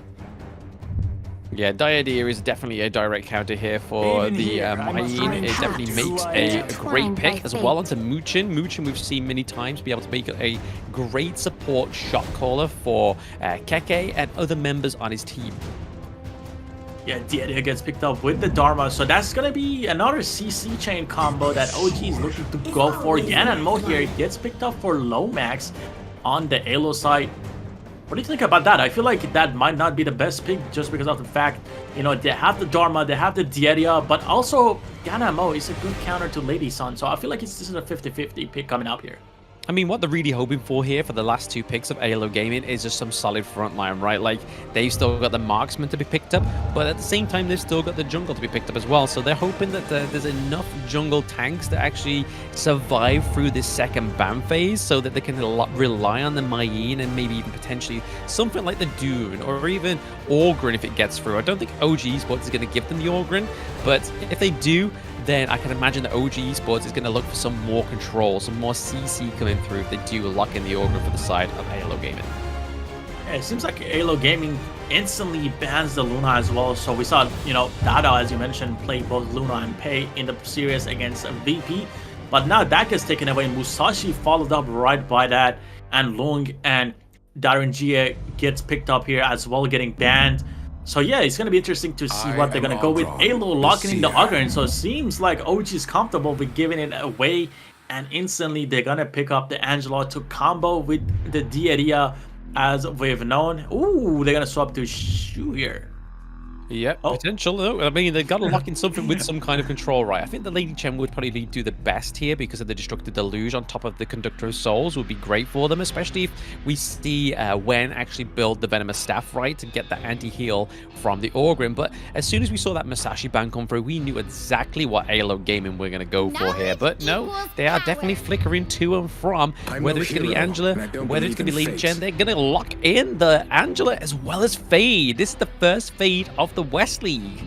Yeah, Diadia is definitely a direct counter here for the Main. It definitely makes a great pick as well onto Muchin. Muchin we've seen many times be able to make a great support shot caller for Keke and other members on his team. Yeah, Diadia gets picked up with the Dharma, so that's gonna be another CC chain combo that OG is looking to go for. Yan and Mo here gets picked up for Lomax on the AYLO side. What do you think about that? I feel like that might not be the best pick just because of the fact, you know, they have the Dharma, they have the Diaria, but also Yana Mo is a good counter to Lady Sun, so I feel like this is a 50-50 pick coming up here. I mean, what they're really hoping for here for the last two picks of AYLO Gaming is just some solid front line, right? Like, they've still got the marksman to be picked up, but at the same time, they've still got the jungle to be picked up as well. So they're hoping that there's enough jungle tanks to actually survive through this second ban phase so that they can rely on the Mayin and maybe even potentially something like the Dune or even Orgrin if it gets through. I don't think OG Esports is going to give them the Orgrin, but if they do, then I can imagine that OG Esports is going to look for some more control, some more CC coming through if they do lock in the Ogre for the side of AYLO Gaming. Yeah, it seems like AYLO Gaming instantly bans the Luna as well. So we saw, you know, Dada, as you mentioned, play both Luna and Pei in the series against VP. But now that gets taken away. Musashi followed up right by that. And Lung and Darren Jie gets picked up here as well, getting banned. So yeah, it's going to be interesting to see what they're going to go with. AYLO locking in the Ogre, so it seems like OG is comfortable with giving it away, and instantly they're going to pick up the Angela to combo with the Diaria as we've known. Ooh, they're going to swap to Shu here. Yeah, potential though. I mean, they've got to lock in something with some kind of control, right? I think the Lady Chen would probably do the best here because of the Destructive Deluge on top of the Conductor of Souls would be great for them, especially if we see Wen actually build the Venomous Staff, right, to get that anti-heal from the Orgrim. But as soon as we saw that Masashi ban come through, we knew exactly what AYLO Gaming we're going to go for here. But no, they are definitely flickering to and from, whether it's going to be Angela, whether it's going to be Lady Chen, they're going to lock in the Angela as well as Fade. This is the first Fade of the West League.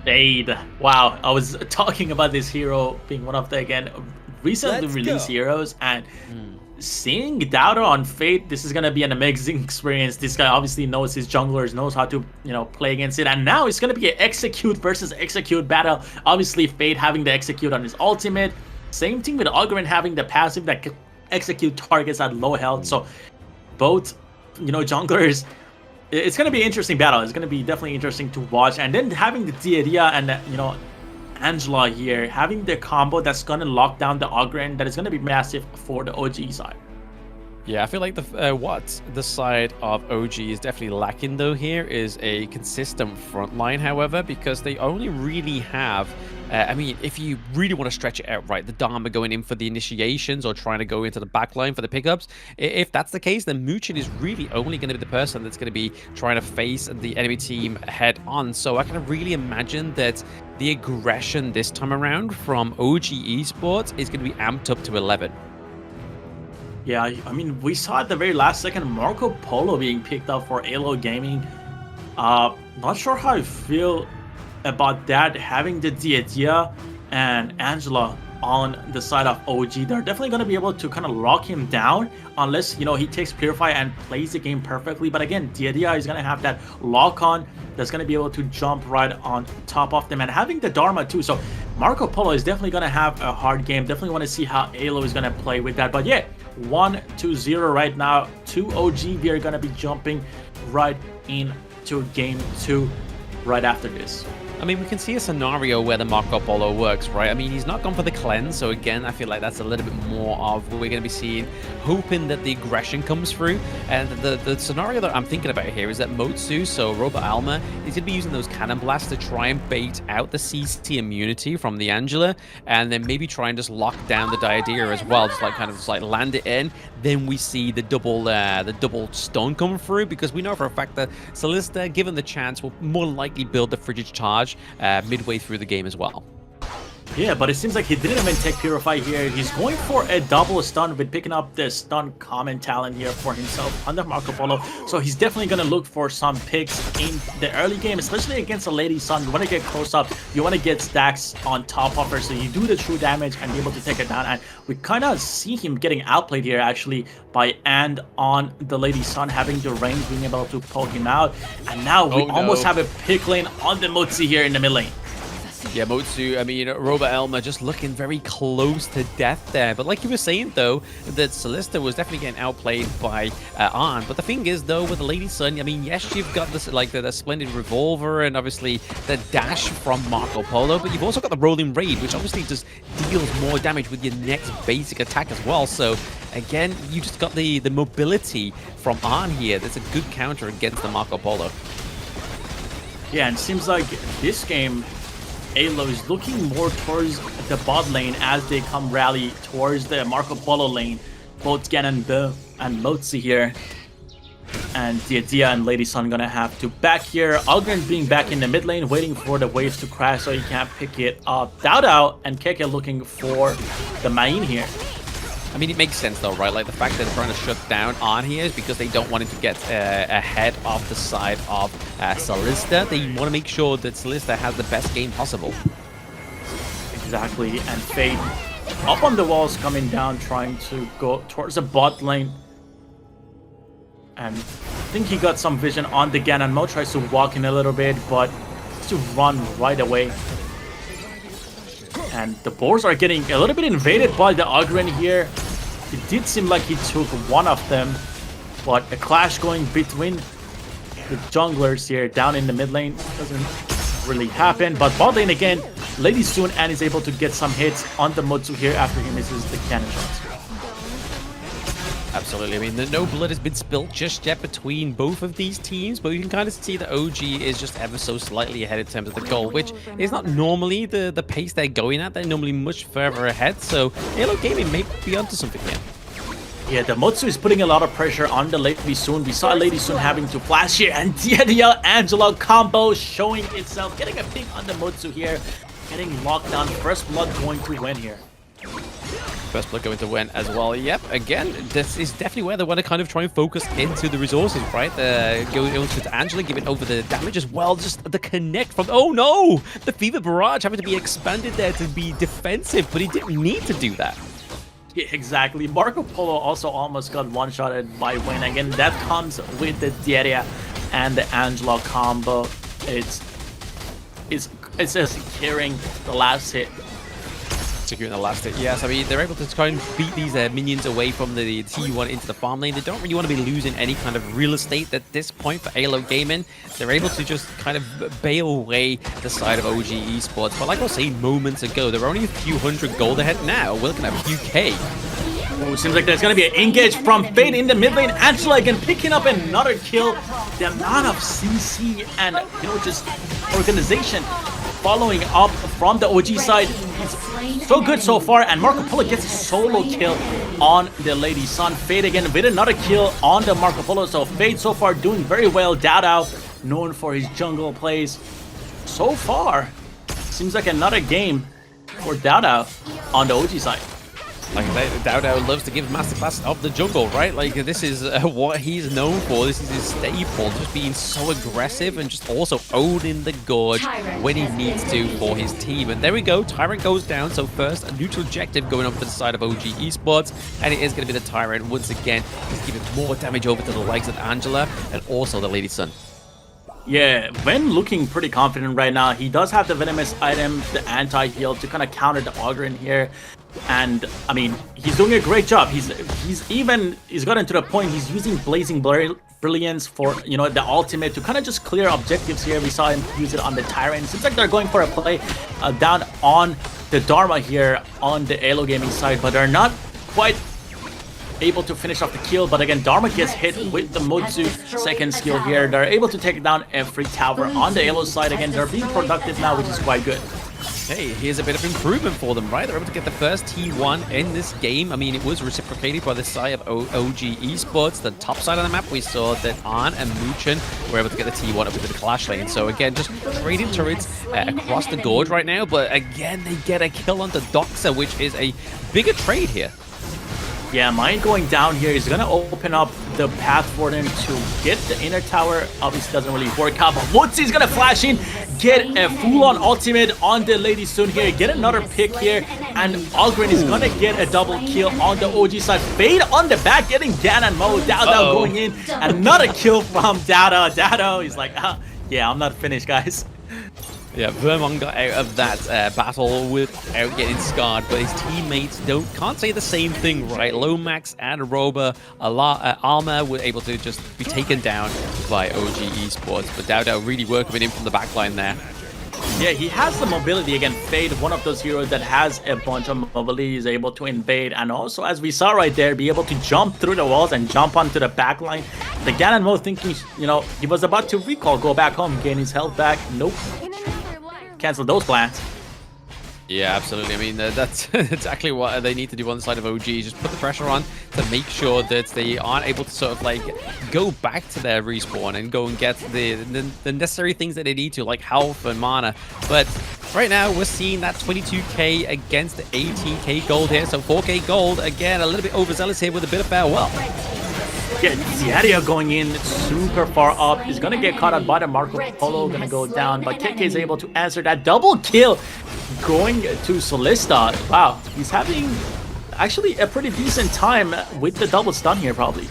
Fade. Wow, I was talking about this hero being one of the, again, recently released heroes, and seeing Dowder on Fade, this is going to be an amazing experience. This guy obviously knows his junglers, knows how to, you know, play against it, and now it's going to be an execute versus execute battle. Obviously, Fade having the execute on his ultimate. Same thing with Ogren having the passive that can execute targets at low health. So both, you know, junglers, it's going to be an interesting battle. It's going to be definitely interesting to watch. And then having the Diaria and, you know, Angela here, having the combo that's going to lock down the Ogren, that is going to be massive for the OG side. Yeah, I feel like what the side of OG is definitely lacking though here is a consistent front line, however, because they only really have, I mean, if you really want to stretch it out, right, the Dharma going in for the initiations or trying to go into the back line for the pickups, if that's the case, then Muchin is really only going to be the person that's going to be trying to face the enemy team head on. So I can really imagine that the aggression this time around from OG Esports is going to be amped up to 11. Yeah, I mean, we saw at the very last second Marco Polo being picked up for AYLO Gaming. Not sure how I feel about that, having the Diadia and Angela on the side of OG. They're definitely going to be able to kind of lock him down unless, you know, he takes Purify and plays the game perfectly. But again, Dia is going to have that lock on that's going to be able to jump right on top of them, and having the Dharma too. So Marco Polo is definitely going to have a hard game. Definitely want to see how AYLO is going to play with that. But yeah, 1-0 right now to OG. We are going to be jumping right into game 2 right after this. I mean, we can see a scenario where the Marco Polo works, right? I mean, he's not gone for the cleanse, so again, I feel like that's a little bit more of what we're going to be seeing, hoping that the aggression comes through. And the scenario that I'm thinking about here is that Motsu, so Robot Alma, is going to be using those cannon blasts to try and bait out the CC immunity from the Angela, and then maybe try and just lock down the Diadea as well, just like kind of just like land it in. Then we see the double stun come through, because we know for a fact that Solista, given the chance, will more likely build the Frigid Charge midway through the game as well. Yeah, but it seems like he didn't even take Purify here. He's going for a double stun with picking up the stun common talent here for himself under Marco Polo. So he's definitely going to look for some picks in the early game, especially against the Lady Sun. You want to get close up. You want to get stacks on top of her so you do the true damage and be able to take it down. And we kind of see him getting outplayed here actually by And on the Lady Sun, having the range, being able to poke him out. And now we almost have a pick lane on the Motsu here in the mid lane. Yeah, Motsu, I mean, Robot Elma just looking very close to death there. But like you were saying, though, that Solista was definitely getting outplayed by Arn. But the thing is, though, with the Lady Sun, I mean, yes, you've got this, like the splendid revolver and obviously the dash from Marco Polo, but you've also got the rolling raid, which obviously just deals more damage with your next basic attack as well. So again, you just got the mobility from Arn here. That's a good counter against the Marco Polo. Yeah, and it seems like this game, AYLO is looking more towards the bot lane as they come rally towards the Marco Polo lane. Both Ganon and Motsu here. And Dia and Lady Sun gonna have to back here. Algren being back in the mid lane, waiting for the waves to crash so he can't pick it up. Dao and Keke looking for the main here. I mean, it makes sense though, right? Like the fact that they're trying to shut down on here is because they don't want him to get ahead of the side of Solista. They want to make sure that Solista has the best game possible. Exactly, and Fade up on the walls, coming down, trying to go towards the bot lane. And I think he got some vision on the Ganon. Mo tries to walk in a little bit, but to run right away. And the boars are getting a little bit invaded by the Ogren here. It did seem like he took one of them, but a clash going between the junglers here down in the mid lane doesn't really happen. But bot lane again, Lady Soon and is able to get some hits on the Motsu here after he misses the cannon shots. Absolutely. I mean, no blood has been spilt just yet between both of these teams, but you can kind of see that OG is just ever so slightly ahead in terms of the goal, which is not normally the pace they're going at. They're normally much further ahead, so AYLO Gaming may be onto something here. Yeah, the Motsu is putting a lot of pressure on the Lady Soon. We saw Lady Soon having to flash here, and Dia Angela combo showing itself, getting a pick on the Motsu here, getting locked down. First blood going to win here. First blood going to win as well. Yep, again, this is definitely where they want to kind of try and focus into the resources, right? Going to Angela, giving over the damage as well. Just the connect from... Oh no! The Fever Barrage having to be expanded there to be defensive, but he didn't need to do that. Yeah, exactly. Marco Polo also almost got one-shotted by Wayne. Again, that comes with the Dieria and the Angela combo. It's just securing the last hit. Securing the last hit, yes. I mean, they're able to try and beat these minions away from the T1 into the farm lane. They don't really want to be losing any kind of real estate at this point for AYLO Gaming. They're able to just kind of bail away the side of OG Esports. But like I was saying moments ago, they're only a few hundred gold ahead now. We're looking at a few K. Oh, seems like there's going to be an engage from Fade in the mid lane. Angela again picking up another kill. The amount of CC and, you know, just organization following up from the OG side is so good so far. And Marco Polo gets a solo kill on the Lady Sun. Fade again with another kill on the Marco Polo. So Fade so far doing very well. Dao, known for his jungle plays. So far, seems like another game for Dao on the OG side. Like Dowdow loves to give masterclass of the jungle, right? Like this is what he's known for. This is his staple, just being so aggressive and just also owning the gorge when he needs to for his team. And there we go, Tyrant goes down. So first, a neutral objective going up to the side of OG Esports, and it is going to be the Tyrant once again. He's giving more damage over to the likes of Angela and also the Lady Sun. Yeah, Ven looking pretty confident right now. He does have the Venomous item, the anti-heal to kind of counter the Ogre in here. And I mean, he's doing a great job. He's gotten to the point he's using Blazing Brilliance for, you know, the ultimate to kind of just clear objectives here. We saw him use it on the Tyrant. Seems like they're going for a play down on the Dharma here on the AYLO gaming side, but they're not quite able to finish off the kill. But again, Dharma gets hit with the Mutsu second skill here. They're able to take down every tower on the AYLO side. Again, they're being productive now, which is quite good. Hey, here's a bit of improvement for them, right? They're able to get the first T1 in this game. I mean, it was reciprocated by the side of OG Esports. The top side of the map, we saw that Arn and Muchen were able to get the T1 up into the Clash lane. So again, just trading turrets across the gorge right now. But again, they get a kill onto Doxa, which is a bigger trade here. Yeah, Mine going down here is going to open up the path for them to get the inner tower. Obviously doesn't really work out, but Woodsie's going to flash in, get a full-on ultimate on the Lady Sun here, get another pick here, and Algren is going to get a double kill on the OG side. Fade on the back, getting Gan and Mo. Dowdow going in, another kill from Dowdow. Dowdow is like, yeah, I'm not finished, guys. Yeah, Vermont got out of that battle without getting scarred, but his teammates can't say the same thing, right? Lomax and Roba, Armor were able to just be taken down by OG Esports, but Dowdow really working with him from the backline there. Yeah, he has the mobility. Again, Fade, one of those heroes that has a bunch of mobility, is able to invade, and also, as we saw right there, be able to jump through the walls and jump onto the backline. The Ganon Mo thinking, you know, he was about to recall, go back home, gain his health back. Nope. Cancel those plans. Yeah, absolutely. I mean, that's exactly what they need to do on the side of OG. Just put the pressure on to make sure that they aren't able to sort of like go back to their respawn and go and get the necessary things that they need to, like health and mana. But right now, we're seeing that 22k against the 18k gold here. So 4k gold, again, a little bit overzealous here with a bit of farewell. Yeah, Ziadia going in super far up. He's going to get caught up by the Marco Polo, going to go down. But KK is able to answer that double kill going to Solista. Wow, he's having actually a pretty decent time with the double stun here, probably.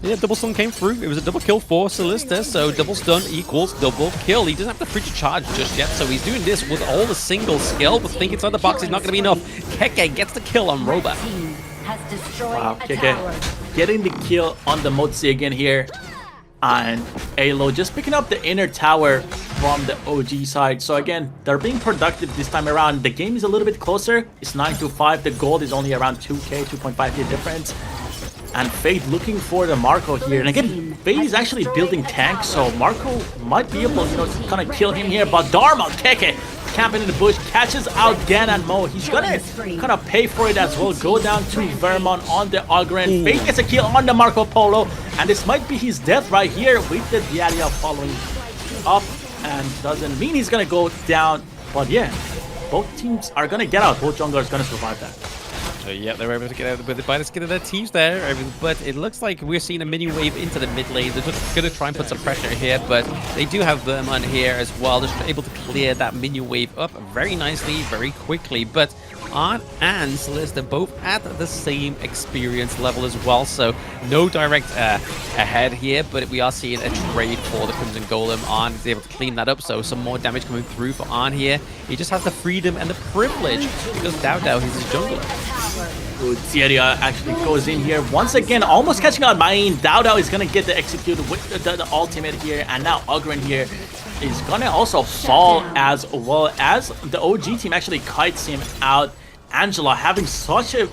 Yeah, double stun came through. It was a double kill for Solista, so double stun equals double kill. He doesn't have the free to charge just yet, so he's doing this with all the single skill, but think inside the box is not going to be enough. KK gets the kill on Roba. Wow, KK getting the kill on the Motzi again here. And AYLO just picking up the inner tower from the OG side. So again, they're being productive this time around. The game is a little bit closer. It's 9-5. The gold is only around 2k, 2.5k difference. And Fade looking for the Marco here. And again, Fade is actually building tanks, so Marco might be able, you know, to kind of kill him here. But Dharma, Keke, camping in the bush, catches out Gan and Mo. He's gonna kind of pay for it as well. Go down to Vermont on the Ogren. Fade gets a kill on the Marco Polo. And this might be his death right here with the Dialia following up. And doesn't mean he's gonna go down. But yeah, both teams are gonna get out. Both junglers gonna survive that. Yeah, they were able to get out by the skin of their teeth there, but it looks like we're seeing a mini wave into the mid lane. They're just going to try and put some pressure here, but they do have Vermont here as well, just able to clear that mini wave up very nicely, very quickly. But Arn and Solista both at the same experience level as well, so no direct ahead here, but we are seeing a trade for the Crimson Golem. Arn is able to clean that up, so some more damage coming through for Arn here. He just has the freedom and the privilege because Dowdow is his jungler. Good. Ziadia actually goes in here once again, almost catching out Mine. Dowdow is going to get the execute with the ultimate here, and now Ogren here is going to also fall as well as the OG team actually kites him out. Angela having such a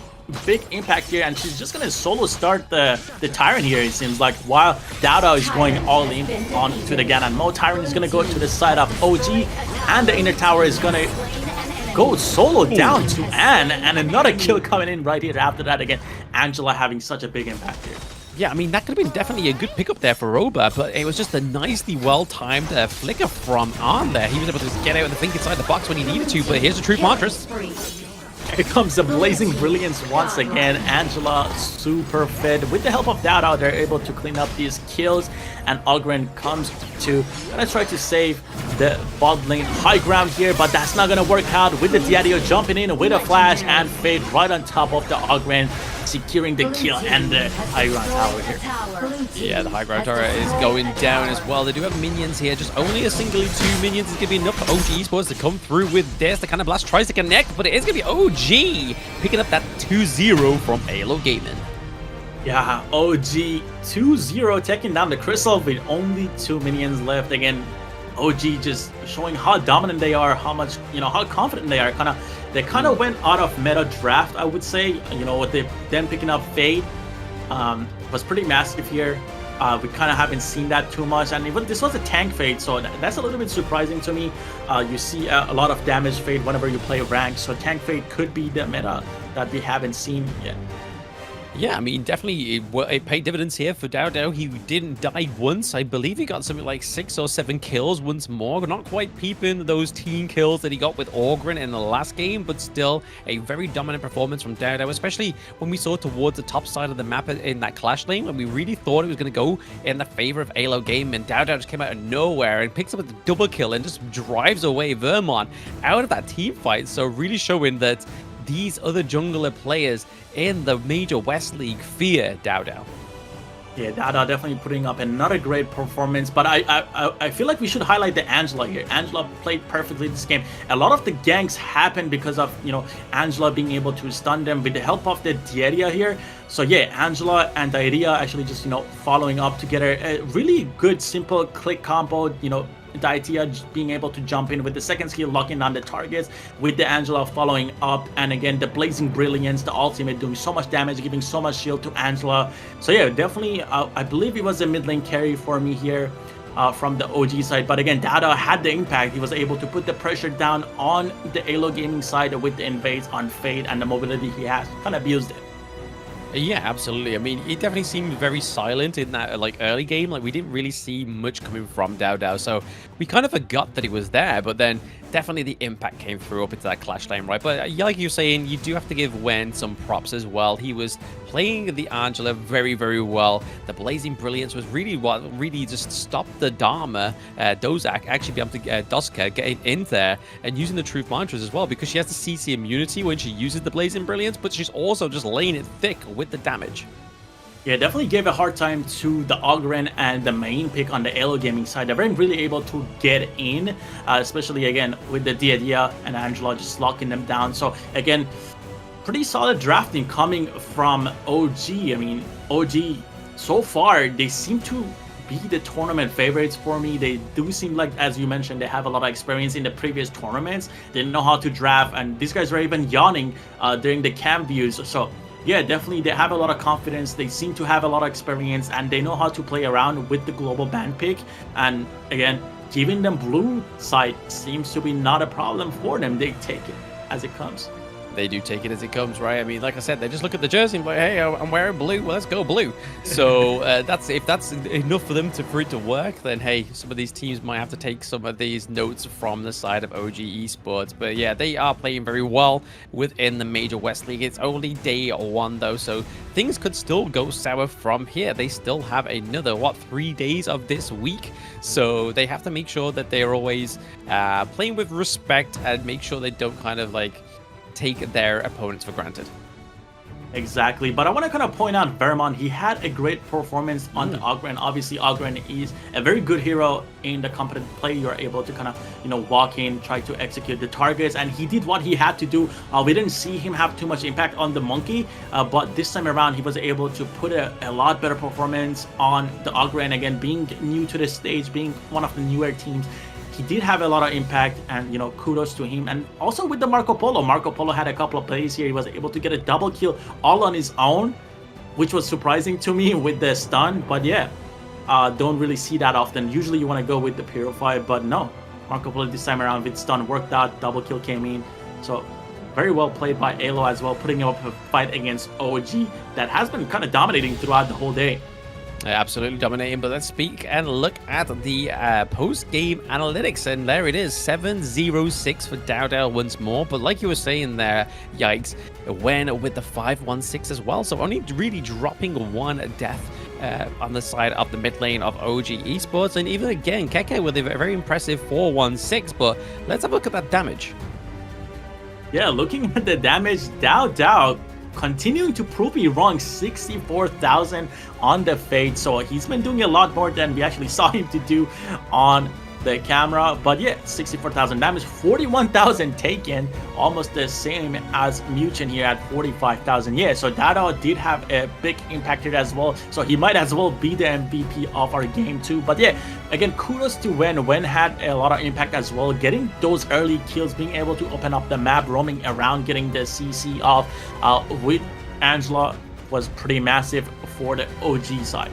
big impact here, and she's just going to solo start the Tyrant here, it seems like, while Dowdow is going all in on to the Ganon Mo. Tyrant is going to go to the side of OG, and the inner tower is going to go solo down to Anne, and another kill coming in right here after that. Again, Angela having such a big impact here. Yeah, I mean, that could have been definitely a good pickup there for Roba, but it was just a nicely well-timed flicker from Arn there. He was able to get out and think inside the box when he needed to, but here's a true Montress. Here comes the Blazing Brilliance once again. Angela super fed. With the help of Dada, they're able to clean up these kills. And Ogren comes to try to save the bot lane high ground here, but that's not gonna work out with the Diadio jumping in with a flash and Fade right on top of the Ogren, securing the kill and the high ground tower here. Yeah, the high ground tower is going down as well. They do have minions here, just only a singly 2 minions is going to be enough for OG Esports to come through with this. The kind of blast tries to connect, but it is going to be OG picking up that 2-0 from AYLO Gaming. Yeah, OG 2-0 taking down the Crystal with only 2 minions left. Again, OG just showing how dominant they are, how much, how confident they are. They kind of went out of meta draft, I would say. With them picking up Fade was pretty massive here. We kind of haven't seen that too much, and even this was a tank Fade, so that's a little bit surprising to me. You see a lot of damage Fade whenever you play rank, so tank Fade could be the meta that we haven't seen yet. Yeah, I mean, definitely it paid dividends here for Dao. He didn't die once. I believe he got something like 6 or 7 kills once more. Not quite peeping those teen kills that he got with Ogren in the last game, but still a very dominant performance from Dao, especially when we saw towards the top side of the map in that clash lane, when we really thought it was going to go in the favor of AYLO Game, and Dao just came out of nowhere and picks up a double kill and just drives away Vermont out of that team fight. So really showing that these other jungler players in the Major West League fear Dao. Yeah, Dada definitely putting up another great performance, but I feel like we should highlight the Angela here. Angela played perfectly this game. A lot of the ganks happened because of, Angela being able to stun them with the help of the Diaria here. So yeah, Angela and Diaria actually just, following up together. A really good, simple click combo, Diatia being able to jump in with the second skill, locking down the targets, with the Angela following up, and again the Blazing Brilliance, the ultimate, doing so much damage, giving so much shield to Angela. So yeah, definitely I believe it was a mid lane carry for me here from the OG side, but again Dada had the impact. He was able to put the pressure down on the AYLO Gaming side with the invades on Fade, and the mobility he has kind of abused it. Yeah, absolutely. I mean, it definitely seemed very silent in that early game. We didn't really see much coming from Dao, so we kind of forgot that he was there. But then definitely the impact came through up into that clash lane, right? But like you're saying, you do have to give Wen some props as well. He was playing the Angela very, very well. The Blazing Brilliance was really what really just stopped the Dharma, Dozak, actually be able to get Doska getting in there and using the Truth Mantras as well, because she has the CC immunity when she uses the Blazing Brilliance, but she's also just laying it thick with the damage. Yeah, definitely gave a hard time to the Ogren and the main pick on the AYLO Gaming side. They weren't really able to get in, especially again with the Diadia and Angela just locking them down. So again, pretty solid drafting coming from OG. I mean, OG so far, they seem to be the tournament favorites for me. They do seem like, as you mentioned, they have a lot of experience in the previous tournaments. They know how to draft, and these guys were even yawning during the camp views. So yeah, definitely they have a lot of confidence. They seem to have a lot of experience, and they know how to play around with the global ban pick. And again, giving them blue side seems to be not a problem for them. They take it as it comes. They do take it as it comes, right? I mean, like I said, they just look at the jersey and be like, hey, I'm wearing blue, well, let's go blue. So if that's enough for them for it to work, then hey, some of these teams might have to take some of these notes from the side of OG Esports. But yeah, they are playing very well within the Major West League. It's only day 1 though, so things could still go sour from here. They still have another 3 days of this week, so they have to make sure that they're always playing with respect and make sure they don't kind of take their opponents for granted. Exactly, but I want to kind of point out Vermont. He had a great performance on the Ogren. Obviously, Ogren is a very good hero in the competitive play. You're able to kind of, walk in, try to execute the targets, and he did what he had to do. We didn't see him have too much impact on the Monkey, but this time around, he was able to put a lot better performance on the Ogren. Again, being new to the stage, being one of the newer teams, he did have a lot of impact, and kudos to him. And also with the Marco Polo had a couple of plays here. He was able to get a double kill all on his own, which was surprising to me with the stun. But yeah, don't really see that often. Usually you want to go with the Purify, but no, Marco Polo this time around with stun worked out, double kill came in. So very well played by AYLO as well, putting up a fight against OG that has been kind of dominating throughout the whole day. Absolutely dominating, but let's speak and look at the post-game analytics, and there it is, 7-0-6 for DAO once more. But like you were saying there, Yikes, when with the 5-1-6 as well, so only really dropping one death on the side of the mid lane of OG Esports, and even again, Keke with a very impressive 4-1-6, but let's have a look at that damage. Yeah, looking at the damage, DAO continuing to prove me wrong, 64,000 on the Fade, so he's been doing a lot more than we actually saw him to do on the camera. But yeah, 64,000 damage, 41,000 taken, almost the same as Muchin here at 45,000. Yeah, so DAO did have a big impact here as well, so he might as well be the MVP of our game too. But yeah, again, kudos to Wen. Wen had a lot of impact as well, getting those early kills, being able to open up the map, roaming around, getting the CC off with Angela was pretty massive for the OG side.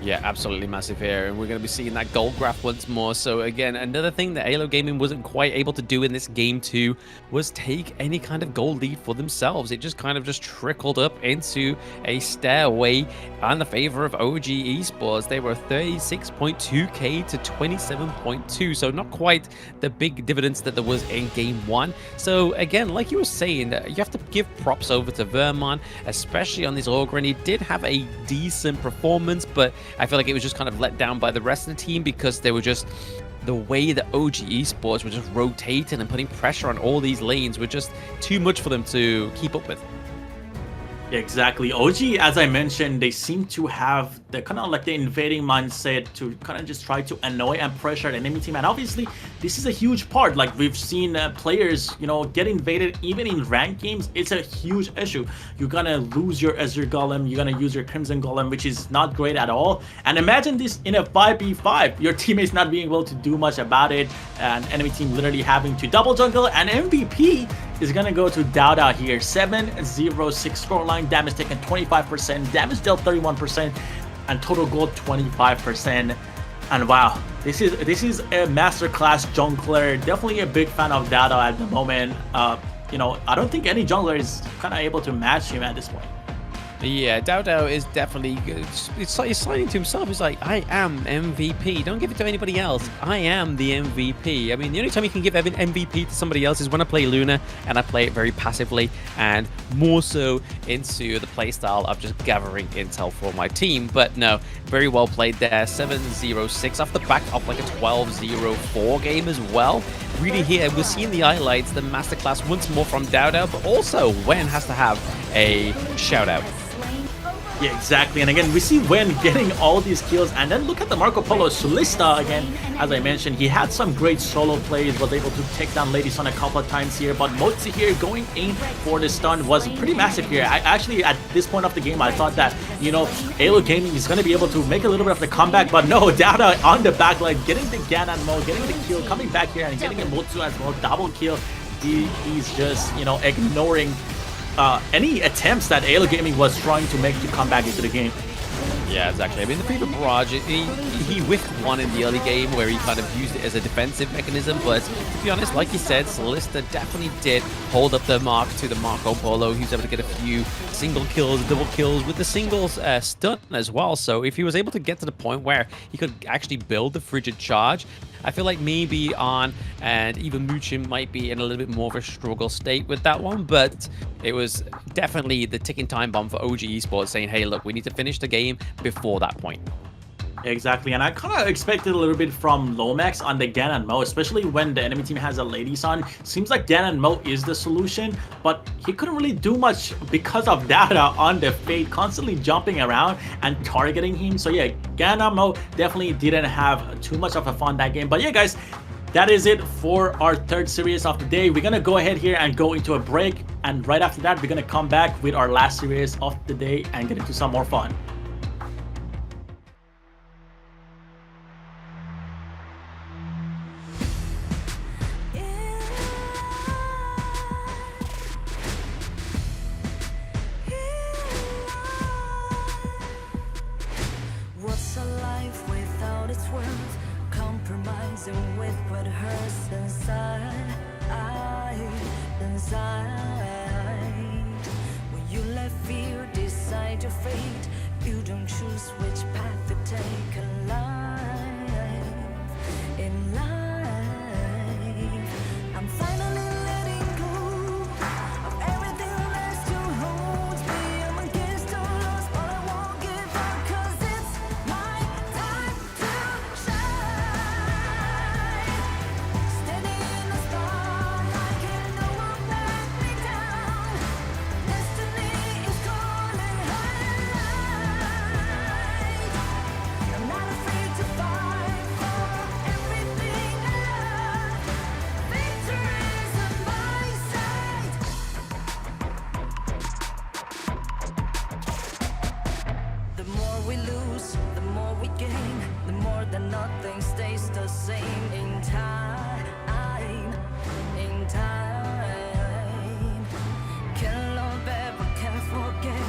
Yeah, absolutely massive here, and we're going to be seeing that gold graph once more. So again, another thing that AYLO Gaming wasn't quite able to do in this game too was take any kind of gold lead for themselves. It just kind of just trickled up into a stairway on the favor of OG Esports. They were 36.2k to 27.2, so not quite the big dividends that there was in game one. So again, like you were saying, you have to give props over to Vermon, especially on this Ogre, and he did have a decent performance, but I feel like it was just kind of let down by the rest of the team because they were just, the way that OG Esports were just rotating and putting pressure on all these lanes were just too much for them to keep up with. Yeah, exactly. OG, as I mentioned, they seem to have the kind of like the invading mindset to kind of just try to annoy and pressure the enemy team. And obviously, this is a huge part. Like we've seen players, you know, get invaded even in ranked games. It's a huge issue. You're gonna lose your Azure Golem. You're gonna use your Crimson Golem, which is not great at all. And imagine this in a 5v5. Your teammates not being able to do much about it, and enemy team literally having to double jungle. And MVP is gonna go to DAO here. 7-0-6 scoreline, damage taken 25%, damage dealt 31%, and total gold 25%. And wow, this is a masterclass jungler. Definitely a big fan of DAO at the moment. You know, I don't think any jungler is kind of able to match him at this point. Yeah, DAO is definitely, it's like he's signing to himself. He's like, I am MVP. Don't give it to anybody else. I am the MVP. I mean, the only time you can give MVP to somebody else is when I play Luna, and I play it very passively and more so into the playstyle of just gathering intel for my team. But no, very well played there. 7-0-6 off the back of like a 12-0-4 game as well. Really here, we're seeing the highlights, the masterclass once more from DAO, but also Wen has to have a shout out. Yeah, exactly. And again, we see Wen getting all these kills. And then look at the Marco Polo Sulista again. As I mentioned, he had some great solo plays, was able to take down Lady Sun a couple of times here. But Mozi here going in for the stun was pretty massive here. I actually, at this point of the game, I thought that, you know, AYLO Gaming is going to be able to make a little bit of the comeback. But no, DAO on the back line, getting the Gananmo, getting the kill, coming back here and getting a Motsu as well. Double kill. He's just, you know, ignoring any attempts that AYLO Gaming was trying to make to come back into the game. Yeah, exactly. I mean, the Fever Barrage, he whiffed one in the early game where he kind of used it as a defensive mechanism, but to be honest, like you said, Solista definitely did hold up the mark to the Marco Polo. He was able to get a few single kills, double kills with the singles stun as well. So if he was able to get to the point where he could actually build the Frigid Charge, I feel like maybe On and even Muchin might be in a little bit more of a struggle state with that one, but it was definitely the ticking time bomb for OG Esports saying, hey, look, we need to finish the game before that point. Exactly, and I kind of expected a little bit from Lomax on the Gananmo, especially when the enemy team has a Lady Sun. Seems like Gananmo is the solution, but he couldn't really do much because of DAO on the Fade, constantly jumping around and targeting him. So yeah, Gananmo definitely didn't have too much of a fun that game. But yeah, guys, that is it for our third series of the day. We're gonna go ahead here and go into a break, and right after that, we're gonna come back with our last series of the day and get into some more fun. What's a life without its worth? Compromising with what hurts inside. When you let fear decide your fate, You don't choose which path to take alive. In life, I'm finally letting go of everything that still holds me. I'm against all odds, but I won't give up, 'cause it's my time to shine. Standing in the spotlight, can no one back me down. Destiny is calling high. I'm not afraid to fight for everything I love. Victory's on my side. The more we lose, the more we gain. The more that nothing stays the same. In time, in time. Can't love ever, can't forget.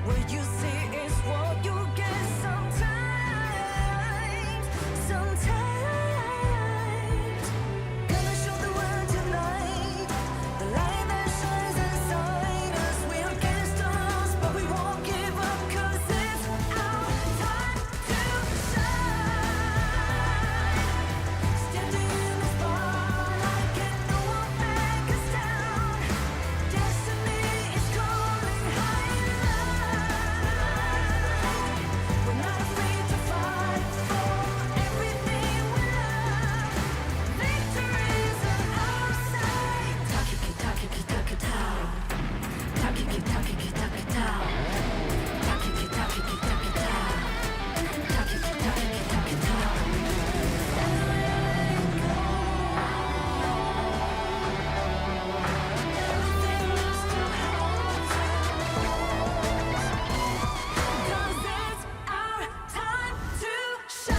What you see is what you get. Sometimes, gonna show the world tonight. The light that shines inside us. We're against the odds, but we won't give up, 'cause it's our time to shine. Standing in the spotlight, can no one back us down. Destiny is calling high. We're not afraid to fight for everything we love. Victory's on our side. Takiki takiki takitao. Takiki takiki takitao. Takiki takiki takitao. Takiki takiki takitao. Everything else still holds us. 'Cause it's our time to shine.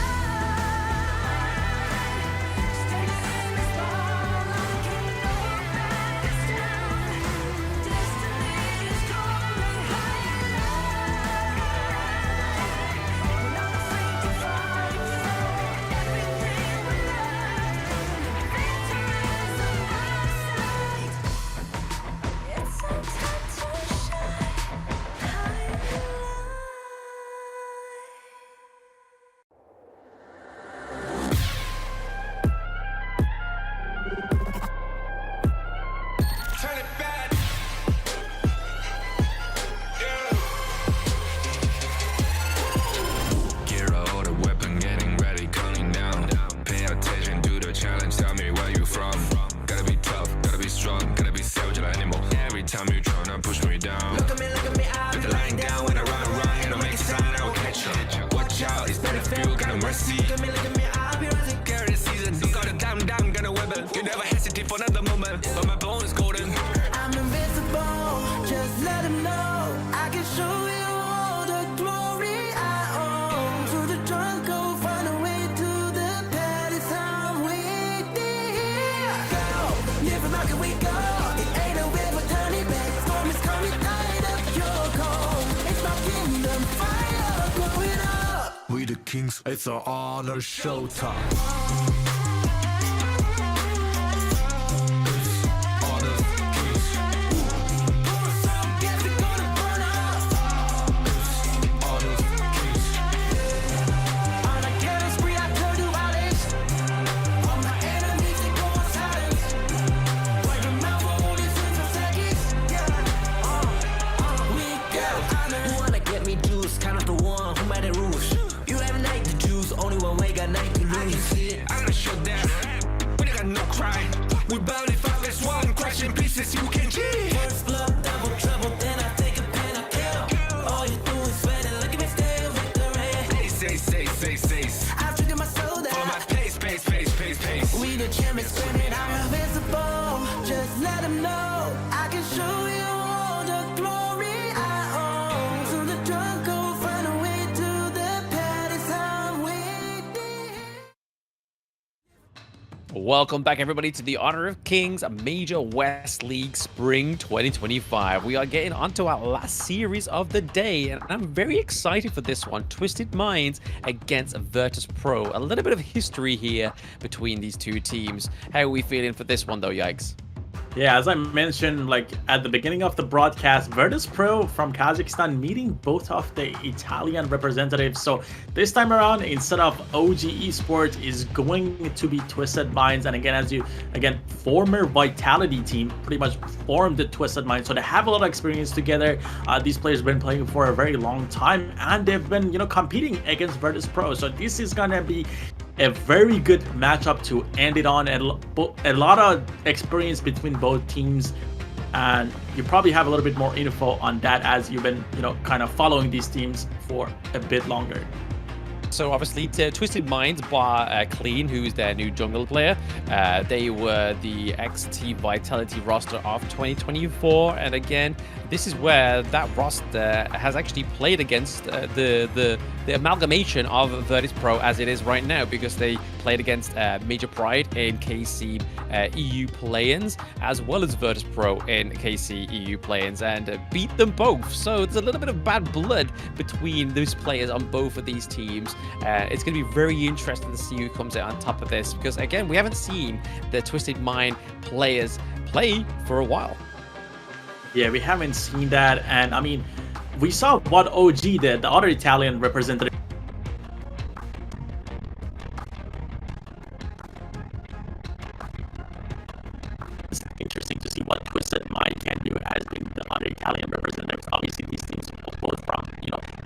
Standing in the spotlight, can no one back us down. Destiny is calling high. We're not afraid to fight for everything we love. Victory's on our side. It's our time to shine. Turn it back. Gear out the weapon, getting ready, counting down. Pay attention to the challenge, tell me where you from. Gotta be tough, gotta be strong, gotta be savage like animal. Every time you tryna push me down. Look at me, I'll be lying down when I run, and I'll make a sign, I will catch you. Watch out, it's better feel, got no mercy. Look at me, I'll be rising. Carry the season, don't gotta down, gonna weapon. You never hesitate for another moment, but my bone is golden. I'm invincible, just let him know. I can show you all the glory I own. To the drunk, go find a way to the palace. I'm waiting here. Go, live and rock and we go. It ain't a way for turning back. Storm is coming, light up your cold. It's my kingdom, fire blowing up. We the kings, it's our honor showtime. On a killing spree, I could do violence. All my enemies, they go on silence. Wipe them out for only 6 seconds. We got honor. You wanna get me juice, kind of the one who made the rules. You have night to choose, only one way, got night to lose. I can see it, I'm gonna shut down. We got no cry. We barely five as one, crashing pieces you can cheat. first blood, double trouble, then I take a pen, I kill. All you do is sweat and look at me still victory. Say. I've triggered my soul For my down. pace. We the champions screaming, I'm invincible. Just let them know I can show you all the glory I own. To the drunk, go find a way to the palace. I'm waiting. Welcome back, everybody, to the Honor of Kings Major West League Spring 2025. We are getting onto our last series of the day, and I'm very excited for this one. Twisted Minds against Virtus.pro. A little bit of history here between these two teams. How are we feeling for this one, though, Yikes? Yeah, as I mentioned, like at the beginning of the broadcast, Virtus.pro from Kazakhstan meeting both of the Italian representatives. So this time around, instead of OG Esports, is going to be Twisted Minds. And again, former Vitality team pretty much formed the Twisted Minds. So they have a lot of experience together. These players have been playing for a very long time, and they've been, competing against Virtus.pro. So this is gonna be a very good matchup to end it on, and a lot of experience between both teams, and you probably have a little bit more info on that as you've been kind of following these teams for a bit longer. So obviously, Twisted Minds bar Clean, who's their new jungle player. They were the XT Vitality roster of 2024, and again, this is where that roster has actually played against the amalgamation of Virtus.pro as it is right now, because they played against Major Pride in KC EU play-ins, as well as Virtus.pro in KC EU play-ins, and beat them both. So there's a little bit of bad blood between those players on both of these teams. It's going to be very interesting to see who comes out on top of this, because again, we haven't seen the Twisted Mind players play for a while. Yeah, we haven't seen that, and I mean, we saw what OG did, the other Italian representative. It's interesting to see what Twisted Mind can do as being the other Italian representatives. Obviously, these teams both from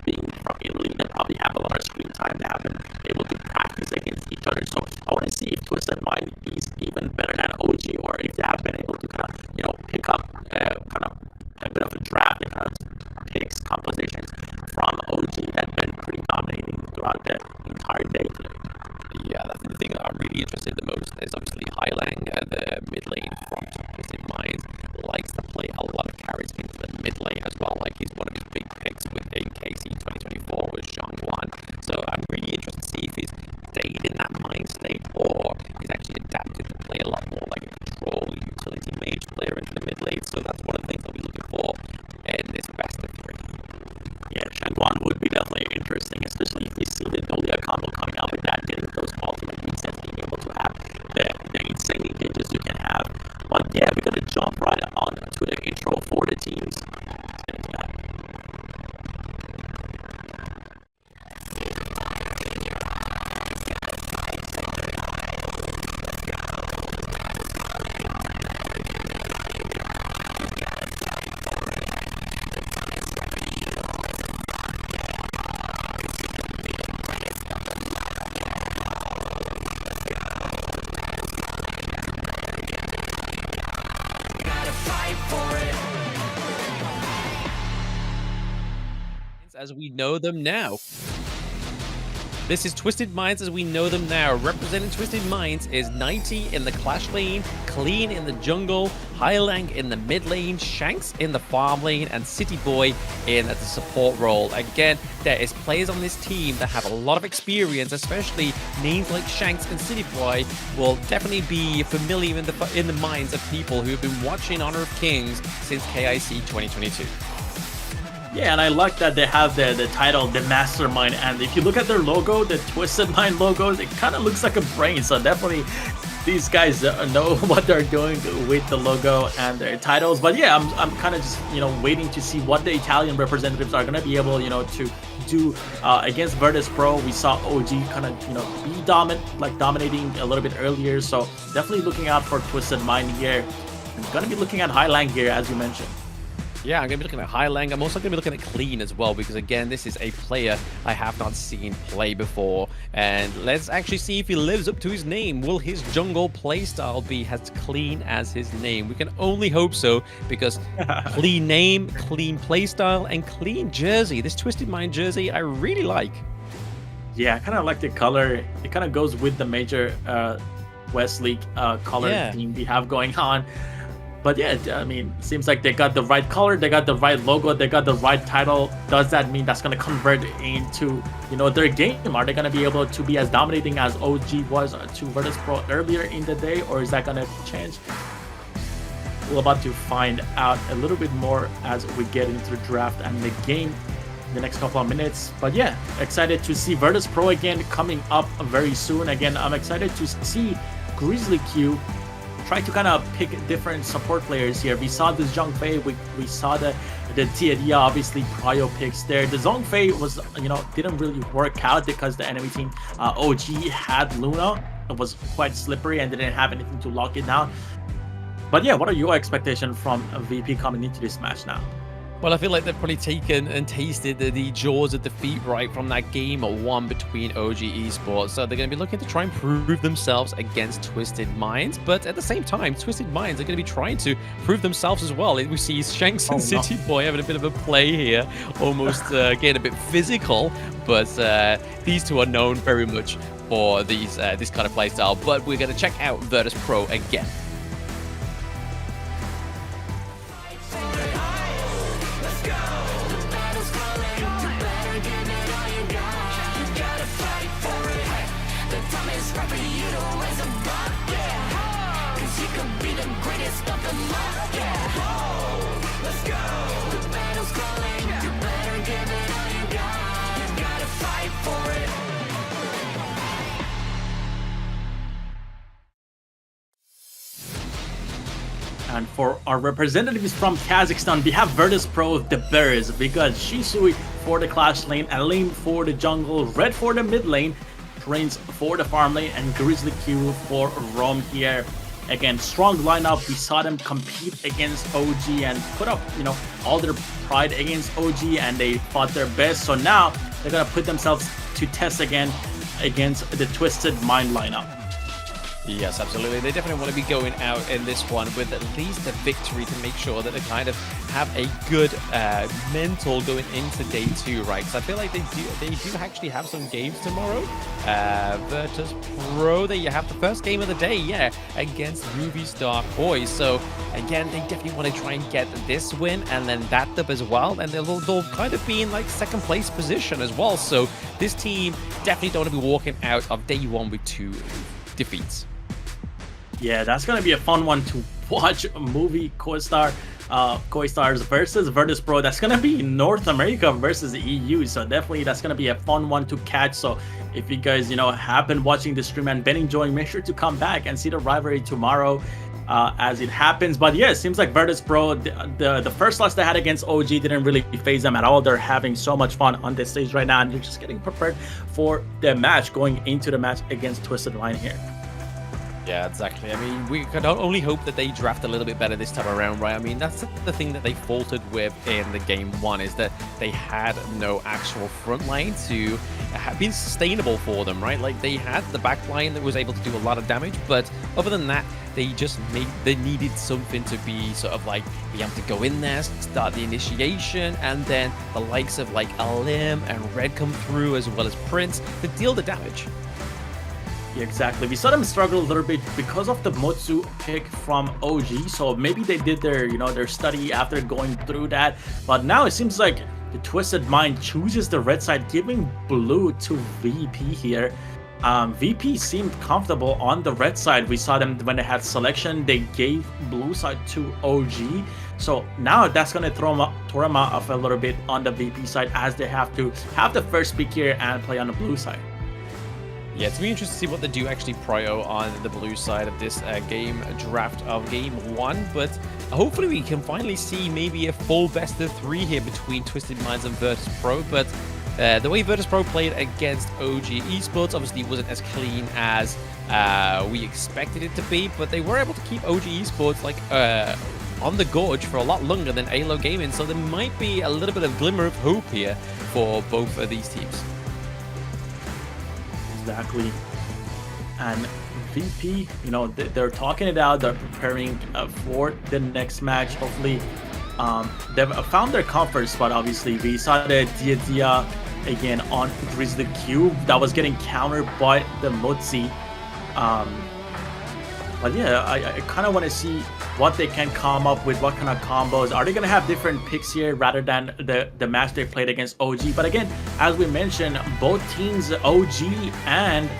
being from Italy, they probably have a lot of screen time. They have been able to practice against each other. So I want to see if Twisted Mind is even better than OG, or if they have been able to kind of pick up kind of a bit of a draft and kind of picks compositions from OG that have been pretty dominating throughout the entire day today. Yeah, that's the thing that I'm really interested in the most is obviously Highlang, the mid lane from Twisted Minds, likes to play a lot of carries into the mid lane as well. Like, he's one of his big picks within KC 2024 was Zhangguan. So I'm really interested to see if he's stayed in that mind state, or he's actually adapted to play a lot more like a control utility mage player into the mid lane. So that's one of the things I'll be looking for in this best of 3. Yeah, Zhangguan would be definitely interesting, especially if you see the Dolia combo coming out with that, getting those ultimate resets, being able to have the insane engages you can have. But yeah, we're gonna jump right on to the intro for the teams. As we know them now. This is Twisted Minds as we know them now. Representing Twisted Minds is 90 in the Clash lane, Clean in the jungle, Highlang in the mid lane, Shanks in the farm lane, and City Boy in the support role. Again, there is players on this team that have a lot of experience, especially names like Shanks and City Boy will definitely be familiar in the minds of people who have been watching Honor of Kings since KIC 2022. Yeah, and I like that they have the title, the Mastermind, and if you look at their logo, the Twisted Mind logo, it kind of looks like a brain, so definitely these guys know what they're doing with the logo and their titles. But yeah, I'm kind of just, waiting to see what the Italian representatives are going to be able, to do against Virtus.pro. We saw OG kind of, be dominating a little bit earlier, so definitely looking out for Twisted Mind here. I'm going to be looking at Highlang here, as you mentioned. Yeah, I'm going to be looking at Highlang. I'm also going to be looking at Clean as well, because again, this is a player I have not seen play before. And let's actually see if he lives up to his name. Will his jungle playstyle be as clean as his name? We can only hope so, because clean name, clean playstyle, and clean jersey. This Twisted Mind jersey I really like. Yeah, I kind of like the color. It kind of goes with the major West League color theme we have going on. But yeah, I mean, seems like they got the right color, they got the right logo, they got the right title. Does that mean that's going to convert into, their game? Are they going to be able to be as dominating as OG was to Virtus.pro earlier in the day, or is that going to change? We're about to find out a little bit more as we get into the draft and the game in the next couple of minutes. But yeah, excited to see Virtus.pro again coming up very soon. Again, I'm excited to see Grizzly Q try to kind of pick different support players here. We saw the Zhongfei, we saw the Dia, obviously prio picks there. The Zhongfei was, you know, didn't really work out because the enemy team OG had Luna. It was quite slippery and they didn't have anything to lock it down. But yeah, what are your expectations from VP coming into this match now? Well, I feel like they've probably taken and tasted the jaws of defeat right from that game 1 between OG Esports. So they're going to be looking to try and prove themselves against Twisted Minds. But at the same time, Twisted Minds are going to be trying to prove themselves as well. We see Shanks and City Boy having a bit of a play here, almost getting a bit physical. But these two are known very much for these this kind of playstyle. But we're going to check out Virtus.pro again. And for our representatives from Kazakhstan, we have Virtus.pro, the Bears. We got Shisui for the Clash lane, Alim for the jungle, Red for the mid lane, Prince for the farm lane, and Grizzly Q for Roam here. Again, strong lineup. We saw them compete against OG and put up, you know, all their pride against OG, and they fought their best. So now they're gonna put themselves to test again against the Twisted Mind lineup. Yes, absolutely. They definitely want to be going out in this one with at least a victory to make sure that they kind of have a good mental going into day 2, right? Because I feel like they do actually have some games tomorrow. Virtus.pro, there you have the first game of the day, yeah, against Movistar boys. So again, they definitely want to try and get this win and then that dub as well, and they'll kind of be in like second place position as well. So this team definitely don't want to be walking out of day 1 with 2 defeats. Yeah, that's gonna be a fun one to watch. Movistar versus Virtus.pro. That's gonna be North America versus the EU. So definitely that's gonna be a fun one to catch. So if you guys, you know, have been watching the stream and been enjoying, make sure to come back and see the rivalry tomorrow as it happens. But yeah, it seems like Virtus.pro, the first loss they had against OG didn't really phase them at all. They're having so much fun on this stage right now, and they're just getting prepared for the match, going into the match against Twisted Mind here. Yeah, exactly. I mean, we can only hope that they draft a little bit better this time around, right? I mean, that's the thing that they faltered with in the game 1, is that they had no actual front line to be sustainable for them, right? Like, they had the back line that was able to do a lot of damage, but other than that, they needed something to be sort of like, be able to go in there, start the initiation, and then the likes of like Alim and Red come through, as well as Prince, to deal the damage. Yeah, exactly. We saw them struggle a little bit because of the Motsu pick from OG. So maybe they did their, you know, their study after going through that. But now it seems like the Twisted Mind chooses the red side, giving blue to VP here. VP seemed comfortable on the red side. We saw them when they had selection, they gave blue side to OG. So now that's going to throw them off a little bit on the VP side, as they have to have the first pick here and play on the blue side. Yeah, it's going to be interesting to see what they do actually prio on the blue side of this game draft of game 1. But hopefully we can finally see maybe a full best of 3 here between Twisted Minds and Virtus.pro. But the way Virtus.pro played against OG Esports obviously wasn't as clean as we expected it to be. But they were able to keep OG Esports like on the gorge for a lot longer than AYLO Gaming. So there might be a little bit of glimmer of hope here for both of these teams. Exactly. And VP, you know, they're talking it out. They're preparing for the next match. Hopefully, they've found their comfort spot. Obviously, we saw the Dia again on Grizzly Cube that was getting countered by the Motsi. But yeah, I kind of want to see what they can come up with, what kind of combos. Are they going to have different picks here rather than the match they played against OG? But again, as we mentioned, both teams, OG and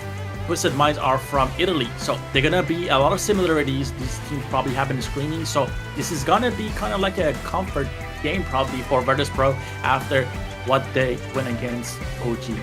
Twisted Minds, are from Italy. So they're going to be a lot of similarities. These teams probably have been screaming. So this is going to be kind of like a comfort game probably for Virtus.pro after what they went against OG.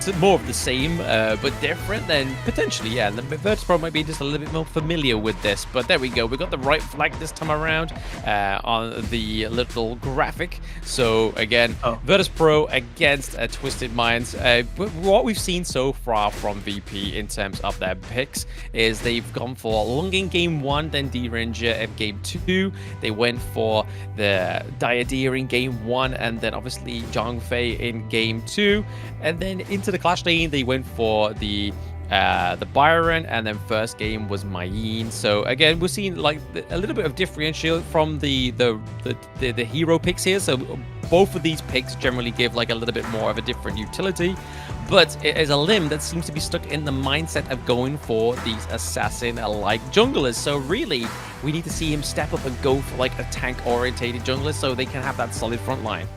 it's more of the same, but different, then potentially, yeah, the Virtus.pro might be just a little bit more familiar with this. But there we go. We got the right flag this time around on the little graphic. So again, Virtus.pro against Twisted Minds. But what we've seen so far from VP in terms of their picks is they've gone for Lung in game 1, then D-Ranger in game 2. They went for the Diadeer in game 1, and then obviously Zhongfei in game 2. And then into the Clash lane, they went for the Byron, and then first game was Mayin. So again, we're seeing like a little bit of differential from the hero picks here. So both of these picks generally give like a little bit more of a different utility, but it is a limb that seems to be stuck in the mindset of going for these assassin-like junglers. So really, we need to see him step up and go for like a tank-orientated jungler so they can have that solid front line.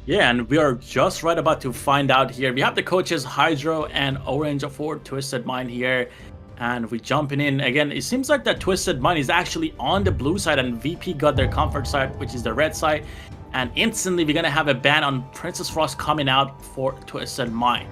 Yeah, and we are just right about to find out here. We have the coaches Hydro and Orange for Twisted Mind here, and we jumping in. Again, it seems like that Twisted Mind is actually on the blue side, and VP got their comfort side, which is the red side. And instantly, we're going to have a ban on Princess Frost coming out for Twisted Mind.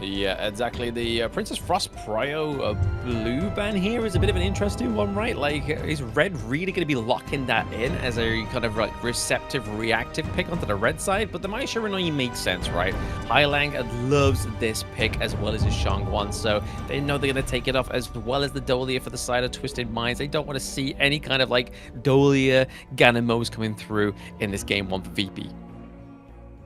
Yeah, exactly. The Princess Frost Prio blue ban here is a bit of an interesting one, right? Like, is red really going to be locking that in as a kind of like receptive, reactive pick onto the red side? But the Mai Shiranui makes sense, right? Hailang loves this pick as well as his Shangwan, so they know they're going to take it off, as well as the Dolia for the side of Twisted Minds. They don't want to see any kind of like Dolia Ganamos coming through in this game 1 for VP.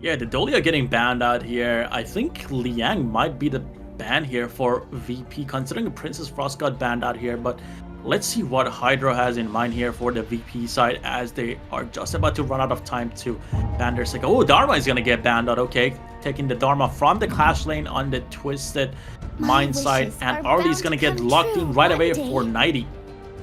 Yeah, the Dolia getting banned out here. I think Liang might be the ban here for VP, considering Princess Frost got banned out here. But let's see what Hydro has in mind here for the VP side, as they are just about to run out of time to ban their second. Oh, Dharma is going to get banned out. Okay, taking the Dharma from the Clash lane on the Twisted Mind side. And Arlie is going to get locked in right away for 90.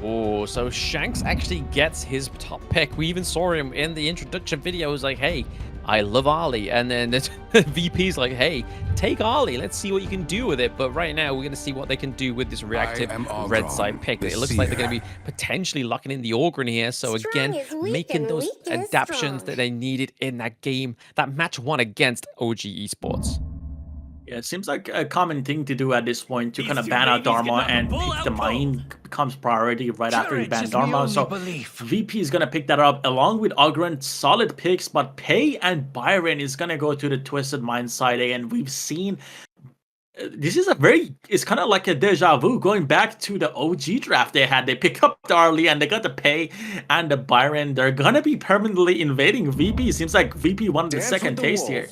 Oh, so Shanks actually gets his top pick. We even saw him in the introduction video. It was like, hey, I love Arlie. And then the VP's like, hey, take Arlie. Let's see what you can do with it. But right now, we're going to see what they can do with this reactive red side pick. It looks like they're going to be potentially locking in the Ogryn here. So again, making those adaptations that they needed in that game, that match 1 against OG Esports. Yeah, it seems like a common thing to do at this point, to kind of ban out Dharma and pick the Mine becomes priority right after you ban Dharma. So VP is going to pick that up along with Ogryn. Solid picks, but Pei and Byron is going to go to the Twisted Mind side. And we've seen this is it's kind of like a deja vu going back to the OG draft they had. They picked up Darley and they got the Pei and the Byron. They're going to be permanently invading VP. Seems like VP wanted the second taste here.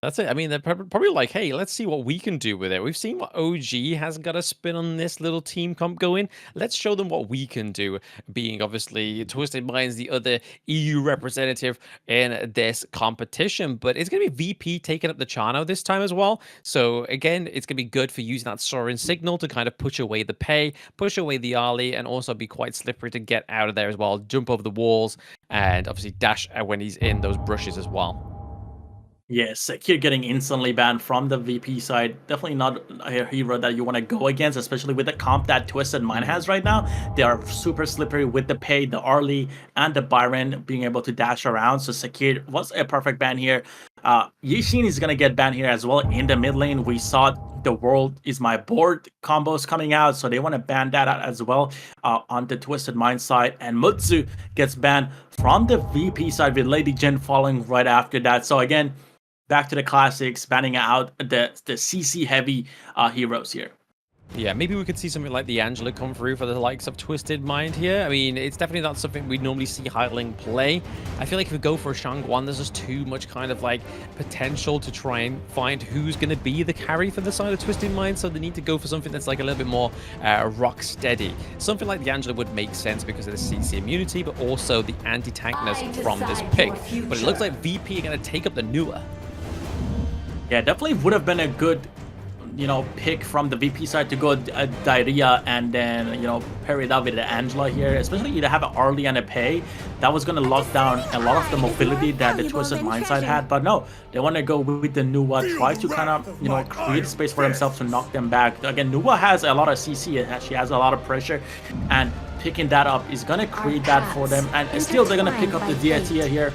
That's it. I mean, they're probably like, hey, let's see what we can do with it. We've seen what OG has got a spin on this little team comp going. Let's show them what we can do, being obviously Twisted Minds, the other EU representative in this competition. But it's going to be VP taking up the Chano this time as well. So again, it's going to be good for using that Sorin signal to kind of push away the Pei, push away the Ali, and also be quite slippery to get out of there as well. Jump over the walls and obviously dash when he's in those brushes as well. Yes, Sekir getting instantly banned from the VP side. Definitely not a hero that you want to go against, especially with the comp that Twisted Mind has right now. They are super slippery with the Pei, the Arlie, and the Byron being able to dash around. So Sekir was a perfect ban here. Yixin is going to get banned here as well in the mid lane. We saw the World is My Board combos coming out, so they want to ban that out as well on the Twisted Mind side. And Mutsu gets banned from the VP side with Lady Jin following right after that. So again, back to the classics, banning out the CC heavy heroes here. Yeah, maybe we could see something like the Angela come through for the likes of Twisted Mind here. I mean, it's definitely not something we normally see Hailing play. I feel like if we go for a Shangguan, there's just too much kind of like potential to try and find who's going to be the carry for the side of Twisted Mind. So they need to go for something that's like a little bit more rock steady. Something like the Angela would make sense because of the CC immunity, but also the anti-tankness from this pick. But it looks like VP are going to take up the Nua. Yeah, definitely would have been a good, pick from the VP side to go Diarrhea and then, pair it up with the Angela here. Especially you have an Arlie and a Pei. That was going to lock down a lot of the mobility that the Twisted Mind side had. But no, they want to go with the Nuwa, try to kind of, create space for themselves to knock them back. Again, Nuwa has a lot of CC. She has a lot of pressure. And picking that up is going to create that for them. And still, they're going to pick up the Diatia here.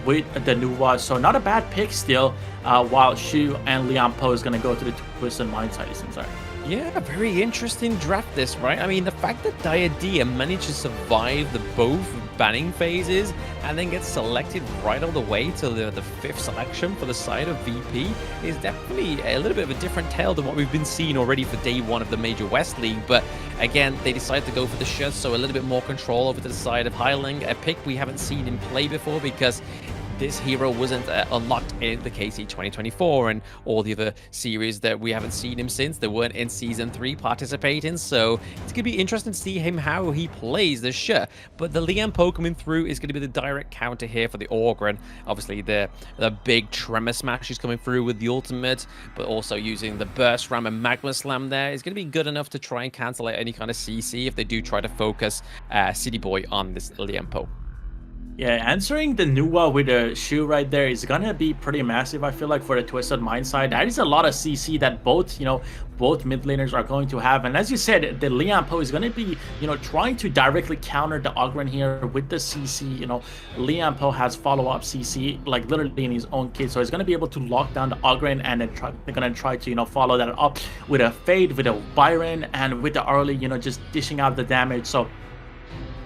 with the Nuwa. So not a bad pick still, while Shu and Lian Po is going to go to the Twisted Mind side, it seems like. Yeah, very interesting draft this, right? I mean, the fact that Diadea managed to survive the both banning phases and then get selected right all the way to the 5th selection for the side of VP is definitely a little bit of a different tale than what we've been seeing already for day one of the Major West League. But again, they decided to go for the Shu, so a little bit more control over to the side of Hyling, a pick we haven't seen him play before because this hero wasn't unlocked in the KC 2024 and all the other series that we haven't seen him since. They weren't in Season 3 participating, so it's going to be interesting to see him how he plays the Shu. But the Lian Po coming through is going to be the direct counter here for the Orgren. Obviously, the big Tremor Smash is coming through with the ultimate, but also using the Burst Ram and Magma Slam there is going to be good enough to try and cancel out any kind of CC if they do try to focus City Boy on this Lian Po. Yeah, answering the Nuwa with a Shu right there is gonna be pretty massive, I feel like, for the Twisted Mind side. That is a lot of CC that both mid laners are going to have. And as you said, the Lian Po is gonna be, trying to directly counter the Ogren here with the CC. Lian Po has follow-up CC, like literally in his own kit. So he's gonna be able to lock down the Ogren, and then they're gonna try to, follow that up with a Fade, with a Byron, and with the early, just dishing out the damage. So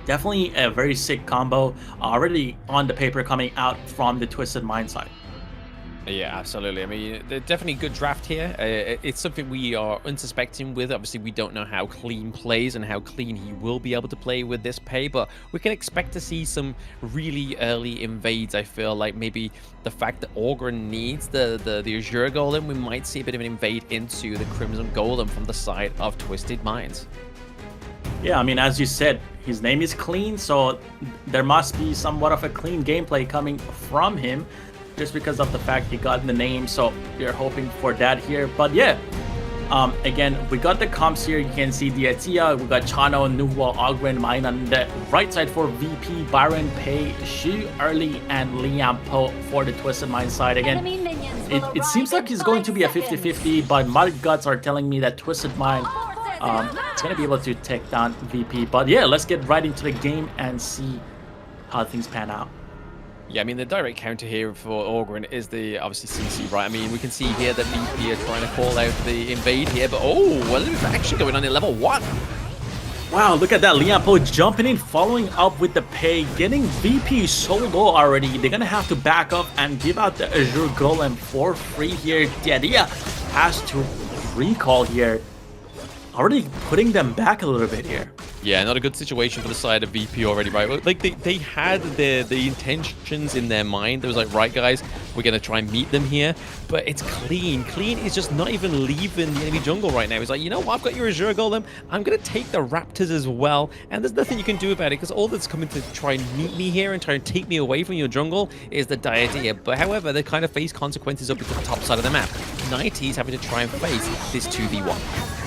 definitely a very sick combo already on the paper coming out from the Twisted Mind side. Yeah, absolutely. I mean, definitely good draft here. It's something we are unsuspecting with. Obviously, we don't know how clean plays and how clean he will be able to play with this pay, but we can expect to see some really early invades. I feel like maybe the fact that Orgren needs the Azure Golem, we might see a bit of an invade into the Crimson Golem from the side of Twisted Minds. Yeah, I mean, as you said, his name is clean, so there must be somewhat of a clean gameplay coming from him just because of the fact he got the name. So we're hoping for that here. But yeah, again, we got the comps here. You can see Diatia, we got Chano, Nuwa, Ogren, Mine on the right side for VP, Byron, Pei, Shu, Early, and Lian Po for the Twisted Mind side. Again, it seems like it's going to be a 50-50, but my guts are telling me that Twisted Mind it's going to be able to take down VP. But yeah, let's get right into the game and see how things pan out. Yeah, I mean, the direct counter here for Orgren is the, obviously, CC, right? I mean, we can see here that VP are trying to call out the invade here, but oh, a little bit of action going on in level 1. Wow, look at that. Lian Po jumping in, following up with the pay, getting VP so low already. They're going to have to back up and give out the Azure Golem for free here. Diadia has to recall here, already putting them back a little bit here. Yeah, not a good situation for the side of VP already, right? Like, they had the intentions in their mind. They was like, right, guys, we're going to try and meet them here. But it's clean. Clean is just not even leaving the enemy jungle right now. He's like, you know what? I've got your Azure Golem. I'm going to take the Raptors as well. And there's nothing you can do about it because all that's coming to try and meet me here and try and take me away from your jungle is the Diadea. But however, they kind of face consequences up at the top side of the map. 90's having to try and face this 2v1.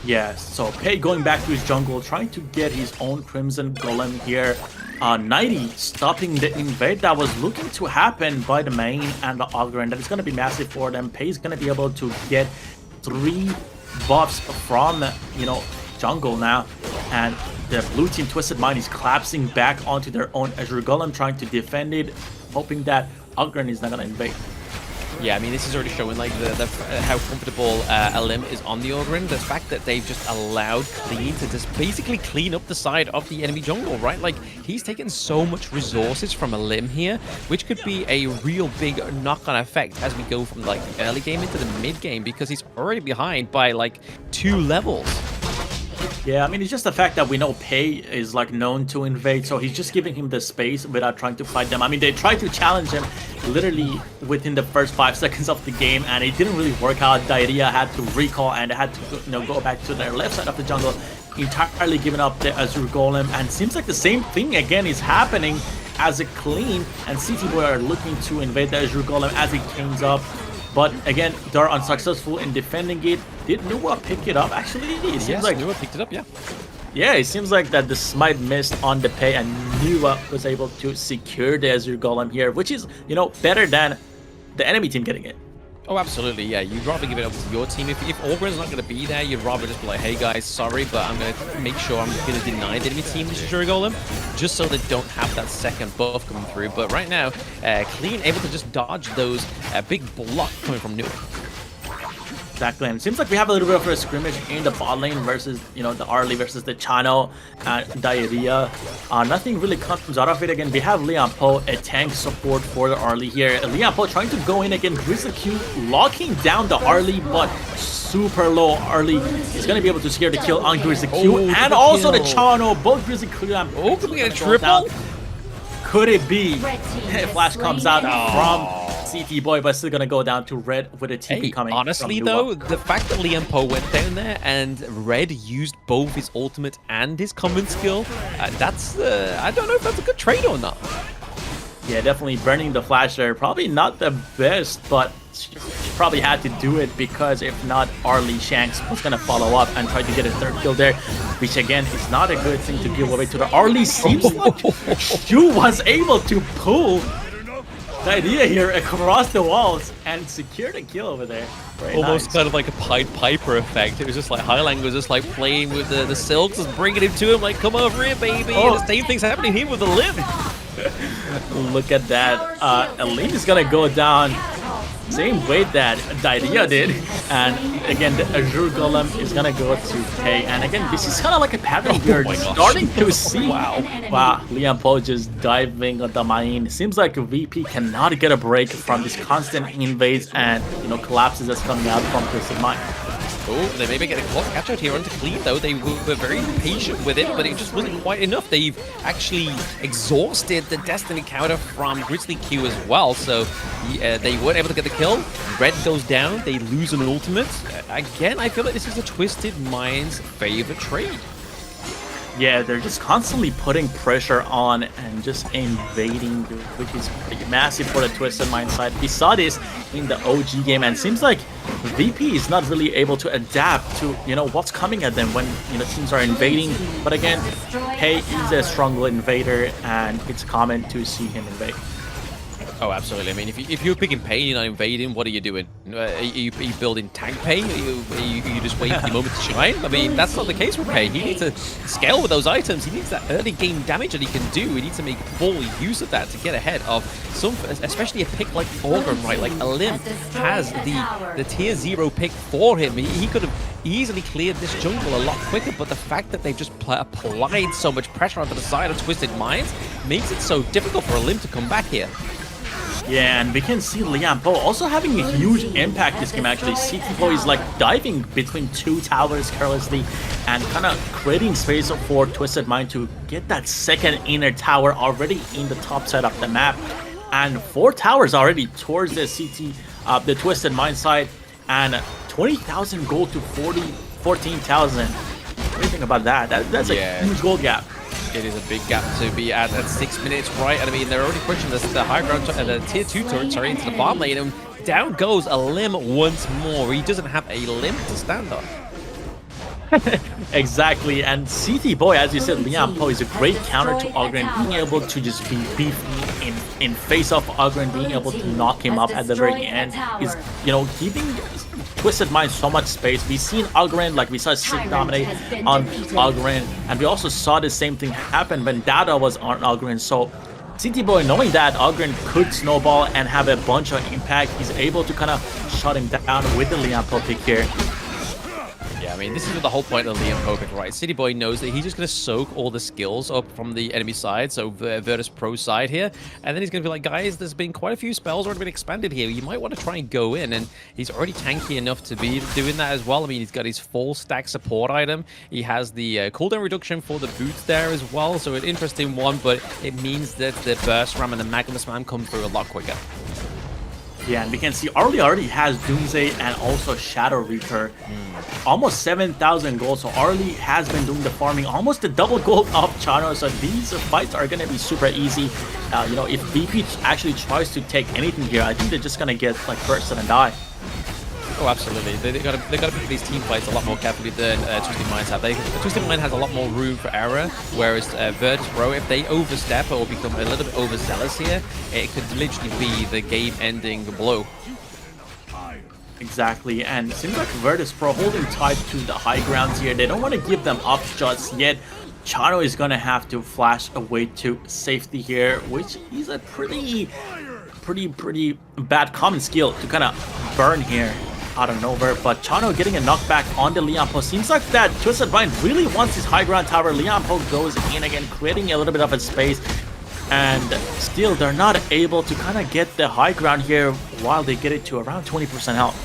Yeah, so Pei going back to his jungle, trying to get his own Crimson Golem here. 90 stopping the invade that was looking to happen by the main and the Ogre, and that is going to be massive for them. Pei's going to be able to get 3 buffs from, jungle now, and the blue team Twisted Mind is collapsing back onto their own Azure Golem, trying to defend it, hoping that Ogre is not going to invade. Yeah, I mean, this is already showing like how comfortable Alim is on the Orgren. The fact that they've just allowed Clean to just basically clean up the side of the enemy jungle, right? Like, he's taken so much resources from Alim here, which could be a real big knock-on effect as we go from like early game into the mid game, because he's already behind by like 2 levels. Yeah, I mean, it's just the fact that we know Pei is like known to invade, so he's just giving him the space without trying to fight them. I mean, they tried to challenge him literally within the first 5 seconds of the game, and it didn't really work out. Diarrhea had to recall and had to go back to their left side of the jungle, entirely giving up the Azure Golem. And seems like the same thing again is happening as a Clean and CT Boy are looking to invade the Azure Golem as it comes up. But again, they're unsuccessful in defending it. Did Nuwa pick it up? Actually, it seems like Nuwa picked it up, yeah. Yeah, it seems like that the smite missed on the Pei, and Nuwa was able to secure the Azure Golem here, which is, better than the enemy team getting it. Oh, absolutely, yeah. You'd rather give it up to your team. If Orgren's not going to be there, you'd rather just be like, hey guys, sorry, but I'm going to make sure I'm going to deny the enemy team this Shuri Golem, just so they don't have that second buff coming through. But right now, Clean able to just dodge those big block coming from Nuke. Exactly, and it seems like we have a little bit of a scrimmage in the bot lane versus, you know, the Arlie versus the Chano and Diarrhea. Nothing really comes out of it. Again, we have Lian Po, a tank support for the Arlie here. Lian Po trying to go in again, Grizzly Q locking down the Arlie, but super low. Arlie is going to be able to secure the kill on Grizzly Q and also the Chano. Both Grizzly Q and can we get a triple? Could it be? Flash comes out from CT Boy, but still gonna go down to Red with a TP coming. Honestly though, the fact that Lian Po went down there and Red used both his ultimate and his common skill, that's I don't know if that's a good trade or not. Yeah, definitely burning the flash there. Probably not the best, but she probably had to do it because if not, Arlie Shanks was gonna follow up and try to get a third kill there, which again is not a good thing to give away to the Arlie. Seems like Shu was able to pull the idea here across the walls and secure the kill over there. Very Almost nice. kind of like a Pied Piper effect. It was just like Highlang was just like playing with the silks, just bringing him to him like, come over here, baby. And the same thing's happening here with the Lim. Look at that. Aline is gonna go down same way that Diarrhea did, and again the Azure Golem is gonna go to K. And again, this is kind of like a pattern we're starting to see. Wow, Lian Po just diving on the mine. Seems like VP cannot get a break from this constant invades and, you know, collapses that's coming out from Twisted Mind. Oh, they may be getting close catch out here onto Clean though. They were very patient with it, but it just wasn't quite enough. They've actually exhausted the Destiny counter from Grizzly Q as well, so they weren't able to get the kill. Red goes down, they lose an ultimate. Again, I feel like this is a Twisted Mind's favorite trade. Yeah, they're just constantly putting pressure on and just invading, which is pretty massive for the Twisted Mind side. We saw this in the OG game, and it seems like VP is not really able to adapt to, you know, what's coming at them when, you know, teams are invading. But again, Hey is a strong invader, and it's common to see him invade. Oh, absolutely. I mean, if you're picking Pay and you're not invading, what are you doing? Are you building tank Pay? Are you just waiting for the moment to shine? I mean, that's not the case with Pay. He needs to scale with those items. He needs that early game damage that he can do. He needs to make full use of that to get ahead of some, especially a pick like Organ, right? Like Alim has the tier 0 pick for him. He could have easily cleared this jungle a lot quicker, but the fact that they've just applied so much pressure onto the side of Twisted Minds makes it so difficult for Alim to come back here. Yeah, and we can see Lian Po also having a huge impact this game actually. CT Boy is like diving between two towers carelessly and kind of creating space for Twisted Mind to get that second inner tower already in the top side of the map. And 4 towers already towards the the Twisted Mind side, and 20,000 gold to 14,000. What do you think about that? That's a huge gold gap. It is a big gap to be at 6 minutes, right? And I mean, they're already pushing the high ground, the tier 2 turret, sorry, into the bottom lane, and down goes Alim once more. He doesn't have a limb to stand on. Exactly, and CT Boy, as you said, Lian Po is a great counter to Ogren, being able to just be beefy in face of Ogren, being able to knock him up at the very end is, you know, giving Twisted Mind so much space. We've seen Ogren, like we saw Sig dominate on Ogren, and we also saw the same thing happen when Dada was on Ogren. So CT Boy, knowing that Ogren could snowball and have a bunch of impact, he's able to kind of shut him down with the Lian Po pick here. Yeah, I mean, this is the whole point of Lian Po pick, right? City Boy knows that he's just going to soak all the skills up from the enemy side, so Virtus.pro side here, and then he's going to be like, guys, there's been quite a few spells already been expanded here. You might want to try and go in, and he's already tanky enough to be doing that as well. I mean, he's got his full stack support item. He has the cooldown reduction for the boots there as well, so an interesting one, but it means that the Burst Ram and the Magnus Man come through a lot quicker. Yeah, and we can see Arlie already has Doomsday and also Shadow Reaper. Almost 7,000 gold, so Arlie has been doing the farming, almost the double gold of Chano, so these fights are going to be super easy. You know, if VP actually tries to take anything here, I think they're just going to get like bursted and die. Oh, absolutely. They got to pick these team fights a lot more carefully than Twisted Minds have. Twisted Mind has a lot more room for error, whereas Virtus.pro, if they overstep or become a little bit overzealous here, it could literally be the game-ending blow. Exactly, and it seems like Virtus.pro holding tight to the high grounds here. They don't want to give them up just yet. Chano is gonna have to flash away to safety here, which is a pretty bad common skill to kind of burn here out of nowhere. But Chano getting a knockback on the Lianpo. Seems like that Twisted Mind really wants his high ground tower. Lianpo goes in again, creating a little bit of a space. And still, they're not able to kind of get the high ground here while they get it to around 20% health.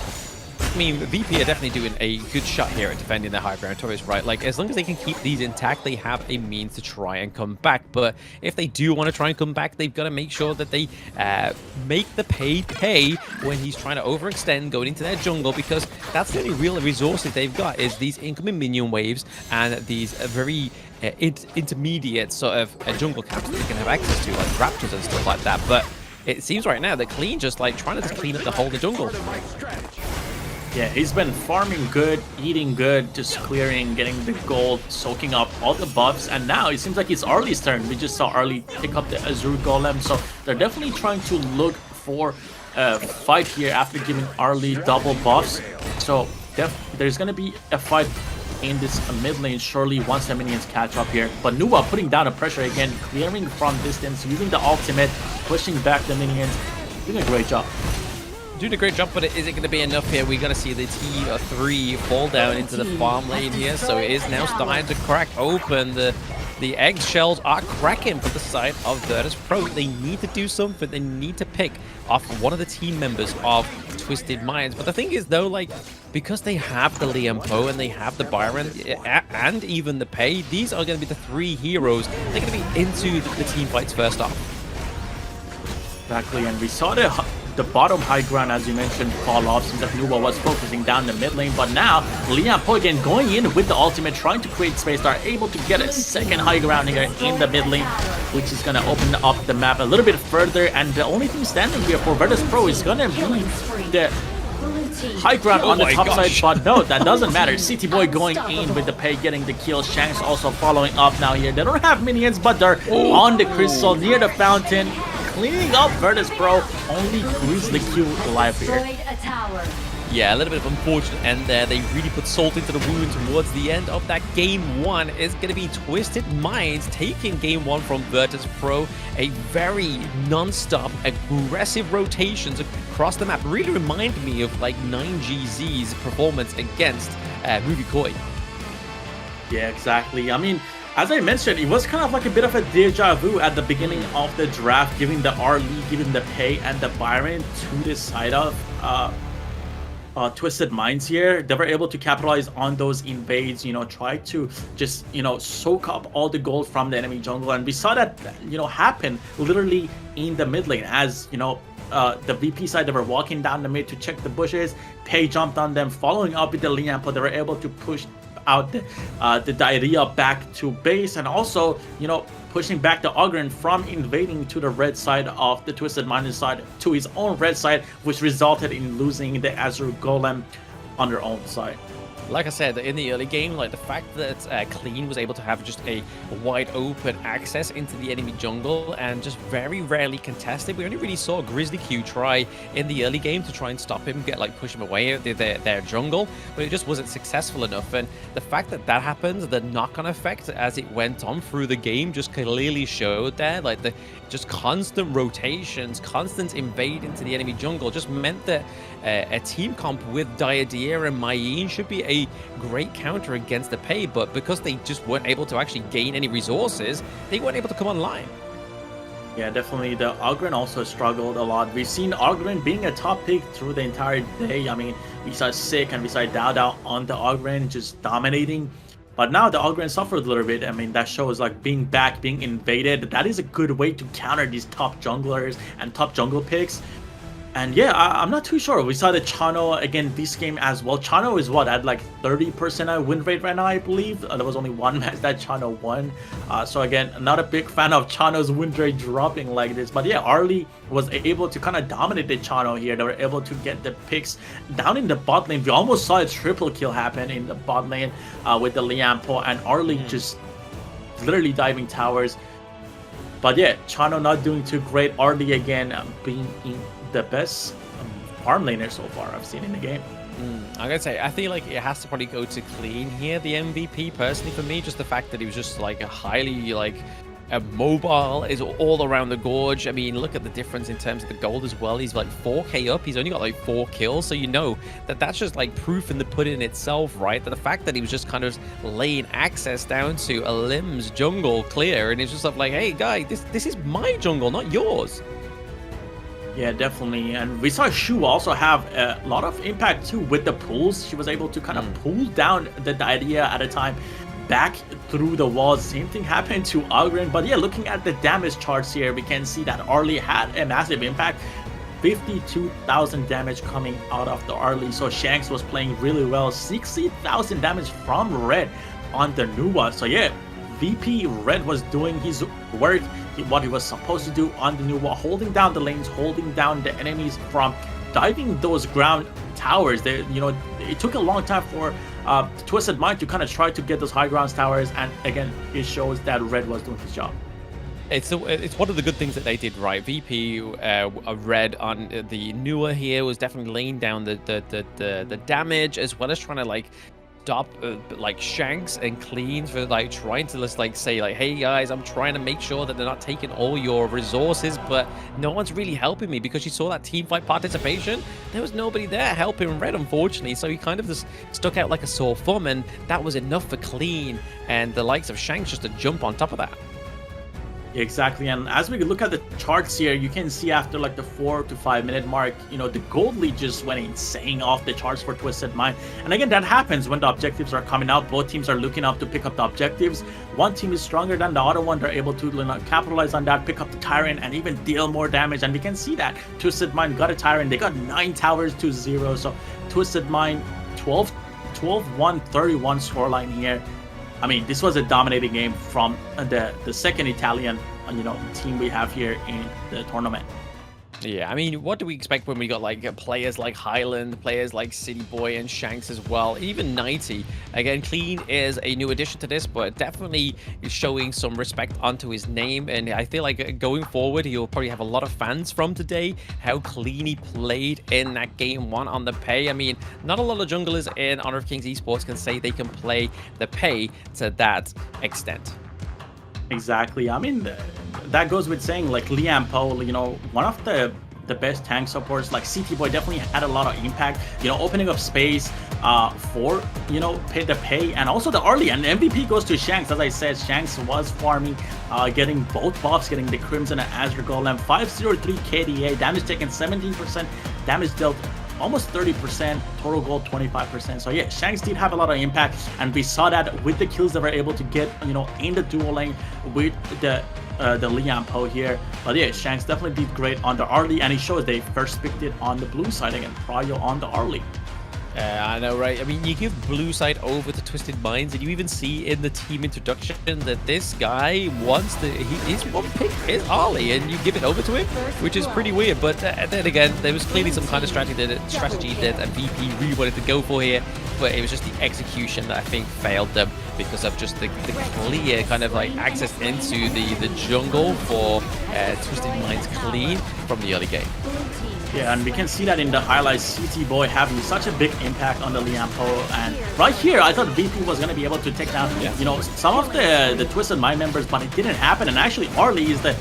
I mean, VP are definitely doing a good shot here at defending the high ground turrets, right? Like, as long as they can keep these intact, they have a means to try and come back. But if they do want to try and come back, they've got to make sure that they make the pay when he's trying to overextend going into their jungle, because that's the only real resources they've got is these incoming minion waves and these very intermediate sort of jungle camps that they can have access to, like raptors and stuff like that. But it seems right now that Clean just like trying to just clean up the whole of the jungle. Yeah, he's been farming good, eating good, just clearing, getting the gold, soaking up all the buffs, and now it seems like it's Arlie's turn. We just saw Arlie pick up the Azure Golem, so they're definitely trying to look for a fight here after giving Arlie double buffs. So there's going to be a fight in this mid lane surely once the minions catch up here. But Nuwa putting down a pressure again, clearing from distance, using the ultimate, pushing back the minions, doing a great job. Doing a great job, but is it going to be enough here? We're going to see the T3 fall down into the farm lane here, so it is now starting to crack open. The eggshells are cracking from the side of Virtus.pro. They need to do something. They need to pick off one of the team members of Twisted Minds. But the thing is, though, like, because they have the Lianpo and they have the Byron and even the Pei, these are going to be the three heroes. They're going to be into the team fights first off. Exactly, and we saw the bottom high ground, as you mentioned, fall off since that Nuwa was focusing down the mid lane. But now, Lianpo again going in with the ultimate, trying to create space. They're able to get a second high ground here in the mid lane, which is going to open up the map a little bit further. And the only thing standing here for Virtus.pro is going to be the high ground on the top side. But no, that doesn't matter. City Boy going in with the Pei, getting the kill. Shanks also following up now here. They don't have minions, but they're on the crystal near the fountain. Cleaning up Virtus.pro, only Grizzly Q alive here. Yeah, a little bit of unfortunate end there. They really put salt into the wound towards the end of that game one. It's going to be Twisted Minds taking game one from Virtus.pro. A very non-stop, aggressive rotations across the map. Really remind me of like 9GZ's performance against Movie Koi. Yeah, exactly. I mean, as I mentioned, it was kind of like a bit of a deja vu at the beginning of the draft, giving the Arlie, giving the Pei and the Byron to the side of Twisted Minds here. They were able to capitalize on those invades, you know, try to just, you know, soak up all the gold from the enemy jungle. And we saw that, you know, happen literally in the mid lane as, you know, the VP side, they were walking down the mid to check the bushes. Pei jumped on them, following up with the Lianpo. They were able to push out the diarrhea back to base, and also, you know, pushing back the Ogren from invading to the red side of the Twisted Minds side to his own red side, which resulted in losing the Azure Golem on their own side. Like I said, in the early game, like the fact that Clean was able to have just a wide open access into the enemy jungle and just very rarely contested. We only really saw Grizzly Q try in the early game to try and stop him, push him away at their jungle, but it just wasn't successful enough. And the fact that that happened, the knock-on effect as it went on through the game just clearly showed there, like the just constant rotations, constant invade into the enemy jungle just meant that a team comp with Diadea and Mayeen should be a great counter against the Pei, but because they just weren't able to actually gain any resources, they weren't able to come online. Yeah, definitely. The Ogren also struggled a lot. We've seen Ogren being a top pick through the entire day. I mean, we saw Sick and we saw Dao on the Ogren just dominating. But now the Ogren suffered a little bit. I mean, that shows like being back, being invaded. That is a good way to counter these top junglers and top jungle picks. And yeah, I'm not too sure. We saw the Chano again this game as well. Chano is what, at like 30% win rate right now, I believe. There was only one match that Chano won. So again, not a big fan of Chano's win rate dropping like this. But yeah, Arlie was able to kind of dominate the Chano here. They were able to get the picks down in the bot lane. We almost saw a triple kill happen in the bot lane with the Lianpo and Arlie just literally diving towers. But yeah, Chano not doing too great. Arlie again being in the best farm laner so far I've seen in the game. I'm gonna say, I feel like it has to probably go to Clean here, the MVP, personally for me. Just the fact that he was just like a highly mobile, is all around the gorge. I mean, look at the difference in terms of the gold as well. He's like 4k up. He's only got like 4 kills, so you know that that's just like proof in the pudding itself, right? That the fact that he was just kind of laying access down to a Lim's jungle clear, and it's just like, hey guy, this is my jungle, not yours. Yeah, definitely. And we saw Shu also have a lot of impact too with the pulls. She was able to kind of pull down the idea at a time back through the walls. Same thing happened to Ogren. But yeah, looking at the damage charts here, we can see that Arlie had a massive impact. 52,000 damage coming out of the Arlie. So Shanks was playing really well. 60,000 damage from Red on the Nuwa. So yeah, VP Red was doing his work, what he was supposed to do on the Nuwa, holding down the lanes, holding down the enemies from diving those ground towers. They, you know, it took a long time for Twisted Mind to kind of try to get those high ground towers, and again, it shows that Red was doing his job. It's one of the good things that they did right. VP Red on the Nuwa here was definitely laying down the damage, as well as trying to like stop like Shanks and Cleans for like trying to just like say like, hey guys, I'm trying to make sure that they're not taking all your resources, but no one's really helping me, because you saw that team fight participation. There was nobody there helping Red, unfortunately, so he kind of just stuck out like a sore thumb, and that was enough for Clean and the likes of Shanks just to jump on top of that. Exactly, and as we look at the charts here, you can see after like the 4 to 5 minute mark, you know, the gold lead just went insane off the charts for Twisted Mind. And again, that happens when the objectives are coming out. Both teams are looking up to pick up the objectives. One team is stronger than the other one. They're able to, you know, capitalize on that, pick up the Tyrant, and even deal more damage. And we can see that Twisted Mind got a Tyrant. They got 9 towers to 0. So Twisted Mind 12-1, 31 scoreline here. I mean, this was a dominating game from the second Italian, you know, team we have here in the tournament. Yeah, I mean, what do we expect when we got like players like Highland, players like City Boy and Shanks as well, even 90. Again, Clean is a new addition to this, but definitely is showing some respect onto his name, and I feel like going forward, he'll probably have a lot of fans from today, how clean he played in that game 1 on the pay. I mean, not a lot of junglers in Honor of Kings Esports can say they can play the pay to that extent. Exactly. I mean, that goes with saying, like, Liam Poe, you know, one of the best tank supports. Like CT Boy definitely had a lot of impact, you know, opening up space for, you know, the pay, and also the early. And MVP goes to Shanks. As I said, Shanks was farming, getting both buffs, getting the Crimson and Azure Golem. 503 KDA, damage taken 17%, damage dealt almost 30%, total gold 25%. So yeah, Shanks did have a lot of impact, and we saw that with the kills that were able to get, you know, in the dual lane with the Liam Poe here. But yeah, Shanks definitely did great on the Arlie, and he shows they first picked it on the blue side again, Pryo on the Arlie. I know, right? I mean, you give blue side over to Twisted Minds, and you even see in the team introduction that this guy wants to, his one pick is Arlie, and you give it over to him, which is pretty weird. But then again, there was clearly some kind of strategy that a VP really wanted to go for here, but it was just the execution that I think failed them, because of just the clear kind of like access into the jungle for Twisted Minds Clean from the early game. Yeah, and we can see that in the highlights, CT Boy having such a big impact on the Liam Poe. And right here, I thought VP was going to be able to take down, you know, some of the Twisted Mind members, but it didn't happen. And actually, Arlie is the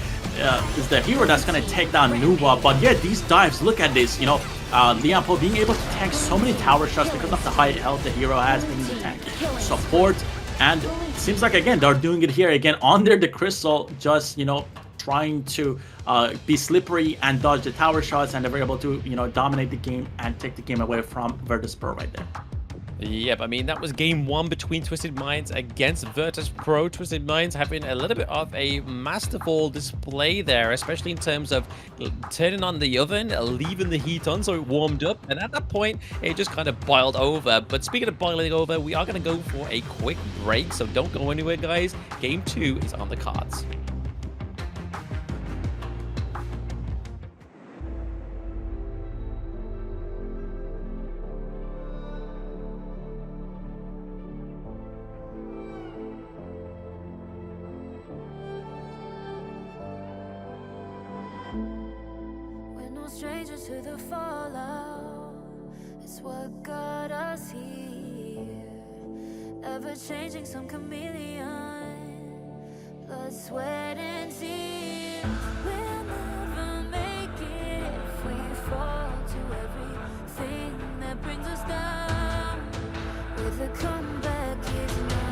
hero that's going to take down Nuwa. But yeah, these dives, look at this, you know, Liam Poe being able to tank so many tower shots because of the high health the hero has, being the tank support. And it seems like, again, they're doing it here again under the crystal, just, you know, trying to be slippery and dodge the tower shots, and they were able to, you know, dominate the game and take the game away from Virtus.pro right there. Yep, I mean, that was game 1 between Twisted Minds against Virtus.pro. Twisted Minds having a little bit of a masterful display there, especially in terms of turning on the oven, leaving the heat on so it warmed up, and at that point, it just kind of boiled over. But speaking of boiling over, we are going to go for a quick break, so don't go anywhere, guys. Game 2 is on the cards. Strangers to the fallout. It's what got us here. Ever changing, some chameleon. Blood, sweat, and tears. We'll never make it if we fall to everything that brings us down. With a comeback is now.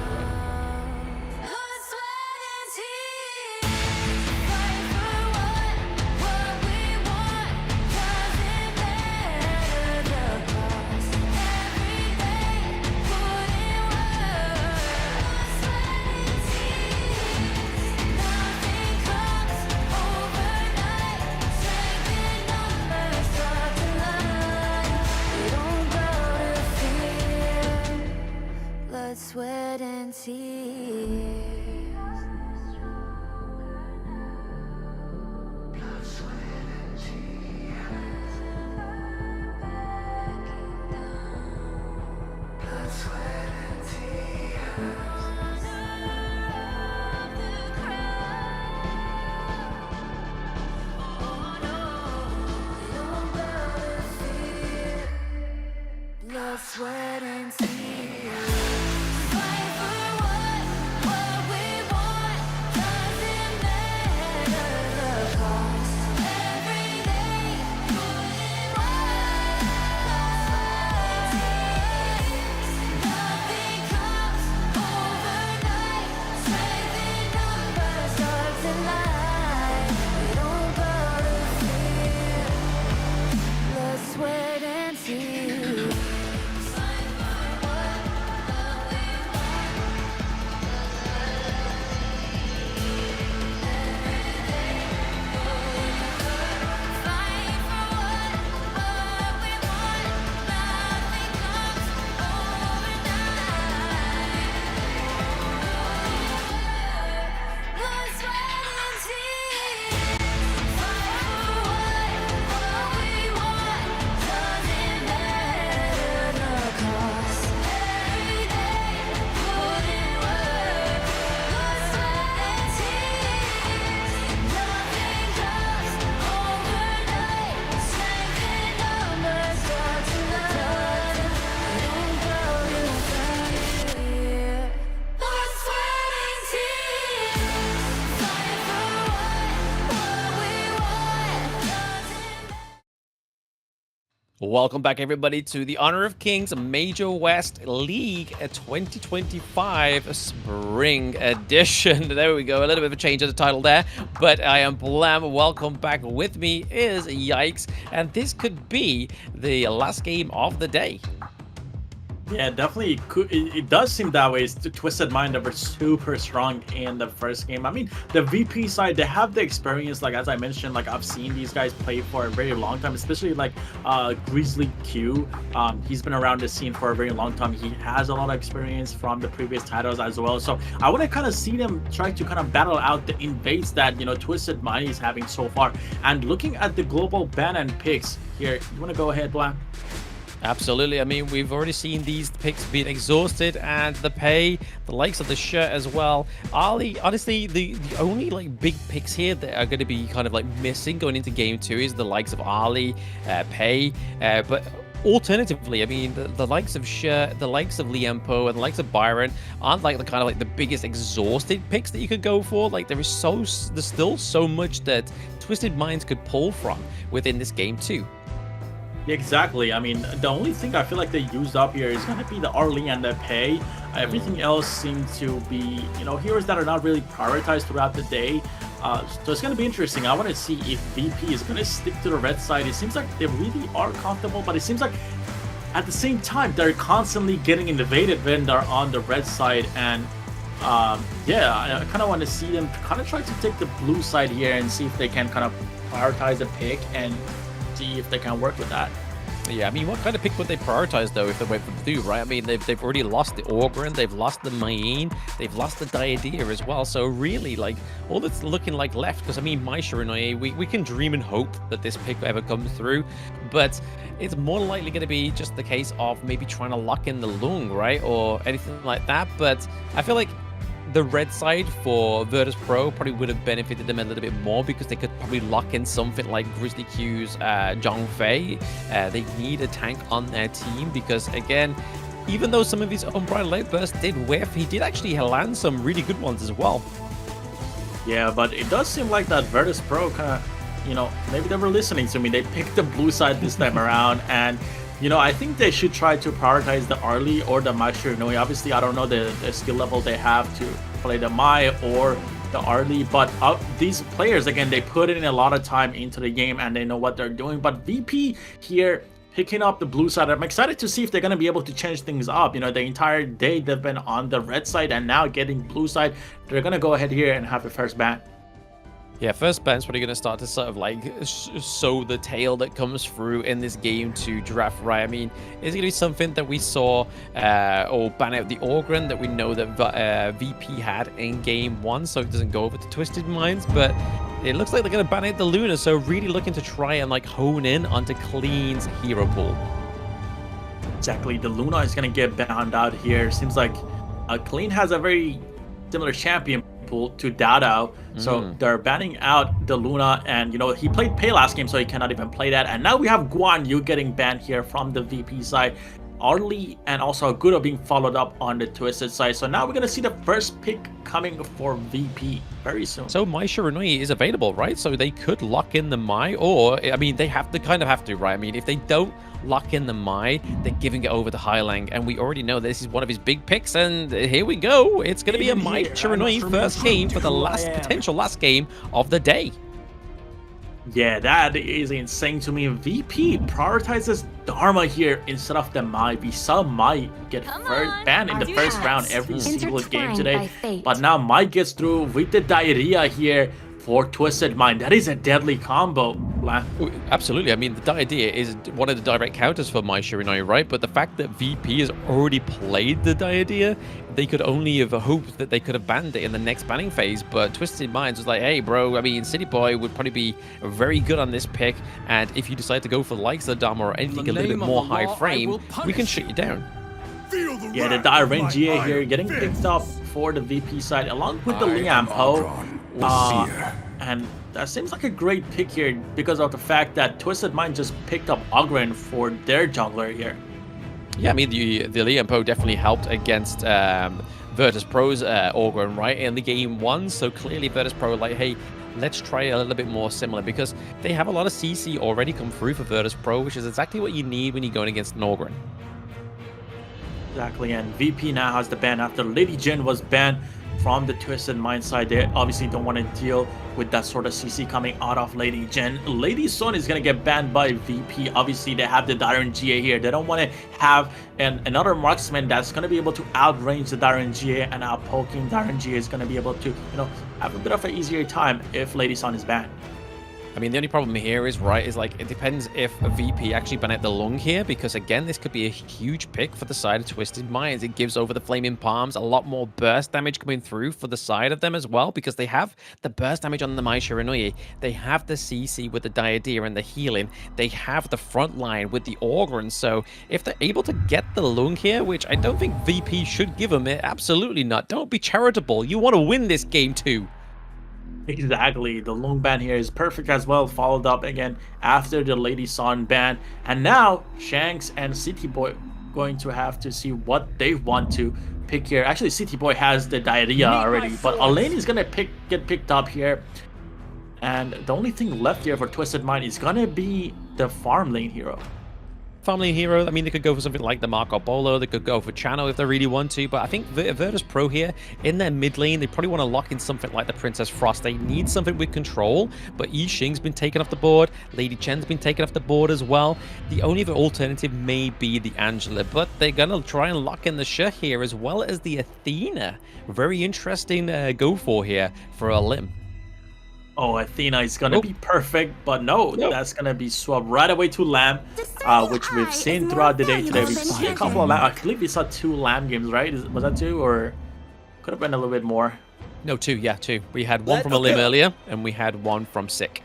Blood, sweat, and tears. Fight for what we want. Doesn't matter the cost. Every day, put in work. Blood, sweat, and tears. Nothing comes overnight. Strength in numbers start to lie. We don't bow to fear. Blood, sweat, and tears. Blood, sweat, and tears. Fight for what we want. Doesn't matter the cost. Every day, put in work. Blood, sweat, and tears. Nothing comes overnight. Strength in numbers start to lie. We don't bow to fear. Blood, sweat, and tears. Welcome back, everybody, to the Honor of Kings Major West League 2025 Spring Edition. There we go. A little bit of a change of the title there, but I am Blam. Welcome back. With me is Yikes, and this could be the last game of the day. Yeah, definitely. It does seem that way. It's the Twisted Mind that were super strong in the first game. I mean, the VP side, they have the experience. Like, as I mentioned, like, I've seen these guys play for a very long time, especially like Grizzly Q. He's been around the scene for a very long time. He has a lot of experience from the previous titles as well. So I want to kind of see them try to kind of battle out the invades that, you know, Twisted Mind is having so far. And looking at the global ban and picks here, you want to go ahead, Blam? Absolutely. I mean, we've already seen these picks being exhausted, and the pay, the likes of the shirt as well. Ali, honestly, the only like big picks here that are going to be kind of like missing going into game 2 is the likes of Ali, Pei, but alternatively, I mean, the likes of Shirt, the likes of Liempo, and the likes of Byron aren't like the kind of like the biggest exhausted picks that you could go for. Like, there's still so much that Twisted Minds could pull from within this game too. Exactly. I mean, the only thing I feel like they used up here is going to be the Arlie and the Pei. Everything else seems to be, you know, heroes that are not really prioritized throughout the day. So it's going to be interesting. I want to see if VP is going to stick to the red side. It seems like they really are comfortable, but it seems like at the same time, they're constantly getting invaded when they're on the red side. And yeah, I kind of want to see them kind of try to take the blue side here and see if they can kind of prioritize a pick and see if they can work with that. Yeah, I mean, what kind of pick would they prioritize, though, if they went for blue, right? I mean, they've already lost the Orgrin, they've lost the Mayin, they've lost the Diadea as well. So really, like, all that's looking like left, because I mean, Maisha and Oye, we can dream and hope that this pick ever comes through, but it's more likely going to be just the case of maybe trying to lock in the Lung, right? Or anything like that. But I feel like the red side for Virtus.pro probably would have benefited them a little bit more because they could probably lock in something like Grizzly Q's Zhang Fei. They need a tank on their team because, again, even though some of his Unbridled Outbursts did whiff, he did actually land some really good ones as well. Yeah, but it does seem like that Virtus.pro kind of, you know, maybe they were listening to me. They picked the blue side this time around, and you know, I think they should try to prioritize the early or the Mai Shiranui. Obviously, I don't know the skill level they have to play the Mai or the early, but these players, again, they put in a lot of time into the game and they know what they're doing. But VP here picking up the blue side, I'm excited to see if they're going to be able to change things up. You know, the entire day they've been on the red side and now getting blue side. They're going to go ahead here and have the first ban. Yeah, first ban's probably going to start to sort of like sow the tail that comes through in this game to Giraffe, right? I mean, it's going to be something that we saw or ban out the Orgren that we know that VP had in game 1, so it doesn't go over to Twisted Minds, but it looks like they're going to ban out the Luna, so really looking to try and like hone in onto Clean's hero pool. Exactly, the Luna is going to get banned out here. Seems like Clean has a very similar champion pool to Dado, so they're banning out the Luna, and you know, he played Pei last game, so he cannot even play that. And now we have Guan Yu getting banned here from the VP side. Arlie and also Agudo being followed up on the Twisted side. So now we're gonna see the first pick coming for VP very soon. So Mai Shiranui is available, right? So they could lock in the Mai, or I mean, they have to, right? I mean, if they don't lock in the Mai, they're giving it over to Hailang, and we already know this is one of his big picks, and here we go. It's going to be a Mai Shiranui first game for the potential last game of the day. Yeah, that is insane to me. VP prioritizes Dharma here instead of the Mai. We saw Mai get banned in the first round every single game today, but now Mai gets through with the diarrhea here for Twisted Mind. That is a deadly combo. Absolutely. I mean, the idea is one of the direct counters for Mai Shiranui, right? But the fact that VP has already played the idea, they could only have hoped that they could have banned it in the next banning phase. But Twisted Minds was like, hey, bro, I mean, City Boy would probably be very good on this pick. And if you decide to go for the likes of Dharma or anything a little bit more high frame, we can shut you down. Yeah, the Dairen GA here getting picked up for the VP side along with the Liam Po. And that seems like a great pick here because of the fact that Twisted Mind just picked up Ogren for their jungler here. Yeah, I mean, the Liam Po definitely helped against Virtus.pro's Ogren, right, in the game 1. So clearly Virtus.pro like, hey, let's try a little bit more similar because they have a lot of CC already come through for Virtus.pro, which is exactly what you need when you're going against an Ogren. Exactly, and VP now has the ban after Lady Jin was banned from the Twisted Mind side. They obviously don't want to deal with that sort of CC coming out of Lady Jin. Lady Sun is going to get banned by VP. Obviously, they have the Dairen GA here. They don't want to have another marksman that's going to be able to outrange the Dairen GA, and outpoking Dairen GA is going to be able to, you know, have a bit of an easier time if Lady Sun is banned. I mean, the only problem here is, right, is like, it depends if a VP actually ban out the Lung here, because again, this could be a huge pick for the side of Twisted Minds. It gives over the Flaming Palms a lot more burst damage coming through for the side of them as well, because they have the burst damage on the Mai Shiranui. They have the CC with the Diadea and the healing. They have the front line with the Orgren. So if they're able to get the Lung here, which I don't think VP should give them, absolutely not. Don't be charitable. You want to win this game too. Exactly, the Lung ban here is perfect as well, followed up again after the Lady Sun ban. And now Shanks and City Boy going to have to see what they want to pick here. Actually, City Boy has the Diarrhea already, but Elaine is gonna get picked up here. And the only thing left here for Twisted Mind is gonna be the farm lane hero. Family hero, I mean, they could go for something like the Marco Polo, they could go for Channel if they really want to, but I think Virtus.pro here, in their mid lane, they probably want to lock in something like the Princess Frost. They need something with control, but Yi Xing's been taken off the board, Lady Chen's been taken off the board as well. The only other alternative may be the Angela, but they're going to try and lock in the Shah here, as well as the Athena. Very interesting go for here for a limb. Oh, Athena is going to be perfect, but no, that's going to be swapped right away to Lamb, which we've seen throughout the day today. We've seen a couple of Lamb. I believe we saw 2 Lamb games, right? Was that 2, or could have been a little bit more? No, 2, yeah, 2. We had one from a Limb earlier, and we had one from Sick.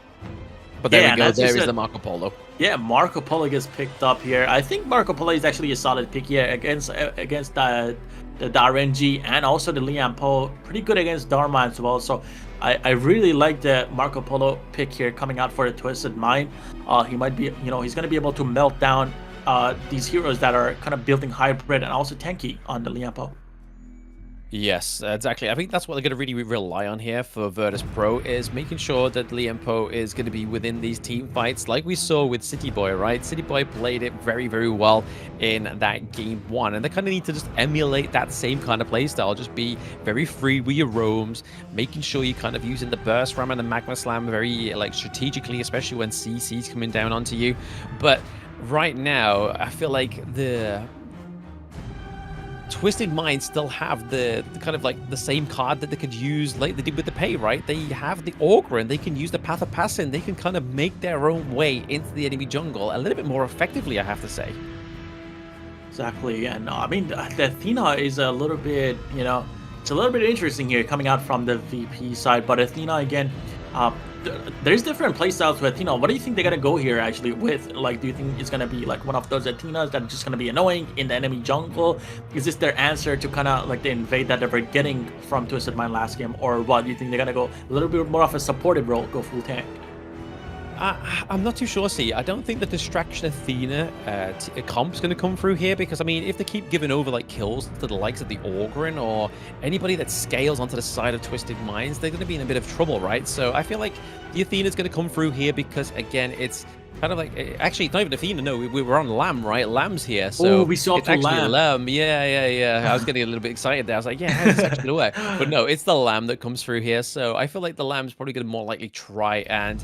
But there we go, there is the Marco Polo. Yeah, Marco Polo gets picked up here. I think Marco Polo is actually a solid pick here against the RNG and also the Liam Po, pretty good against Dharma as well. So I really like the Marco Polo pick here coming out for the Twisted Mind. He might be, he's going to be able to melt down these heroes that are kind of building hybrid and also tanky on the Liam Po. Yes, exactly. I think that's what they're going to really rely on here for Virtus.pro, is making sure that Liam Po is going to be within these team fights, like we saw with City Boy, right? City Boy played it very, very well in that game 1, and they kind of need to just emulate that same kind of playstyle. Just be very free with your roams, making sure you're kind of using the burst ram and the magma slam very like strategically, especially when CC's coming down onto you. But right now, I feel like the Twisted Minds still have the kind of like the same card that they could use like they did with the Pay, right? They have the Ogre and they can use the Path of Passing. They can kind of make their own way into the enemy jungle a little bit more effectively, I have to say. Exactly, and I mean, the Athena is a little bit, it's a little bit interesting here coming out from the VP side, but Athena again, there's different playstyles with Athena. What do you think they're gonna go here actually with? Like, do you think it's gonna be like one of those Athenas that are just gonna be annoying in the enemy jungle? Is this their answer to kind of like the invade that they were getting from Twisted Mind last game, or what? Do you think they're gonna go a little bit more of a supportive role, go full tank? I'm not too sure, see. I don't think the Distraction Athena comp's going to come through here, because, I mean, if they keep giving over, like, kills to the likes of the Ogren or anybody that scales onto the side of Twisted Minds, they're going to be in a bit of trouble, right? So I feel like the Athena's going to come through here because, again, it's kind of like... Actually, it's not even Athena, no. We were on Lamb, right? Lamb's here, so... Oh, we saw it's actually Lamb. Lamb. Yeah. I was getting a little bit excited there. I was like, yeah, how's this actually going to work? But no, it's the Lamb that comes through here, so I feel like the Lamb's probably going to more likely try and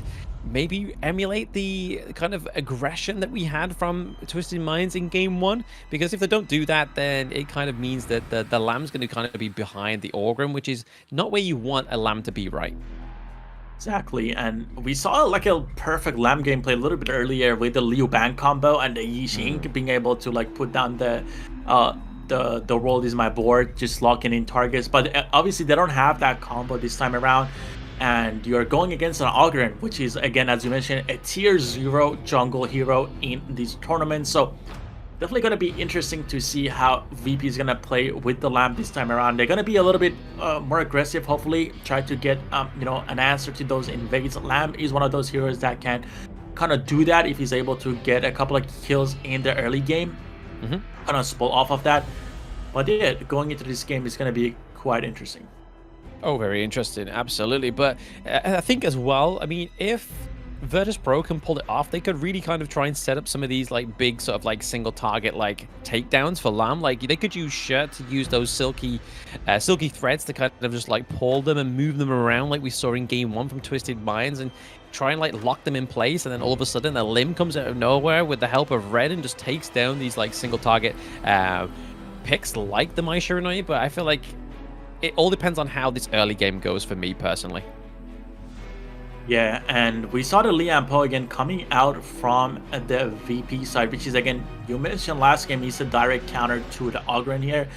maybe emulate the kind of aggression that we had from Twisted Minds in game 1, because if they don't do that, then it kind of means that the Lamb's going to kind of be behind the Ogren, which is not where you want a Lamb to be, right? Exactly, and we saw like a perfect Lamb gameplay a little bit earlier with the Liu Bang combo and the Yi Xing being able to like put down the world is my board, just locking in targets. But obviously they don't have that combo this time around, and you're going against an Ogren, which is, again, as you mentioned, a tier 0 jungle hero in these tournaments. So definitely going to be interesting to see how VP is going to play with the Lamb this time around. They're going to be a little bit more aggressive, hopefully try to get an answer to those invades. Lamb is one of those heroes that can kind of do that if he's able to get a couple of kills in the early game, kind of spoil off of that. But yeah, going into this game is going to be quite interesting. Oh, very interesting. Absolutely. But I think as well, I mean, if Virtus.pro can pull it off, they could really kind of try and set up some of these like big sort of like single target like takedowns for Lamb. Like they could use Shirt to use those silky threads to kind of just like pull them and move them around like we saw in game 1 from Twisted Minds, and try and like lock them in place, and then all of a sudden a limb comes out of nowhere with the help of Red and just takes down these like single target picks like the Mai Shiranui. But I feel like it all depends on how this early game goes for me personally. Yeah, and we saw the Liam Po again coming out from the VP side, which is, again, you mentioned last game, he's a direct counter to the Ogren here.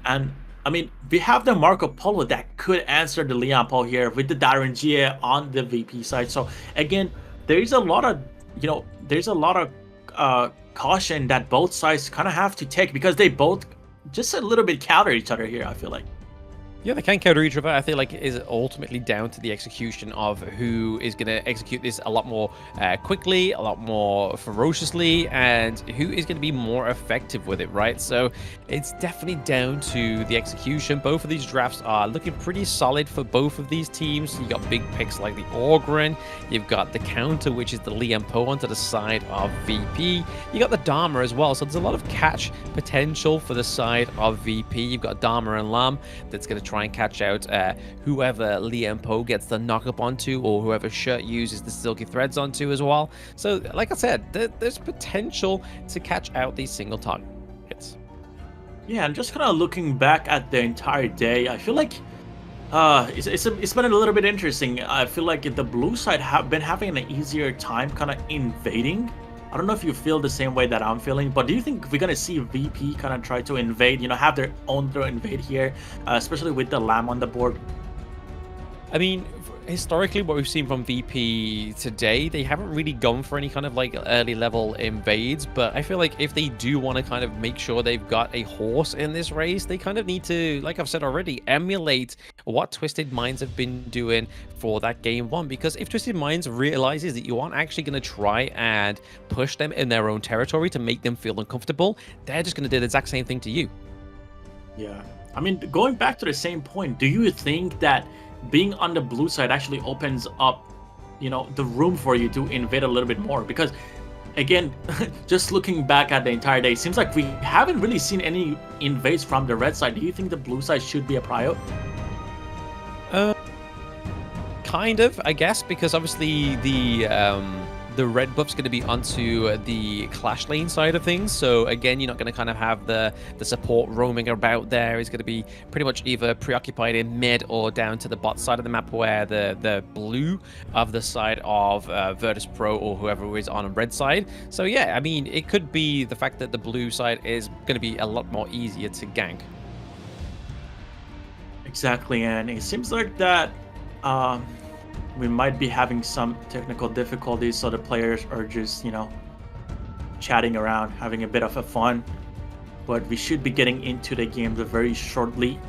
And I mean, we have the Marco Polo that could answer the Liam Po here with the Darenjie on the VP side. So again, there's a lot of, caution that both sides kind of have to take, because they both just a little bit counter each other here, I feel like. Yeah, they can counter each other. I feel like it is ultimately down to the execution of who is going to execute this a lot more quickly, a lot more ferociously, and who is going to be more effective with it, right? So it's definitely down to the execution. Both of these drafts are looking pretty solid for both of these teams. You got big picks like the Ogren, you've got the counter, which is the Liam Po onto the side of VP. You got the Dharma as well, so there's a lot of catch potential for the side of VP. You've got Dharma and Lam that's going to try and catch out whoever Liam Po gets the knock up onto, or whoever Shirt uses the silky threads onto as well. So like I said, there's potential to catch out these single targets. Yeah, and just kind of looking back at the entire day, I feel like it's been a little bit interesting. I feel like the blue side have been having an easier time kind of invading. I don't know if you feel the same way that I'm feeling, but do you think we're going to see VP kind of try to invade, have their own throw invade here, especially with the Lamb on the board? I mean, historically, what we've seen from VP today, they haven't really gone for any kind of like early level invades, but I feel like if they do want to kind of make sure they've got a horse in this race, they kind of need to, like I've said already, emulate what Twisted Minds have been doing for that game one. Because if Twisted Minds realizes that you aren't actually going to try and push them in their own territory to make them feel uncomfortable, they're just going to do the exact same thing to you. Yeah, I mean, going back to the same point, do you think that being on the blue side actually opens up, you know, the room for you to invade a little bit more? Because again, just looking back at the entire day, it seems like we haven't really seen any invades from the red side. Do you think the blue side should be a prio? Kind of, I guess, because obviously the red buff's going to be onto the clash lane side of things. So again, you're not going to kind of have the support roaming about there. It's going to be pretty much either preoccupied in mid or down to the bot side of the map, where the blue of the side of Virtus.pro or whoever is on red side. So yeah, I mean, it could be the fact that the blue side is going to be a lot more easier to gank. Exactly, and it seems like that we might be having some technical difficulties, so the players are just, you know, chatting around, having a bit of a fun. But we should be getting into the game very shortly.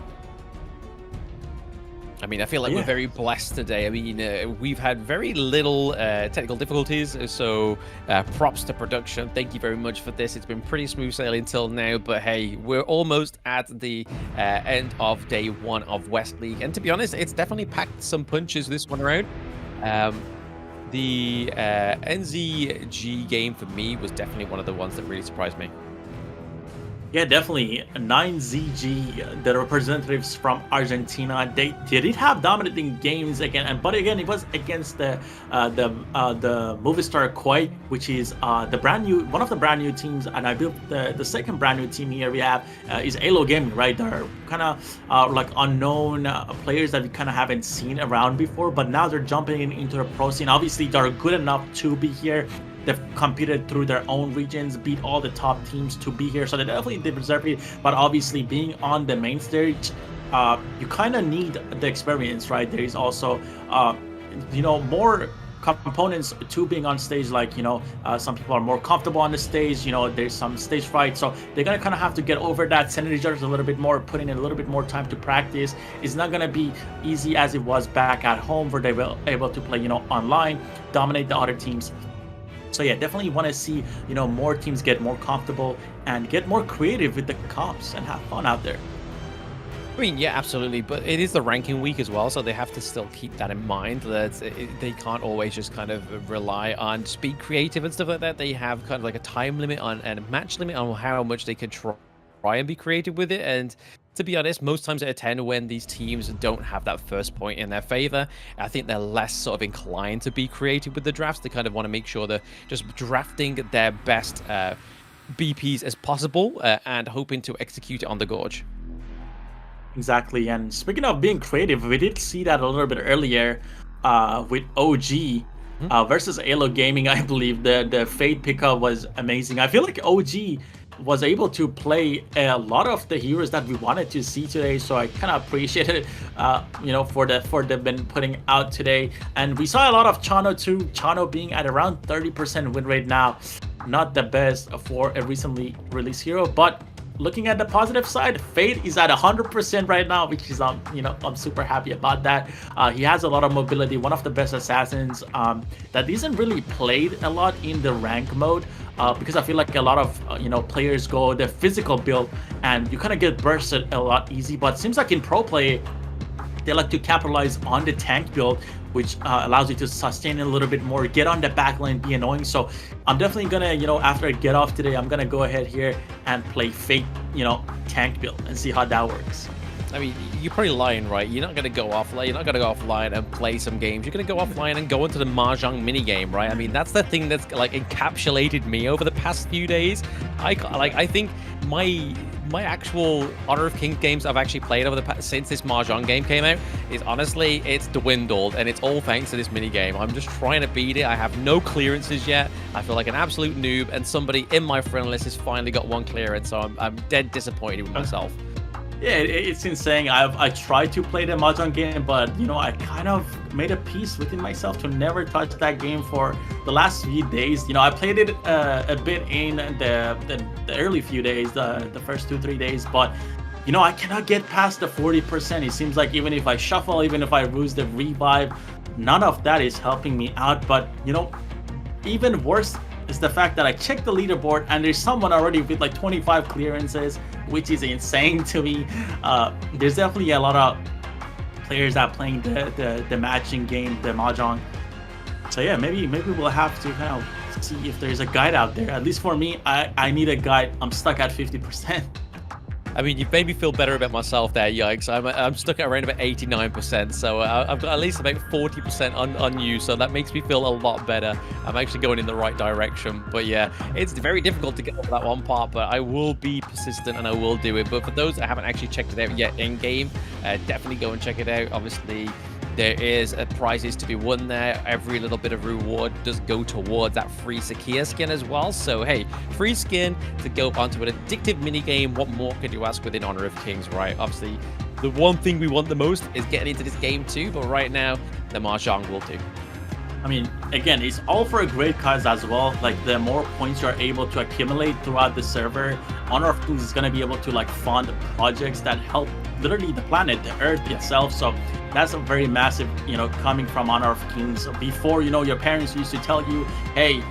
I mean, I feel like we're very blessed today. I mean, we've had very little technical difficulties, so props to production. Thank you very much for this. It's been pretty smooth sailing until now, but hey, we're almost at the end of day one of West League. And to be honest, it's definitely packed some punches this one around. The NZG game for me was definitely one of the ones that really surprised me. Yeah, definitely. 9ZG, the representatives from Argentina, they did have dominating games again, but again, it was against the Movistar Koi, which is one of the brand new teams, and I believe the second brand new team here we have is AYLO Gaming, right? They're kind of like unknown players that we kind of haven't seen around before, but now they're jumping into the pro scene. Obviously, they're good enough to be here. They've competed through their own regions, beat all the top teams to be here, so they definitely deserve it. But obviously, being on the main stage, you kind of need the experience, right? There is also, you know, more components to being on stage. Like, you know, some people are more comfortable on the stage. You know, there's some stage fright, so they're gonna kind of have to get over that, send each other a little bit more, putting in a little bit more time to practice. It's not gonna be easy as it was back at home, where they were able to play, you know, online, dominate the other teams. So yeah, definitely want to see, you know, more teams get more comfortable and get more creative with the comps and have fun out there. I mean, yeah, absolutely, but it is the ranking week as well, so they have to still keep that in mind, that they can't always just kind of rely on just being creative and stuff like that. They have kind of like a time limit on and a match limit on how much they can try and be creative with it. And to be honest, most times out of 10, when these teams don't have that first point in their favor, I think they're less sort of inclined to be creative with the drafts. They kind of want to make sure they're just drafting their best BPs as possible and hoping to execute it on the gorge. Exactly, and speaking of being creative, we did see that a little bit earlier with OG versus AYLO Gaming. I believe the Fade pickup was amazing. I feel like OG was able to play a lot of the heroes that we wanted to see today, so I kind of appreciated it, you know, for they've been putting out today. And we saw a lot of Chano too. Chano being at around 30% win rate now, not the best for a recently released hero, but looking at the positive side, Fade is at 100% right now, which is you know, I'm super happy about that. He has a lot of mobility, one of the best assassins that isn't really played a lot in the rank mode, because I feel like a lot of you know, players go the physical build and you kind of get bursted a lot easy. But it seems like in pro play, they like to capitalize on the tank build, which allows you to sustain a little bit more, get on the back line, be annoying. So I'm definitely gonna, you know, after I get off today, I'm gonna go ahead here and play Fate, you know, tank build and see how that works. I mean, you're probably lying, right? You're not going to go offline. You're not going to go offline and play some games. You're going to go offline and go into the Mahjong minigame, right? I mean, that's the thing that's like encapsulated me over the past few days. I think my actual Honor of Kings games I've actually played over the past, since this Mahjong game came out, is honestly, it's dwindled, and it's all thanks to this minigame. I'm just trying to beat it. I have no clearances yet. I feel like an absolute noob, and somebody in my friend list has finally got one clearance, so I'm dead disappointed with myself. Yeah, it's insane. I tried to play the Mahjong game, but you know, I kind of made a peace within myself to never touch that game for the last few days. You know, I played it a bit in the early few days, the first 2-3 days, but you know, I cannot get past the 40%. It seems like even if I shuffle, even if I lose the revive, none of that is helping me out. But you know, even worse is the fact that I checked the leaderboard and there's someone already with like 25 clearances, which is insane to me. There's definitely a lot of players that are playing the matching game, the Mahjong. So yeah, maybe we'll have to kind of see if there's a guide out there. At least for me, I need a guide. I'm stuck at 50%. I mean, you've made me feel better about myself there, yikes. I'm stuck at around about 89%, so I've got at least about 40% on you, so that makes me feel a lot better. I'm actually going in the right direction. But yeah, it's very difficult to get over that one part, but I will be persistent and I will do it. But for those that haven't actually checked it out yet in-game, definitely go and check it out. Obviously, there is prizes to be won there. Every little bit of reward does go towards that free Sakia skin as well. So hey, free skin to go onto an addictive mini game. What more could you ask within Honor of Kings, right? Obviously, the one thing we want the most is getting into this game too. But right now, the Mahjong will do. I mean, again, it's all for a great cause as well. Like, the more points you're able to accumulate throughout the server, Honor of Kings is going to be able to like fund projects that help literally the planet, the Earth itself. So that's a very massive, you know, coming from Honor of Kings. Before, you know, your parents used to tell you, hey,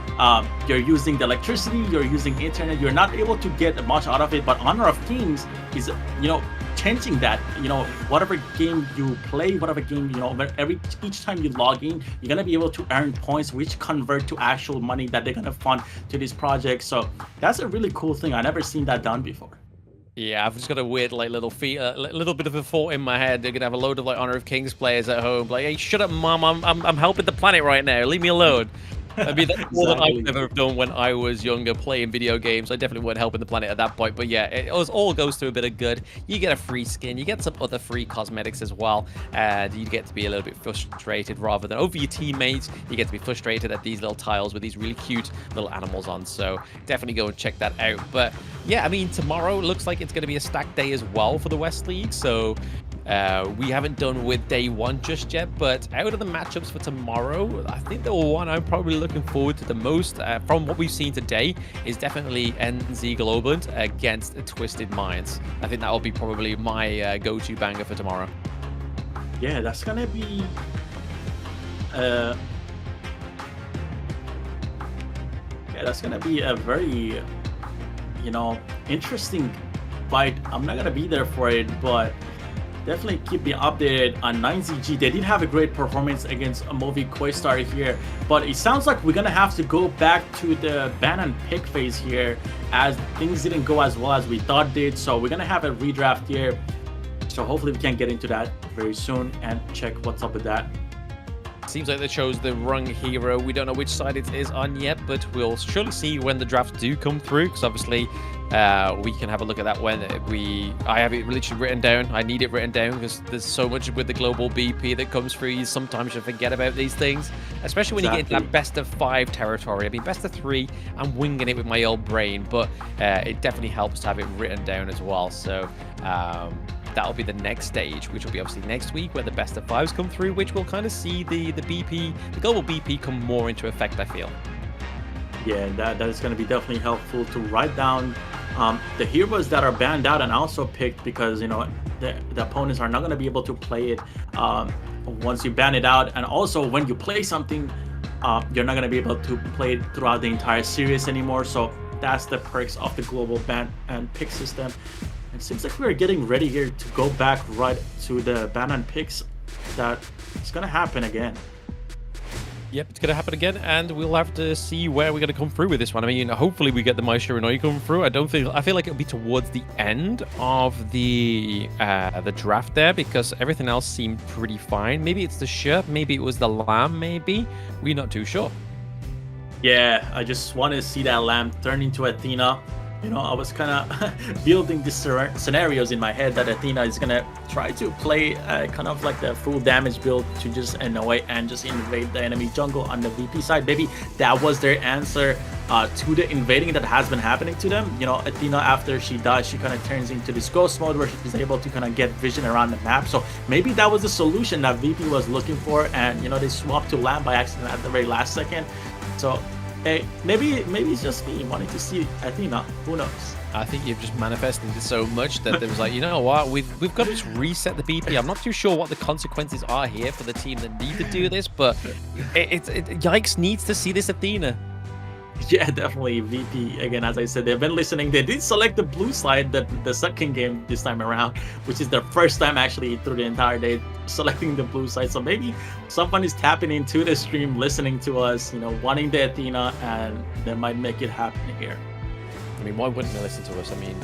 you're using the electricity, you're using internet, you're not able to get much out of it. But Honor of Kings is, you know, changing that. You know, whatever game you play, whatever game, you know, each time you log in, you're gonna be able to earn points which convert to actual money that they're gonna fund to this project. So that's a really cool thing. I never seen that done before. Yeah, I've just got a weird, like, little bit of a thought in my head. They're gonna have a load of like Honor of Kings players at home, like, hey, shut up, mom! I'm helping the planet right now. Leave me alone. I mean, that's more than I've ever done when I was younger playing video games. I definitely weren't helping the planet at that point. But yeah, it all goes to a bit of good. You get a free skin. You get some other free cosmetics as well. And you get to be a little bit frustrated rather than over your teammates. You get to be frustrated at these little tiles with these really cute little animals on. So definitely go and check that out. But yeah, I mean, tomorrow looks like it's going to be a stacked day as well for the West League. So we haven't done with day one just yet, but out of the matchups for tomorrow, I think the one I'm probably looking forward to the most from what we've seen today is definitely NZ Globant against Twisted Minds. I think that will be probably my go-to banger for tomorrow. Yeah, that's gonna be a very, you know, interesting fight. I'm not gonna be there for it, but definitely keep me updated on 9ZG. They did have a great performance against Movistar here, but it sounds like we're gonna have to go back to the ban and pick phase here, as things didn't go as well as we thought did. So we're gonna have a redraft here. So hopefully we can get into that very soon and check what's up with that. Seems like they chose the wrong hero. We don't know which side it is on yet, but we'll surely see when the drafts do come through, because obviously we can have a look at that when I have it literally written down. I need it written down because there's so much with the global BP that comes through. Sometimes you forget about these things, especially when you get into that best of 5 territory. I mean, best of 3, I'm winging it with my old brain, but it definitely helps to have it written down as well. So that'll be the next stage, which will be obviously next week, where the best of 5s come through, which will kind of see the BP, the global BP, come more into effect, I feel. Yeah, that is going to be definitely helpful to write down the heroes that are banned out and also picked, because, you know, the opponents are not going to be able to play it once you ban it out. And also, when you play something, you're not going to be able to play it throughout the entire series anymore. So that's the perks of the global ban and pick system. It seems like we're getting ready here to go back right to the ban and picks. That it's going to happen again. Yep, it's going to happen again, and we'll have to see where we're going to come through with this one. I mean, hopefully we get the Maestro Inoi come through. I feel like it'll be towards the end of the draft there, because everything else seemed pretty fine. Maybe it's the shirt, maybe it was the lamb, maybe. We're not too sure. Yeah, I just want to see that lamb turn into Athena. You know, I was kind of building these scenarios in my head that Athena is going to try to play kind of like the full damage build to just annoy and just invade the enemy jungle on the VP side. Maybe that was their answer. to the invading that has been happening to them. You know, Athena, after she dies, she kind of turns into this ghost mode where she's able to kind of get vision around the map. So maybe that was the solution that VP was looking for, and you know, they swapped to Lamb by accident at the very last second. So hey, maybe it's just me wanting to see Athena. Who knows? I think you've just manifested it so much that there was like, you know what, we've got to just reset the BP. I'm not too sure what the consequences are here for the team that need to do this, but Yikes needs to see this Athena. Yeah, definitely. VP, again, as I said, they've been listening. They did select the blue side the second game this time around, which is their first time actually through the entire day selecting the blue side. So maybe someone is tapping into the stream, listening to us, you know, wanting the Athena, and they might make it happen here. I mean, why wouldn't they listen to us? I mean,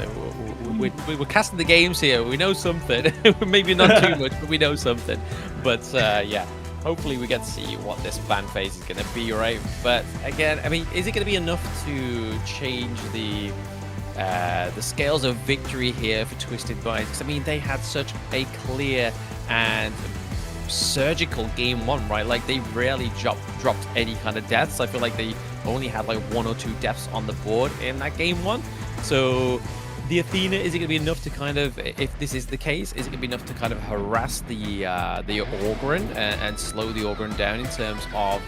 we're casting the games here. We know something. Maybe not too much, but we know something. But yeah. Hopefully we get to see what this fan phase is going to be, right? But again, I mean, is it going to be enough to change the scales of victory here for Twisted Minds? Because I mean, they had such a clear and surgical game one, right? Like they rarely dropped any kind of deaths. I feel like they only had like 1 or 2 deaths on the board in that game one. So the Athena, is it going to be enough to kind of, if this is the case, is it going to be enough to kind of harass the Ogryn and slow the Ogryn down in terms of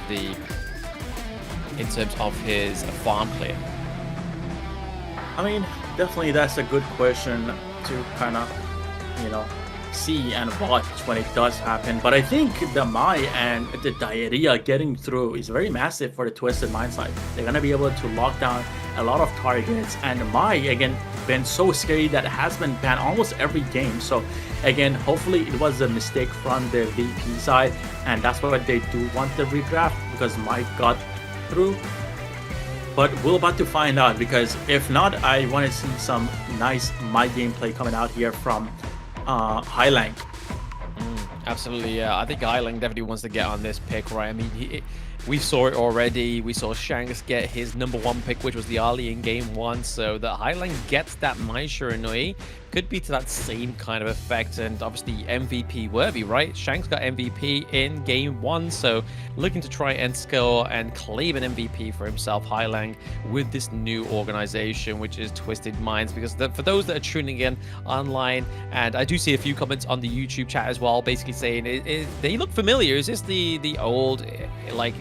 his farm play? I mean, definitely that's a good question to kind of, you know, see and watch when it does happen. But I think the Mai and the Diarrhea getting through is very massive for the Twisted Mind side. They're gonna be able to lock down a lot of targets, and Mai, again, been so scary that it has been banned almost every game. So again, hopefully it was a mistake from the VP side, and that's what they do want the redraft, because Mai got through. But we're about to find out, because if not, I want to see some nice Mai gameplay coming out here from Highlang. Absolutely, yeah. I think Highlang definitely wants to get on this pick, right? I mean, we saw it already. We saw Shanks get his #1 pick, which was the Ali in game 1. So that Highlang gets that Mai Shiranui could be to that same kind of effect, and obviously MVP worthy, right? Shanks got MVP in game 1, so looking to try and score and claim an MVP for himself, Highlang, with this new organization, which is Twisted Minds. Because for those that are tuning in online, and I do see a few comments on the YouTube chat as well, basically saying they look familiar. Is this the old like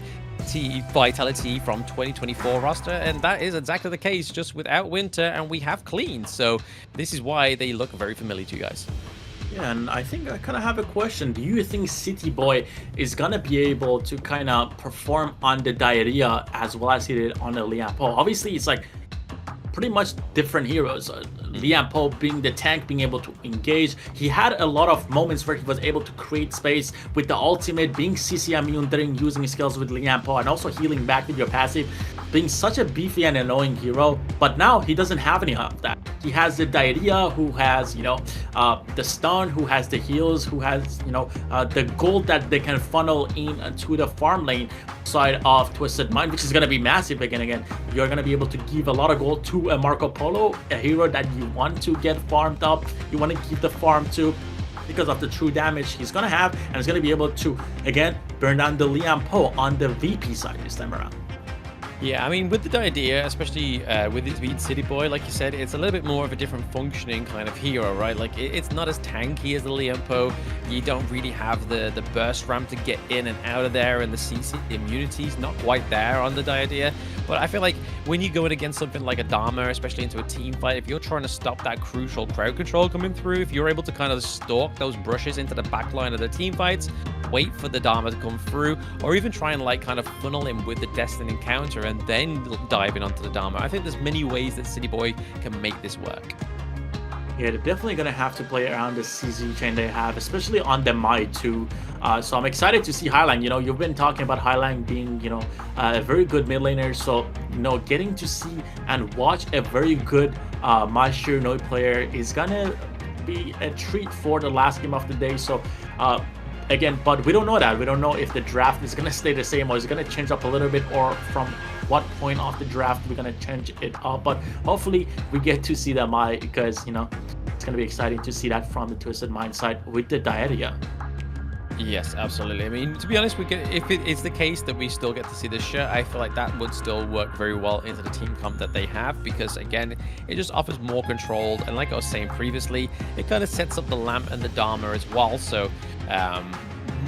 Vitality from 2024 roster? And that is exactly the case, just without Winter, and we have Clean. So this is why they look very familiar to you guys. Yeah, and I think I kind of have a question. Do you think City Boy is gonna be able to kind of perform on the Diarrhea as well as he did on the Lian Po? Obviously, it's like pretty much different heroes. Lian Po being the tank, being able to engage. He had a lot of moments where he was able to create space with the ultimate, being CC immune during using his skills with Lian Po, and also healing back with your passive, being such a beefy and annoying hero. But now he doesn't have any of that. He has the Diarrhea, who has, you know, the stun, who has the heals, who has, you know, the gold that they can funnel in to the farm lane side of Twisted Mind, which is going to be massive. Again, you're going to be able to give a lot of gold to a Marco Polo, a hero that you want to get farmed up, you want to keep the farm too, because of the true damage he's going to have, and he's going to be able to, again, burn down the Lian Po on the VP side this time around. Yeah, I mean, with the idea, especially with it being City Boy, like you said, it's a little bit more of a different functioning kind of hero, right? Like, it's not as tanky as the Lian Po. You don't really have the burst ramp to get in and out of there, and the CC immunity's not quite there on the idea. But I feel like when you go in against something like a Dharma, especially into a team fight, if you're trying to stop that crucial crowd control coming through, if you're able to kind of stalk those brushes into the back line of the team fights, wait for the Dharma to come through, or even try and like kind of funnel him with the Destined Encounter and then dive in onto the Dharma. I think there's many ways that City Boy can make this work. Yeah, they're definitely going to have to play around the CZ chain they have, especially on the Mai too. So I'm excited to see Highlang. You know, you've been talking about Highlang being, you know, a very good mid laner. So, you know, getting to see and watch a very good Mai Shiranui player is going to be a treat for the last game of the day. So, again, but we don't know that. We don't know if the draft is going to stay the same, or is it going to change up a little bit, or from what point of the draft we're going to change it up. But hopefully we get to see that Mai, because, you know, it's going to be exciting to see that from the Twisted Mind side with the Diarrhea. Yes, absolutely. I mean, to be honest, if it is the case that we still get to see the shirt, I feel like that would still work very well into the team comp that they have, because again, it just offers more control, and like I was saying previously, it kind of sets up the lamp and the Dharma as well. So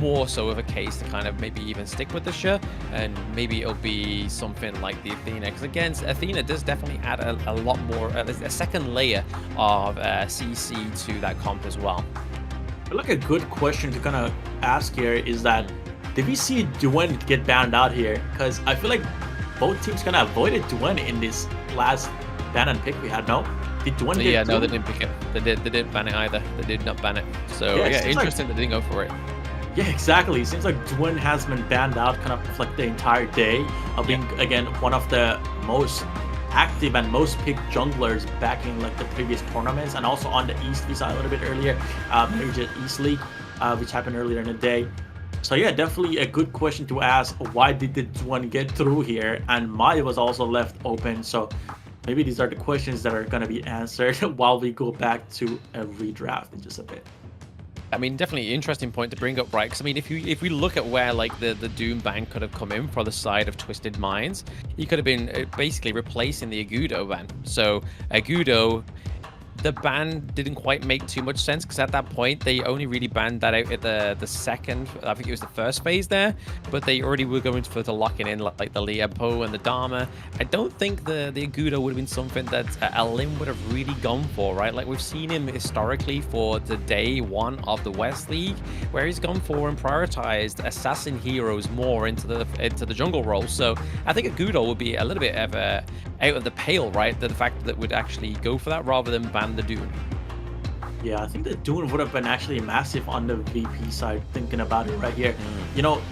more so of a case to kind of maybe even stick with the shirt, and maybe it'll be something like the Athena, because again, Athena does definitely add a lot more, a second layer of CC to that comp as well. I feel like a good question to kind of ask here is that, did we see Duen get banned out here? Because I feel like both teams kind of avoided Duen in this last ban and pick we had. No, did Duen get? Yeah, no, they didn't pick it. They didn't ban it either. They did not ban it. So yeah, interesting that they didn't go for it. Yeah, exactly. It seems like Duen has been banned out kind of like the entire day of being again one of the most active and most picked junglers back in like the previous tournaments, and also on the East we saw a little bit earlier, Major East League, which happened earlier in the day. So yeah, definitely a good question to ask. Why did the one get through here? And Maya was also left open. So maybe these are the questions that are going to be answered while we go back to a redraft in just a bit. I mean, definitely interesting point to bring up, right? Because I mean, if we look at where like the Doom ban could have come in for the side of Twisted Minds, he could have been basically replacing the Agudo ban. So Agudo, the ban didn't quite make too much sense, because at that point they only really banned that out at the second, I think it was the first phase there, but they already were going for the locking in like the Liapo and the Dharma. I don't think the Agudo would have been something that Lim would have really gone for, right? Like we've seen him historically for the day one of the West League, where he's gone for and prioritized assassin heroes more into the jungle role. So I think Agudo would be a little bit of out of the pale, right? The fact that would actually go for that rather than ban the Dune. Yeah, I think the Dune would have been actually massive on the VP side, thinking about it right here. You know,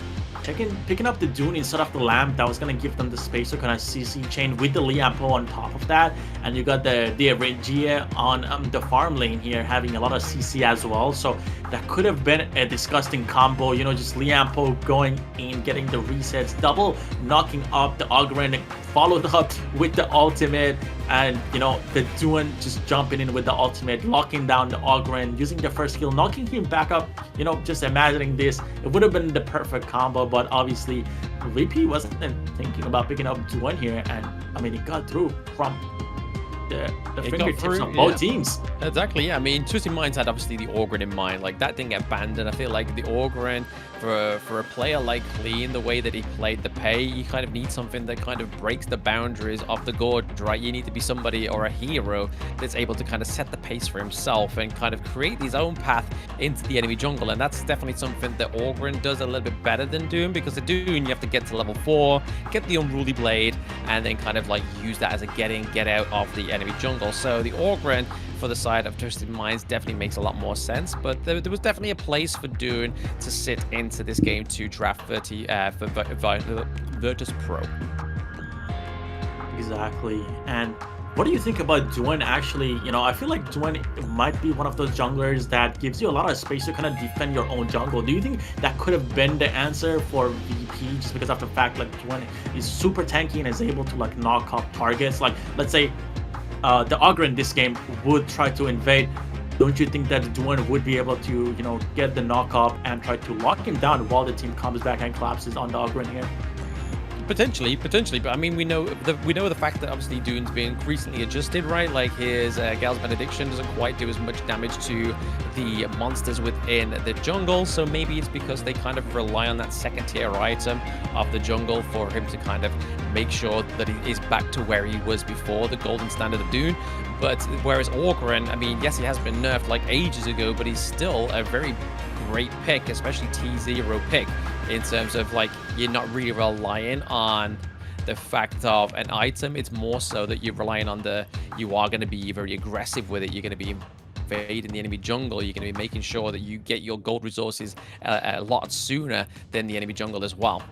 picking up the Dune instead of the Lamp, that was going to give them the space to kind of CC chain with the Liampo on top of that. And you got the Regia on the farm lane here having a lot of CC as well. So that could have been a disgusting combo, you know, just Liampo going in, getting the resets, double knocking up the Ogryn, followed up with the ultimate, and you know, the Dune just jumping in with the ultimate, locking down the Ogryn, using the first skill, knocking him back up. You know, just imagining this, it would have been the perfect combo, but obviously VP wasn't thinking about picking up Dune here, and I mean, he got through from the fingertips of both teams. Exactly, yeah. I mean, Twisted Minds had obviously the Ogryn in mind. Like, that didn't get banned, and I feel like the Ogryn, for a player like Clean, the way that he played the pay, you kind of need something that kind of breaks the boundaries of the gorge, right? You need to be somebody or a hero that's able to kind of set the pace for himself and kind of create his own path into the enemy jungle, and that's definitely something that Ogryn does a little bit better than Doom, because the Doom, you have to get to level 4, get the Unruly Blade, and then kind of like use that as a get out of the enemy jungle. So the Ogryn for the side of Twisted Minds definitely makes a lot more sense, but there was definitely a place for Dune to sit into this game to draft Virtus.pro. Exactly. And what do you think about Duen actually? You know, I feel like Duen might be one of those junglers that gives you a lot of space to kind of defend your own jungle. Do you think that could have been the answer for VP, just because of the fact like Duen is super tanky and is able to like knock off targets? Like, let's say the Ogryn in this game would try to invade. Don't you think that Duen would be able to, you know, get the knock up and try to lock him down while the team comes back and collapses on the Ogryn here? Potentially, but I mean, we know the fact that obviously Dune's been recently adjusted, right? Like his Gal's Benediction doesn't quite do as much damage to the monsters within the jungle, so maybe it's because they kind of rely on that second tier item of the jungle for him to kind of make sure that he is back to where he was before the golden standard of Dune. But whereas Ogryn, I mean, yes, he has been nerfed like ages ago, but he's still a very great pick, especially T0 pick, in terms of like you're not really relying on the fact of an item. It's more so that you're relying on you are going to be very aggressive with it. You're going to be invading the enemy jungle. You're going to be making sure that you get your gold resources a lot sooner than the enemy jungle as well.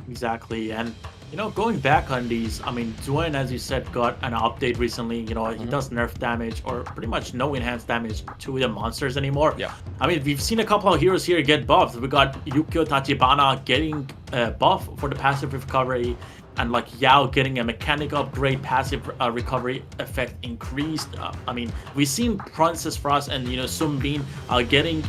Exactly. And you know, going back on these, I mean, Duen, as you said, got an update recently. You know, he does nerf damage or pretty much no enhanced damage to the monsters anymore. Yeah. I mean, we've seen a couple of heroes here get buffed. We got Yukio Tachibana getting buff for the passive recovery, and like Yao getting a mechanic upgrade, passive recovery effect increased. I mean, we've seen Princess Frost and, you know, Sunbin getting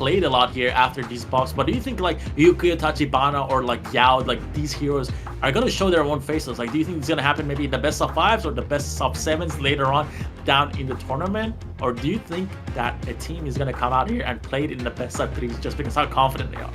played a lot here after these buffs. But do you think like Yuki, Tachibana, or like Yao, like these heroes are gonna show their own faces? Like, do you think it's gonna happen maybe in the best of 5s or the best of 7s later on down in the tournament? Or do you think that a team is gonna come out here and play it in the best of 3s just because how confident they are?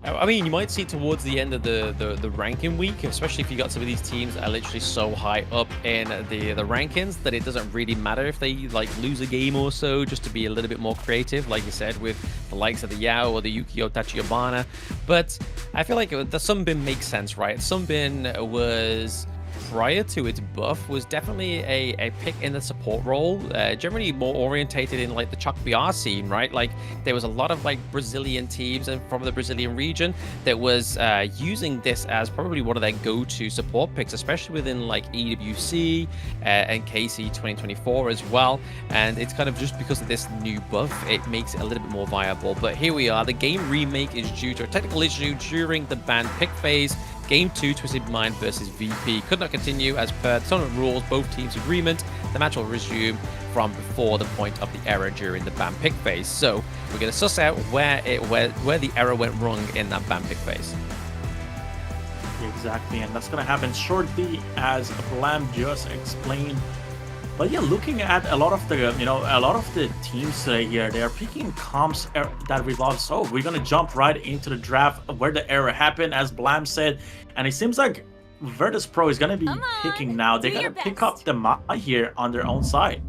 I mean, you might see towards the end of the ranking week, especially if you got some of these teams that are literally so high up in the rankings that it doesn't really matter if they like lose a game or so, just to be a little bit more creative, like you said, with the likes of the Yao or the Yukio Tachibana. But I feel like the Sunbin makes sense, right? Sunbin was, prior to its buff, was definitely a pick in the support role, generally more orientated in like the Chuck BR scene, right? Like there was a lot of like Brazilian teams and from the Brazilian region that was using this as probably one of their go-to support picks, especially within like EWC and KC 2024 as well. And it's kind of just because of this new buff, it makes it a little bit more viable. But here we are, the game remake is due to a technical issue during the ban pick phase. Game 2, Twisted Mind versus VP could not continue as per the tournament rules, both teams' agreement. The match will resume from before the point of the error during the ban pick phase. So we're going to suss out where the error went wrong in that ban pick phase. Exactly, and that's going to happen shortly, as Blam just explained. But yeah, looking at a lot of the teams today here, they are picking comps that revolve. So we're gonna jump right into the draft where the error happened, as Blam said, and it seems like Virtus.pro is gonna be picking now. They're gonna pick up the Mai here on their own side.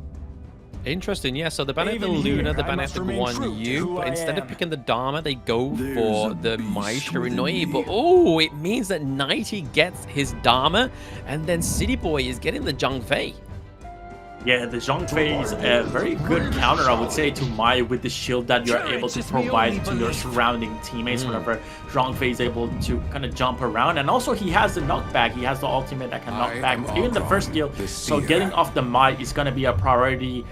Interesting, yeah. So they ban out the Luna, they ban out the Guan Yu, but instead of picking the Dharma, they go for the Mai Shiranui. But oh, it means that 90 gets his Dharma, and then City Boy is getting the Zhang Fei. Yeah, the Zhang Fei is a very good counter, I would say, to Mai with the shield that you're able to provide to your surrounding teammates whenever Zhang Fei is able to kind of jump around. And also, he has the knockback. He has the ultimate that can knock back even the first skill. So getting off the Mai is going to be a priority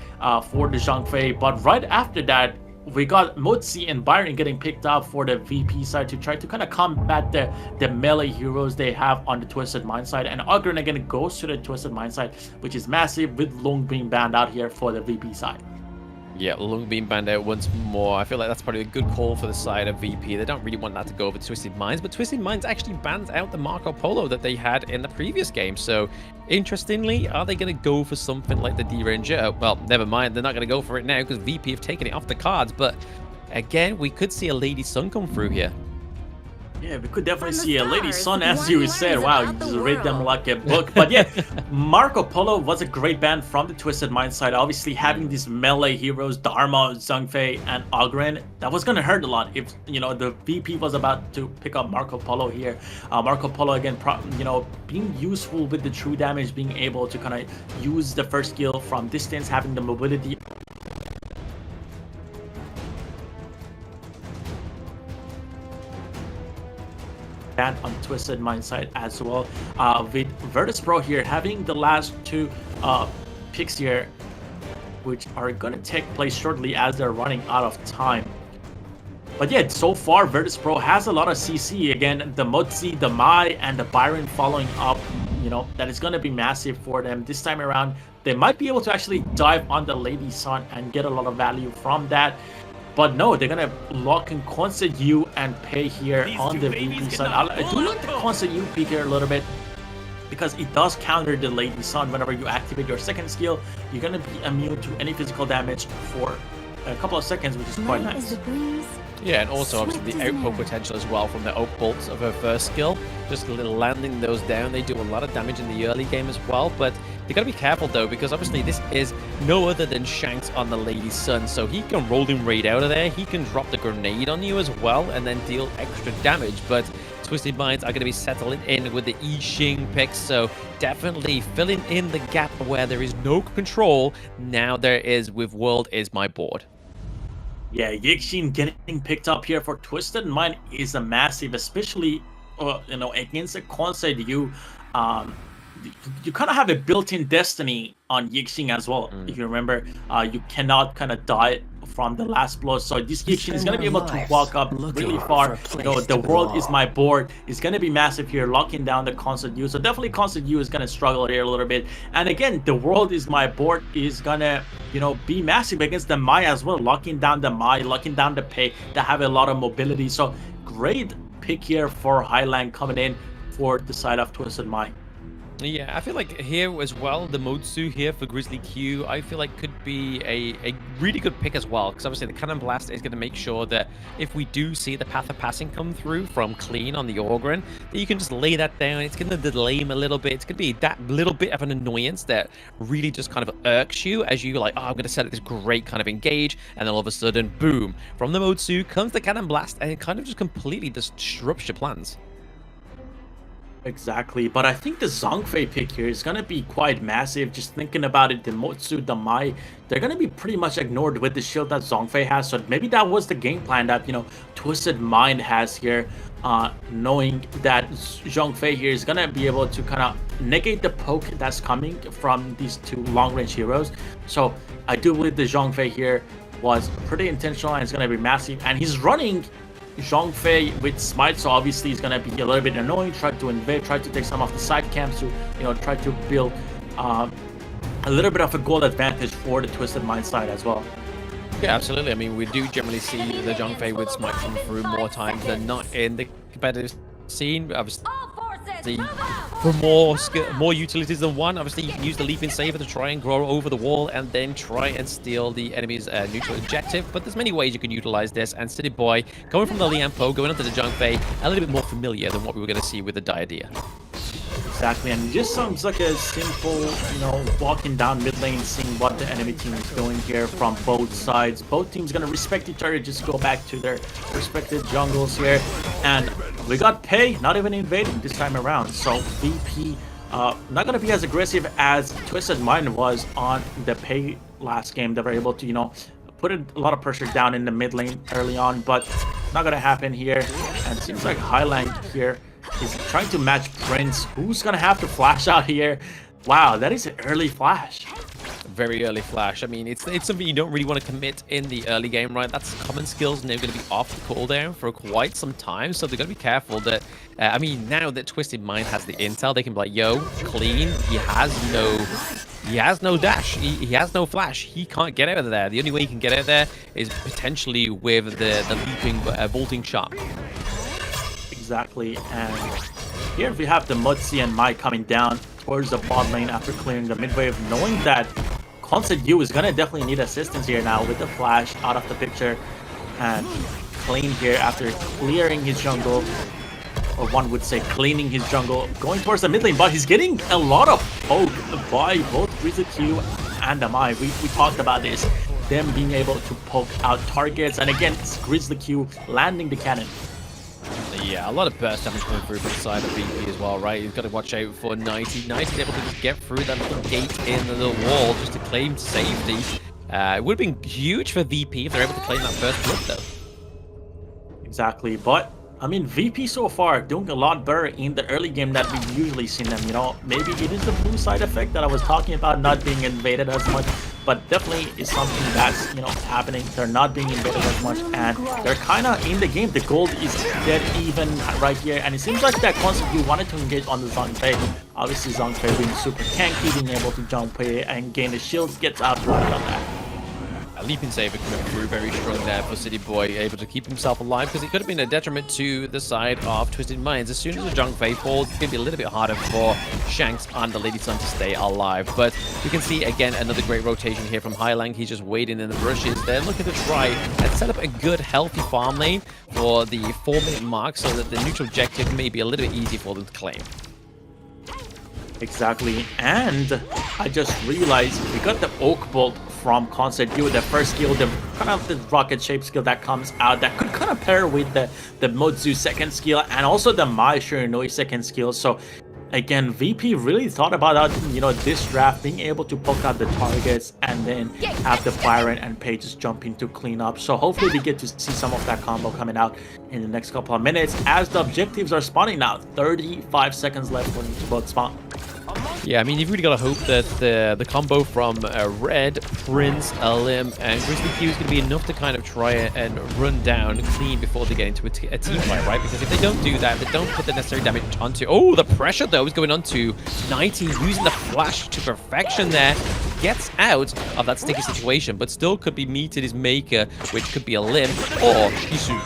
for the Zhang Fei. But right after that, we got Motzi and Byron getting picked up for the VP side to try to kind of combat the melee heroes they have on the Twisted Mind side. And Ogren again goes to the Twisted Mind side, which is massive, with Lung being banned out here for the VP side. Yeah, Lung being banned out once more. I feel like that's probably a good call for the side of VP. They don't really want that to go over Twisted Minds, but Twisted Minds actually bans out the Marco Polo that they had in the previous game. So, interestingly, are they going to go for something like the D-Ranger? Well, never mind. They're not going to go for it now because VP have taken it off the cards. But, again, we could see a Lady Sun come through here. Yeah, we could definitely see a Lady Sun, as you said. Wow, you just read them like a book. But yeah, Marco Polo was a great ban from the Twisted Mind side. Obviously, having these melee heroes, Dharma, Zhang Fei, and Ogren, that was going to hurt a lot if, the VP was about to pick up Marco Polo here. Marco Polo, again, being useful with the true damage, being able to kind of use the first skill from distance, having the mobility. That on Twisted Mind side as well, with Virtus.pro here having the last two picks here, which are going to take place shortly as they're running out of time. But yeah, so far Virtus.pro has a lot of CC. Again, the Motzi, the Mai, and the Byron following up, that is going to be massive for them this time around. They might be able to actually dive on the Lady Sun and get a lot of value from that. But no, they're going to lock in Constant U and pay here on the VP side. I do like the Constant U pick here a little bit, because it does counter the Lady Sun. Whenever you activate your second skill, you're going to be immune to any physical damage for a couple of seconds, which is quite nice. Yeah, and also obviously the outpoke potential as well from the oak bolts of her first skill. Just a little landing those down. They do a lot of damage in the early game as well, but they gotta be careful though, because obviously this is no other than Shanks on the Lady Sun, so he can rolling raid out of there. He can drop the grenade on you as well and then deal extra damage, but Twisted Minds are going to be settling in with the I Ching picks, so definitely filling in the gap where there is no control. Now there is with World is my board. Yeah, Yixin getting picked up here for Twisted Mind is a massive, especially against a Constant U. You kind of have a built-in destiny on Yixin as well. If you remember, you cannot kind of die from the last blow. So this Kishin is going to be able to walk up really far. You know, the world is my board is going to be massive here, locking down the Constant U. So definitely Constant U is going to struggle here a little bit. And again, the world is my board is going to, you know, be massive against the Mai as well, locking down the Mai, locking down the Pei that have a lot of mobility. So great pick here for Highland coming in for the side of Twisted Mai. Yeah, I feel like here as well, the Motsu here for Grizzly Q, I feel like could be a really good pick as well, because obviously the Cannon Blast is going to make sure that if we do see the Path of Passing come through from Clean on the Orgrin, that you can just lay that down. It's going to delay him a little bit. It's going to be that little bit of an annoyance that really just kind of irks you as you like, oh, I'm going to set up this great kind of engage, and then all of a sudden, boom, from the Motsu comes the Cannon Blast, and it kind of just completely disrupts your plans. Exactly, but I think the Zhongfei pick here is going to be quite massive. Just thinking about it, the Motsu, the Mai, they're going to be pretty much ignored with the shield that Zhongfei has. So maybe that was the game plan that, you know, Twisted Mind has here, knowing that Zhongfei here is going to be able to kind of negate the poke that's coming from these two long-range heroes. So I do believe the Zhongfei here was pretty intentional and it's going to be massive. And he's running Zhongfei with Smite, so obviously he's gonna be a little bit annoying, try to invade, try to take some of the side camps to, you know, try to build a little bit of a goal advantage for the Twisted Mind side as well. Yeah, absolutely. I mean, we do generally see the Zhongfei with Smite come through more times than not in the competitive scene. Obviously, for more utilities than one, obviously you can use the Leaping Saber to try and grow over the wall and then try and steal the enemy's neutral objective. But there's many ways you can utilize this, and City Boy going from the Lianpo, going onto the Zhongfei, a little bit more familiar than what we were going to see with the Diadea. Exactly, and it just sounds like a simple, you know, walking down mid lane, seeing what the enemy team is doing here from both sides. Both teams gonna respect each other, just go back to their respective jungles here. And we got Pei not even invading this time around, so VP not gonna be as aggressive as Twisted Mind was on the Pei last game. They were able to, you know, put a lot of pressure down in the mid lane early on, but not gonna happen here. And it seems like Highland here is trying to match Prince, who's gonna have to flash out here. Wow, that is an early flash. Very early flash. I mean, it's something you don't really want to commit in the early game, right? That's common skills, and they're going to be off the cooldown for quite some time, so they're going to be careful that, I mean, now that Twisted Mind has the intel, they can be like, yo, Clean, he has no dash, he has no flash, he can't get out of there. The only way he can get out of there is potentially with the leaping, vaulting shot. Exactly, and here we have the Mutsi and Mai coming down towards the bot lane after clearing the mid wave, knowing that Constant U is gonna definitely need assistance here now with the flash out of the picture. And Clean here after clearing his jungle, or one would say cleaning his jungle, going towards the mid lane, but he's getting a lot of poke by both Grizzly Q and the Mai. We talked about this, them being able to poke out targets, and again, it's Grizzly Q landing the cannon. Yeah, a lot of burst damage coming through from the side of VP as well, right? He's got to watch out for 90. 90's able to just get through that little gate in the wall just to claim safety. It would have been huge for VP if they're able to claim that first blood, though. Exactly, but I mean, VP so far doing a lot better in the early game that we've usually seen them, you know. Maybe it is the blue side effect that I was talking about, not being invaded as much, but definitely is something that's, you know, happening. They're not being invaded as much, and they're kind of in the game. The gold is dead even right here, and it seems like that constantly wanted to engage on the Zhongfei. Obviously, Zhongfei being super tanky, being able to jump and gain the shields, gets outrunning on that. A Leaping Saber coming through very strong there for City Boy, able to keep himself alive, because it could have been a detriment to the side of Twisted Minds. As soon as the Zhongfei falls, it's going to be a little bit harder for Shanks and the Lady Sun to stay alive. But we can see, again, another great rotation here from Highlang. He's just waiting in the bushes. They're looking to try and set up a good, healthy farm lane for the 4-minute mark, so that the neutral objective may be a little bit easy for them to claim. Exactly, and I just realized we got the Oak Bolt from Constant U, the first skill, the kind of the rocket shape skill that comes out that could kind of pair with the Modzu second skill and also the Mai Shiranui second skill. So again, VP really thought about that, you know, this draft, being able to poke out the targets and then have the Byron and Pages jump in to clean up. So hopefully we get to see some of that combo coming out in the next couple of minutes as the objectives are spawning now. 35 seconds left for them to both spawn. Yeah, I mean, you've really got to hope that the combo from Red, Prince, Lim, and Grizzly Q is going to be enough to kind of try and run down clean before they get into a team fight, right? Because if they don't do that, they don't put the necessary damage onto... Oh, the pressure, though, is going onto 90, using the flash to perfection there. Gets out of that sticky situation, but still could be meeted his maker, which could be a Lim or Kisu.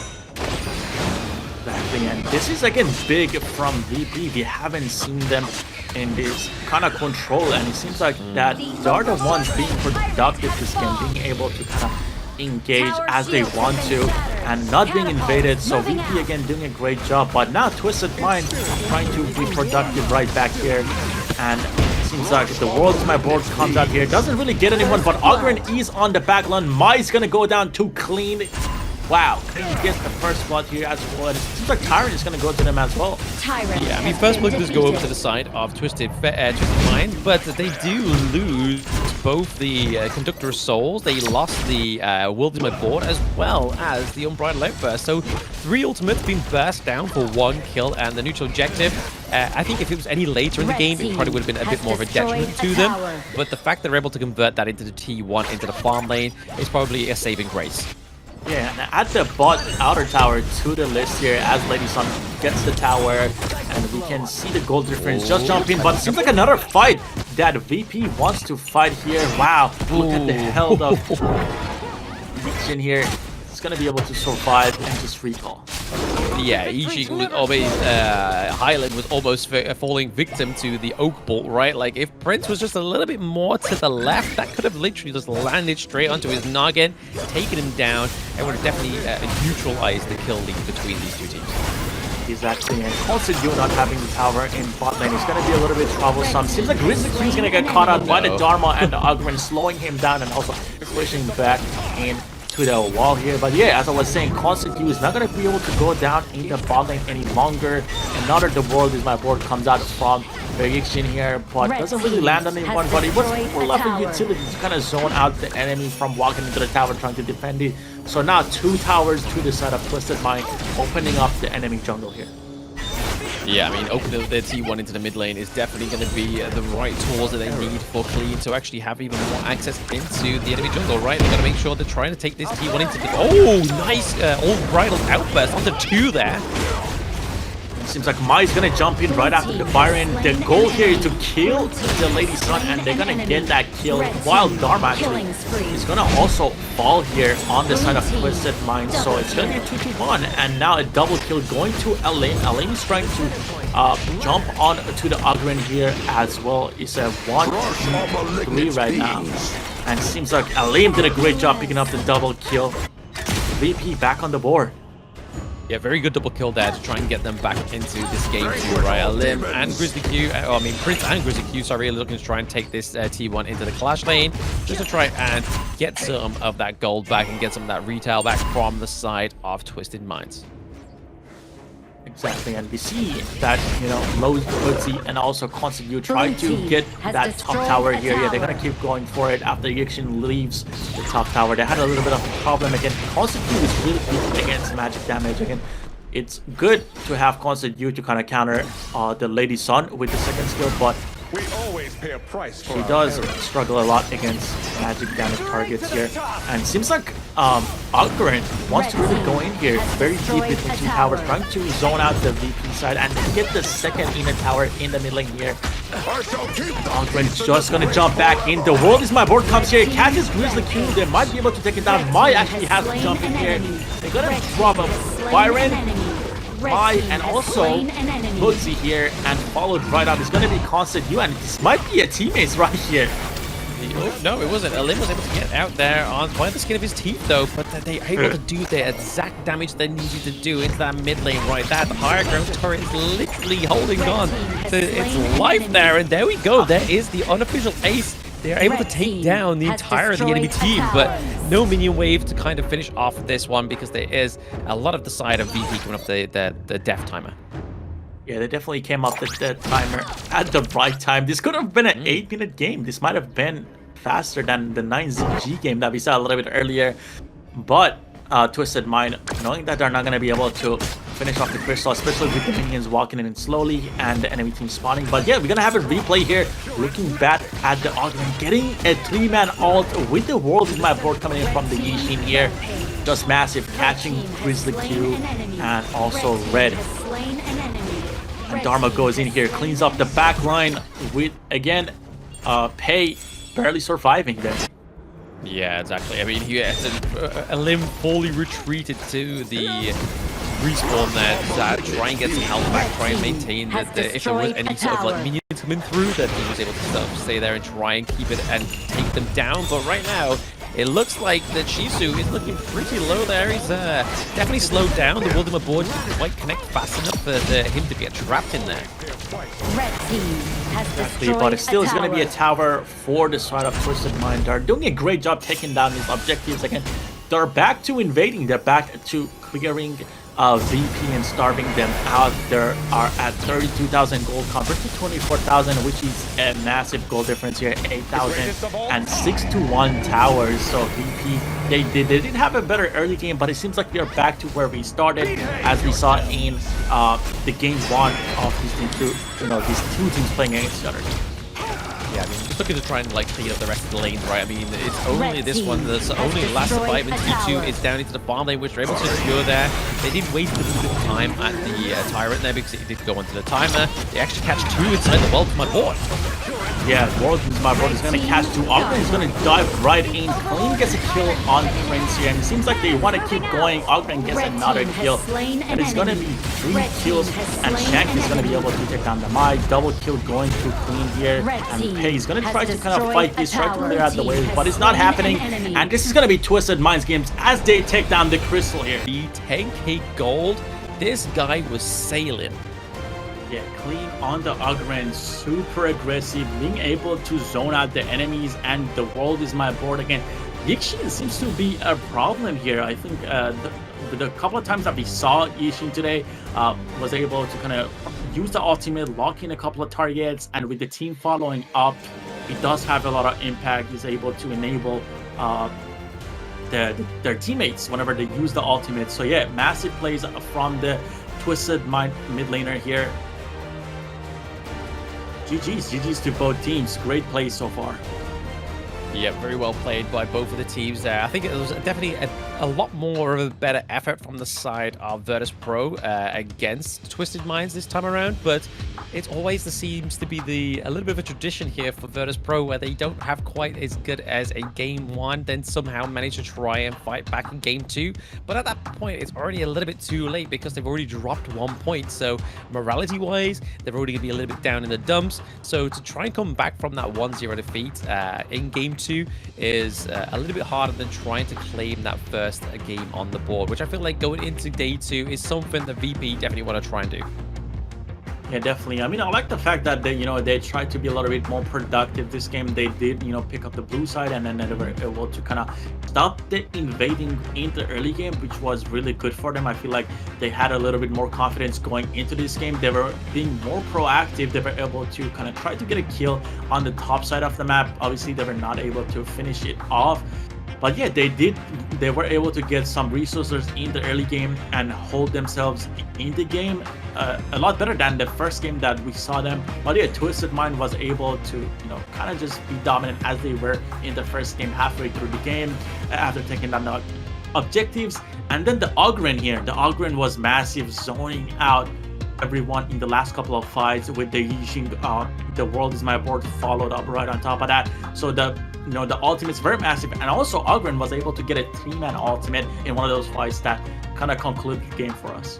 Exactly, and this is again big from VP. We haven't seen them in this kind of control, and it seems like that they are the ones being productive this game, being able to kind of engage as they want to and not being invaded. So VP again doing a great job, but now Twisted Mind trying to be productive right back here, and seems like the world is my board comes out here, doesn't really get anyone, but Ogren is on the back line. Mai's gonna go down too clean. Wow, Clean gets the first blood here as well, and it seems like Tyrant is going to go to them as well. Yeah, I mean, first blood does go over to the side of Twisted Mind, but they do lose both the Conductor of Souls. They lost the World is my board as well as the Unbridled Outburst. So 3 ultimates being burst down for 1 kill, and the neutral objective. I think if it was any later in the game, it probably would have been a bit more of a detriment to them. But the fact that they're able to convert that into the T1, into the farm lane, is probably a saving grace. Yeah, and at the bot outer tower to the list here as Lady Sun gets the tower, and we can see the gold difference just jump in, but it seems like another fight that VP wants to fight here. Wow, look at the health of Ijin here. It's gonna be able to survive and just recall. Yeah, Ijin was always, Highland was almost falling victim to the Oak Bolt, right? Like, if Prince was just a little bit more to the left, that could have literally just landed straight onto his noggin, taken him down, and would have definitely neutralized the kill lead between these two teams. Exactly, and also you not having the tower in bot lane is going to be a little bit troublesome. Seems like Grizzly Q is going to get caught out by the Dharma and the Ogren, slowing him down and also pushing back in to the wall here. But yeah, as I was saying, Constant Q is not going to be able to go down in the bot lane any longer. Another the world is my board comes out from Variation here, but doesn't really land on anyone. But it was for left of utility to kind of zone out the enemy from walking into the tower trying to defend it. So now 2 towers to the side of Twisted Mind, opening up the enemy jungle here. Yeah, I mean, opening the T1 into the mid lane is definitely going to be the right tools that they need for Clean to actually have even more access into the enemy jungle, right? They've got to make sure they're trying to take this T1 into the... Oh, nice all-bridled outburst onto 2 there. Seems like Mai's gonna jump in right after the Byron. The goal here is to kill the Lady Sun, and they're gonna get that kill while Dharma actually is gonna also fall here on the side of Twisted Mind. So it's gonna be a 2-2-1, and now a double kill going to Elaine. Elaine is trying to jump on to the Ogren here as well. It's a 1-3 right now, and seems like Elaine did a great job picking up the double kill. VP back on the board. Yeah, very good double kill there to try and get them back into this game too, right? Lim and Grizzly Q, Prince and Grizzly Q, sorry, looking to try and take this T1 into the clash lane, just to try and get some of that gold back and get some of that retail back from the side of Twisted Minds. Exactly, and we see that, you know, Low Hoodsie and also Constant Q trying to get that top tower here. Yeah, they're gonna keep going for it after Yixian leaves the top tower. They had a little bit of a problem again. Constant Q is really weak against magic damage. Again, it's good to have Constant Q to kind of counter the Lady Sun with the second skill, but we always pay a price for she does struggle a lot against magic damage targets here. And seems like Ogren wants to really go in here very deep between 2 towers, trying to zone out the VP side and get the second inner tower in the mid lane here. Ogren's just gonna jump back in. The world is my board comes here, catches Grizzly Q. They might be able to take it down. Mai actually has to jump in here. They're gonna drop a Byron, Mai, and also Hoodsie here, and followed right up. It's going to be Constant Q, and this might be a teammates right here. Oh, no, it wasn't. Lim was able to get out there on by the skin of his teeth, though, but they are able to do the exact damage they needed to do into that mid lane right there. The higher ground turret is literally holding on to its life there, and there we go. There is the unofficial ace. They are able to take down the entire of the enemy team, but no minion wave to kind of finish off this one because there is a lot of the side of VP coming up the death timer. Yeah, they definitely came up with the timer at the right time. This could have been an 8-minute game. This might have been faster than the 9ZG game that we saw a little bit earlier. But Twisted Mind, knowing that they're not going to be able to finish off the crystal, especially with the minions walking in slowly and the enemy team spawning. But yeah, we're gonna have a replay here, looking back at the Augment getting a 3-man ult with the World is my board coming in from the Yixin here. Just massive, catching Grizzly Q and also Red. And Dharma goes in here, cleans up the back line with, again, Pei barely surviving there. Yeah, exactly. I mean, he has a limb fully retreated to the respawn there to try and get some health back, try and maintain that if there was any sort of like minions coming through, that he was able to sort of stay there and try and keep it and take them down. But right now, it looks like that Shizu is looking pretty low there. He's definitely slowed down. The Wildemar board didn't quite connect fast enough for him to get trapped in there. Red team has destroyed but it still is going to be a tower for the side of Twisted Mind. They're doing a great job taking down these objectives again. They're back to invading. They're back to clearing VP and starving them out. They are at 32,000 gold compared to 24,000, which is a massive gold difference here. 8,000 and 6-1 towers. So VP, they did have a better early game, but it seems like we are back to where we started, as we saw in the game 1 of these two teams playing against each other. Yeah, I mean, just looking to try and like clean up the rest of the lanes, right? I mean, it's only this one that's only the last survivor. T2 is down into the farm lane, which they're able to secure there. They did waste a little bit of time at the Tyrant there because it did go onto the timer. They actually catch 2 inside the World is my board. Yeah, World is my board is going to catch 2. Ogden is going to dive right in. Clean gets a kill on Prince here, and it seems like they want to keep going. Ogden gets another kill, and it's going to be 3 kills, and Shank is going to be able to take down the Mai. Double kill going to Clean here, and Pei is going to try to kind of fight this, try to clear out the wave, but it's not happening. And this is going to be Twisted Minds games as they take down the Crystal here. The 10k gold, this guy was sailing. Yeah, Clean on the Ogren, super aggressive, being able to zone out the enemies, and the World is my board again. Yixin seems to be a problem here. I think the couple of times that we saw Yixin today was able to kind of use the ultimate, lock in a couple of targets, and with the team following up, it does have a lot of impact. He's able to enable their teammates whenever they use the ultimate. So yeah, massive plays from the Twisted Mind mid laner here. GG's to both teams. Great play so far. Yeah, very well played by both of the teams there. I think it was definitely a lot more of a better effort from the side of Virtus.pro against Twisted Minds this time around, but it always seems to be a little bit of a tradition here for Virtus.pro where they don't have quite as good as a game 1, then somehow manage to try and fight back in game 2. But at that point, it's already a little bit too late because they've already dropped 1 point. So morality-wise, they're already going to be a little bit down in the dumps. So to try and come back from that 1-0 defeat in game 2 is a little bit harder than trying to claim that first game on the board, which I feel like going into day 2 is something that VP definitely want to try and do. Yeah, definitely. I mean, I like the fact that they tried to be a little bit more productive this game. They did, pick up the blue side, and then they were able to kind of stop the invading in the early game, which was really good for them. I feel like they had a little bit more confidence going into this game. They were being more proactive. They were able to kind of try to get a kill on the top side of the map. Obviously, they were not able to finish it off. But yeah, they were able to get some resources in the early game and hold themselves in the game a lot better than the first game that we saw them. But yeah, Twisted Mind was able to, kind of just be dominant as they were in the first game halfway through the game after taking down the objectives. And then the Ogren here, the Ogren was massive, zoning out everyone in the last couple of fights with the Yixin, the World is my board followed up right on top of that. So the ultimate's very massive, and also Ogren was able to get a 3-man ultimate in one of those fights that kind of concluded the game for us.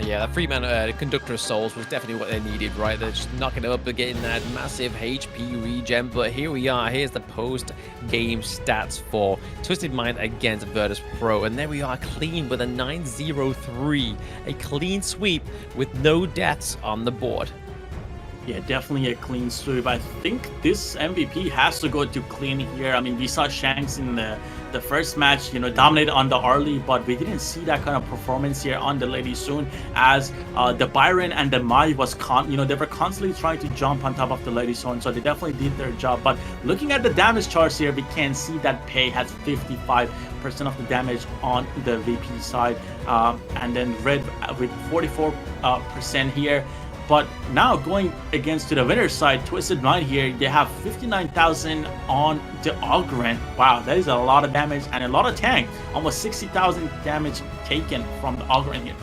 Yeah, that 3-man Conductor of Souls was definitely what they needed, right? They're just knocking it up and getting that massive HP regen. But here we are. Here's the post-game stats for Twisted Mind against Virtus.pro. And there we are, clean with a 9-0-3. A clean sweep with no deaths on the board. Yeah, definitely a clean sweep. I think this MVP has to go to clean here. I mean, we saw Shanks in the first match, dominate on the early, but we didn't see that kind of performance here on the Lady Soon, as the Byron and the Mai was they were constantly trying to jump on top of the Lady Soon, so they definitely did their job. But looking at the damage charts here, we can see that Pei has 55% of the damage on the VP side, and then Red with 44% here. But now going against to the winner's side, Twisted Mind here, they have 59,000 on the Ogryn. Wow, that is a lot of damage and a lot of tank. Almost 60,000 damage taken from the Ogryn here.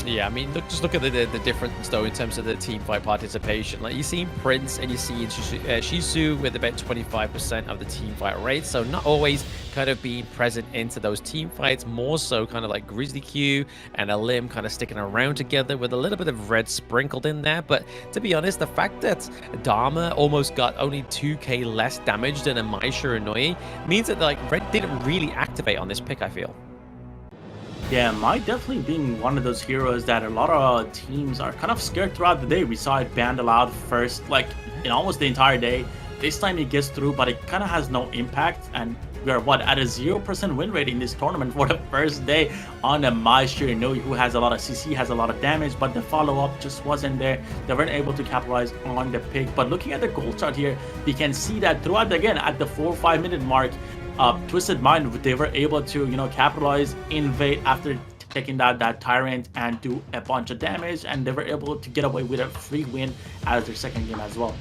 Yeah, I mean, just look at the difference, though, in terms of the team fight participation. Like, you see Prince and you see Shizu with about 25% of the team fight rate, so not always kind of being present into those team fights, more so kind of like Grizzly Q and a Lim kind of sticking around together with a little bit of red sprinkled in there. But to be honest, the fact that Dharma almost got only 2k less damage than a Mai Shiranui means that, like, Red didn't really activate on this pick, I feel. Yeah, Mai definitely being one of those heroes that a lot of teams are kind of scared throughout the day. We saw it banned aloud first, like, in almost the entire day. This time it gets through, but it kind of has no impact. And we are, at a 0% win rate in this tournament for the first day on a Mai Shiranui, who has a lot of CC, has a lot of damage, but the follow-up just wasn't there. They weren't able to capitalize on the pick. But looking at the goal chart here, we can see that throughout, again, at the 4 or 5 minute mark, Twisted Mind, they were able to, capitalize, invade after taking that Tyrant and do a bunch of damage, and they were able to get away with a free win as their second game as well.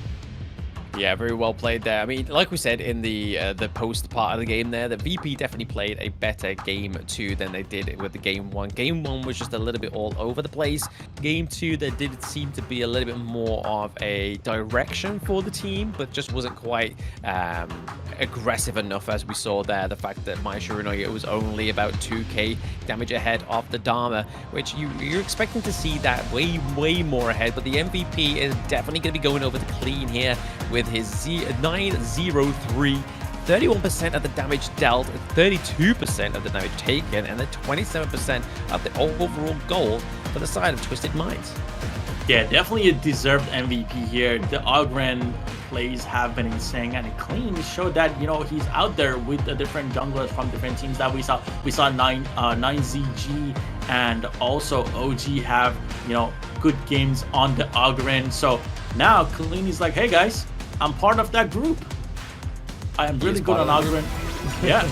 Yeah, very well played there. I mean, like we said in the post part of the game there, the VP definitely played a better game 2 than they did with the game 1. Game 1 was just a little bit all over the place. Game 2, there did seem to be a little bit more of a direction for the team, but just wasn't quite aggressive enough, as we saw there. The fact that Mai Shiranui was only about 2k damage ahead of the Dharma, which you're expecting to see that way more ahead, but the MVP is definitely going to be going over the clean here with his 903, 31% of the damage dealt, 32% of the damage taken, and then 27% of the overall goal for the side of Twisted Minds. Yeah, definitely a deserved MVP here. The Ogryn plays have been insane, and Clean showed that, he's out there with the different junglers from different teams that we saw. We saw 9ZG and also OG have, good games on the Ogryn. So now Clean is like, hey guys, I'm part of that group. I am really good on Ogryn. Yeah.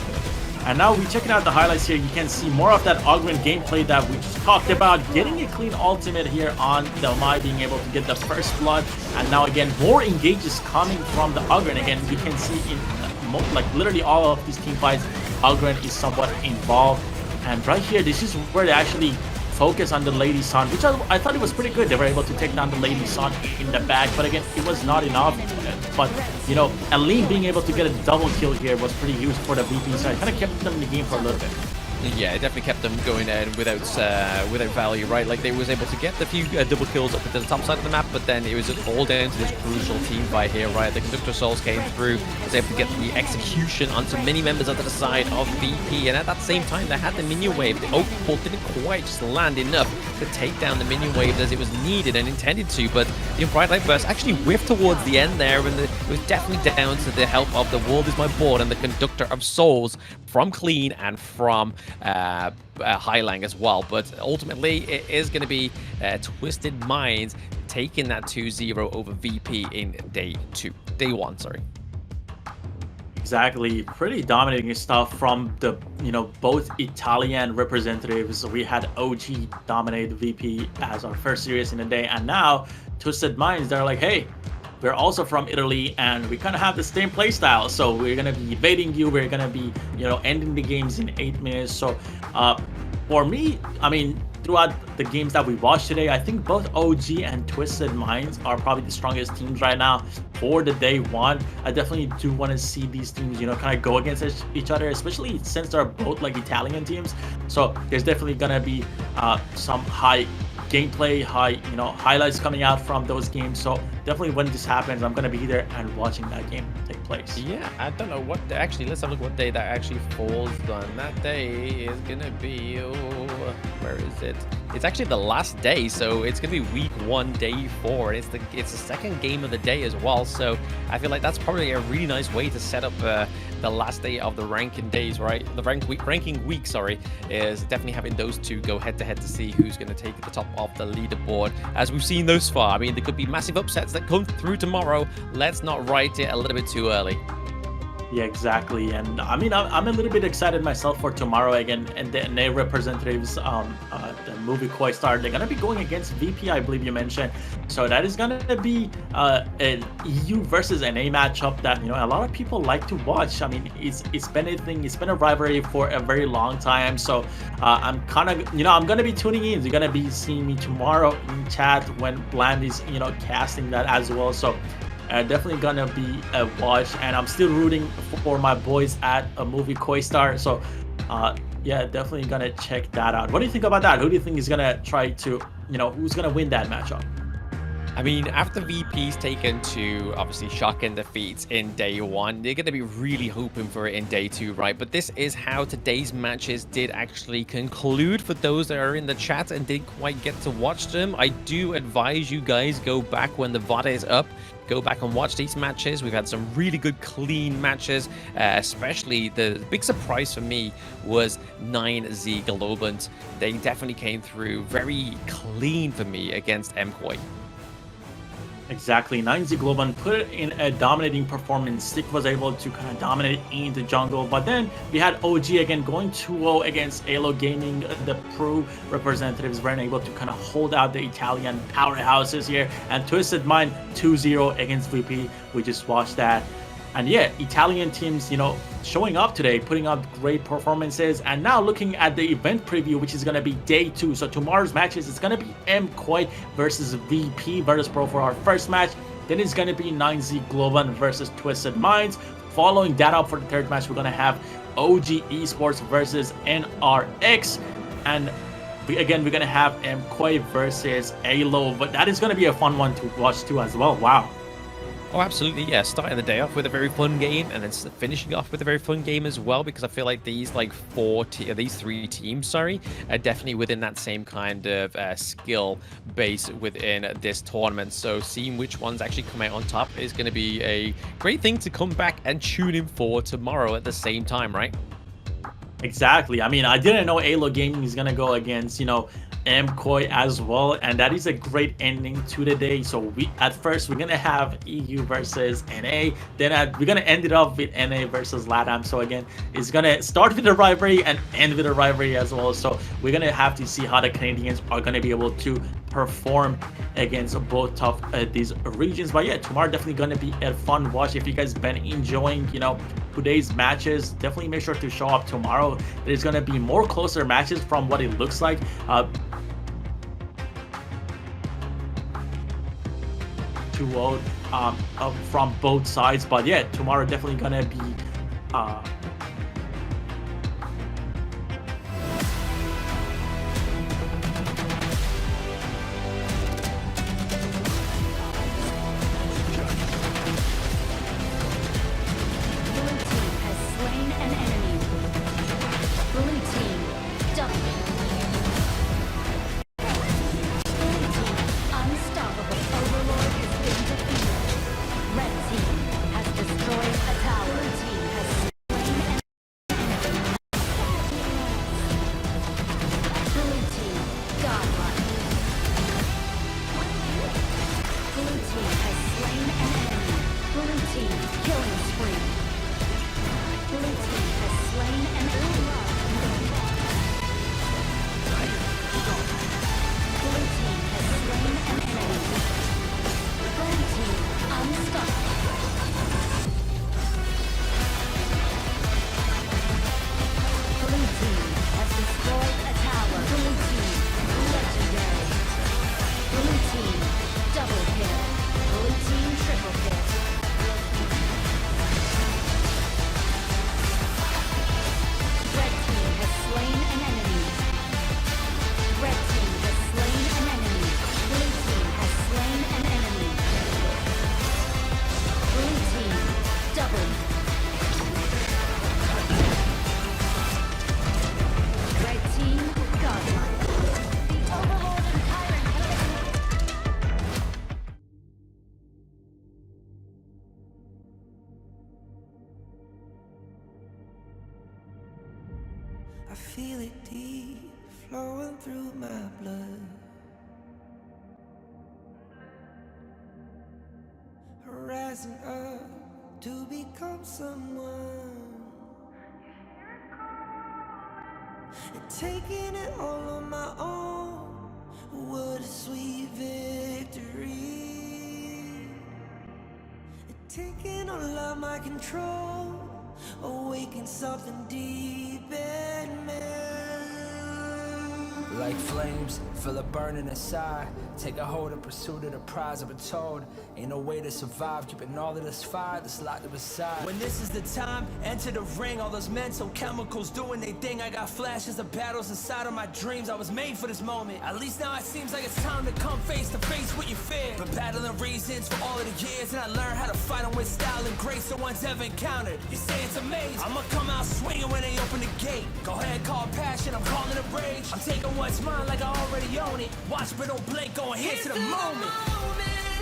And now we're checking out the highlights here. You can see more of that Ogryn gameplay that we talked about. Getting a clean ultimate here on the Mai, being able to get the first blood. And now again, more engages coming from the Ogryn. Again, you can see in literally all of these team fights, Ogryn is somewhat involved. And right here, this is where they actually focus on the Lady Sun, which I thought it was pretty good. They were able to take down the Lady Sun in the back, but again, it was not enough. But, Aline being able to get a double kill here was pretty huge for the VP side. Kind of kept them in the game for a little bit. Yeah, it definitely kept them going without value, right? Like, they was able to get the few double kills up to the top side of the map, but then it was all down to this crucial team fight here, right? The Conductor Souls came through, was able to get the execution onto many members onto the side of VP, and at that same time, they had the minion wave. The Oak Bolt didn't quite just land enough to take down the minion wave as it was needed and intended to, but the Bright Light Burst actually whiffed towards the end there, and it was definitely down to the help of the World Is My Board and the Conductor of Souls from Clean and from Highlang as well. But ultimately, it is going to be Twisted Minds taking that 2-0 over VP in day 1, sorry. Exactly, pretty dominating stuff from the both Italian representatives. We had OG dominate VP as our first series in the day, and now Twisted Minds, they're like, hey, we're also from Italy, and we kind of have the same playstyle, so we're going to be evading you. We're going to be, ending the games in 8 minutes. So for me, I mean, throughout the games that we watched today, I think both OG and Twisted Minds are probably the strongest teams right now for the day 1. I definitely do want to see these teams, kind of go against each other, especially since they're both like Italian teams. So there's definitely going to be some high gameplay, highlights coming out from those games. So definitely when this happens, I'm gonna be there and watching that game take place. Yeah, I don't know what actually. Let's have a look what day that actually falls on. That day is gonna be where is it? It's actually the last day, so it's gonna be week 1, day 4, and it's the second game of the day as well. So I feel like that's probably a really nice way to set up the last day of the ranking days, right? The ranking week, sorry, is definitely having those two go head to head to see who's going to take the top of the leaderboard. As we've seen thus far, I mean, there could be massive upsets that come through tomorrow. Let's not write it a little bit too early. Yeah, exactly. And I mean, I'm a little bit excited myself for tomorrow again. And the NA representatives, the Movistar, they're going to be going against VP, I believe you mentioned. So that is going to be an EU versus NA matchup that, you know, a lot of people like to watch. I mean, it's been a rivalry for a very long time. So I'm kind of, you know, I'm going to be tuning in. You're going to be seeing me tomorrow in chat when Bland is, you know, casting that as well. So definitely gonna be a watch, and I'm still rooting for my boys at a Movistar. So yeah, definitely gonna check that out. What do you think about that? Who do you think is gonna try to, you know, who's gonna win that matchup? I mean, after VP's taken to obviously shocking defeats in day 1, they're going to be really hoping for it in day 2, right? But this is how today's matches did actually conclude. For those that are in the chat and didn't quite get to watch them, I do advise you guys go back when the VOD is up. Go back and watch these matches. We've had some really good, clean matches, especially the big surprise for me was 9Z Globant. They definitely came through very clean for me against MKOI. Exactly. 9Z Globant put it in a dominating performance. Stick was able to kind of dominate in the jungle. But then we had OG again going 2-0 against AYLO Gaming. The pro representatives weren't able to kind of hold out the Italian powerhouses here. And Twisted Mind 2-0 against VP. We just watched that. And yeah, Italian teams, you know, showing up today, putting out great performances. And now looking at the event preview, which is going to be day 2. So tomorrow's matches, it's going to be MKOI versus VP Virtus.pro for our first match. Then it's going to be 9Z Globant versus Twisted Minds. Following that up for the third match, we're going to have OG Esports versus NRX. And again, we're going to have MKOI versus AYLO. But that is going to be a fun one to watch too as well. Wow. Oh, absolutely, yeah. Starting the day off with a very fun game, and then finishing off with a very fun game as well, because I feel like these these 3 teams, sorry, are definitely within that same kind of skill base within this tournament. So seeing which ones actually come out on top is going to be a great thing to come back and tune in for tomorrow at the same time, right? Exactly. I mean, I didn't know AYLO Gaming is going to go against, you know, MKOI as well, and that is a great ending to the day. So at first we're gonna have EU versus NA, then we're gonna end it up with NA versus LATAM. So again, it's gonna start with a rivalry and end with a rivalry as well. So we're gonna have to see how the Canadians are gonna be able to perform against both of these regions. But yeah, tomorrow definitely gonna be a fun watch. If you guys been enjoying, you know, today's matches, definitely make sure to show up tomorrow. There's gonna be more closer matches from what it looks like. To vote from both sides, but yeah, tomorrow definitely gonna be I feel it deep flowing through my blood. Rising up to become someone, and taking it all on my own. What a sweet victory. And taking all of my control, awaken something deep in me. Like flames, feel it burning inside. Take a hold and pursuit of the prize. I've been told, ain't no way to survive, keeping all of this fire that's locked up inside. When this is the time, enter the ring. All those mental chemicals doing they thing. I got flashes of battles inside of my dreams. I was made for this moment. At least now it seems like it's time to come face to face with your fear. Been battling reasons for all of the years, and I learned how to fight them with style and grace no one's ever encountered. You say it's amazing, I'ma come out swinging when they open the gate. Go ahead, call passion, I'm calling it rage. I'm taking what's mine like I already own it. Watch but don't blink, going here to the moment.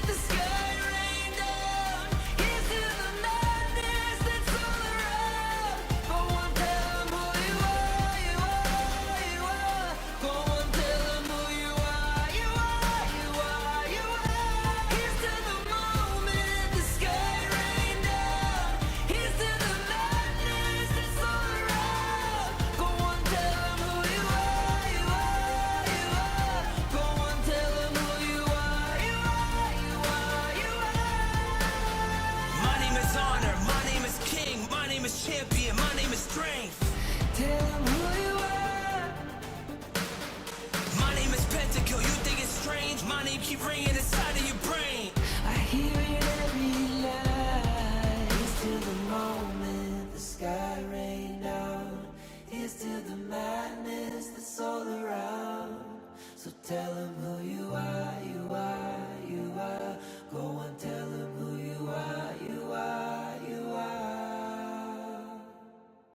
The sky rained down. Here's to the madness that's all around. Go on, tell them who you are, you are, you are. Go on, tell them who you are, you are, you are, you are. Here's to the moment. The sky rained down. Here's to the madness that's all around. Go on, tell them who you are, you are, you are. Go on, tell them who you are, you are, you are, you are. My name is Honor, my name is King, my name is Champion, my name is Strength. Tell them who you are. My name is Pentakill, you think it's strange? My name keep ringing inside of your brain. I hear it every night. Here's to the moment the sky rained down. Here's to the madness that's all around. So tell